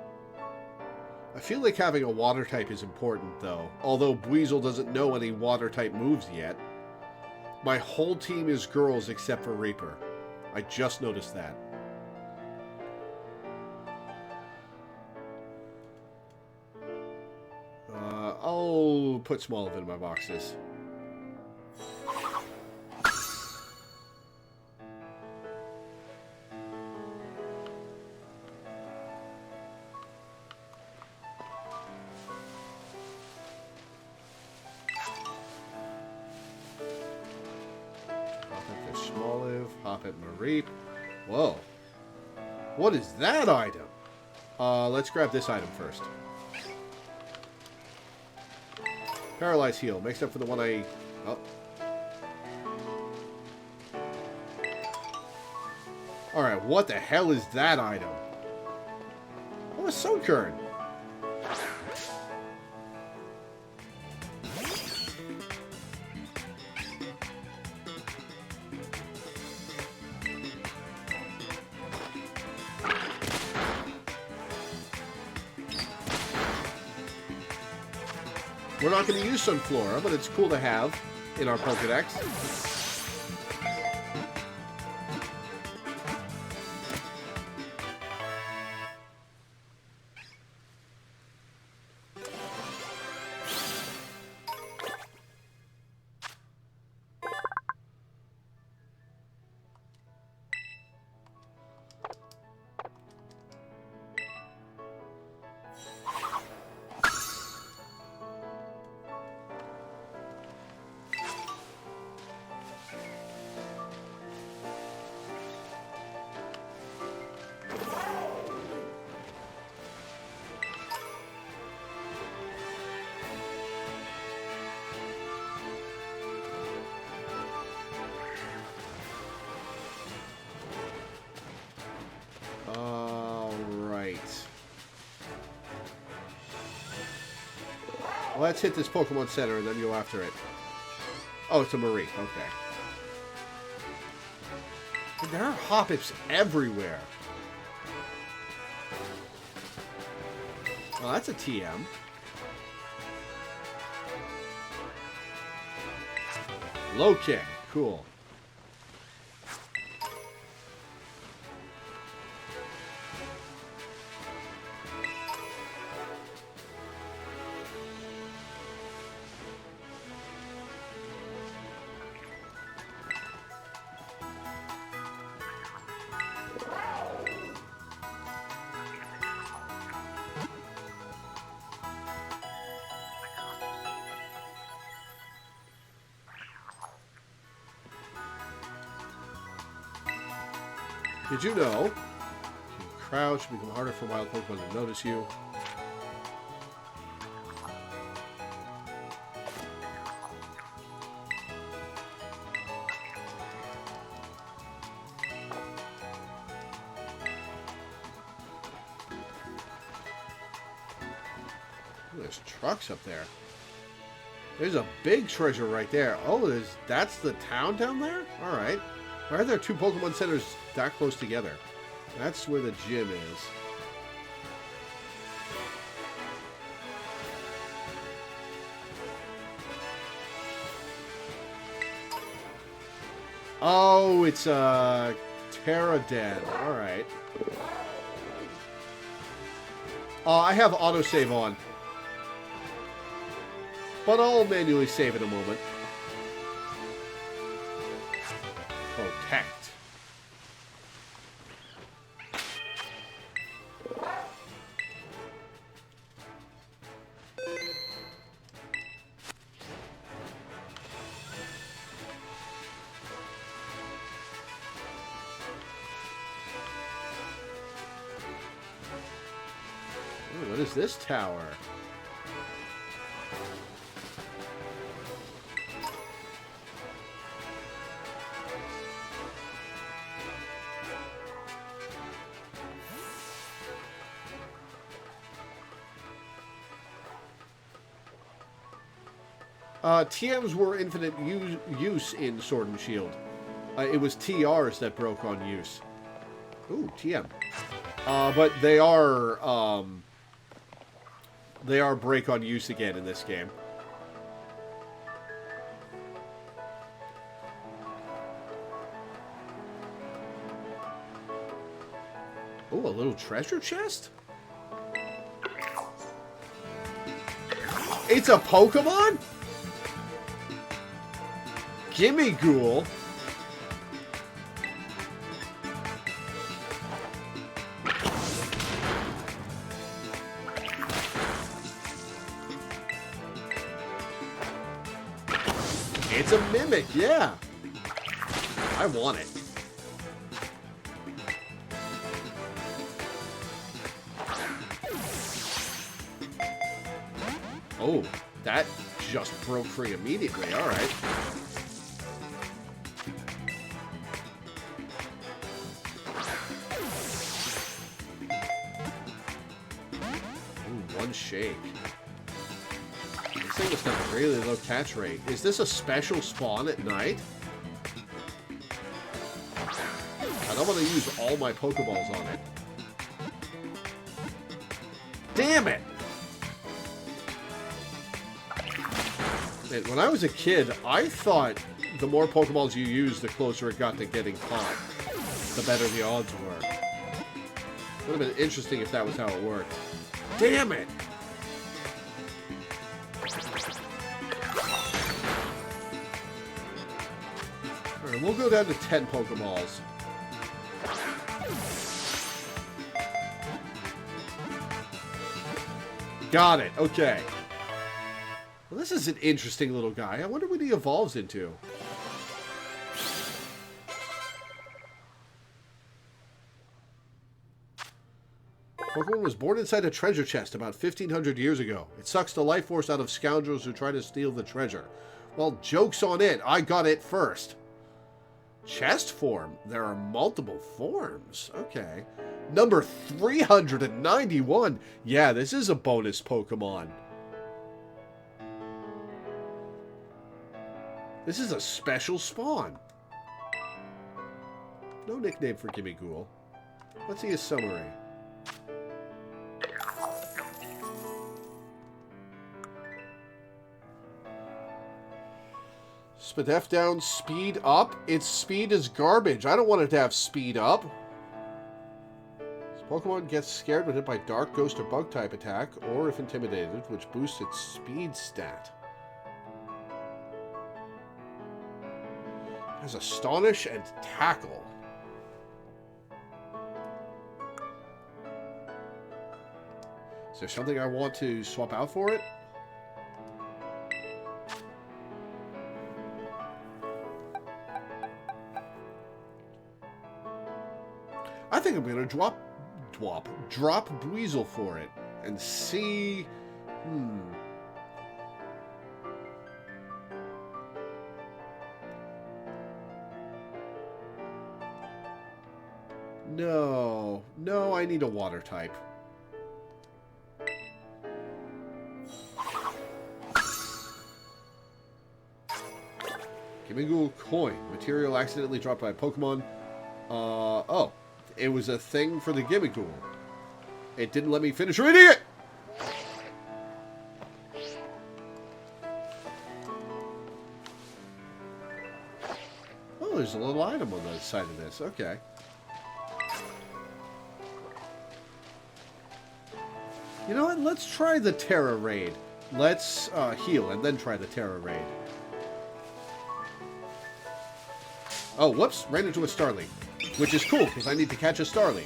I feel like having a water type is important, though. Although Buizel doesn't know any water type moves yet. My whole team is girls except for Reaper. I just noticed that. I'll put Smoliv in my boxes. Mareep. Whoa. What is that item? Let's grab this item first. Paralyze heal. Makes up for the one I... Oh. Alright, what the hell is that item? Oh, a Sunkern. We're not going to use Sunflora, but it's cool to have in our Pokedex. Let's hit this Pokemon Center and then go after it. Oh, it's a Marie. Okay. But there are Hoppips everywhere. Oh, that's a TM. Low kick. Cool. Did you know? If you crouch, it becomes harder for wild Pokemon to notice you. Ooh, there's trucks up there. There's a big treasure right there. Oh, that's the town down there? Alright. Why are there two Pokemon centers that close together? That's where the gym is. Oh, it's Terraden. Alright. I have autosave on. But I'll manually save in a moment. Protect. Ooh, what is this tower? TMs were infinite use in Sword and Shield. It was TRs that broke on use. Ooh, TM. But they are break on use again in this game. Ooh, a little treasure chest? It's a Pokemon? Gimme Ghoul. It's a Mimic, yeah. I want it. Oh, that just broke free immediately. All right. Ooh, one shake. This thing must have a really low catch rate. Is this a special spawn at night? I don't want to use all my Pokeballs on it. Damn it! Man, when I was a kid, I thought the more Pokeballs you used, the closer it got to getting caught. The better the odds were. Would have been interesting if that was how it worked. Damn it! Alright, we'll go down to 10 Pokeballs. Got it, okay. Well, this is an interesting little guy. I wonder what he evolves into. Pokemon was born inside a treasure chest about 1,500 years ago. It sucks the life force out of scoundrels who try to steal the treasure. Well, joke's on it. I got it first. Chest form. There are multiple forms. Okay. Number 391. Yeah, this is a bonus Pokemon. This is a special spawn. No nickname for Gimme Ghoul. Let's see his summary. Spadef down, speed up. Its speed is garbage. I don't want it to have speed up. This Pokemon gets scared when hit by Dark, Ghost, or Bug type attack, or if intimidated, which boosts its speed stat. Has Astonish and Tackle. Is there something I want to swap out for it? I think I'm going to drop Dweezil for it and see... No, I need a water type. Gimme Ghoul coin. Material accidentally dropped by a Pokemon. Oh. It was a thing for the Gimme Ghoul. It didn't let me finish reading it! Oh, there's a little item on the side of this. Okay. You know what? Let's try the Terra Raid. Let's heal and then try the Terra Raid. Oh, whoops. Ran into a Starly. Which is cool, because I need to catch a Starly.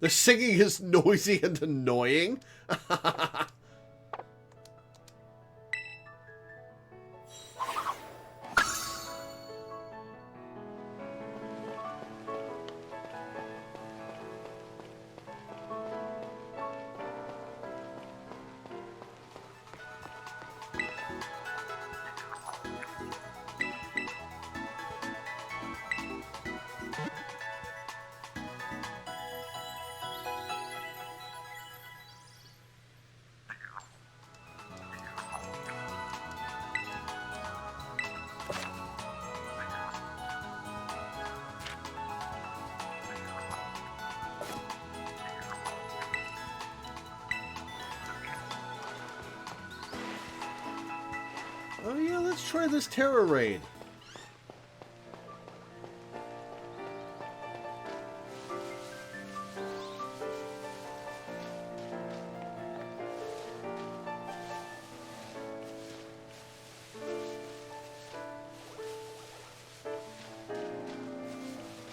The singing is noisy and annoying. Oh yeah, let's try this Terra Raid.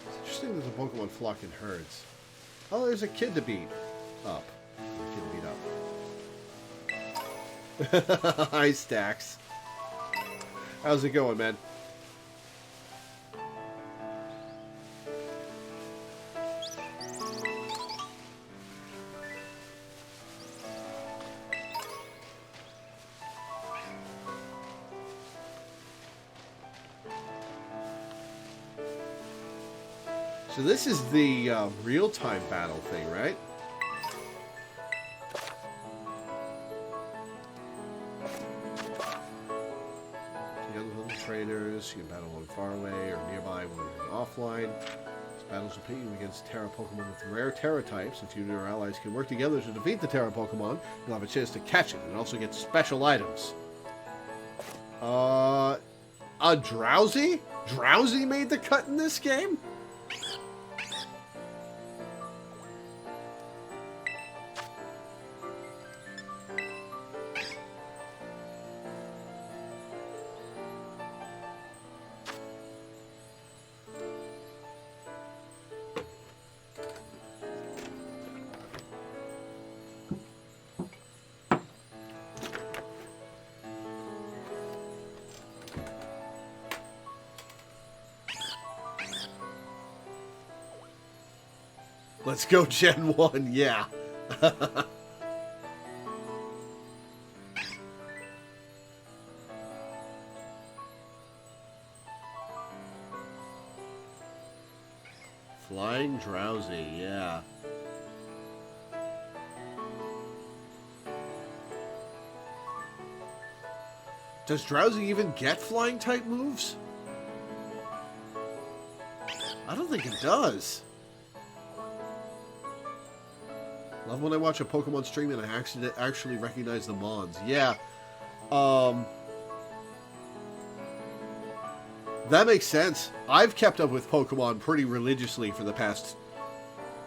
It's interesting that the Pokemon flock in herds. Oh, there's a kid to beat up. A kid to beat up. Hi, Stacks. How's it going, man? So this is the real-time battle thing, right? Trainers, you can battle one far away or nearby when you're offline. These battles will pit you against Terra Pokemon with rare Terra types. If you and your allies can work together to defeat the Terra Pokemon, you'll have a chance to catch it and also get special items. A Drowsy? Drowsy made the cut in this game? Let's go Gen 1, yeah. Flying Drowsy, yeah. Does Drowsy even get flying type moves? I don't think it does. Love when I watch a Pokemon stream and I actually recognize the Mons. Yeah. That makes sense. I've kept up with Pokemon pretty religiously for the past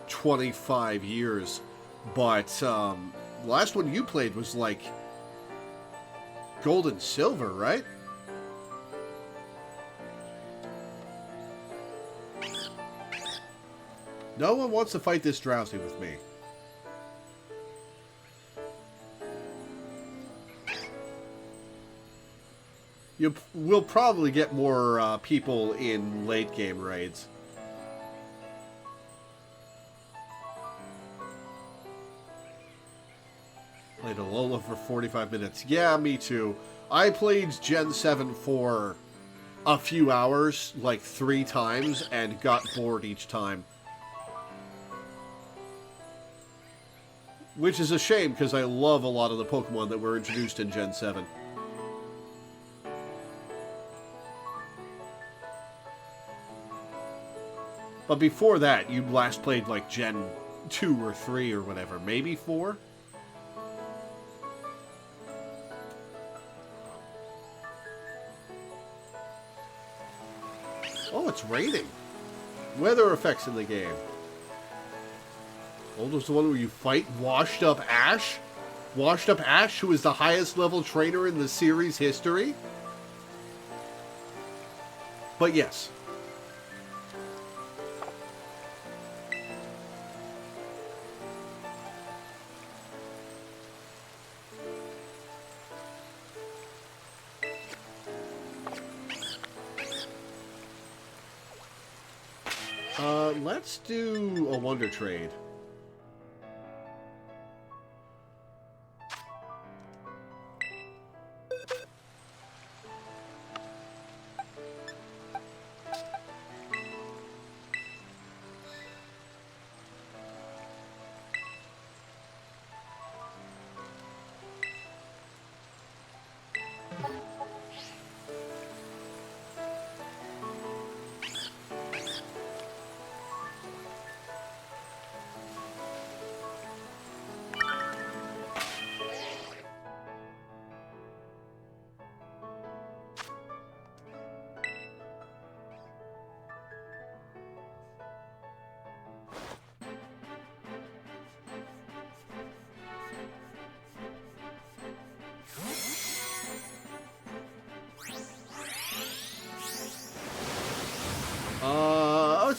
25 years. But the last one you played was like Gold and Silver, right? No one wants to fight this Drowsy with me. We'll probably get more people in late game raids. Played Alola for 45 minutes. Yeah, me too. I played Gen 7 for a few hours, like 3 times, and got bored each time. Which is a shame, because I love a lot of the Pokemon that were introduced in Gen 7. But before that, you last played like Gen 2 or 3 or whatever. Maybe 4? Oh, it's raining. Weather effects in the game. Oh, there's the one where you fight Washed Up Ash? Washed Up Ash, who is the highest level trainer in the series history? But yes. Let's do a Wonder Trade.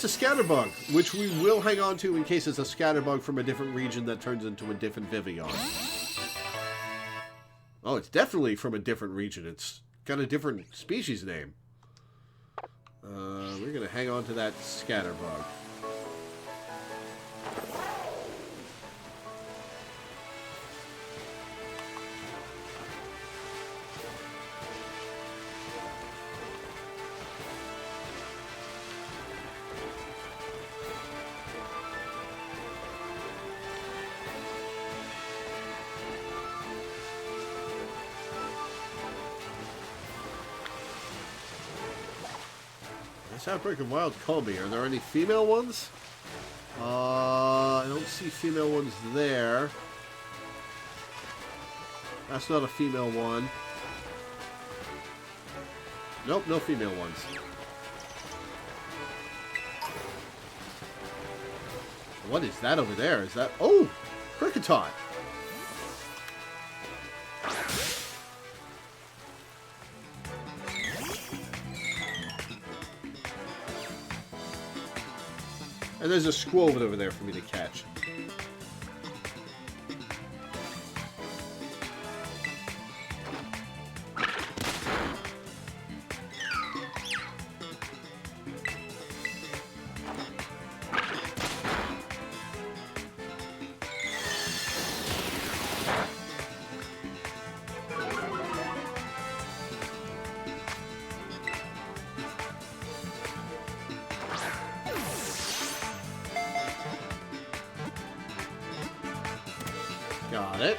that's a scatterbug, which we will hang on to in case it's a scatterbug from a different region that turns into a different Vivillon. Oh, it's definitely from a different region. It's got a different species name. We're going to hang on to that scatterbug. Outbreak of Wild Colby. Are there any female ones? I don't see female ones there. That's not a female one. Nope, no female ones. What is that over there? Is that... Oh! Kricketot! And there's a Squirtle over there for me to catch. Got it.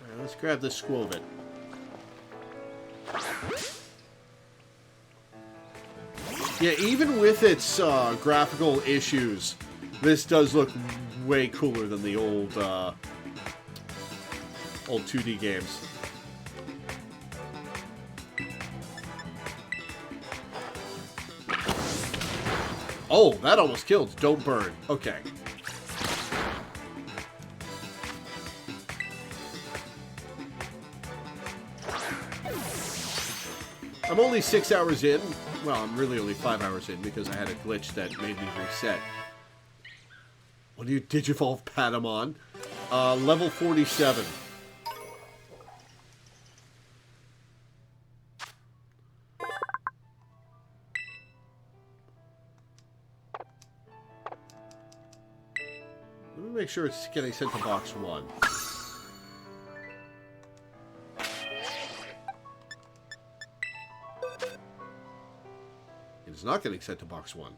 Alright, let's grab this Squirtle. Yeah, even with its graphical issues, this does look way cooler than the old 2D games. Oh, that almost killed. Don't burn. Okay. I'm only 6 hours in. Well, I'm really only 5 hours in because I had a glitch that made me reset. What do you Digivolve Patamon? Level 47. Let me make sure it's getting sent to box 1. It's not getting sent to box 1.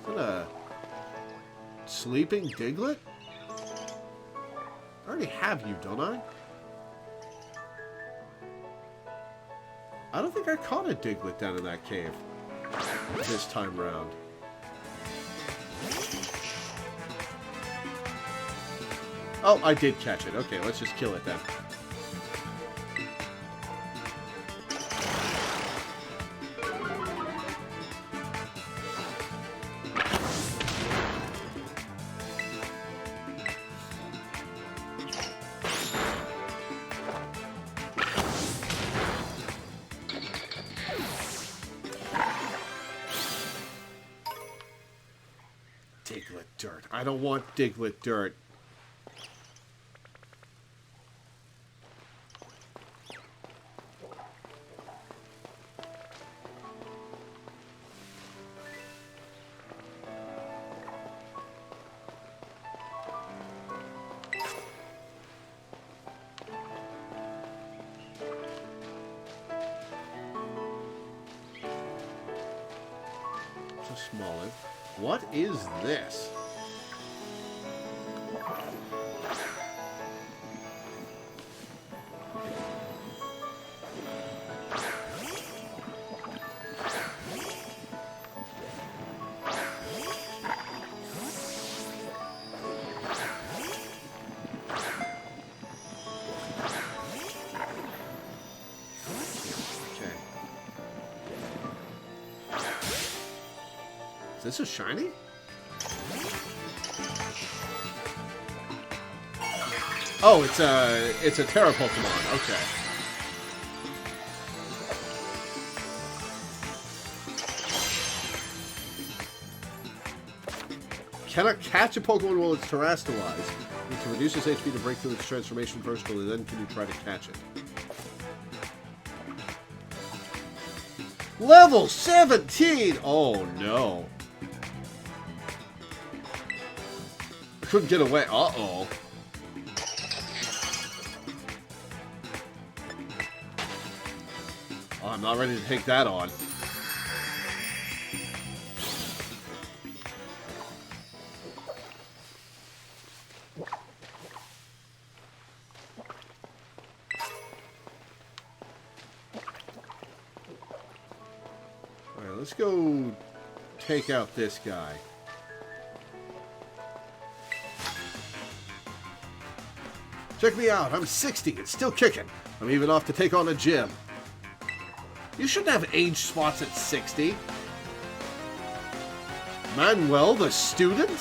Is that a sleeping Diglett? I already have you, don't I? I don't think I caught a Diglett down in that cave this time round. Oh, I did catch it. Okay, let's just kill it then. Diglett dirt. I don't want Diglett dirt. Smaller. What is this? this is shiny? Oh, it's a Terra Pokemon. Okay. Cannot catch a Pokemon while it's terastallized. You need to reduce its HP to break through its transformation first, only then can you try to catch it. Level 17! Oh no. I couldn't get away. Uh-oh. Oh, I'm not ready to take that on. Alright, let's go take out this guy. Check me out, I'm 60 and still kicking. I'm even off to take on a gym. You shouldn't have age spots at 60. Manuel, the student?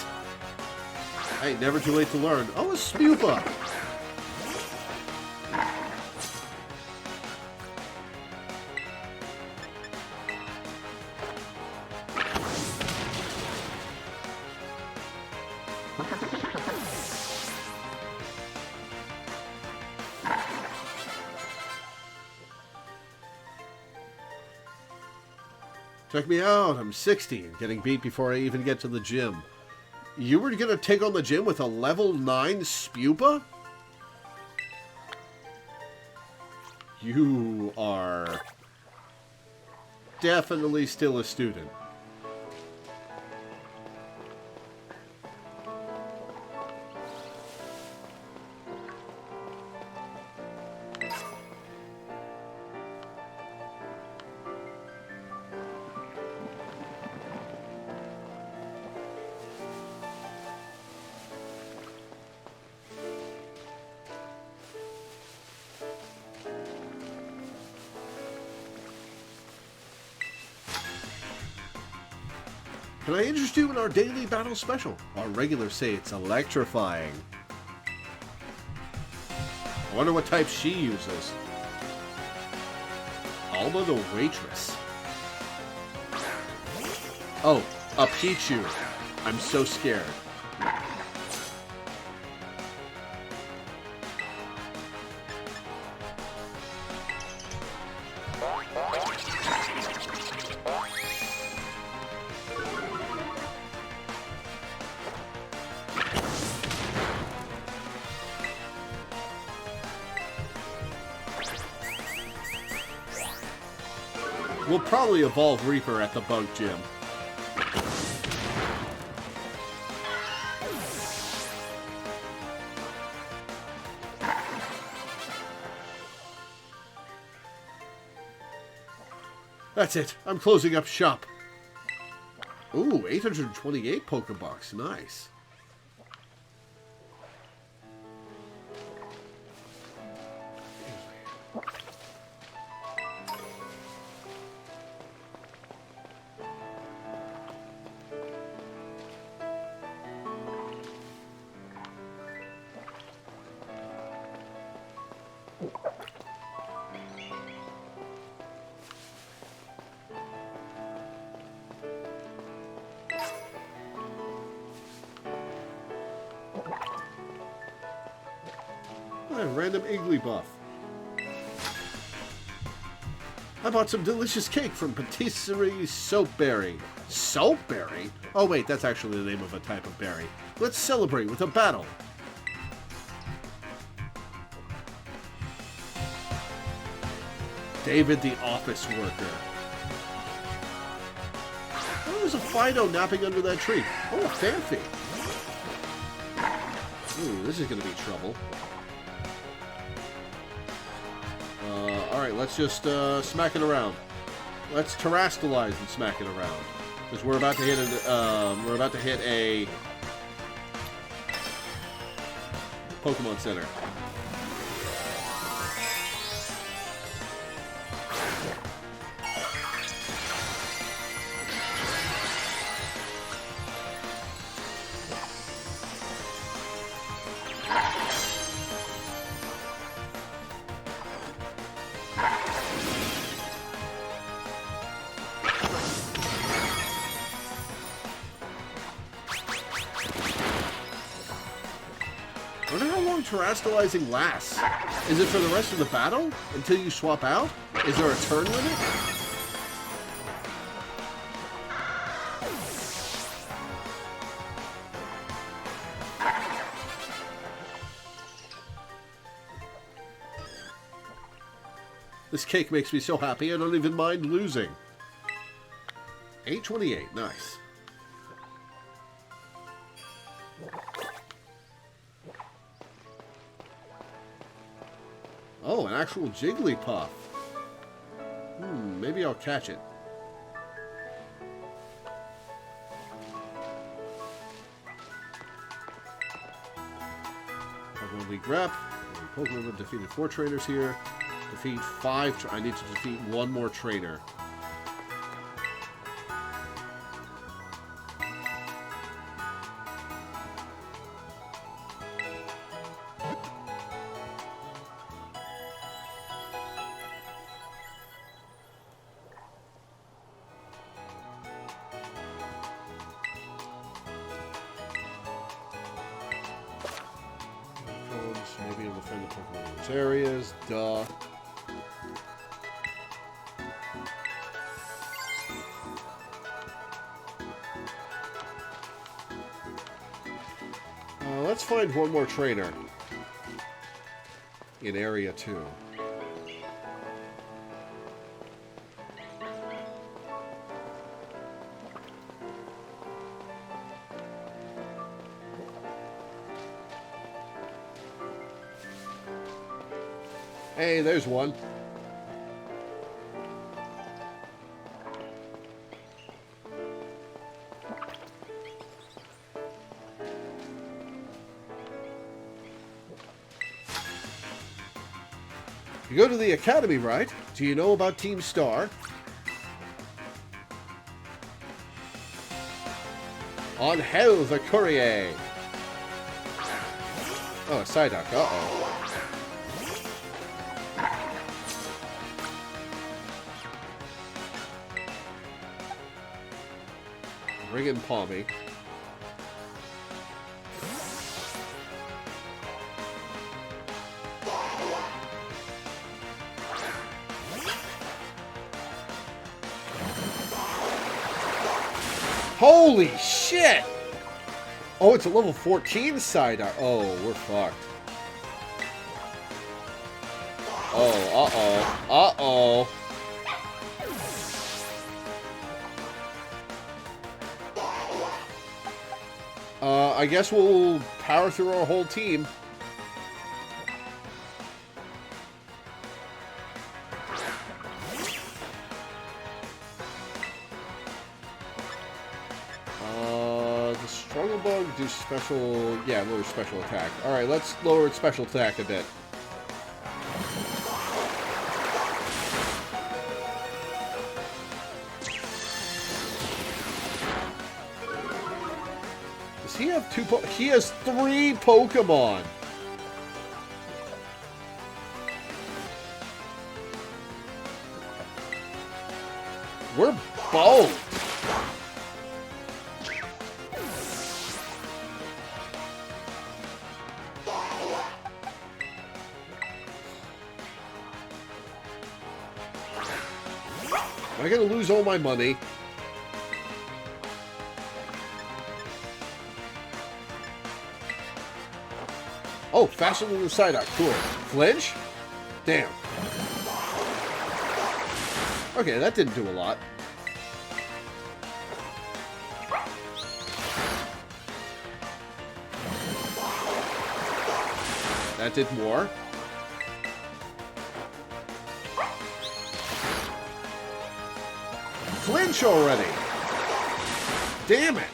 Hey, never too late to learn. Oh, a Spupa. Check me out, I'm 60 and getting beat before I even get to the gym. You were gonna take on the gym with a level 9 Spupa? You are definitely still a student. Can I interest you in our daily battle special? Our regulars say it's electrifying. I wonder what type she uses. Alma the waitress. Oh, a Pichu. I'm so scared. We'll probably evolve Reaper at the Bug Gym. That's it. I'm closing up shop. Ooh, 828 Pokebucks. Nice. Random Igglybuff. I bought some delicious cake from Patisserie Soapberry. Soapberry? Oh wait, that's actually the name of a type of berry. Let's celebrate with a battle. David the office worker. Oh, there's a Fido napping under that tree. Oh, a Fanphy. Ooh, this is going to be trouble. Alright, let's just smack it around. Let's terastallize and smack it around. Because we're about to hit a Pokemon Center. Terastallizing lasts? Is it for the rest of the battle? Until you swap out? Is there a turn limit? This cake makes me so happy I don't even mind losing. 828, nice. Oh, an actual Jigglypuff. Maybe I'll catch it. Pokemon League rep. Pokemon have defeated 4 trainers here. Defeat 5. I need to defeat 1 more trainer. Maybe I'll defend the Pokemon in those areas. Duh. Let's find 1 more trainer in Area 2. Hey, there's one. You go to the academy, right? Do you know about Team Star? On hell, the courier. Oh, a Psyduck. Uh-oh. Ring and Palmy. Holy shit! Oh, it's a level 14 Psyduck. Oh, we're fucked. Oh, uh-oh. Uh-oh. I guess we'll power through our whole team. The Struggle Bug do special... Yeah, lower special attack. Alright, let's lower its special attack a bit. He have 2 He has 3 Pokemon. We're both. Am I gonna lose all my money? Oh, faster than the Psyduck. Cool. Flinch? Damn. Okay, that didn't do a lot. That did more. Flinch already! Damn it!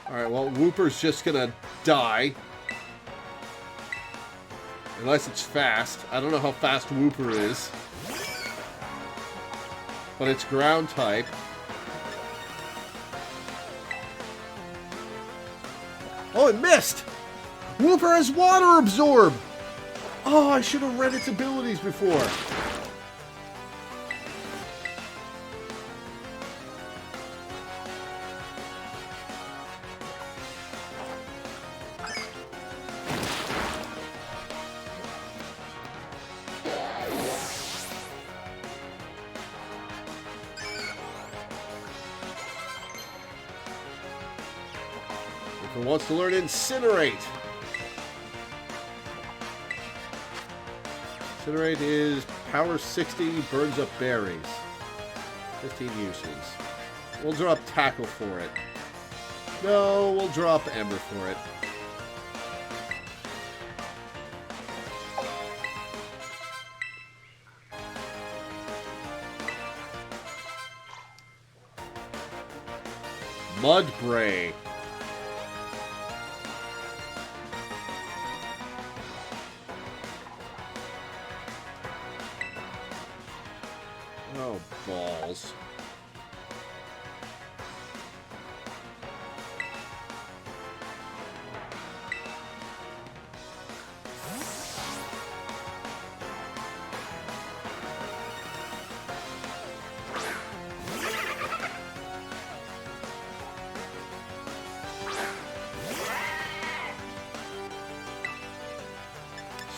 Alright, well, Wooper's just gonna die. Unless it's fast. I don't know how fast Wooper is. But it's ground type. Oh, it missed! Wooper has water absorb! Oh, I should have read its abilities before. Reaper wants to learn Incinerate. Incinerate is power 60, burns up berries. 15 uses. We'll drop Tackle for it. No, we'll drop Ember for it. Mudbray. Oh, balls.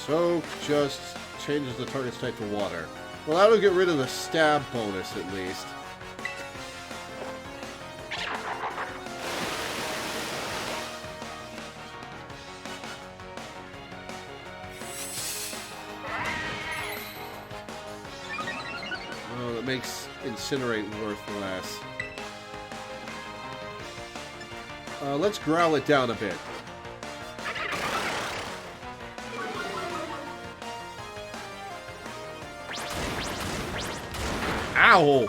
Soak just changes the target's type to water. Well, that'll get rid of the stab bonus at least. Oh, that makes Incinerate worth less. Let's growl it down a bit. Ow!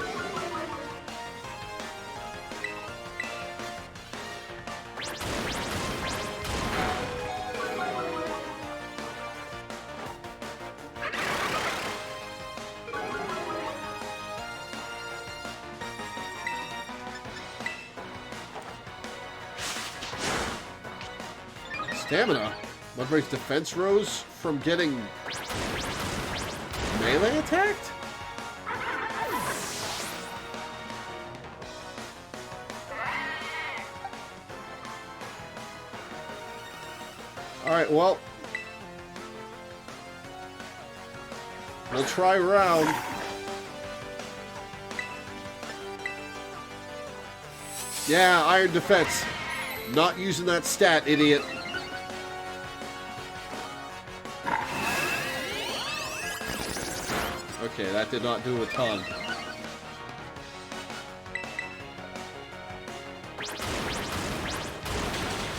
Stamina? Mudbray's defense rose from getting melee attacked? Alright, well. We'll try round. Yeah, Iron Defense. Not using that stat, idiot. Okay, that did not do a ton.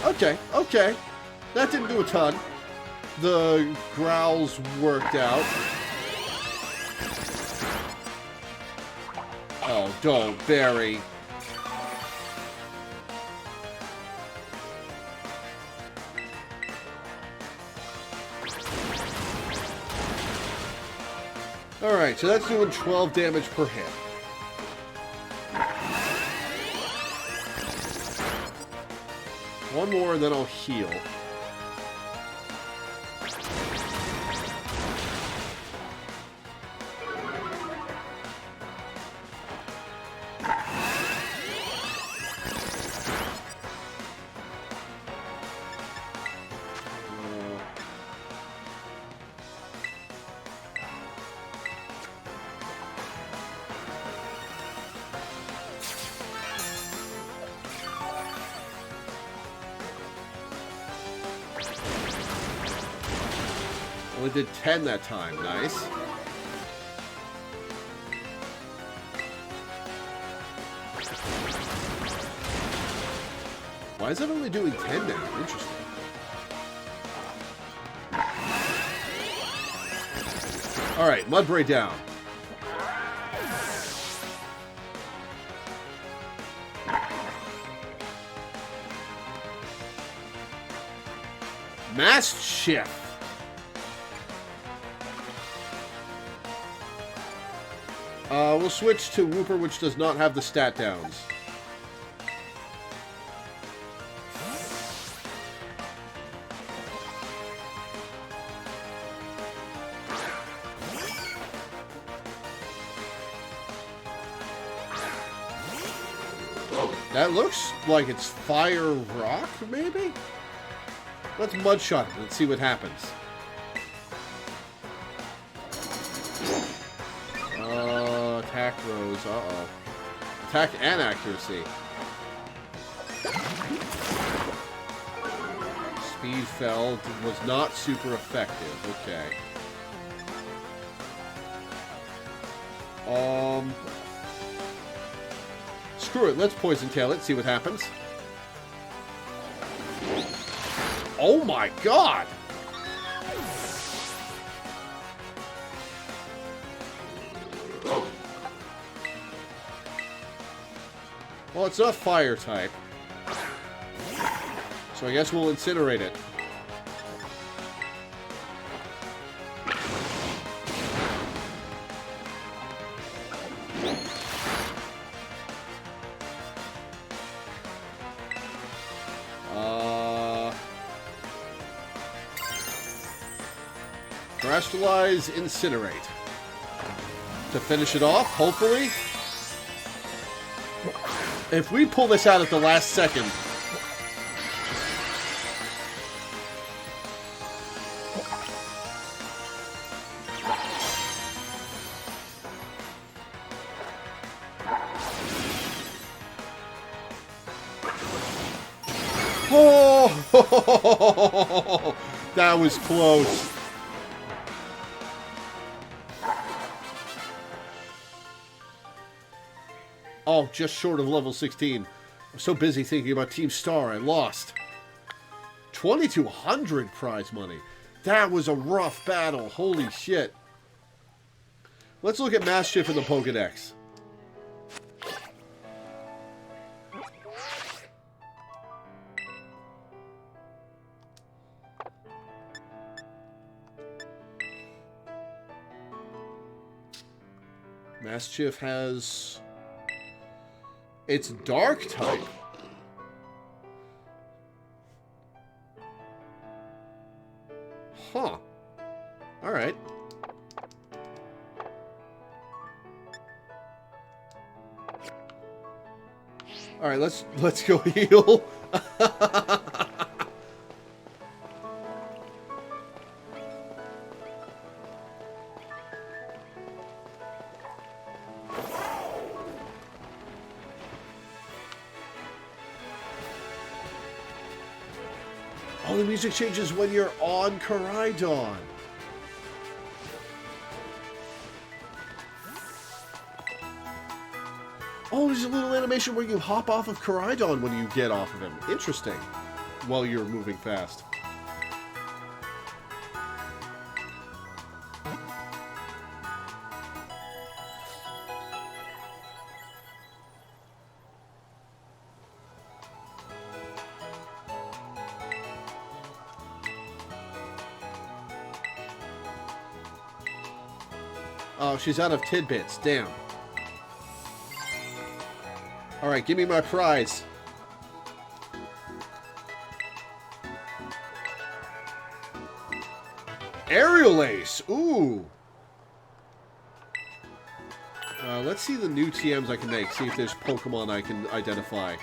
Okay, okay. That didn't do a ton. The growls worked out. Oh, don't, Barry. Alright, so that's doing 12 damage per hit. One more and then I'll heal. Only did 10 that time. Nice. Why is it only doing 10 now? Interesting. Alright, Mudbray down. Mass Shift. We'll switch to Wooper, which does not have the stat downs. That looks like it's Fire Rock, maybe? Let's Mudshot it. Let's see what happens. Attack rose. Uh-oh. Attack and accuracy. Speed fell, was not super effective. Okay. Screw it, let's Poison Tail it, see what happens. Oh my god! Well, it's not fire type. So I guess we'll incinerate it. Crystallize, incinerate. To finish it off, hopefully. If we pull this out at the last second. Oh, that was close. Oh, just short of level 16. I'm so busy thinking about Team Star, I lost. 2,200 prize money. That was a rough battle. Holy shit. Let's look at Mischief in the Pokedex. Mischief has... It's Dark type. Huh. Alright. Alright, let's go heal. Oh, the music changes when you're on Koraidon. Oh, there's a little animation where you hop off of Koraidon when you get off of him. Interesting. While you're moving fast. Oh, she's out of tidbits. Damn. Alright, give me my prize. Aerial Ace! Ooh! Let's see the new TMs I can make. See if there's Pokemon I can identify.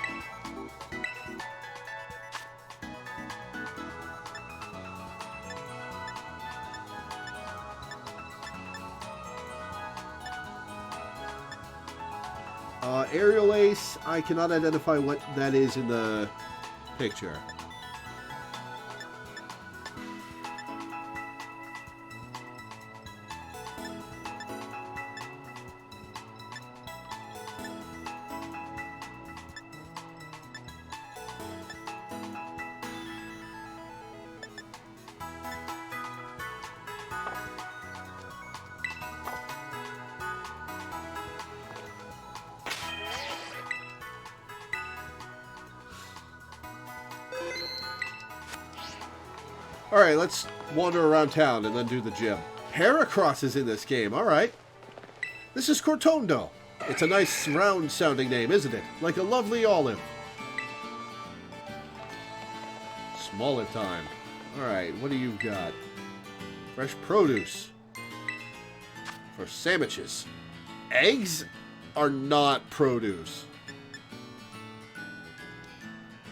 Aerial Ace, I cannot identify what that is in the picture. Alright, let's wander around town and then do the gym. Heracross is in this game, alright. This is Cortondo. It's a nice round-sounding name, isn't it? Like a lovely olive. Smollett time. Alright, what do you got? Fresh produce. For sandwiches. Eggs are not produce.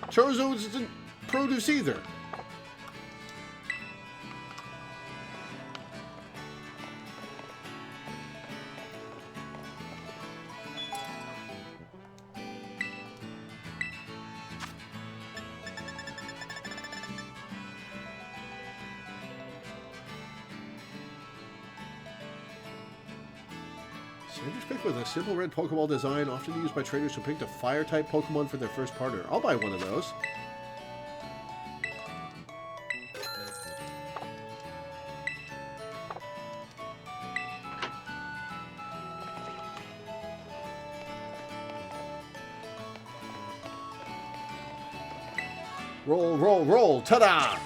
Charizard isn't produce either. Sanders pick with a simple red Pokeball design, often used by trainers who picked a Fire-type Pokemon for their first partner. I'll buy one of those. Roll, roll, roll! Ta-da!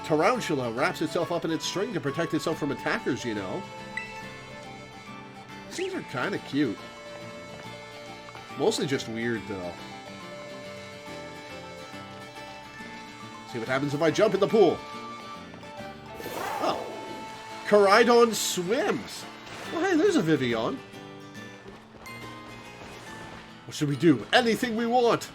Tarantula wraps itself up in its string to protect itself from attackers, you know. These are kind of cute. Mostly just weird, though. See what happens if I jump in the pool. Oh. Koraidon swims. Well, hey, there's a Vivian. What should we do? Anything we want.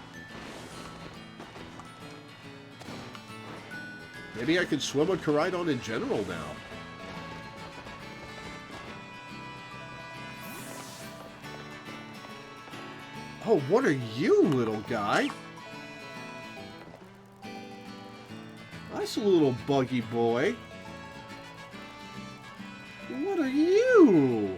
Maybe I could swim on Koraidon in general now. Oh, what are you, little guy? That's a little buggy boy. What are you?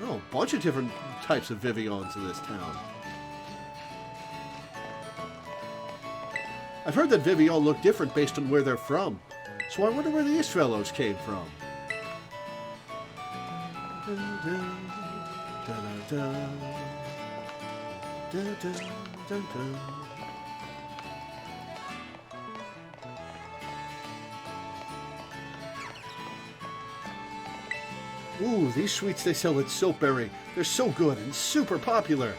Oh, a bunch of different types of Vivians in this town. I've heard that Vivian look different based on where they're from. So I wonder where these fellows came from. Ooh, these sweets they sell at Siltberry. They're so good and super popular.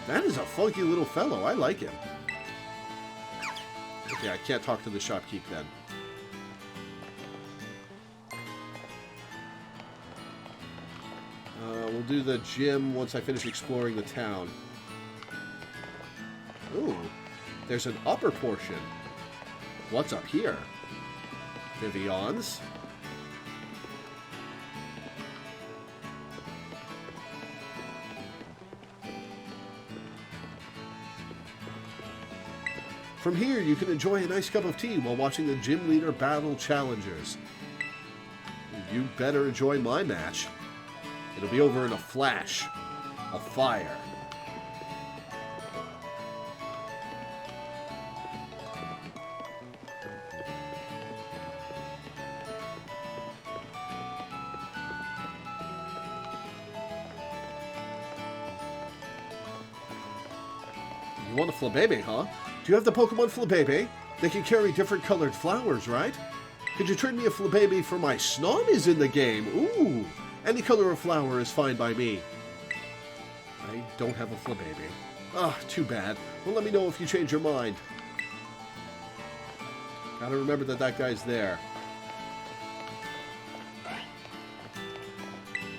That is a funky little fellow. I like him. Okay, I can't talk to the shopkeep then. We'll do the gym once I finish exploring the town. Ooh, there's an upper portion. What's up here? Vivians. From here, you can enjoy a nice cup of tea while watching the gym leader battle challengers. You better enjoy my match. It'll be over in a flash of fire. You want a Flabébé, huh? Do you have the Pokemon Flabébé? They can carry different colored flowers, right? Could you trade me a Flabébé for my Snom is in the game? Ooh! Any color of flower is fine by me. I don't have a Flabébé. Ah, too bad. Well, let me know if you change your mind. Gotta remember that that guy's there.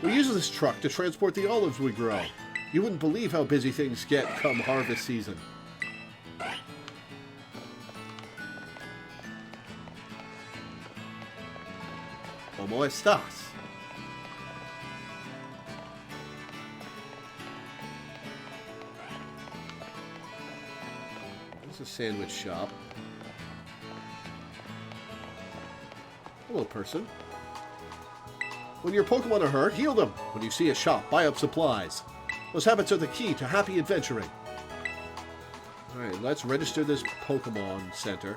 We use this truck to transport the olives we grow. You wouldn't believe how busy things get come harvest season. ¿Cómo estás? There's a sandwich shop. Hello, person. When your Pokemon are hurt, heal them. When you see a shop, buy up supplies. Those habits are the key to happy adventuring. Alright, let's register this Pokemon Center.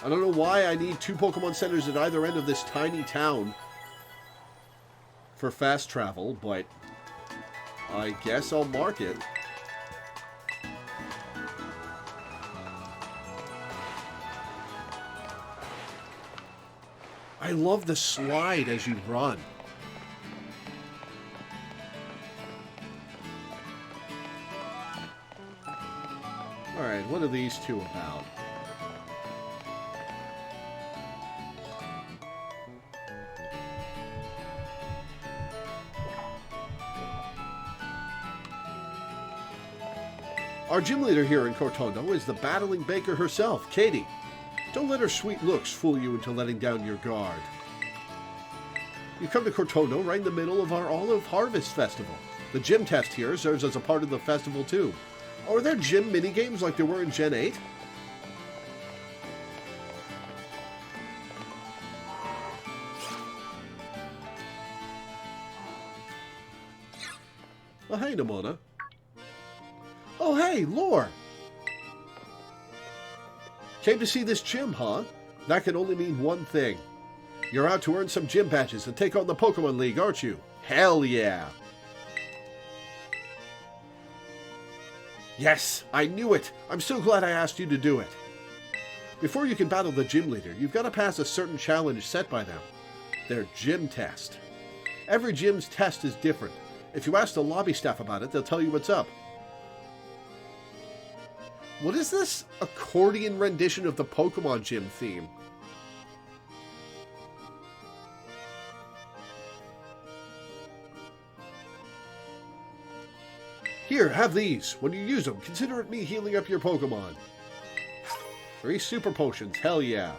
I don't know why I need 2 Pokemon Centers at either end of this tiny town for fast travel, but I guess I'll mark it. I love the slide as you run. Alright, what are these two about? Our gym leader here in Cortondo is the battling baker herself, Katie. Don't let her sweet looks fool you into letting down your guard. You come to Cortondo right in the middle of our Olive Harvest Festival. The gym test here serves as a part of the festival too. Oh, are there gym minigames like there were in Gen 8? Oh, hey, Nimona. Oh, hey, Lore! Came to see this gym, huh? That can only mean one thing. You're out to earn some gym badges and take on the Pokemon League, aren't you? Hell yeah! Yes, I knew it! I'm so glad I asked you to do it. Before you can battle the gym leader, you've got to pass a certain challenge set by them. Their gym test. Every gym's test is different. If you ask the lobby staff about it, they'll tell you what's up. What is this accordion rendition of the Pokemon gym theme? Here, have these. When you use them, consider it me healing up your Pokemon. 3 super potions, hell yeah.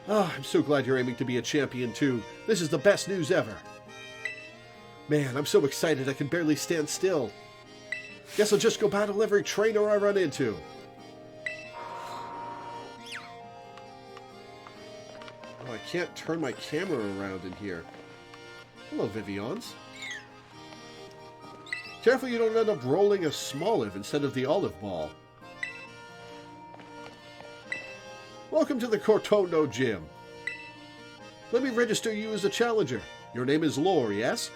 Ah, I'm so glad you're aiming to be a champion too. This is the best news ever. Man, I'm so excited I can barely stand still. Guess I'll just go battle every trainer I run into. Oh, I can't turn my camera around in here. Hello, Vivians. Careful you don't end up rolling a Smoliv instead of the Olive Ball. Welcome to the Cortondo Gym. Let me register you as a challenger. Your name is Lore, yes?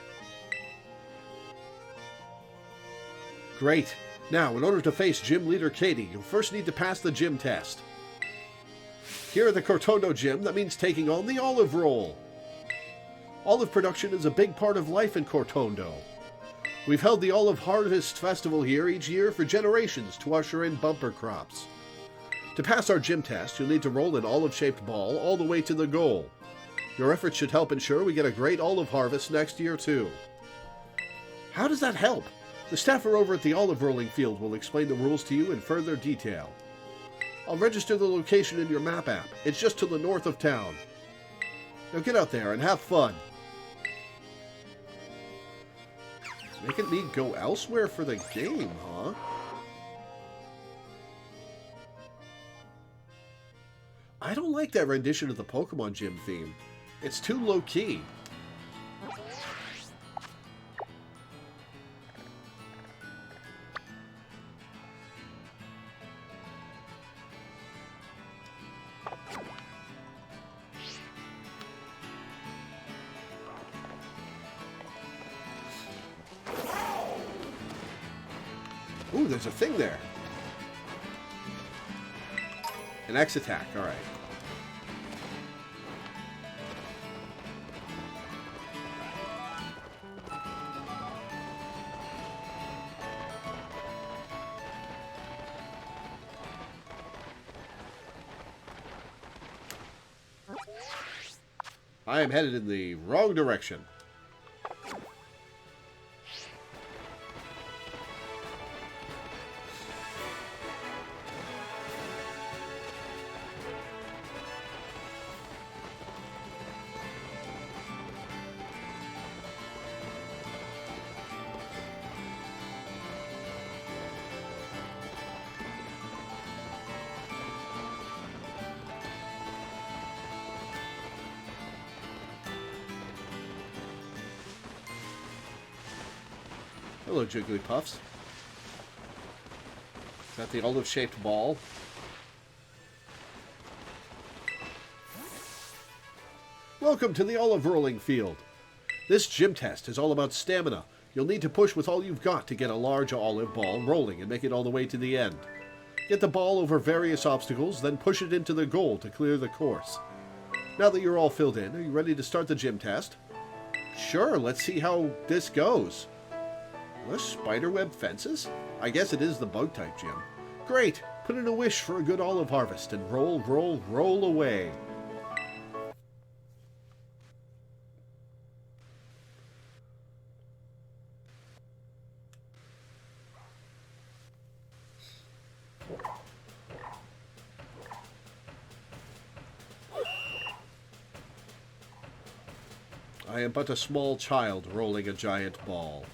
Great. Now, in order to face Gym Leader Katie, you'll first need to pass the gym test. Here at the Cortondo Gym, that means taking on the olive roll. Olive production is a big part of life in Cortondo. We've held the Olive Harvest Festival here each year for generations to usher in bumper crops. To pass our gym test, you'll need to roll an olive-shaped ball all the way to the goal. Your efforts should help ensure we get a great olive harvest next year, too. How does that help? The staffer over at the olive rolling field will explain the rules to you in further detail. I'll register the location in your map app. It's just to the north of town. Now get out there and have fun. Making me go elsewhere for the game, huh? I don't like that rendition of the Pokemon Gym theme. It's too low-key. Ooh, there's a thing there. An X attack, alright. I am headed in the wrong direction. Hello, Jigglypuffs. Is that the olive-shaped ball? Welcome to the olive rolling field. This gym test is all about stamina. You'll need to push with all you've got to get a large olive ball rolling and make it all the way to the end. Get the ball over various obstacles, then push it into the goal to clear the course. Now that you're all filled in, are you ready to start the gym test? Sure, let's see how this goes. What, spiderweb fences? I guess it is the bug-type gym. Great! Put in a wish for a good olive harvest and roll, roll, roll away. I am but a small child rolling a giant ball.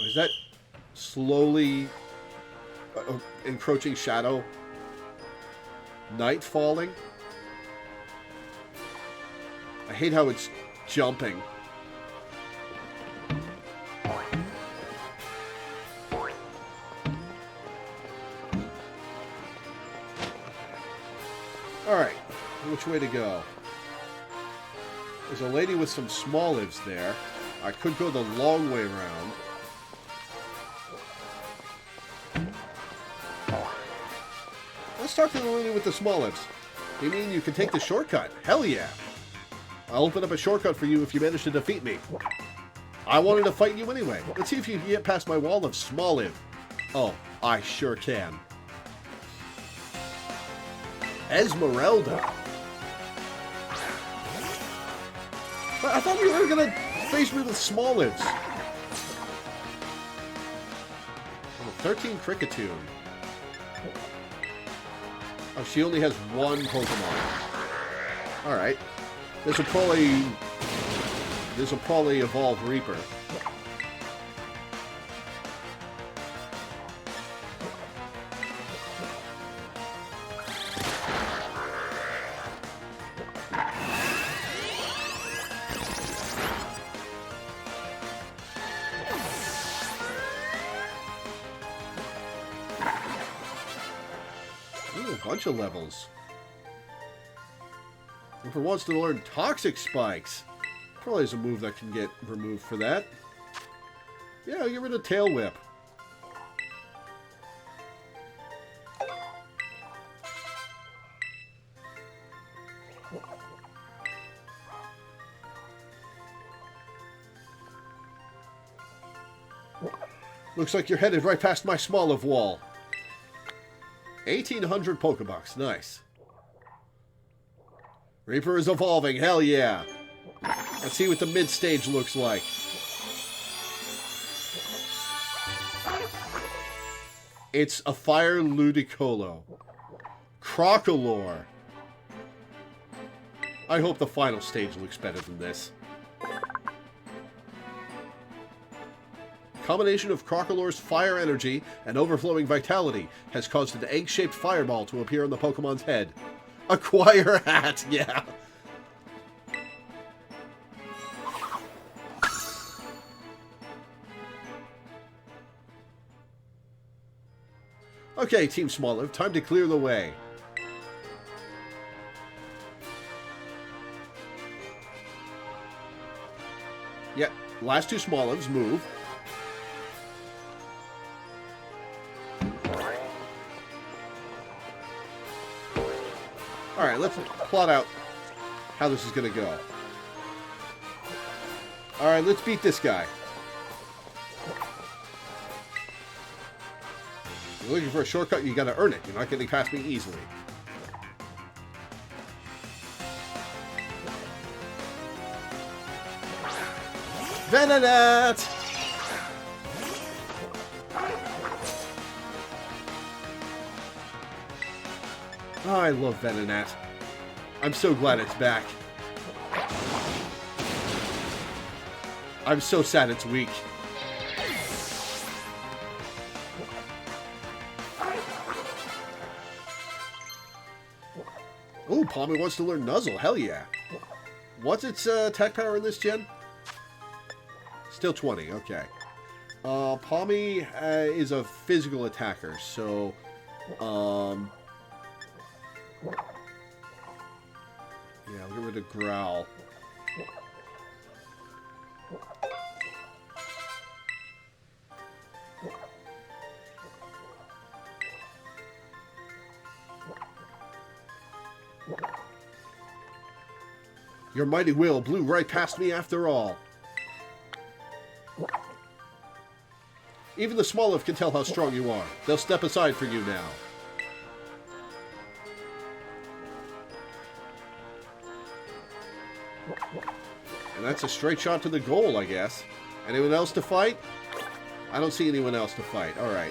Is that slowly encroaching shadow? Night falling? I hate how it's jumping. Alright, which way to go? There's a lady with some small lives there. I could go the long way around. Let's talk to the lady with the small lives. You mean you can take the shortcut? Hell yeah! I'll open up a shortcut for you if you manage to defeat me. I wanted to fight you anyway. Let's see if you can get past my wall of small live. Oh, I sure can. Esmeralda. But I thought you were gonna face me with small lives. Oh, 13 Cricketune. Oh, she only has one Pokemon. Alright. This will probably evolve Reaper. Ooh, a bunch of levels. Reaper wants to learn Toxic Spikes. Probably is a move that can get removed for that. Yeah, I'll get rid of Tail Whip. Looks like you're headed right past my Smoliv wall. 1,800 Pokebucks. Nice. Reaper is evolving. Hell yeah. Let's see what the mid-stage looks like. It's a Fire Ludicolo. Crocolore. I hope the final stage looks better than this. Combination of Crocolore's fire energy and overflowing vitality has caused an egg-shaped fireball to appear on the Pokemon's head. Acquire hat, yeah. Okay, Team Smoliv, time to clear the way. Yep, last two Smolivs move. Alright, let's plot out how this is going to go. Alright, let's beat this guy. If you're looking for a shortcut, you got to earn it. You're not getting past me easily. Venonat! Oh, I love Venonat. I'm so glad it's back. I'm so sad it's weak. Ooh, Palmy wants to learn Nuzzle. Hell yeah. What's its attack power in this gen? Still 20, okay. Palmy is a physical attacker, so... yeah, we'll get rid of Growl. Your mighty will blew right past me after all. Even the Smoliv can tell how strong you are. They'll step aside for you now. And that's a straight shot to the goal, I guess. Anyone else to fight? I don't see anyone else to fight. Alright.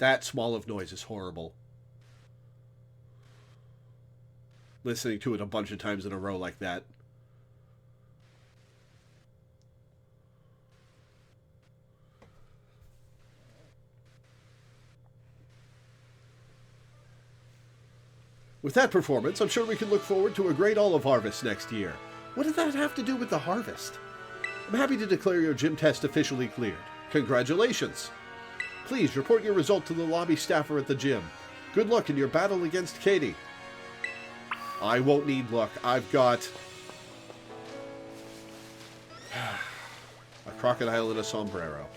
That small of noise is horrible. Listening to it a bunch of times in a row like that. With that performance, I'm sure we can look forward to a great olive harvest next year. What did that have to do with the harvest? I'm happy to declare your gym test officially cleared. Congratulations! Please report your result to the lobby staffer at the gym. Good luck in your battle against Katie. I won't need luck. I've got a crocodile and a sombrero.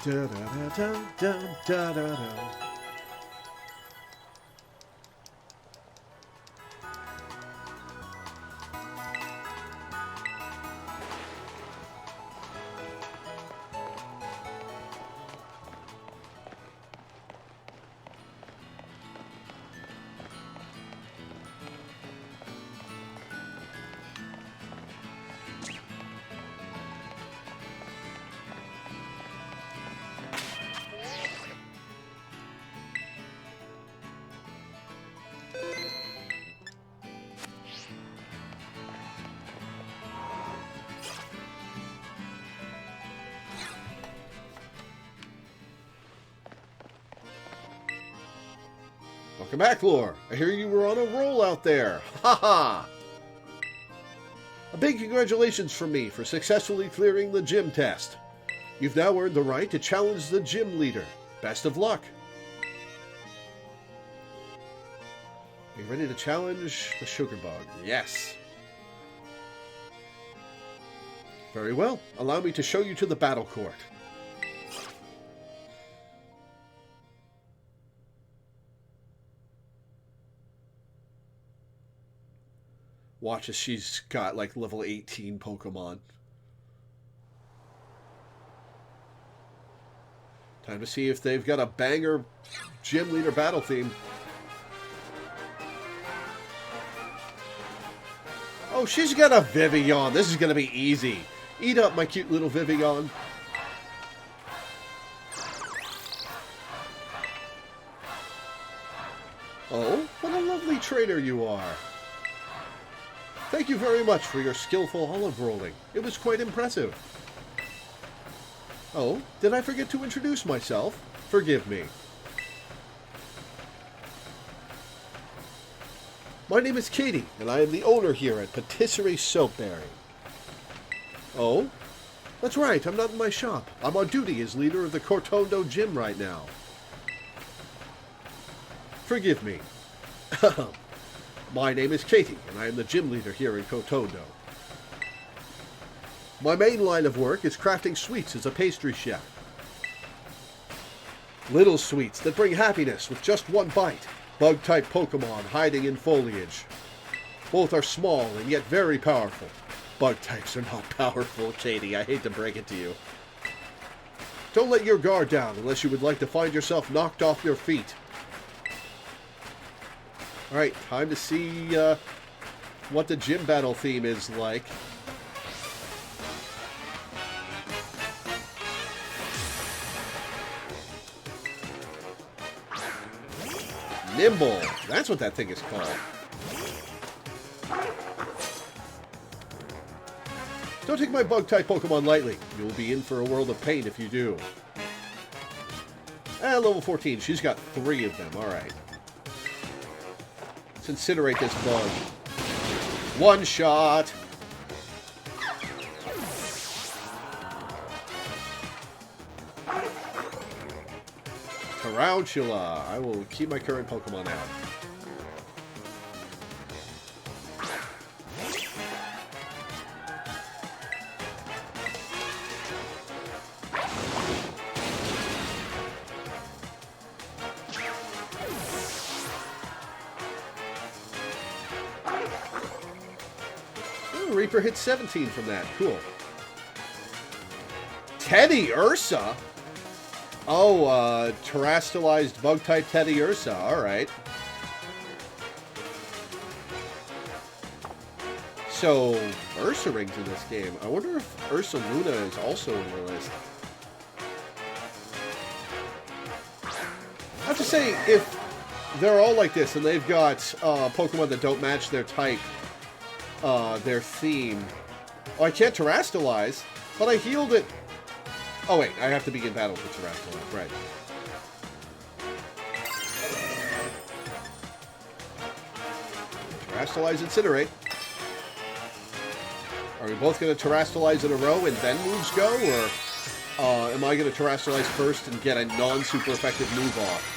Da, da, da, da, da, da, da. Welcome back, Lore. I hear you were on a roll out there. Ha ha! A big congratulations from me for successfully clearing the gym test. You've now earned the right to challenge the gym leader. Best of luck. Are you ready to challenge the sugar bug? Yes. Very well. Allow me to show you to the battle court. Watch as she's got like level 18 Pokemon. Time to see if they've got a banger gym leader battle theme. Oh, she's got a Vivillon. This is going to be easy. Eat up, my cute little Vivillon. Oh, what a lovely trainer you are. Thank you very much for your skillful olive rolling. It was quite impressive. Oh, did I forget to introduce myself? Forgive me. My name is Katie, and I am the owner here at Patisserie Soapberry. Oh? That's right, I'm not in my shop. I'm on duty as leader of the Cortondo Gym right now. Forgive me. My name is Katie, and I am the gym leader here in Cortondo. My main line of work is crafting sweets as a pastry chef. Little sweets that bring happiness with just one bite. Bug-type Pokemon hiding in foliage. Both are small and yet very powerful. Bug types are not powerful, Katie. I hate to break it to you. Don't let your guard down unless you would like to find yourself knocked off your feet. Alright, time to see what the gym battle theme is like. Nimble. That's what that thing is called. Don't take my bug-type Pokemon lightly. You'll be in for a world of pain if you do. Level 14. She's got 3 of them. Alright. Let's incinerate this bug. One shot. Tarantula. I will keep my current Pokemon out. Oh, Reaper hit 17 from that. Cool. Teddy Ursa? Oh, terrestrialized bug-type Teddy Ursa. Alright. So, Ursa rings in this game. I wonder if Ursa Luna is also in the list. I have to say, if they're all like this and they've got Pokemon that don't match their type, their theme. Oh, I can't terrestrialize, but I healed it. Oh, wait, I have to be in battle for terrestrialize, right. Terrestrialize, Incinerate. Are we both going to terrestrialize in a row and then moves go, or am I going to terrestrialize first and get a non-super effective move off?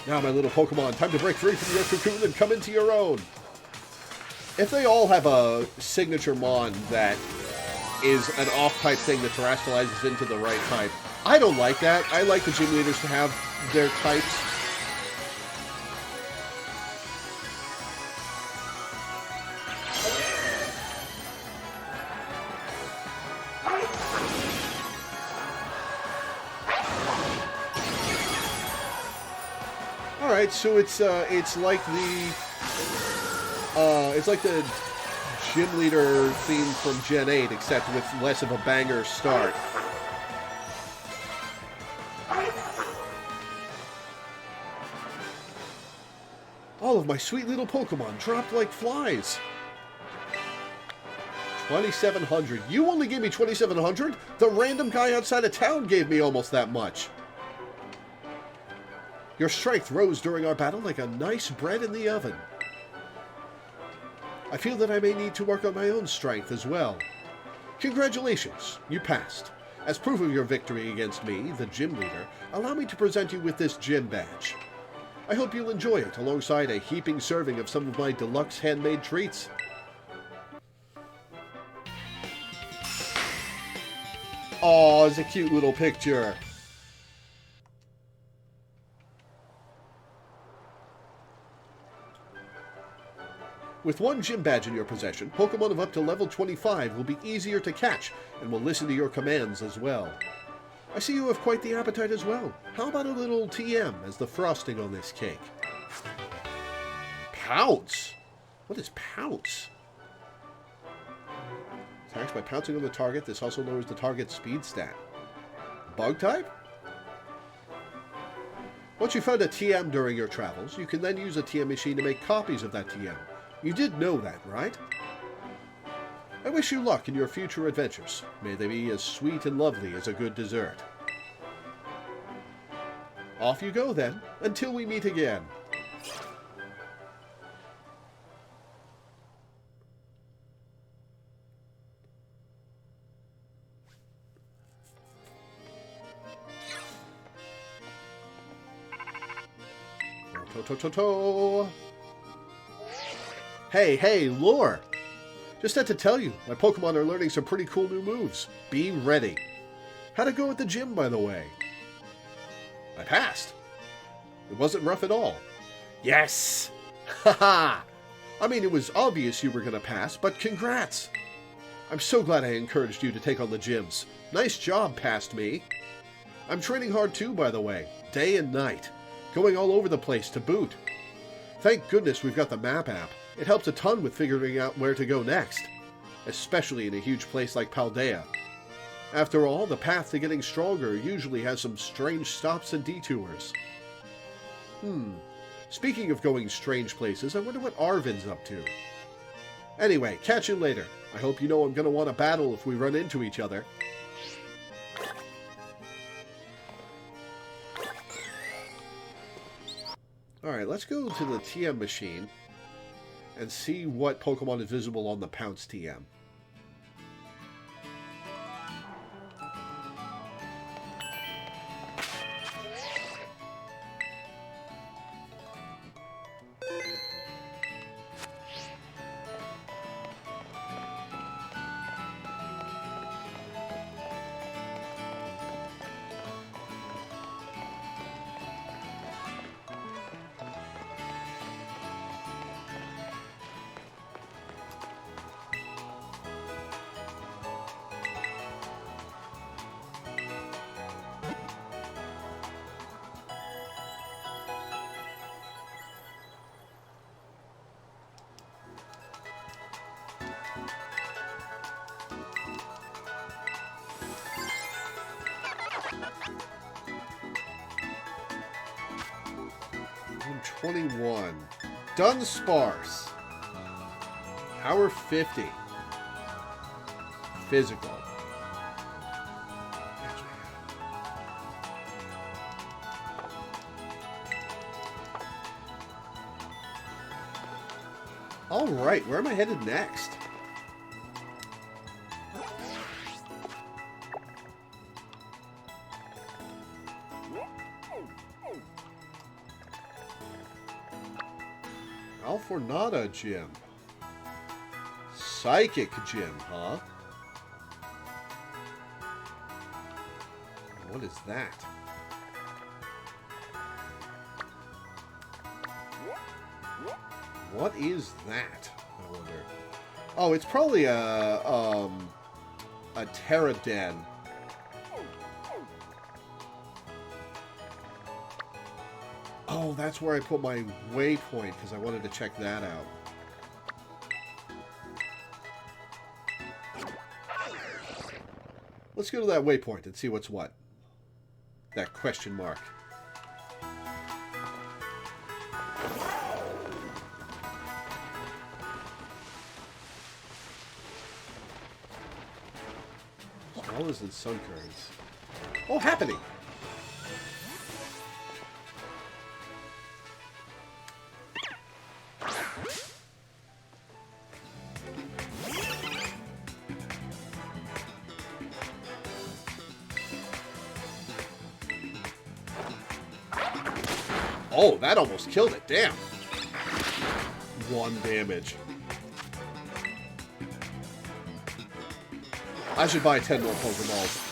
Now, my little Pokemon, time to break free from your cocoon and come into your own. If they all have a signature Mon that is an off-type thing that terrestrializes into the right type, I don't like that. I like the gym leaders to have their types. All right, so it's like the gym leader theme from Gen 8, except with less of a banger start. All of my sweet little Pokemon dropped like flies. 2,700. You only gave me 2,700? The random guy outside of town gave me almost that much. Your strength rose during our battle like a nice bread in the oven. I feel that I may need to work on my own strength as well. Congratulations, you passed. As proof of your victory against me, the gym leader, allow me to present you with this gym badge. I hope you'll enjoy it alongside a heaping serving of some of my deluxe handmade treats. Aw, it's a cute little picture. With one gym badge in your possession, Pokemon of up to level 25 will be easier to catch and will listen to your commands as well. I see you have quite the appetite as well. How about a little TM as the frosting on this cake? Pounce? What is Pounce? Attacks by pouncing on the target. This also lowers the target's speed stat. Bug type? Once you found a TM during your travels, you can then use a TM machine to make copies of that TM. You did know that, right? I wish you luck in your future adventures. May they be as sweet and lovely as a good dessert. Off you go then, until we meet again. To. Hey, Lore! Just had to tell you, my Pokemon are learning some pretty cool new moves. Be ready. How'd it go at the gym, by the way? I passed. It wasn't rough at all. Yes! Haha! I mean, it was obvious you were going to pass, but congrats! I'm so glad I encouraged you to take on the gyms. Nice job, past me. I'm training hard too, by the way. Day and night. Going all over the place to boot. Thank goodness we've got the map app. It helps a ton with figuring out where to go next. Especially in a huge place like Paldea. After all, the path to getting stronger usually has some strange stops and detours. Speaking of going strange places, I wonder what Arvin's up to. Anyway, catch you later. I hope you know I'm going to want to battle if we run into each other. Alright, let's go to the TM machine and see what Pokemon is visible on the Pounce TM. 21. Dunsparce. Power 50. Physical. Alright, where am I headed next? Alfornada Gym. Psychic Gym, huh? What is that? What is that? I wonder. Oh, it's probably a Pteroden. Oh, that's where I put my waypoint, because I wanted to check that out. Let's go to that waypoint and see what's what. That question mark. Smaller than sun currents. Oh, happening! Oh, that almost killed it. Damn. 1 damage. I should buy 10 more Pokeballs.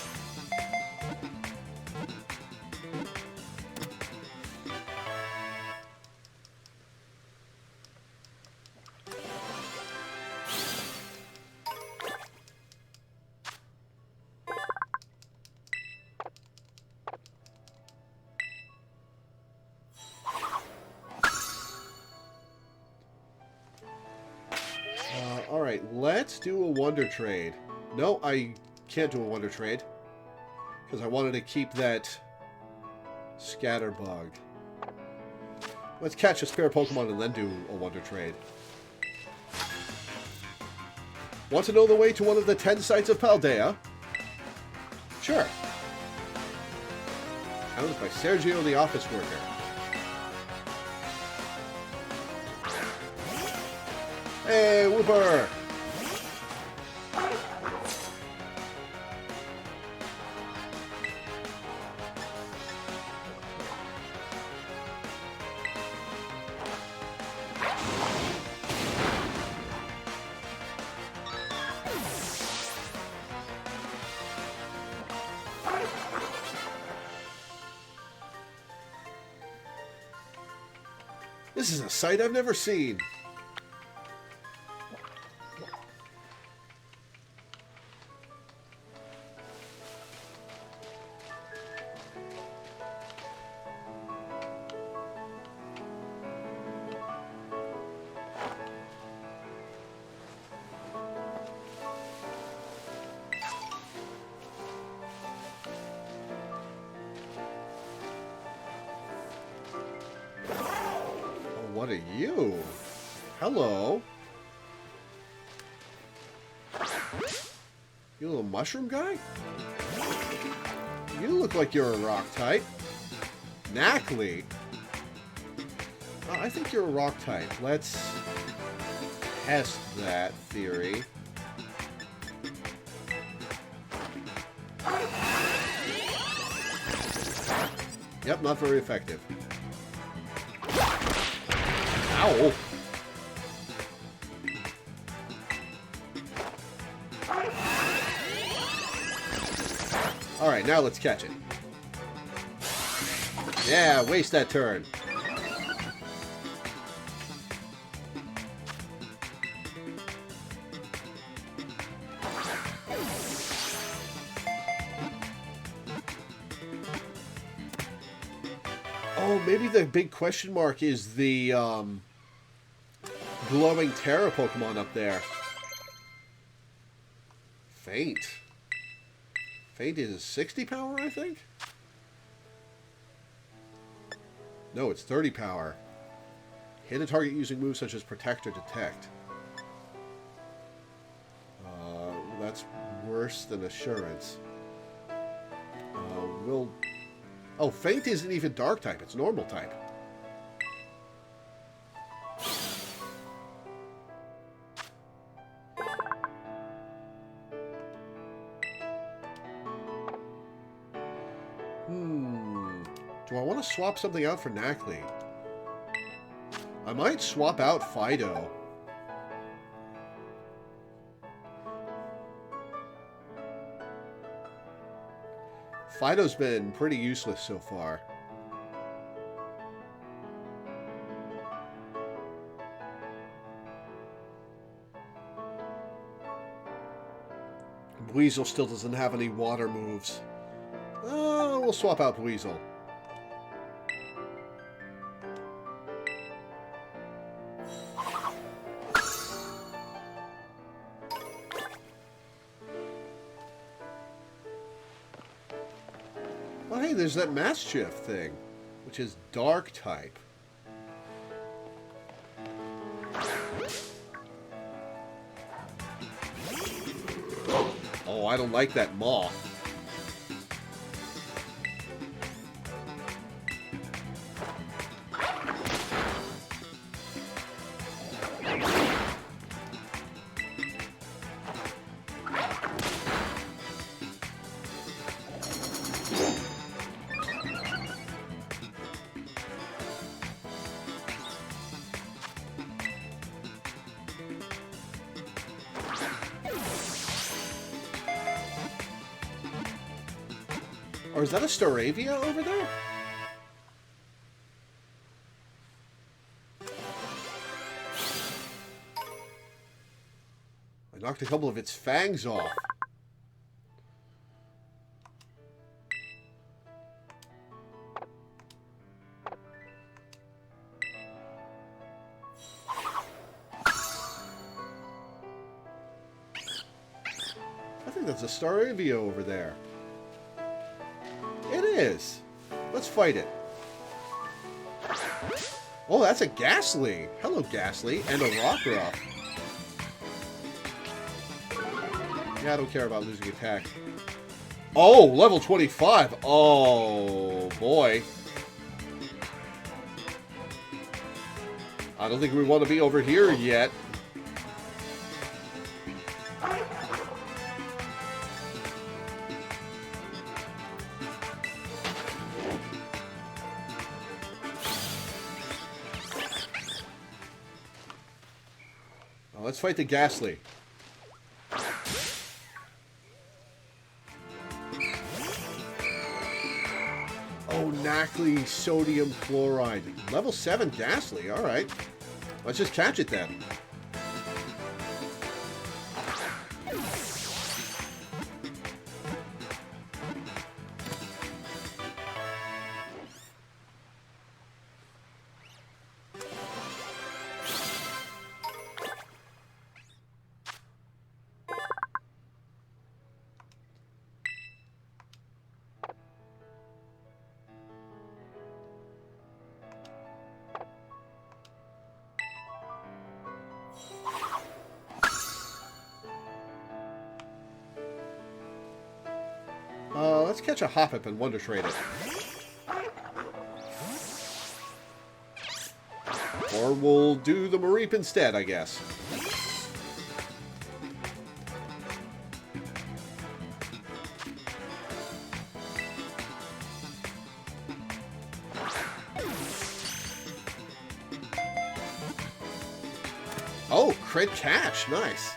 Alright, let's do a Wonder Trade. No, I can't do a Wonder Trade. Because I wanted to keep that Scatterbug. Let's catch a spare Pokemon and then do a Wonder Trade. Want to know the way to one of the 10 sites of Paldea? Sure. Founded by Sergio the Office Worker. Hey, Wooper! This is a sight I've never seen. What are you? Hello. You little mushroom guy? You look like you're a rock type. Knackley. I think you're a rock type. Let's test that theory. Yep, not very effective. Ow! Alright, now let's catch it. Yeah, waste that turn. Oh, maybe the big question mark is the glowing Terra Pokemon up there. Faint. Faint is 60 power, I think? No, it's 30 power. Hit a target using moves such as Protect or Detect. That's worse than Assurance. Oh, Faint isn't even Dark type. It's Normal type. Do I want to swap something out for Knackley? I might swap out Fido. Fido's been pretty useless so far. Weasel still doesn't have any water moves. We'll swap out Weasel. Oh, hey, there's that Mischief thing, which is Dark type. Oh, I don't like that Maw. Or is that a Staravia over there? I knocked a couple of its fangs off. I think that's a Staravia over there. It is. Let's fight it. Oh, that's a Ghastly. Hello, Ghastly. And a Rockruff. Yeah, I don't care about losing attack. Oh, level 25. Oh, boy. I don't think we want to be over here yet. Let's fight the Ghastly. Oh, Knackley Sodium Chloride. Level 7 Ghastly. Alright. Let's just catch it then. Let's catch a Hoppip and Wonder Trade it. Or we'll do the Mareep instead, I guess. Oh, crit catch. Nice.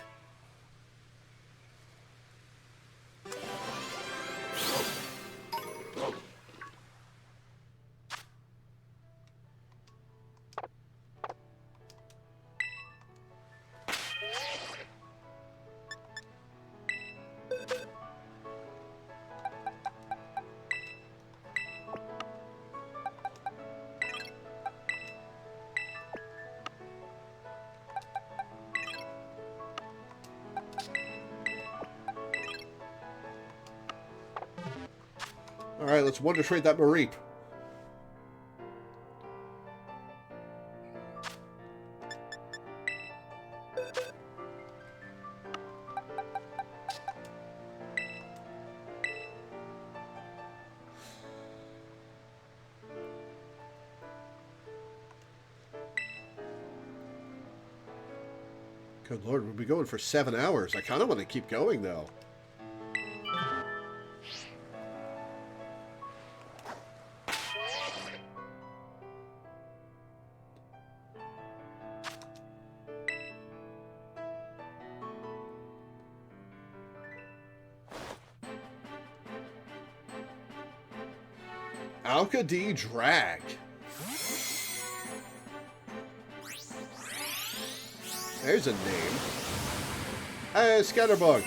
Alright, let's Wonder Trade that Mareep. Good lord, we'll be going for 7 hours. I kind of want to keep going, though. Alka-D Drag. There's a name. Hey, Scatterbug.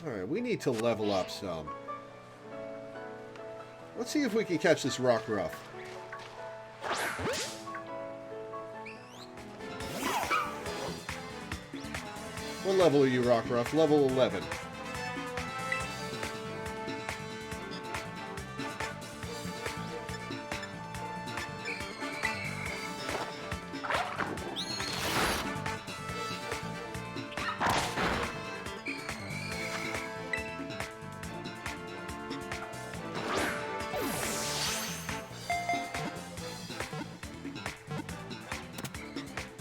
Alright, we need to level up some. Let's see if we can catch this Rockruff. What level are you, Rockruff? Level 11.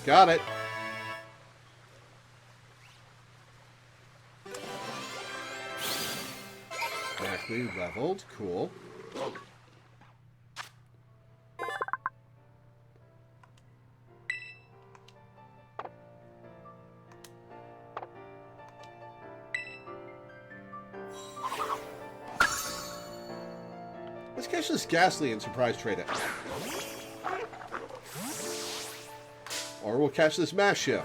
Got it. Exactly leveled. Cool. Let's catch this Ghastly and surprise trade it. Or we'll catch this Mastiff.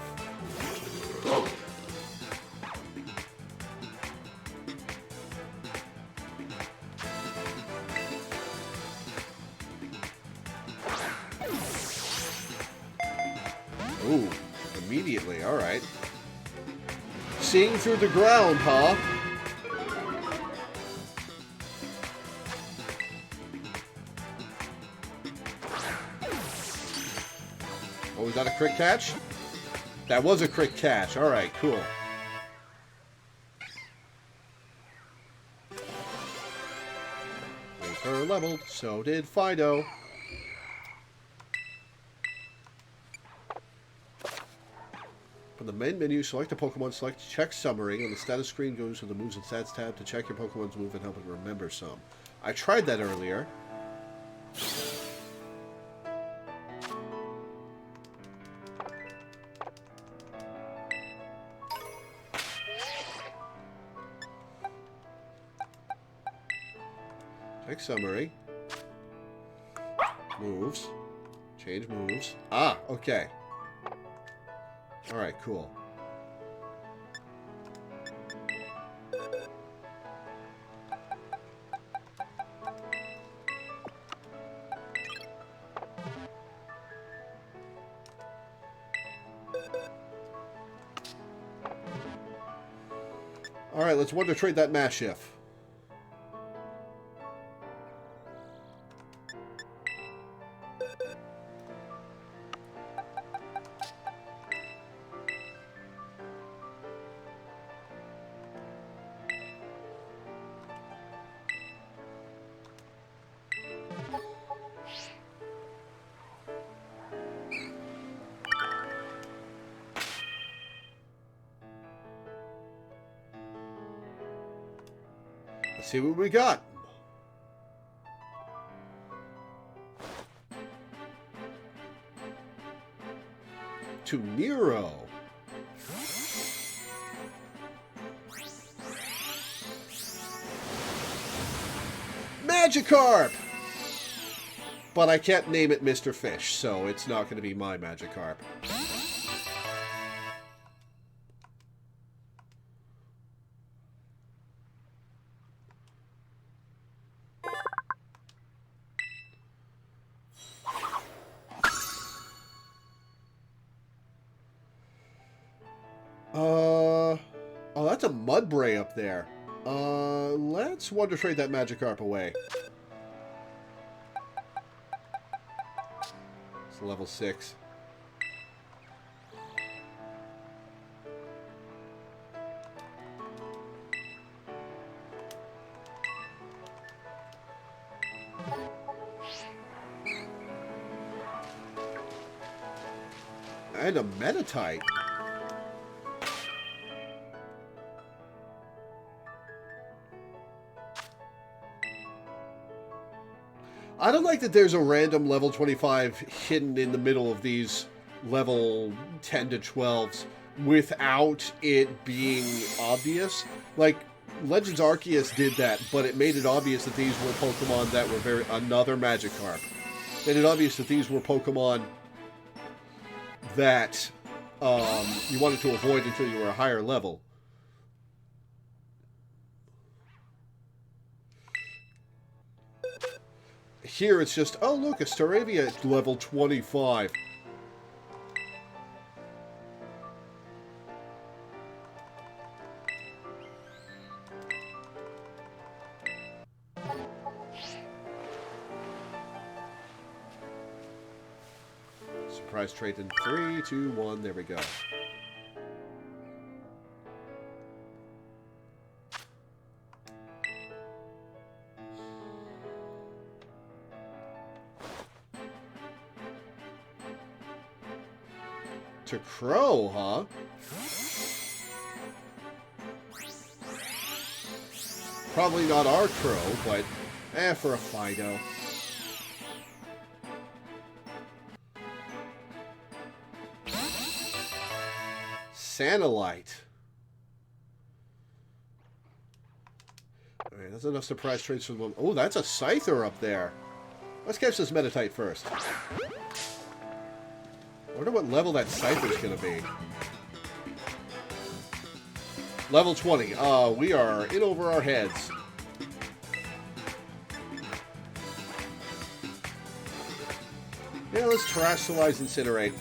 Ooh, immediately, alright. Seeing through the ground, huh? Oh, was that a crit catch? That was a crit catch. Alright, cool. Reaper leveled. So did Fido. From the main menu, select a Pokemon, select check summary. On the status screen, goes to the moves and stats tab to check your Pokemon's move and help it remember some. I tried that earlier. Check summary. Moves. Change moves. Ah, okay. Alright, cool. Alright, let's Wonder Trade that Mastiff. Let's see what we got. To Nero. Magikarp! But I can't name it Mr. Fish, so it's not going to be my Magikarp. Oh, that's a Mudbray up there. Let's Wonder Trade that Magikarp away. It's level 6. And a Meditite. I don't like that there's a random level 25 hidden in the middle of these level 10 to 12s without it being obvious. Like, Legends Arceus did that, but it made it obvious that these were Pokemon that were another Magikarp. Made it obvious that these were Pokemon that you wanted to avoid until you were a higher level. Here it's just, oh look, a Staravia at level 25. Surprise trait in 3, 2, 1, there we go. To Crow, huh? Probably not our Crow, but for a Fido. Sanalite. Alright, that's enough surprise traits for the moment. Oh, that's a Scyther up there. Let's catch this Meditite first. I wonder what level that Scyther's gonna be. Level 20. We are in over our heads. Yeah, let's Terastallize Incinerate.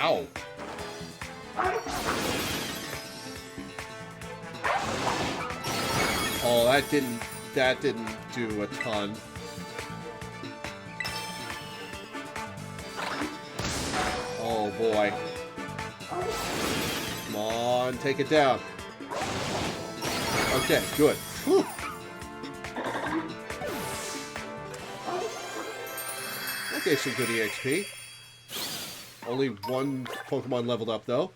Ow. Oh, that didn't do a ton. Oh boy. Come on, take it down. Okay, good. Whew. Okay, some good EXP. Only one Pokemon leveled up, though.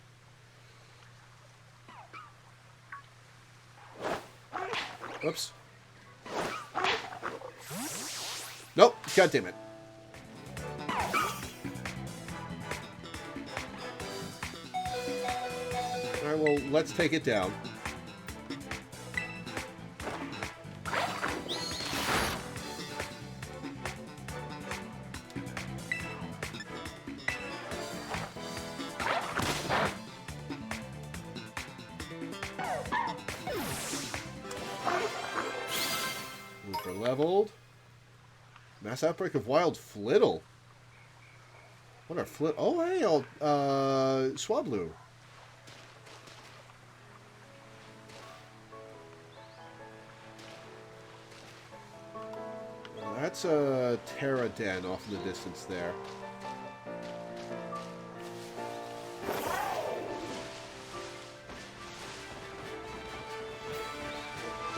Whoops. Nope. God damn it. Alright, well, let's take it down. Leveled. Mass outbreak of wild Flittle. What are Flit? Oh, hey, Swablu. That's a Pterodan off in the distance there.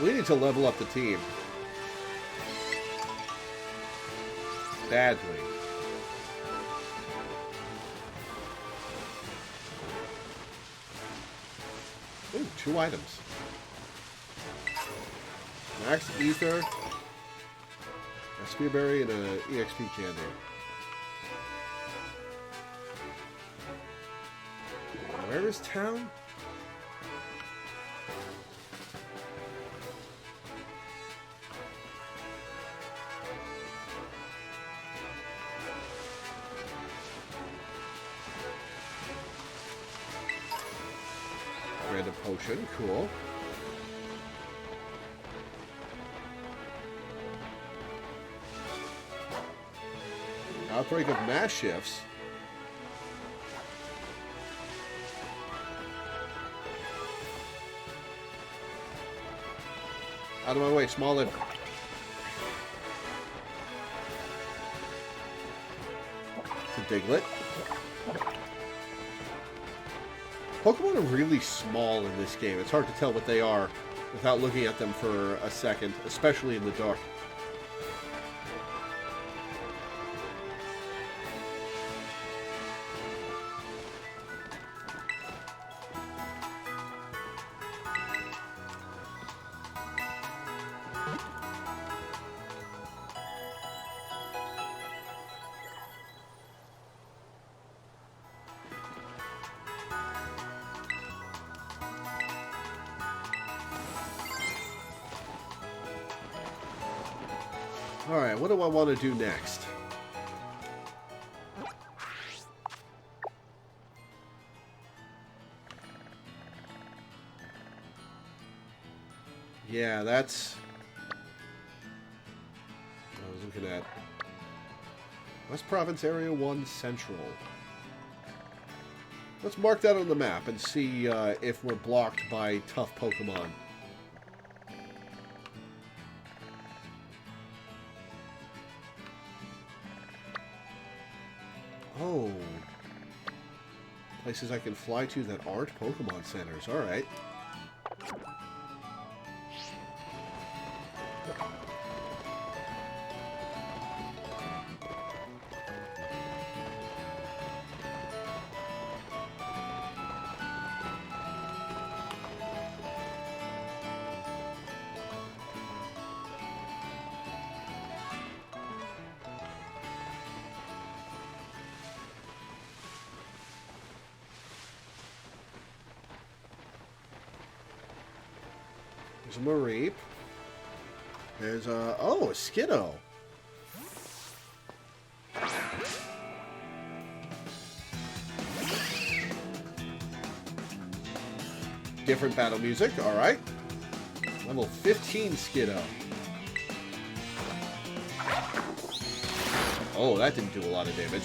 We need to level up the team. Badly. Ooh, 2 items. Max Ether, a Spearberry, and an EXP candy. Where is town? random potion. Cool. Outbreak of mass shifts. Out of my way, small liver. It's a Diglett. Pokemon are really small in this game. It's hard to tell what they are without looking at them for a second, especially in the dark. Alright, what do I want to do next? Yeah, that's... I was looking at... West Province Area 1 Central. Let's mark that on the map and see if we're blocked by tough Pokemon. Oh. Places I can fly to that aren't Pokemon centers. Alright. There's a Mareep. There's a... Oh, a Skiddo. Different battle music. Alright. Level 15 Skiddo. Oh, that didn't do a lot of damage.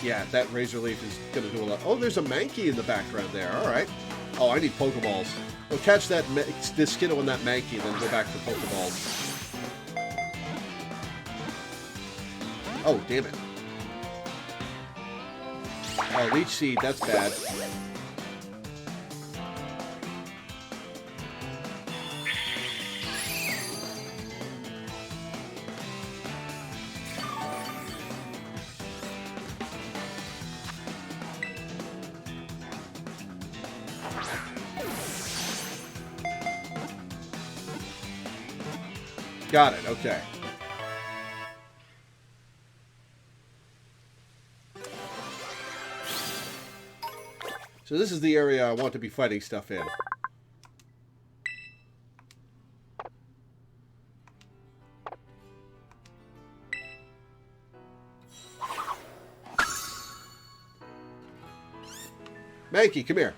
Yeah, that Razor Leaf is going to do a lot. Oh, there's a Mankey in the background there. All right. Oh, I need Pokeballs. We'll catch that this Skiddo and that Mankey, then go back to Pokeballs. Oh, damn it. Oh, Leech Seed, that's bad. Got it, okay. So this is the area I want to be fighting stuff in. Mankey, come here.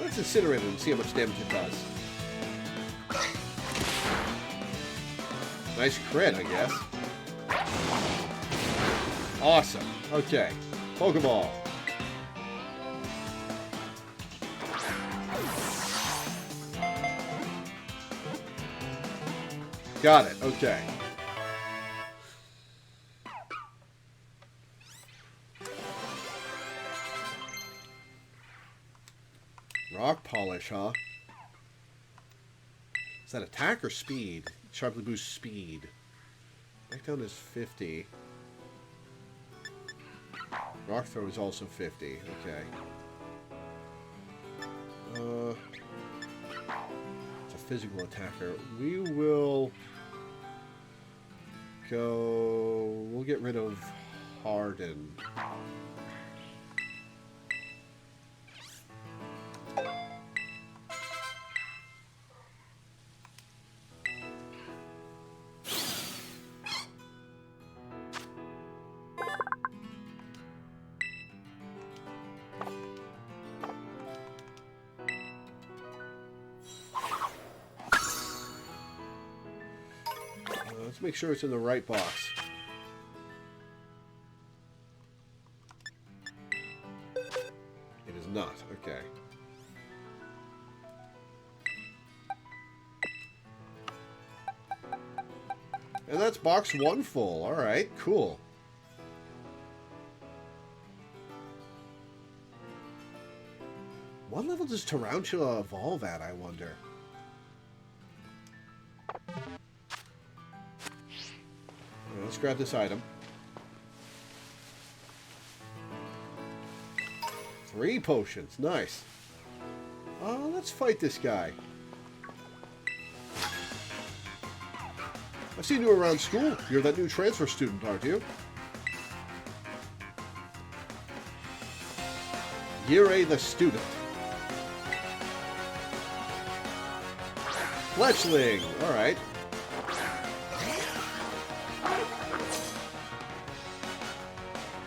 Let's incinerate it and see how much damage it does. Nice crit, I guess. Awesome. Okay. Pokeball. Got it. Okay. Rock polish, huh? Is that attack or speed? Sharply boosts speed. Knockdown is 50. Rock throw is also 50. Okay. It's a physical attacker. We will go... We'll get rid of Harden. Let's make sure it's in the right box. It is not. Okay. And that's box 1 full. Alright, cool. What level does Tarantula evolve at, I wonder? Let's grab this item. 3 potions. Nice. Let's fight this guy. I've seen you around school. You're that new transfer student, aren't you? Year the student. Fletchling. Alright.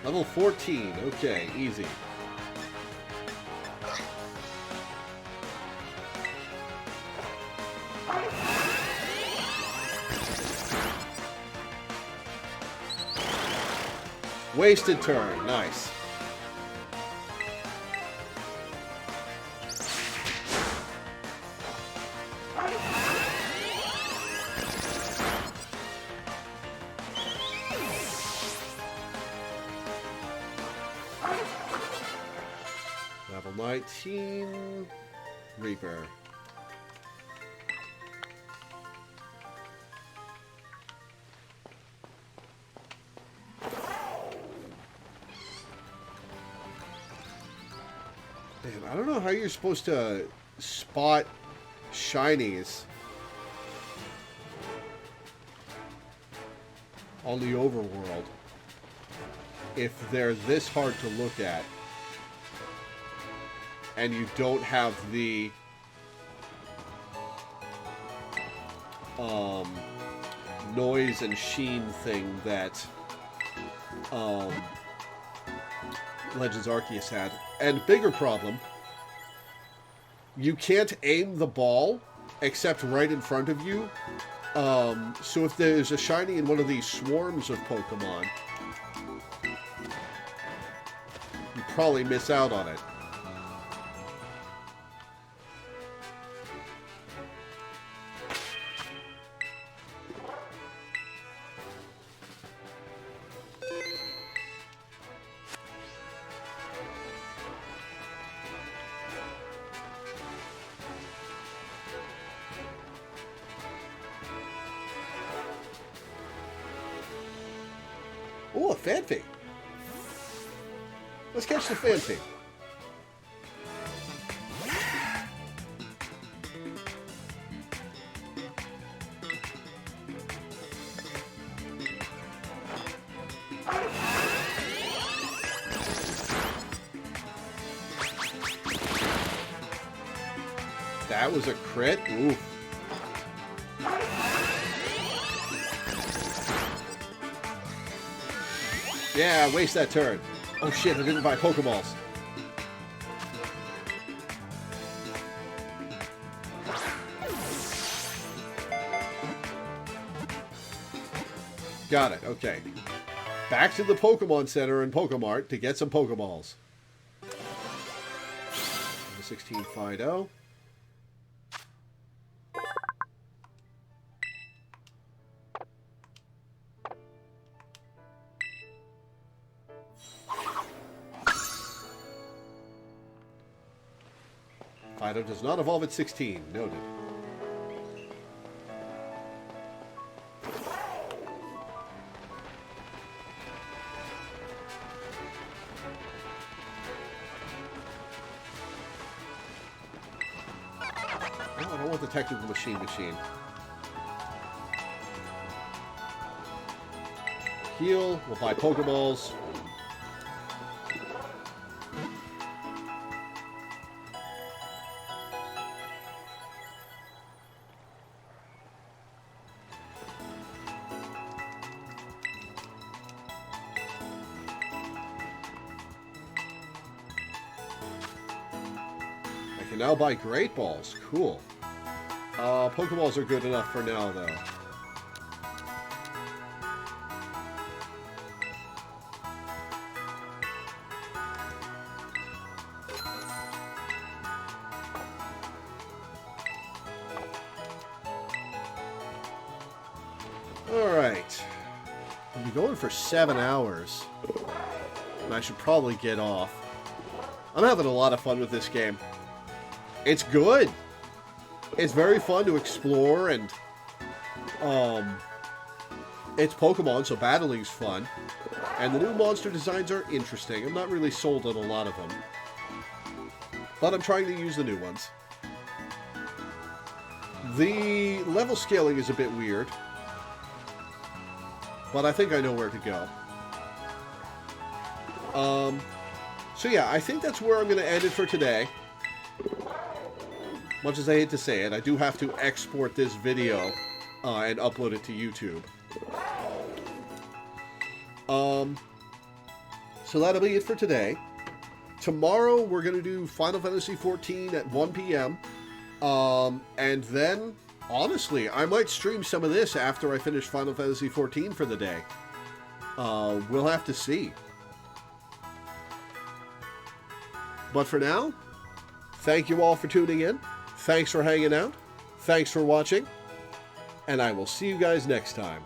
Level 14. Okay, easy. Wasted turn. Nice. Level 19. Reaper. Man, I don't know how you're supposed to spot shinies on the overworld if they're this hard to look at and you don't have the noise and sheen thing that Legends Arceus had. And bigger problem, you can't aim the ball except right in front of you. So if there's a shiny in one of these swarms of Pokemon, you probably miss out on it. Oh, a Fanfy. Let's catch the Fanfy. That was a crit? Oof. Yeah, waste that turn. Oh shit, I didn't buy Pokeballs. Got it, okay. Back to the Pokemon Center and Pokemart to get some Pokeballs. Number 16 Fido. Fido does not evolve at 16. Noted. Oh, I don't want the technical machine. heal. We'll buy Pokeballs. I can now buy Great Balls. Cool. Pokeballs are good enough for now, though. Alright. I'll be going for 7 hours. And I should probably get off. I'm having a lot of fun with this game. It's good. It's very fun to explore, and it's Pokemon, so battling's fun. And the new monster designs are interesting. I'm not really sold on a lot of them. But I'm trying to use the new ones. The level scaling is a bit weird. But I think I know where to go. So yeah, I think that's where I'm going to end it for today. Much as I hate to say it, I do have to export this video and upload it to YouTube. So that'll be it for today. Tomorrow we're going to do Final Fantasy XIV at 1 p.m. And then, honestly, I might stream some of this after I finish Final Fantasy XIV for the day. We'll have to see. But for now, thank you all for tuning in. Thanks for hanging out. Thanks for watching. And I will see you guys next time.